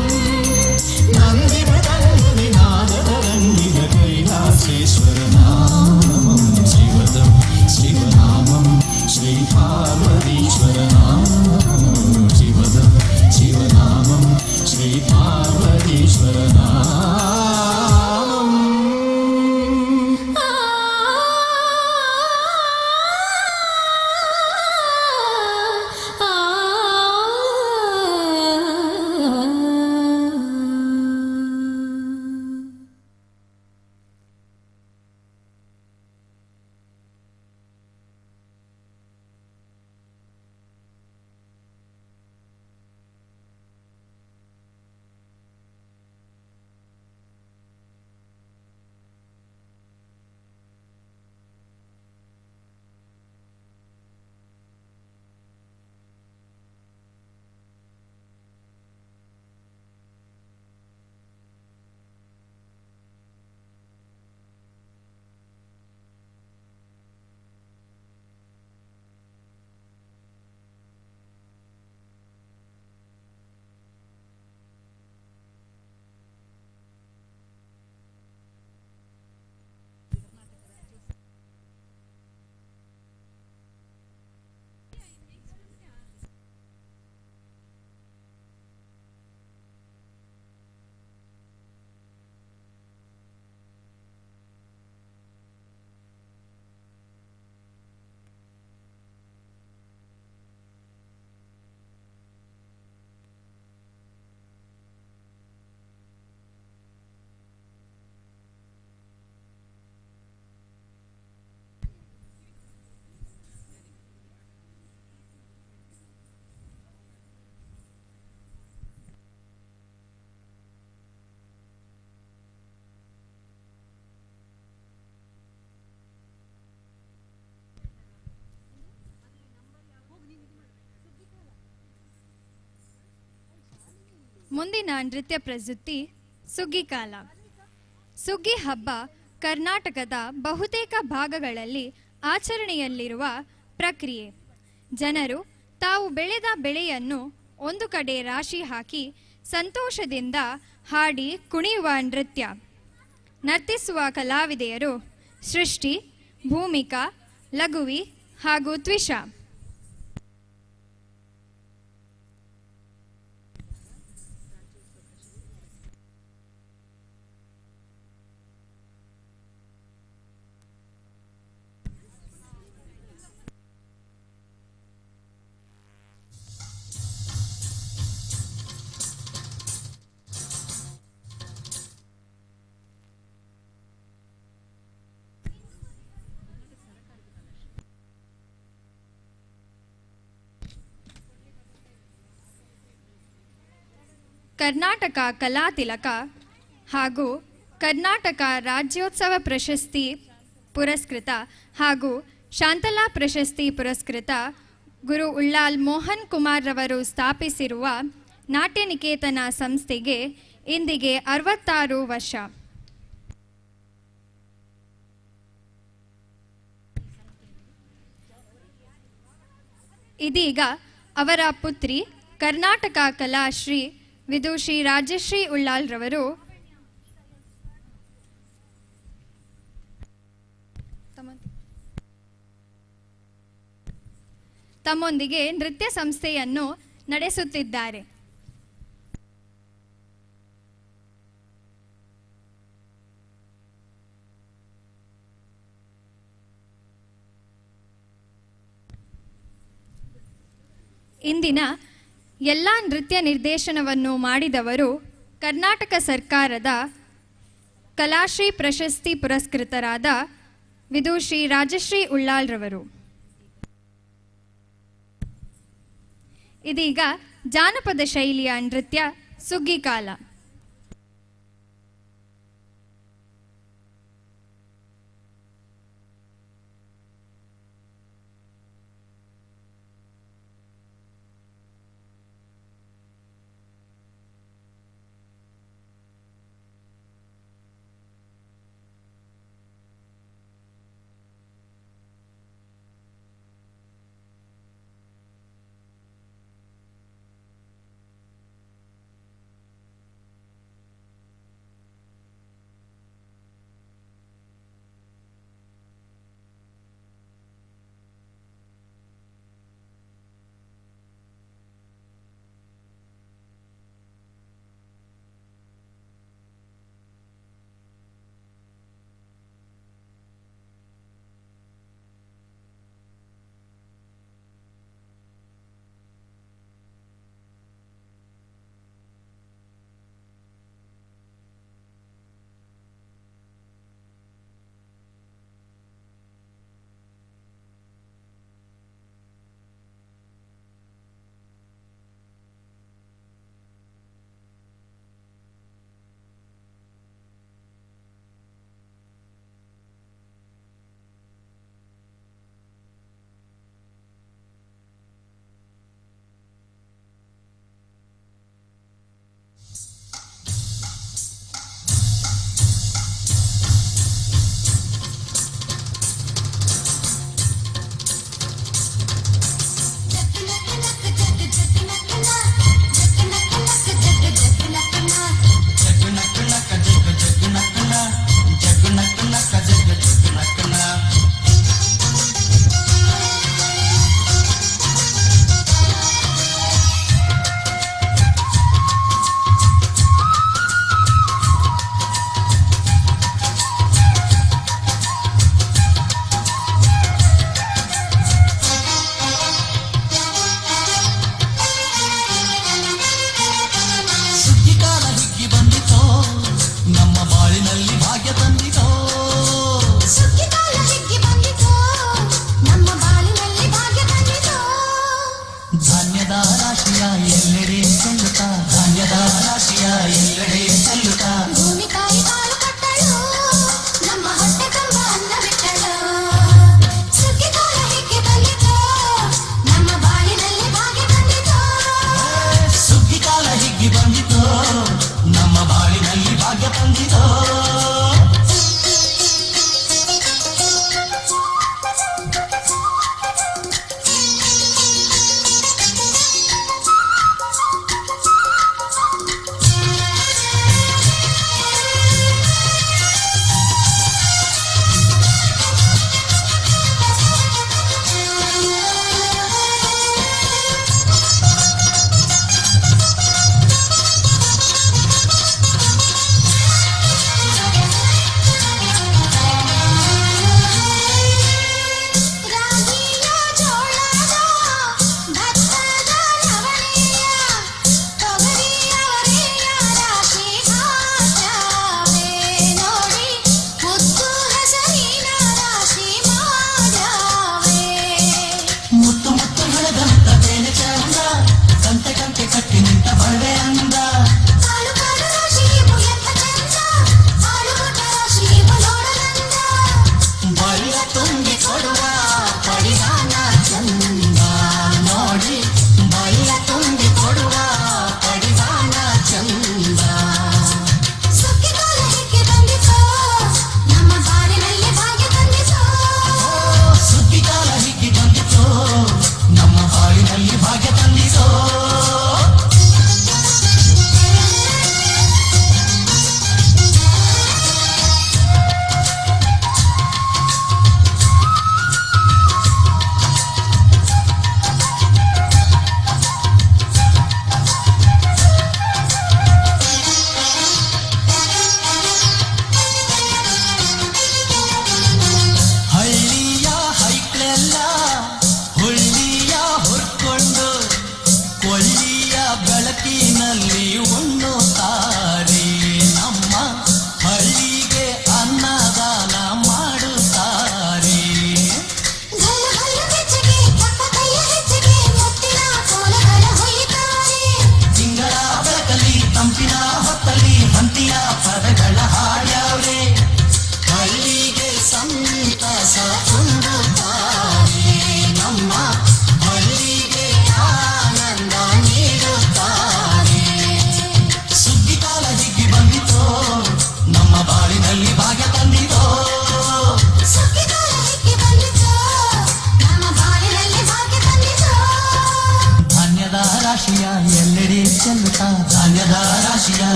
नन्दिमृदङ्गनिनादतरङ्गित कैलासेश्वरनामं शिवदं शिवनामं श्रीपार्वतीश्वरनामं शिवदं शिवनामं श्रीपार्वतीश्वरनामम्
ಮುಂದಿನ ನೃತ್ಯ ಪ್ರಸ್ತುತಿ ಸುಗ್ಗಿಕಾಲ. ಸುಗ್ಗಿ ಹಬ್ಬ ಕರ್ನಾಟಕದ ಬಹುತೇಕ ಭಾಗಗಳಲ್ಲಿ ಆಚರಣೆಯಲ್ಲಿರುವ ಪ್ರಕ್ರಿಯೆ. ಜನರು ತಾವು ಬೆಳೆದ ಬೆಳೆಯನ್ನು ಒಂದು ಕಡೆ ರಾಶಿ ಹಾಕಿ ಸಂತೋಷದಿಂದ ಹಾಡಿ ಕುಣಿಯುವ ನೃತ್ಯ. ನರ್ತಿಸುವ ಕಲಾವಿದೆಯರು ಸೃಷ್ಟಿ, ಭೂಮಿಕಾ, ಲಘುವಿ ಹಾಗೂ ತ್ವಿಷಾ. ಕರ್ನಾಟಕ ಕಲಾ ತಿಲಕ ಹಾಗೂ ಕರ್ನಾಟಕ ರಾಜ್ಯೋತ್ಸವ ಪ್ರಶಸ್ತಿ ಪುರಸ್ಕೃತ ಹಾಗೂ ಶಾಂತಲಾ ಪ್ರಶಸ್ತಿ ಪುರಸ್ಕೃತ ಗುರು ಉಳ್ಳಾಲ್ ಮೋಹನ್ ಕುಮಾರ್ ರವರು ಸ್ಥಾಪಿಸಿರುವ ನಾಟ್ಯ ನಿಕೇತನ ಸಂಸ್ಥೆಗೆ ಇಂದಿಗೆ 66 ವರ್ಷ. ಇದೀಗ ಅವರ ಪುತ್ರಿ ಕರ್ನಾಟಕ ಕಲಾಶ್ರೀ ವಿದುಷಿ ರಾಜಶ್ರೀ ಉಳ್ಳಾಲ್ ರವರು ತಮ್ಮೊಂದಿಗೆ ನೃತ್ಯ ಸಂಸ್ಥೆಯನ್ನು ನಡೆಸುತ್ತಿದ್ದಾರೆ. ಇಂದಿನ ಎಲ್ಲ ನೃತ್ಯ ನಿರ್ದೇಶನವನ್ನು ಮಾಡಿದವರು ಕರ್ನಾಟಕ ಸರ್ಕಾರದ ಕಲಾಶ್ರೀ ಪ್ರಶಸ್ತಿ ಪುರಸ್ಕೃತರಾದ ವಿದುಷಿ ರಾಜಶ್ರೀ ಉಳ್ಳಾಲ್ ರವರು. ಇದೀಗ ಜಾನಪದ ಶೈಲಿಯ ನೃತ್ಯ ಸುಗ್ಗಿಕಾಲ.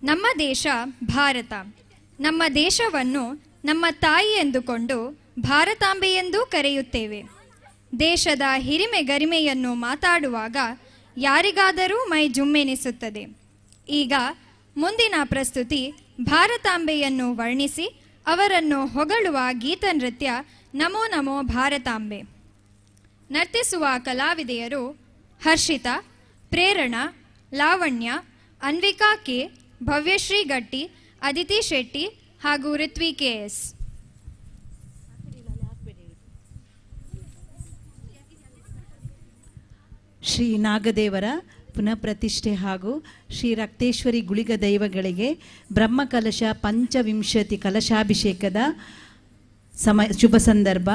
ನಮ್ಮ ದೇಶ ಭಾರತ. ನಮ್ಮ ದೇಶವನ್ನು ನಮ್ಮ ತಾಯಿ ಎಂದುಕೊಂಡು ಭಾರತಾಂಬೆ ಎಂದು ಕರೆಯುತ್ತೇವೆ. ದೇಶದ ಹಿರಿಮೆ ಗರಿಮೆಯನ್ನು ಮಾತಾಡುವಾಗ ಯಾರಿಗಾದರೂ ಮೈ ಜುಮ್ಮೆನಿಸುತ್ತದೆ. ಈಗ ಮುಂದಿನ ಪ್ರಸ್ತುತಿ ಭಾರತಾಂಬೆಯನ್ನು ವರ್ಣಿಸಿ ಅವರನ್ನು ಹೊಗಳುವ ಗೀತನೃತ್ಯ ನಮೋ ನಮೋ ಭಾರತಾಂಬೆ. ನರ್ತಿಸುವ ಕಲಾವಿದೆಯರು ಹರ್ಷಿತಾ, ಪ್ರೇರಣಾ, ಲಾವಣ್ಯ, ಅನ್ವಿಕಾ ಕೆ, ಭವ್ಯಶ್ರೀ ಗಟ್ಟಿ, ಅದಿತಿ ಶೆಟ್ಟಿ ಹಾಗೂ ಋತ್ವಿ KS.
ಶ್ರೀ ನಾಗದೇವರ ಪುನಃ ಪ್ರತಿಷ್ಠೆ ಹಾಗೂ ಶ್ರೀ ರಕ್ತೇಶ್ವರಿ ಗುಳಿಗ ದೈವಗಳಿಗೆ ಬ್ರಹ್ಮಕಲಶ ಪಂಚವಿಂಶತಿ ಕಲಶಾಭಿಷೇಕದ ಶುಭ ಸಂದರ್ಭ,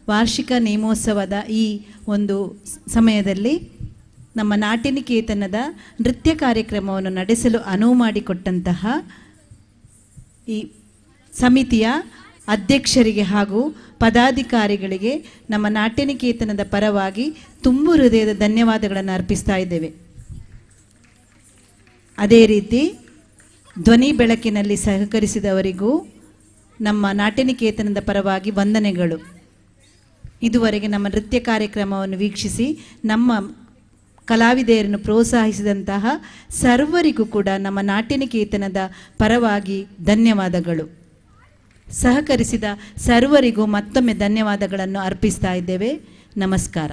ವಾರ್ಷಿಕ ನೇಮೋತ್ಸವದ ಈ ಒಂದು ಸಮಯದಲ್ಲಿ ನಮ್ಮ ನಾಟ್ಯನಿಕೇತನದ ನೃತ್ಯ ಕಾರ್ಯಕ್ರಮವನ್ನು ನಡೆಸಲು ಅನುವು ಮಾಡಿಕೊಟ್ಟಂತಹ ಈ ಸಮಿತಿಯ ಅಧ್ಯಕ್ಷರಿಗೆ ಹಾಗೂ ಪದಾಧಿಕಾರಿಗಳಿಗೆ ನಮ್ಮ ನಾಟ್ಯನಿಕೇತನದ ಪರವಾಗಿ ತುಂಬು ಹೃದಯದ ಧನ್ಯವಾದಗಳನ್ನು ಅರ್ಪಿಸ್ತಾ ಇದ್ದೇವೆ. ಅದೇ ರೀತಿ ಧ್ವನಿ ಬೆಳಕಿನಲ್ಲಿ ಸಹಕರಿಸಿದವರಿಗೂ ನಮ್ಮ ನಾಟ್ಯನಿಕೇತನದ ಪರವಾಗಿ ವಂದನೆಗಳು. ಇದುವರೆಗೆ ನಮ್ಮ ನೃತ್ಯ ಕಾರ್ಯಕ್ರಮವನ್ನು ವೀಕ್ಷಿಸಿ ನಮ್ಮ ಕಲಾವಿದೆಯರನ್ನು ಪ್ರೋತ್ಸಾಹಿಸಿದಂತಹ ಸರ್ವರಿಗೂ ಕೂಡ ನಮ್ಮ ನಾಟ್ಯನಿಕೇತನದ ಪರವಾಗಿ ಧನ್ಯವಾದಗಳು. ಸಹಕರಿಸಿದ ಸರ್ವರಿಗೂ ಮತ್ತೊಮ್ಮೆ ಧನ್ಯವಾದಗಳನ್ನು ಅರ್ಪಿಸ್ತಾ ಇದ್ದೇವೆ. ನಮಸ್ಕಾರ.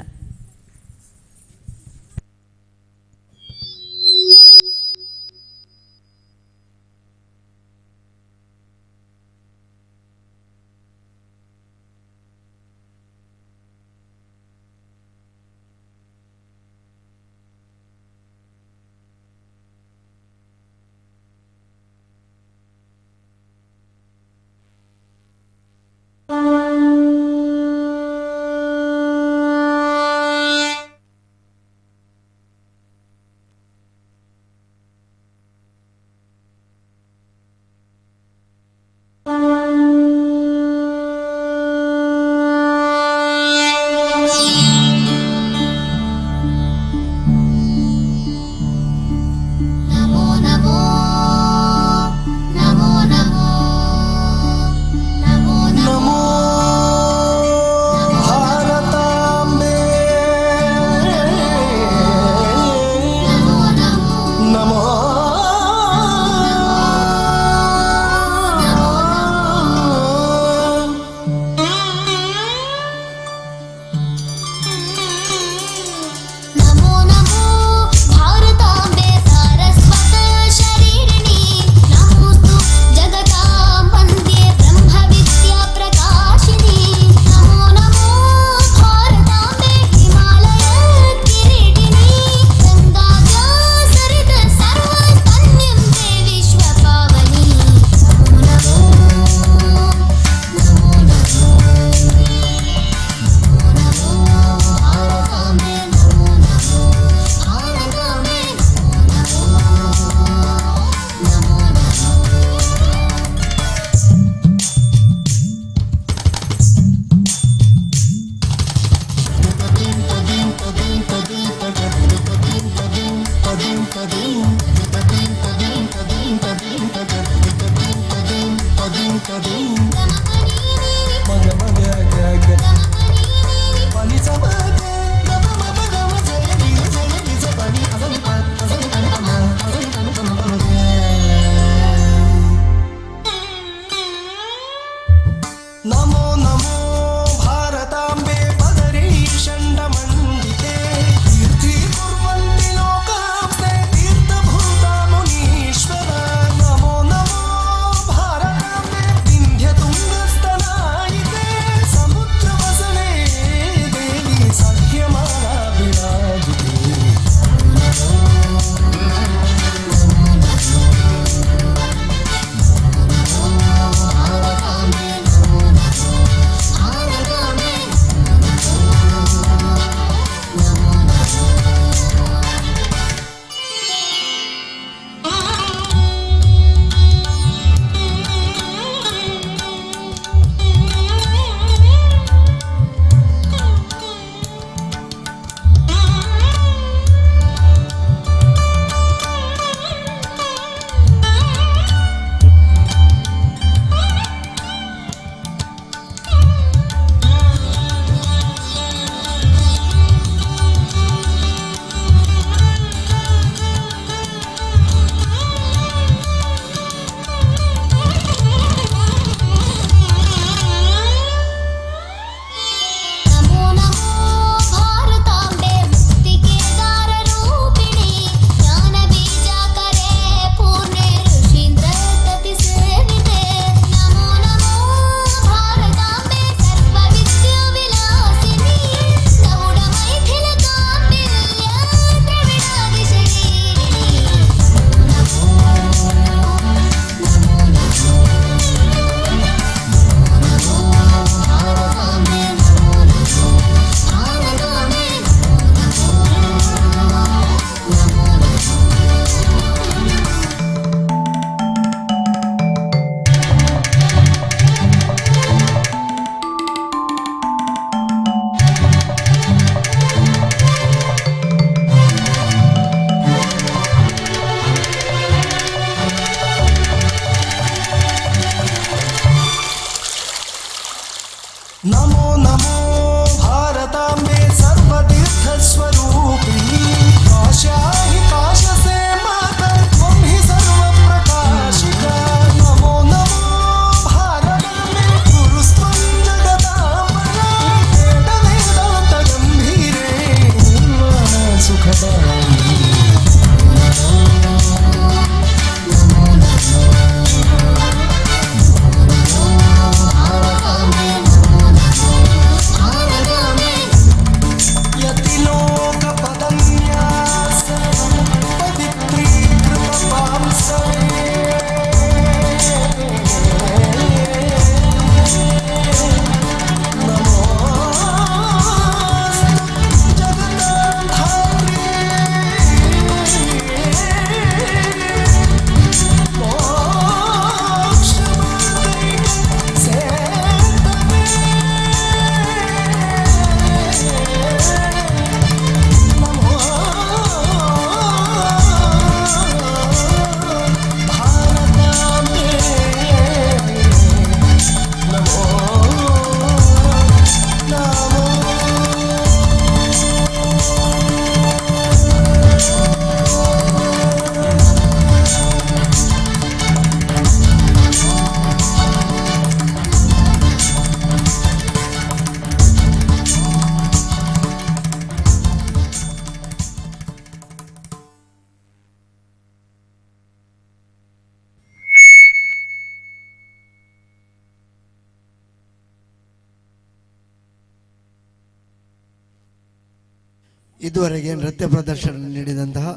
ಇದುವರೆಗೆ ನೃತ್ಯ ಪ್ರದರ್ಶನ ನೀಡಿದಂತಹ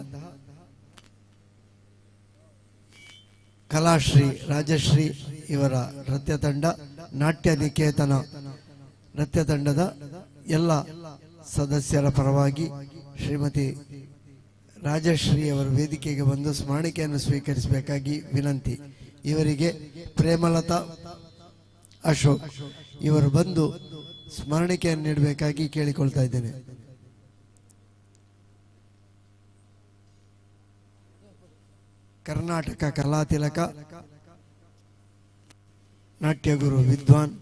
ಕಲಾಶ್ರೀ ರಾಜಶ್ರೀ ಇವರ ನೃತ್ಯ ತಂಡ, ನಾಟ್ಯ ನಿಕೇತನ ನೃತ್ಯ ತಂಡದ ಎಲ್ಲ ಸದಸ್ಯರ ಪರವಾಗಿ ಶ್ರೀಮತಿ ರಾಜಶ್ರೀ ಅವರು ವೇದಿಕೆಗೆ ಬಂದು ಸ್ಮರಣಿಕೆಯನ್ನು ಸ್ವೀಕರಿಸಬೇಕಾಗಿ ವಿನಂತಿ. ಇವರಿಗೆ ಪ್ರೇಮಲತಾ ಅಶೋಕ್ ಇವರು ಬಂದು ಸ್ಮರಣಿಕೆಯನ್ನು ನೀಡಬೇಕಾಗಿ ಕೇಳಿಕೊಳ್ತಾ ಇದ್ದೇನೆ. ಕರ್ನಾಟಕ ಕಲಾತಿಲಕ ನಾಟ್ಯಗುರು ವಿದ್ವಾನ್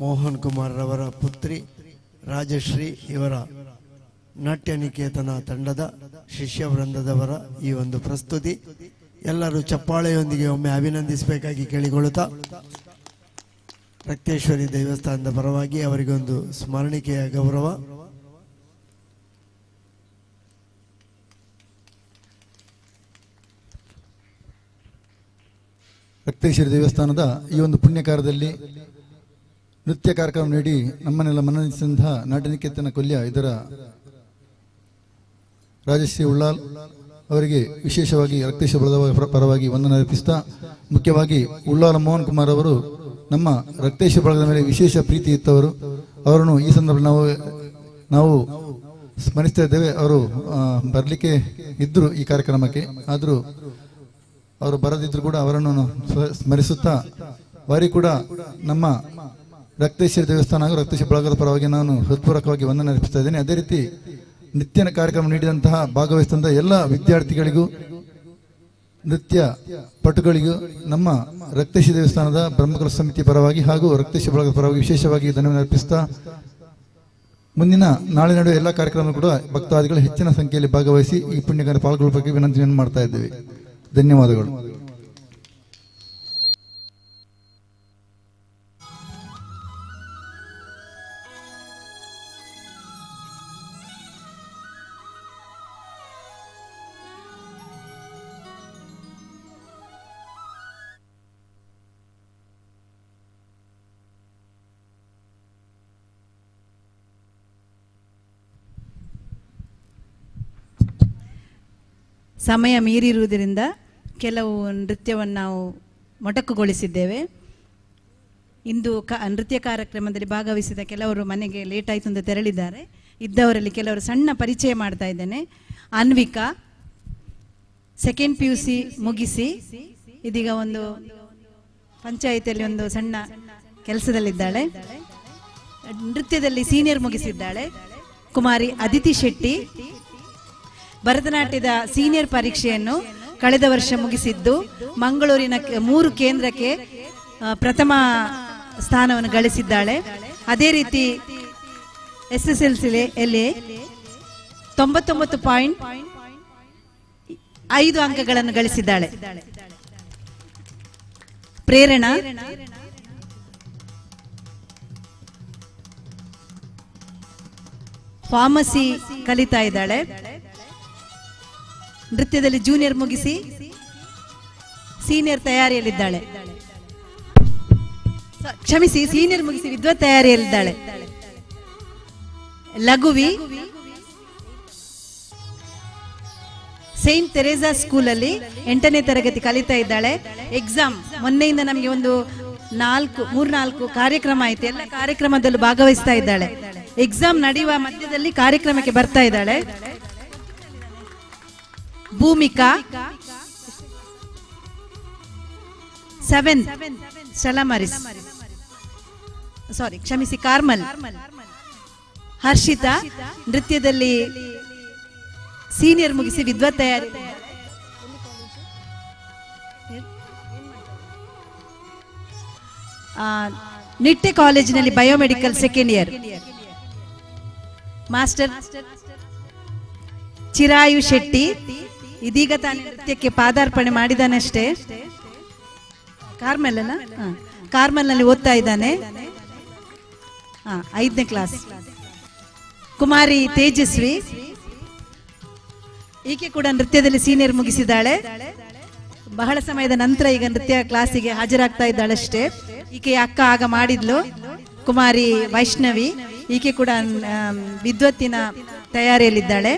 ಮೋಹನ್ ಕುಮಾರ್ ರವರ ಪುತ್ರಿ ರಾಜಶ್ರೀ ಇವರ ನಾಟ್ಯ ನಿಕೇತನ ತಂಡದ ಶಿಷ್ಯ ವೃಂದದವರ ಈ ಒಂದು ಪ್ರಸ್ತುತಿ ಎಲ್ಲರೂ ಚಪ್ಪಾಳೆಯೊಂದಿಗೆ ಒಮ್ಮೆ ಅಭಿನಂದಿಸಬೇಕಾಗಿ ಕೇಳಿಕೊಳ್ಳುತ್ತಾ, ರಕ್ತೇಶ್ವರಿ ದೇವಸ್ಥಾನದ ಪರವಾಗಿ ಅವರಿಗೊಂದು ಸ್ಮರಣಿಕೆಯ ಗೌರವ.
ರಕ್ತೇಶ್ವರಿ ದೇವಸ್ಥಾನದ ಈ ಒಂದು ಪುಣ್ಯ ಕಾರ್ಯದಲ್ಲಿ ನೃತ್ಯ ಕಾರ್ಯಕ್ರಮ ನೀಡಿ ನಮ್ಮನ್ನೆಲ್ಲ ಮನರಂಜಿಸಿದಂತಹ ನಾಟ್ಯನಿಕೇತನ ಕೊಲ್ಯ ಇದರ ರಾಜಶ್ರೀ ಉಳ್ಳಾಲ್ ಅವರಿಗೆ ವಿಶೇಷವಾಗಿ ರಕ್ತೇಶ್ವರ ಪರವಾಗಿ ವಂದನೆ ಅರ್ಪಿಸ್ತಾ, ಮುಖ್ಯವಾಗಿ ಉಳ್ಳಾಲ ಮೋಹನ್ ಕುಮಾರ್ ಅವರು ನಮ್ಮ ರಕ್ತೇಶ್ವರ ಬಳಗದ ಮೇಲೆ ವಿಶೇಷ ಪ್ರೀತಿ ಇತ್ತವರು. ಅವರನ್ನು ಈ ಸಂದರ್ಭದಲ್ಲಿ ನಾವು ಸ್ಮರಿಸ್ತಾ ಇದ್ದೇವೆ. ಅವರು ಬರಲಿಕ್ಕೆ ಇದ್ದರು ಈ ಕಾರ್ಯಕ್ರಮಕ್ಕೆ, ಆದರೂ ಅವರು ಬರದಿದ್ರು ಕೂಡ ಅವರನ್ನು ಸ್ಮರಿಸುತ್ತಾ ಅವರಿಗೆ ಕೂಡ ನಮ್ಮ ರಕ್ತೇಶ್ವರಿ ದೇವಸ್ಥಾನ ಹಾಗೂ ರಕ್ತೇಶ್ವರ ಬಳಗದ ಪರವಾಗಿ ನಾನು ಹೃತ್ಪೂರ್ವಕವಾಗಿ ವಂದನೆ ಅರ್ಪಿಸ್ತಾ ಇದ್ದೇನೆ. ಅದೇ ರೀತಿ ನೃತ್ಯ ಕಾರ್ಯಕ್ರಮ ನೀಡಿದಂತಹ ಭಾಗವಹಿಸಿದಂತಹ ಎಲ್ಲ ವಿದ್ಯಾರ್ಥಿಗಳಿಗೂ ನೃತ್ಯ ಪಟುಗಳಿಗೂ ನಮ್ಮ ರಕ್ತೇಶ್ವರಿ ದೇವಸ್ಥಾನದ ಬ್ರಹ್ಮಕಲಶ ಸಮಿತಿ ಪರವಾಗಿ ಹಾಗೂ ರಕ್ತೇಶ್ವರ ಬಳಗದ ಪರವಾಗಿ ವಿಶೇಷವಾಗಿ ಧನ್ಯವಾದ ಅರ್ಪಿಸ್ತಾ, ಮುಂದಿನ ನಾಳೆ ನಡುವೆ ಎಲ್ಲ ಕಾರ್ಯಕ್ರಮ ಕೂಡ ಭಕ್ತಾದಿಗಳು ಹೆಚ್ಚಿನ ಸಂಖ್ಯೆಯಲ್ಲಿ ಭಾಗವಹಿಸಿ ಈ ಪುಣ್ಯ ಕಾರ್ಯ ಪಾಲ್ಗೊಳ್ಳುವ ಬಗ್ಗೆ ವಿನಂತಿಯನ್ನು ಮಾಡ್ತಾ ಇದ್ದೇವೆ. ಧನ್ಯವಾದಗಳು.
ಸಮಯ ಮೀರಿರುವುದರಿಂದ ಕೆಲವು ನೃತ್ಯವನ್ನು ನಾವು ಮೊಟಕುಗೊಳಿಸಿದ್ದೇವೆ. ಇಂದು ನೃತ್ಯ ಕಾರ್ಯಕ್ರಮದಲ್ಲಿ ಭಾಗವಹಿಸಿದ ಕೆಲವರು ಮನೆಗೆ ಲೇಟ್ ಆಯಿತು ಅಂತ ತೆರಳಿದ್ದಾರೆ. ಇದ್ದವರಲ್ಲಿ ಕೆಲವರು ಸಣ್ಣ ಪರಿಚಯ ಮಾಡ್ತಾ ಇದ್ದೇನೆ. ಅನ್ವಿಕಾ ಸೆಕೆಂಡ್ PUC ಮುಗಿಸಿ ಇದೀಗ ಒಂದು ಪಂಚಾಯಿತಿಯಲ್ಲಿ ಒಂದು ಸಣ್ಣ ಕೆಲಸದಲ್ಲಿದ್ದಾಳೆ. ನೃತ್ಯದಲ್ಲಿ ಸೀನಿಯರ್ ಮುಗಿಸಿದ್ದಾಳೆ. ಕುಮಾರಿ ಅದಿತಿ ಶೆಟ್ಟಿ ಭರತನಾಟ್ಯದ ಸೀನಿಯರ್ ಪರೀಕ್ಷೆಯನ್ನು ಕಳೆದ ವರ್ಷ ಮುಗಿಸಿದ್ದು ಮಂಗಳೂರಿನ 3 ಕೇಂದ್ರಕ್ಕೆ ಪ್ರಥಮ ಸ್ಥಾನವನ್ನು ಗಳಿಸಿದ್ದಾಳೆ. ಅದೇ ರೀತಿ SSLCಯಲ್ಲಿ 99.5 ಅಂಕಗಳನ್ನು ಗಳಿಸಿದ್ದಾಳೆ. ಪ್ರೇರಣಾ ಫಾರ್ಮಸಿ ಕಲಿತಾ ಇದ್ದಾಳೆ. ನೃತ್ಯದಲ್ಲಿ ಜೂನಿಯರ್ ಮುಗಿಸಿ ಸೀನಿಯರ್ ತಯಾರಿಯಲ್ಲಿದ್ದಾಳೆ. ಕ್ಷಮಿಸಿ, ಸೀನಿಯರ್ ಮುಗಿಸಿ ವಿದ್ವತ್ ತಯಾರಿಯಲ್ಲಿದ್ದಾಳೆ. ಲಘುವಿ ಸೈಂಟ್ ತೆರೇಸಾ ಸ್ಕೂಲಲ್ಲಿ 8ನೇ ತರಗತಿ ಕಲಿತಾ ಇದ್ದಾಳೆ. ಎಕ್ಸಾಮ್ ಮೊನ್ನೆಯಿಂದ ನಮಗೆ ಒಂದು 3-4 ಕಾರ್ಯಕ್ರಮ ಆಯ್ತು. ಎಲ್ಲ ಕಾರ್ಯಕ್ರಮದಲ್ಲೂ ಭಾಗವಹಿಸ್ತಾ ಇದ್ದಾಳೆ. ಎಕ್ಸಾಮ್ ನಡೆಯುವ ಮಧ್ಯದಲ್ಲಿ ಕಾರ್ಯಕ್ರಮಕ್ಕೆ ಬರ್ತಾ ಇದ್ದಾಳೆ. ಭೂಮಿಕಾ 7 ಶಲಮರಿಸ್ ಕ್ಷಮಿಸಿ ಕಾರ್ಮಲ್. ಹರ್ಷಿತಾ ನೃತ್ಯದಲ್ಲಿ ಸೀನಿಯರ್ ಮುಗಿಸಿ ವಿದ್ವತ್ ತಯಾರಿ. ನಿಟ್ಟೆ ಕಾಲೇಜಿನಲ್ಲಿ biomedical second year. Master Chirayu Shetty ಇದೀಗ ತಾನೇ ನೃತ್ಯಕ್ಕೆ ಪಾದಾರ್ಪಣೆ ಮಾಡಿದಾನಷ್ಟೇ. ಕಾರ್ಮೆಲ್ ಅಲ್ಲ, ಕಾರ್ಮೆಲ್ನಲ್ಲಿ ಓದ್ತಾ ಇದ್ದಾನೆ, 5ನೇ ಕ್ಲಾಸ್. ಕುಮಾರಿ ತೇಜಸ್ವಿ ಈಕೆ ಕೂಡ ನೃತ್ಯದಲ್ಲಿ ಸೀನಿಯರ್ ಮುಗಿಸಿದ್ದಾಳೆ. ಬಹಳ ಸಮಯದ ನಂತರ ಈಗ ನೃತ್ಯ ಕ್ಲಾಸಿಗೆ ಹಾಜರಾಗ್ತಾ ಇದ್ದಾಳಷ್ಟೇ. ಈಕೆಯ ಅಕ್ಕ ಆಗ ಮಾಡಿದ್ಲು. ಕುಮಾರಿ ವೈಷ್ಣವಿ ಈಕೆ ಕೂಡ ವಿದ್ವತ್ತಿನ ತಯಾರಿಯಲ್ಲಿದ್ದಾಳೆ.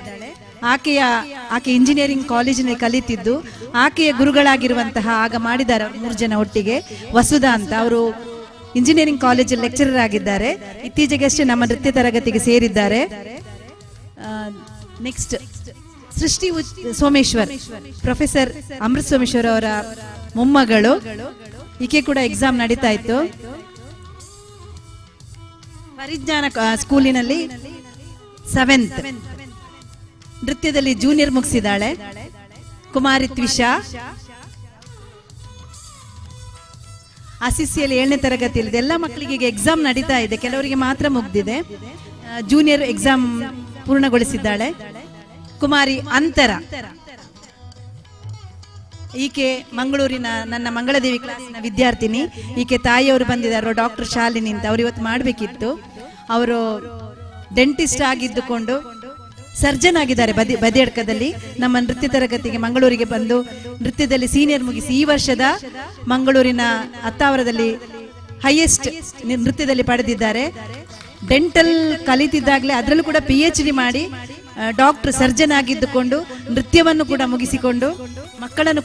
ಆಕೆ ಇಂಜಿನಿಯರಿಂಗ್ ಕಾಲೇಜಿನಲ್ಲಿ ಕಲಿತಿದ್ದು, ಆಕೆಯ ಗುರುಗಳಾಗಿರುವಂತಹ ಆಗ ಮಾಡಿದ್ದಾರೆ 3 ಜನ ಒಟ್ಟಿಗೆ. ವಸುಧಾ ಅಂತ, ಅವರು ಇಂಜಿನಿಯರಿಂಗ್ ಕಾಲೇಜಲ್ಲಿ ಲೆಕ್ಚರರ್ ಆಗಿದ್ದಾರೆ. ಇತ್ತೀಚೆಗಷ್ಟೇ ನಮ್ಮ ನೃತ್ಯ ತರಗತಿಗೆ ಸೇರಿದ್ದಾರೆ. ನೆಕ್ಸ್ಟ್ ಸೃಷ್ಟಿ ಸೋಮೇಶ್ವರ್, ಪ್ರೊಫೆಸರ್ ಅಮೃತ್ ಸೋಮೇಶ್ವರ್ ಅವರ ಮೊಮ್ಮಗಳು. ಈಕೆ ಕೂಡ ಎಕ್ಸಾಮ್ ನಡೀತಾ ಇತ್ತು. ಪರಿಜ್ಞಾನ ಸ್ಕೂಲಿನಲ್ಲಿ 7th ನೃತ್ಯದಲ್ಲಿ ಜೂನಿಯರ್ ಮುಗಿಸಿದಾಳೆ. ಕುಮಾರಿ ತ್ವಿಷಾ ಆಸಿಸಿಯಲ್ಲಿ 7ನೇ ತರಗತಿಯಲ್ಲಿ. ಎಲ್ಲ ಮಕ್ಕಳಿಗೆ ಈಗ ಎಕ್ಸಾಮ್ ನಡೀತಾ ಇದೆ, ಕೆಲವರಿಗೆ ಮಾತ್ರ ಮುಗ್ದಿದೆ. Junior exam ಪೂರ್ಣಗೊಳಿಸಿದ್ದಾಳೆ. ಕುಮಾರಿ ಅಂತರ, ಈಕೆ ಮಂಗಳೂರಿನ ನನ್ನ ಮಂಗಳದೇವಿ ಕ್ಲಾಸಿನ ವಿದ್ಯಾರ್ಥಿನಿ. ಈಕೆ ತಾಯಿಯವರು ಬಂದಿದ್ದಾರೆ, ಡಾಕ್ಟರ್ ಶಾಲಿನಿ ಅಂತ. ಅವ್ರು ಇವತ್ತು ಮಾಡಬೇಕಿತ್ತು. ಅವರು ಡೆಂಟಿಸ್ಟ್ ಆಗಿದ್ದುಕೊಂಡು ಸರ್ಜನ್ ಆಗಿದ್ದಾರೆ ಬದಿಯಡ್ಕದಲ್ಲಿ. ನಮ್ಮ ನೃತ್ಯ ತರಗತಿಗೆ ಮಂಗಳೂರಿಗೆ ಬಂದು ನೃತ್ಯದಲ್ಲಿ ಸೀನಿಯರ್ ಮುಗಿಸಿ ಈ ವರ್ಷದ ಮಂಗಳೂರಿನ ಅತ್ತಾವರದಲ್ಲಿ ಹೈಯೆಸ್ಟ್ ನೃತ್ಯದಲ್ಲಿ ಪಡೆದಿದ್ದಾರೆ. ಡೆಂಟಲ್ ಕಲಿತಿದ್ದಾಗಲೇ ಅದರಲ್ಲೂ ಕೂಡ PhD ಮಾಡಿ ಡಾಕ್ಟರ್ ಸರ್ಜನ್ ಆಗಿದ್ದುಕೊಂಡು ನೃತ್ಯವನ್ನು ಕೂಡ ಮುಗಿಸಿಕೊಂಡು ಮಗಳನ್ನು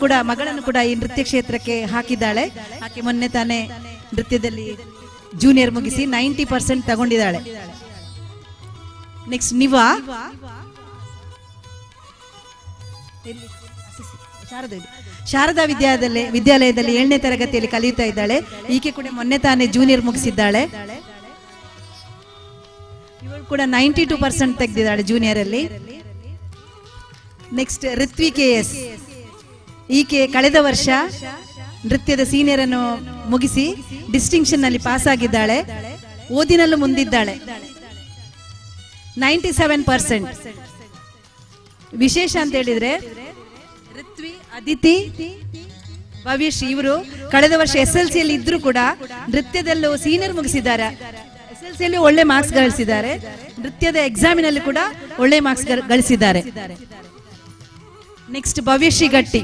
ಕೂಡ ಈ ನೃತ್ಯ ಕ್ಷೇತ್ರಕ್ಕೆ ಹಾಕಿದ್ದಾಳೆ. ಆಕೆ ಮೊನ್ನೆ ತಾನೇ ನೃತ್ಯದಲ್ಲಿ ಜೂನಿಯರ್ ಮುಗಿಸಿ 90% ತಗೊಂಡಿದ್ದಾಳೆ. ನೆಕ್ಸ್ಟ್ ನಿವಾ, ಶಾರದಾ ವಿದ್ಯಾಲಯದಲ್ಲಿ 7ನೇ ತರಗತಿಯಲ್ಲಿ ಕಲಿಯುತ್ತಾ ಇದ್ದಾಳೆ. ಈಕೆ ಕೂಡ ಮೊನ್ನೆ ತಾನೇ ಜೂನಿಯರ್ ಮುಗಿಸಿದ್ದಾಳೆ. ಇವಳು ಕೂಡ 92% ತೆಗೆದಿದ್ದಾಳೆ ಜೂನಿಯರ್ ಅಲ್ಲಿ. ನೆಕ್ಸ್ಟ್ ಋತ್ವಿ KS, ಈಕೆ ಕಳೆದ ವರ್ಷ ನೃತ್ಯದ ಸೀನಿಯರ್ ಅನ್ನು ಮುಗಿಸಿ ಡಿಸ್ಟಿಂಕ್ಷನ್ ನಲ್ಲಿ ಪಾಸ್ ಆಗಿದ್ದಾಳೆ. ಓದಿನಲ್ಲೂ ಮುಂದಿದ್ದಾಳೆ, 97%. ವಿಶೇಷ ಅಂತ ಹೇಳಿದ್ರೆ ಋತ್ವಿ, ಅದಿತಿ, ಭವ್ಯಶ್ರೀ ಇವರು ಕಳೆದ ವರ್ಷ SLC ಅಲ್ಲಿ ಇದ್ರು ಕೂಡ ನೃತ್ಯದಲ್ಲೂ ಸೀನಿಯರ್ ಮುಗಿಸಿದ್ದಾರೆ. SLC ಅಲ್ಲಿ ಒಳ್ಳೆ ಮಾರ್ಕ್ಸ್ ಗಳಿಸಿದ್ದಾರೆ. ನೃತ್ಯದ ಎಕ್ಸಾಮಿನಲ್ಲಿ ಕೂಡ ಒಳ್ಳೆ ಮಾರ್ಕ್ಸ್ ಗಳಿಸಿದ್ದಾರೆ. ನೆಕ್ಸ್ಟ್ ಭವ್ಯಶ್ರೀ ಗಟ್ಟಿ,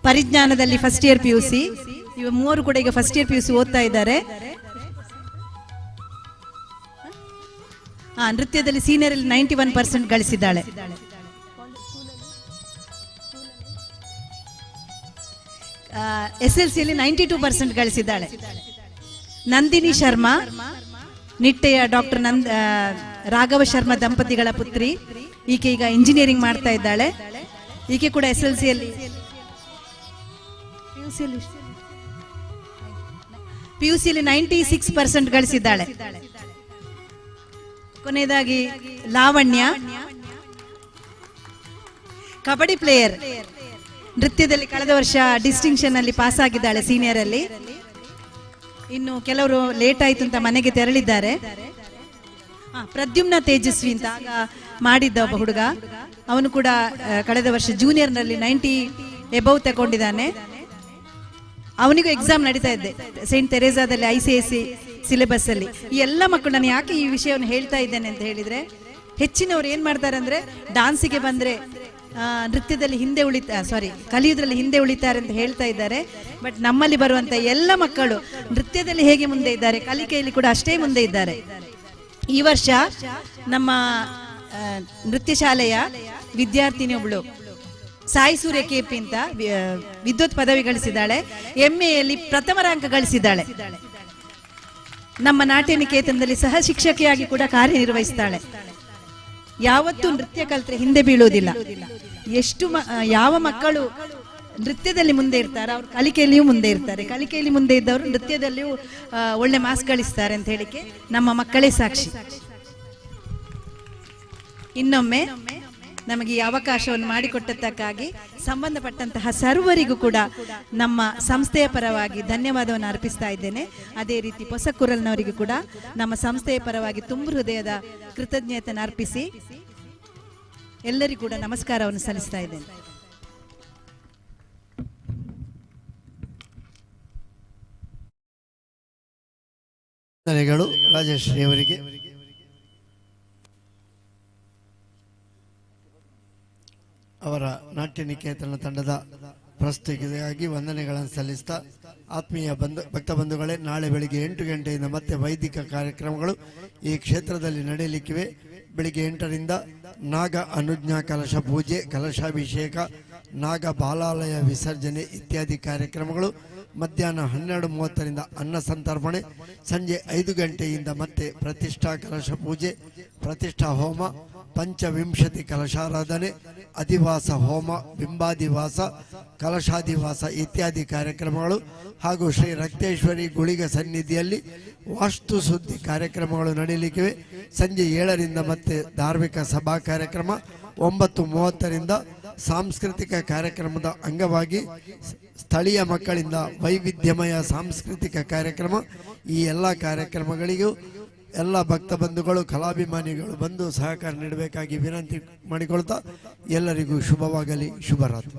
ಪರಿಜ್ಞಾನದಲ್ಲಿ ಫಸ್ಟ್ ಇಯರ್ PUC. ಇವ 3 ಕೂಡ ಈಗ ಫಸ್ಟ್ ಇಯರ್ PUC ಓದ್ತಾ ಇದ್ದಾರೆ. ನೃತ್ಯದಲ್ಲಿ ಸೀನಿಯರ್ ಅಲ್ಲಿ 91% ಗಳಿಸಿದ್ದಾಳೆ. SLC ಅಲ್ಲಿ 92% ಗಳಿಸಿದ್ದಾಳೆ. ನಂದಿನಿ ಶರ್ಮಾ, ನಿಟ್ಟೆಯ ಡಾಕ್ಟರ್ ರಾಘವ ಶರ್ಮಾ ದಂಪತಿಗಳ ಪುತ್ರಿ. ಈಕೆ ಈಗ ಇಂಜಿನಿಯರಿಂಗ್ ಮಾಡ್ತಾ ಇದ್ದಾಳೆ. ಈಕೆ ಕೂಡ SLC ಅಲ್ಲಿ PUC ಅಲ್ಲಿ 96% ಗಳಿಸಿದ್ದಾಳೆ. ಕೊನೆಯದಾಗಿ ಲಾವಣ್ಯ, ಕಬಡ್ಡಿ ಪ್ಲೇಯರ್. ನೃತ್ಯದಲ್ಲಿ ಕಳೆದ ವರ್ಷ ಡಿಸ್ಟಿಂಕ್ಷನ್ ಅಲ್ಲಿ ಪಾಸ್ ಆಗಿದ್ದಾಳೆ ಸೀನಿಯರ್ ಅಲ್ಲಿ. ಇನ್ನು ಕೆಲವರು ಲೇಟ್ ಆಯ್ತು ಅಂತ ಮನೆಗೆ ತೆರಳಿದ್ದಾರೆ. ಪ್ರದ್ಯುಮ್ನ ತೇಜಸ್ವಿ ಅಂತ ಆಗ ಮಾಡಿದ್ದ ಒಬ್ಬ ಹುಡುಗ, ಅವನು ಕೂಡ ಕಳೆದ ವರ್ಷ ಜೂನಿಯರ್ ನಲ್ಲಿ 90 ಎಬವ್ ತಗೊಂಡಿದ್ದಾನೆ. ಅವನಿಗೂ ಎಕ್ಸಾಮ್ ನಡೀತಾ ಇದೆ ಸೈಂಟ್ ತೆರೇಸಾದಲ್ಲಿ ICSE ಸಿಲೆಬಸ್ ಅಲ್ಲಿ. ಈ ಎಲ್ಲ ಮಕ್ಕಳು, ನಾನು ಯಾಕೆ ಈ ವಿಷಯವನ್ನು ಹೇಳ್ತಾ ಇದ್ದೇನೆ ಅಂತ ಹೇಳಿದ್ರೆ, ಹೆಚ್ಚಿನವ್ರು ಏನ್ ಮಾಡ್ತಾರೆ ಅಂದ್ರೆ ಡಾನ್ಸಿಗೆ ಬಂದ್ರೆ ನೃತ್ಯದಲ್ಲಿ ಕಲಿಯುವುದರಲ್ಲಿ ಹಿಂದೆ ಉಳಿತಾರೆ ಅಂತ ಹೇಳ್ತಾ ಇದ್ದಾರೆ. ಬಟ್ ನಮ್ಮಲ್ಲಿ ಬರುವಂತ ಎಲ್ಲ ಮಕ್ಕಳು ನೃತ್ಯದಲ್ಲಿ ಹೇಗೆ ಮುಂದೆ ಇದ್ದಾರೆ, ಕಲಿಕೆಯಲ್ಲಿ ಕೂಡ ಅಷ್ಟೇ ಮುಂದೆ ಇದ್ದಾರೆ. ಈ ವರ್ಷ ನಮ್ಮ ನೃತ್ಯ ಶಾಲೆಯ ವಿದ್ಯಾರ್ಥಿನಿ ಒಬ್ಳು ಸಾಯಿ ಸೂರ್ಯ KP ಅಂತ ವಿದ್ವತ್ ಪದವಿ ಗಳಿಸಿದ್ದಾಳೆ. MA ಯಲ್ಲಿ ಪ್ರಥಮ ರ್ಯಾಂಕ್ ಗಳಿಸಿದ್ದಾಳೆ. ನಮ್ಮ ನಾಟ್ಯ ನಿಕೇತನದಲ್ಲಿ ಸಹ ಶಿಕ್ಷಕಿಯಾಗಿ ಕೂಡ ಕಾರ್ಯನಿರ್ವಹಿಸ್ತಾಳೆ. ಯಾವತ್ತೂ ನೃತ್ಯ ಕಲ್ತ್ರೆ ಹಿಂದೆ ಬೀಳುವುದಿಲ್ಲ. ಯಾವ ಮಕ್ಕಳು ನೃತ್ಯದಲ್ಲಿ ಮುಂದೆ ಇರ್ತಾರೆ ಅವರು ಕಲಿಕೆಯಲ್ಲಿಯೂ ಮುಂದೆ ಇರ್ತಾರೆ. ಕಲಿಕೆಯಲ್ಲಿ ಮುಂದೆ ಇದ್ದವರು ನೃತ್ಯದಲ್ಲಿಯೂ ಒಳ್ಳೆ ಮಾರ್ಕ್ಸ್ ಗಳಿಸ್ತಾರೆ ಅಂತ ಹೇಳಿಕೆ ನಮ್ಮ ಮಕ್ಕಳೇ ಸಾಕ್ಷಿ. ಇನ್ನೊಮ್ಮೆ ನಮಗೆ ಈ ಅವಕಾಶವನ್ನು ಮಾಡಿಕೊಟ್ಟದ್ದಕ್ಕಾಗಿ ಸಂಬಂಧಪಟ್ಟಂತಹ ಸರ್ವರಿಗೂ ಕೂಡ ನಮ್ಮ ಸಂಸ್ಥೆಯ ಪರವಾಗಿ ಧನ್ಯವಾದವನ್ನು ಅರ್ಪಿಸ್ತಾ ಇದ್ದೇನೆ. ಅದೇ ರೀತಿ ಹೊಸಕುರಲ್ನವರಿಗೂ ಕೂಡ ನಮ್ಮ ಸಂಸ್ಥೆಯ ಪರವಾಗಿ ತುಂಬು ಹೃದಯದ ಕೃತಜ್ಞತೆಯನ್ನು ಅರ್ಪಿಸಿ ಎಲ್ಲರಿಗೂ ಕೂಡ ನಮಸ್ಕಾರವನ್ನು ಸಲ್ಲಿಸ್ತಾ ಇದ್ದೇನೆ.
ಧನ್ಯವಾದಗಳು ರಾಜಶ್ರೀ ಅವರಿಗೆ. ಅವರ ನಾಟ್ಯ ನಿಕೇತನ ತಂಡದ ಪ್ರಸ್ತುತಿಯಾಗಿ ವಂದನೆಗಳನ್ನು ಸಲ್ಲಿಸ್ತಾ ಆತ್ಮೀಯ ಭಕ್ತ ಬಂಧುಗಳೇ, ನಾಳೆ ಬೆಳಿಗ್ಗೆ 8 ಗಂಟೆಯಿಂದ ಮತ್ತೆ ವೈದಿಕ ಕಾರ್ಯಕ್ರಮಗಳು ಈ ಕ್ಷೇತ್ರದಲ್ಲಿ ನಡೆಯಲಿಕ್ಕಿವೆ. ಬೆಳಿಗ್ಗೆ 8ರಿಂದ ನಾಗ ಅನುಜ್ಞಾ ಕಲಶ ಪೂಜೆ, ಕಲಶಾಭಿಷೇಕ, ನಾಗ ಬಾಲಾಲಯ ವಿಸರ್ಜನೆ ಇತ್ಯಾದಿ ಕಾರ್ಯಕ್ರಮಗಳು. ಮಧ್ಯಾಹ್ನ 12:30ರಿಂದ ಅನ್ನ ಸಂತರ್ಪಣೆ. ಸಂಜೆ 5 ಗಂಟೆಯಿಂದ ಮತ್ತೆ ಪ್ರತಿಷ್ಠಾ ಕಲಶ ಪೂಜೆ, ಪ್ರತಿಷ್ಠಾ ಹೋಮ, ಪಂಚವಿಂಶತಿ ಕಲಶಾರಾಧನೆ, ಅಧಿವಾಸ ಹೋಮ, ಬಿಂಬಾದಿವಾಸ, ಕಲಶಾದಿವಾಸ ಇತ್ಯಾದಿ ಕಾರ್ಯಕ್ರಮಗಳು ಹಾಗೂ ಶ್ರೀ ರಕ್ತೇಶ್ವರಿ ಗುಳಿಗ ಸನ್ನಿಧಿಯಲ್ಲಿ ವಾಸ್ತು ಸುದ್ದಿ ಕಾರ್ಯಕ್ರಮಗಳು ನಡೆಯಲಿಕ್ಕಿವೆ. ಸಂಜೆ 7ರಿಂದ ಮತ್ತೆ ಧಾರ್ಮಿಕ ಸಭಾ ಕಾರ್ಯಕ್ರಮ. 9:30ರಿಂದ ಸಾಂಸ್ಕೃತಿಕ ಕಾರ್ಯಕ್ರಮದ ಅಂಗವಾಗಿ ಸ್ಥಳೀಯ ಮಕ್ಕಳಿಂದ ವೈವಿಧ್ಯಮಯ ಸಾಂಸ್ಕೃತಿಕ ಕಾರ್ಯಕ್ರಮ. ಈ ಎಲ್ಲ ಕಾರ್ಯಕ್ರಮಗಳಿಗೂ ಎಲ್ಲ ಭಕ್ತ ಬಂಧುಗಳು, ಕಲಾಭಿಮಾನಿಗಳು ಬಂದು ಸಹಕಾರ ನೀಡಬೇಕಾಗಿ ವಿನಂತಿ ಮಾಡಿಕೊಳ್ತಾ ಎಲ್ಲರಿಗೂ ಶುಭವಾಗಲಿ. ಶುಭರಾತ್ರಿ.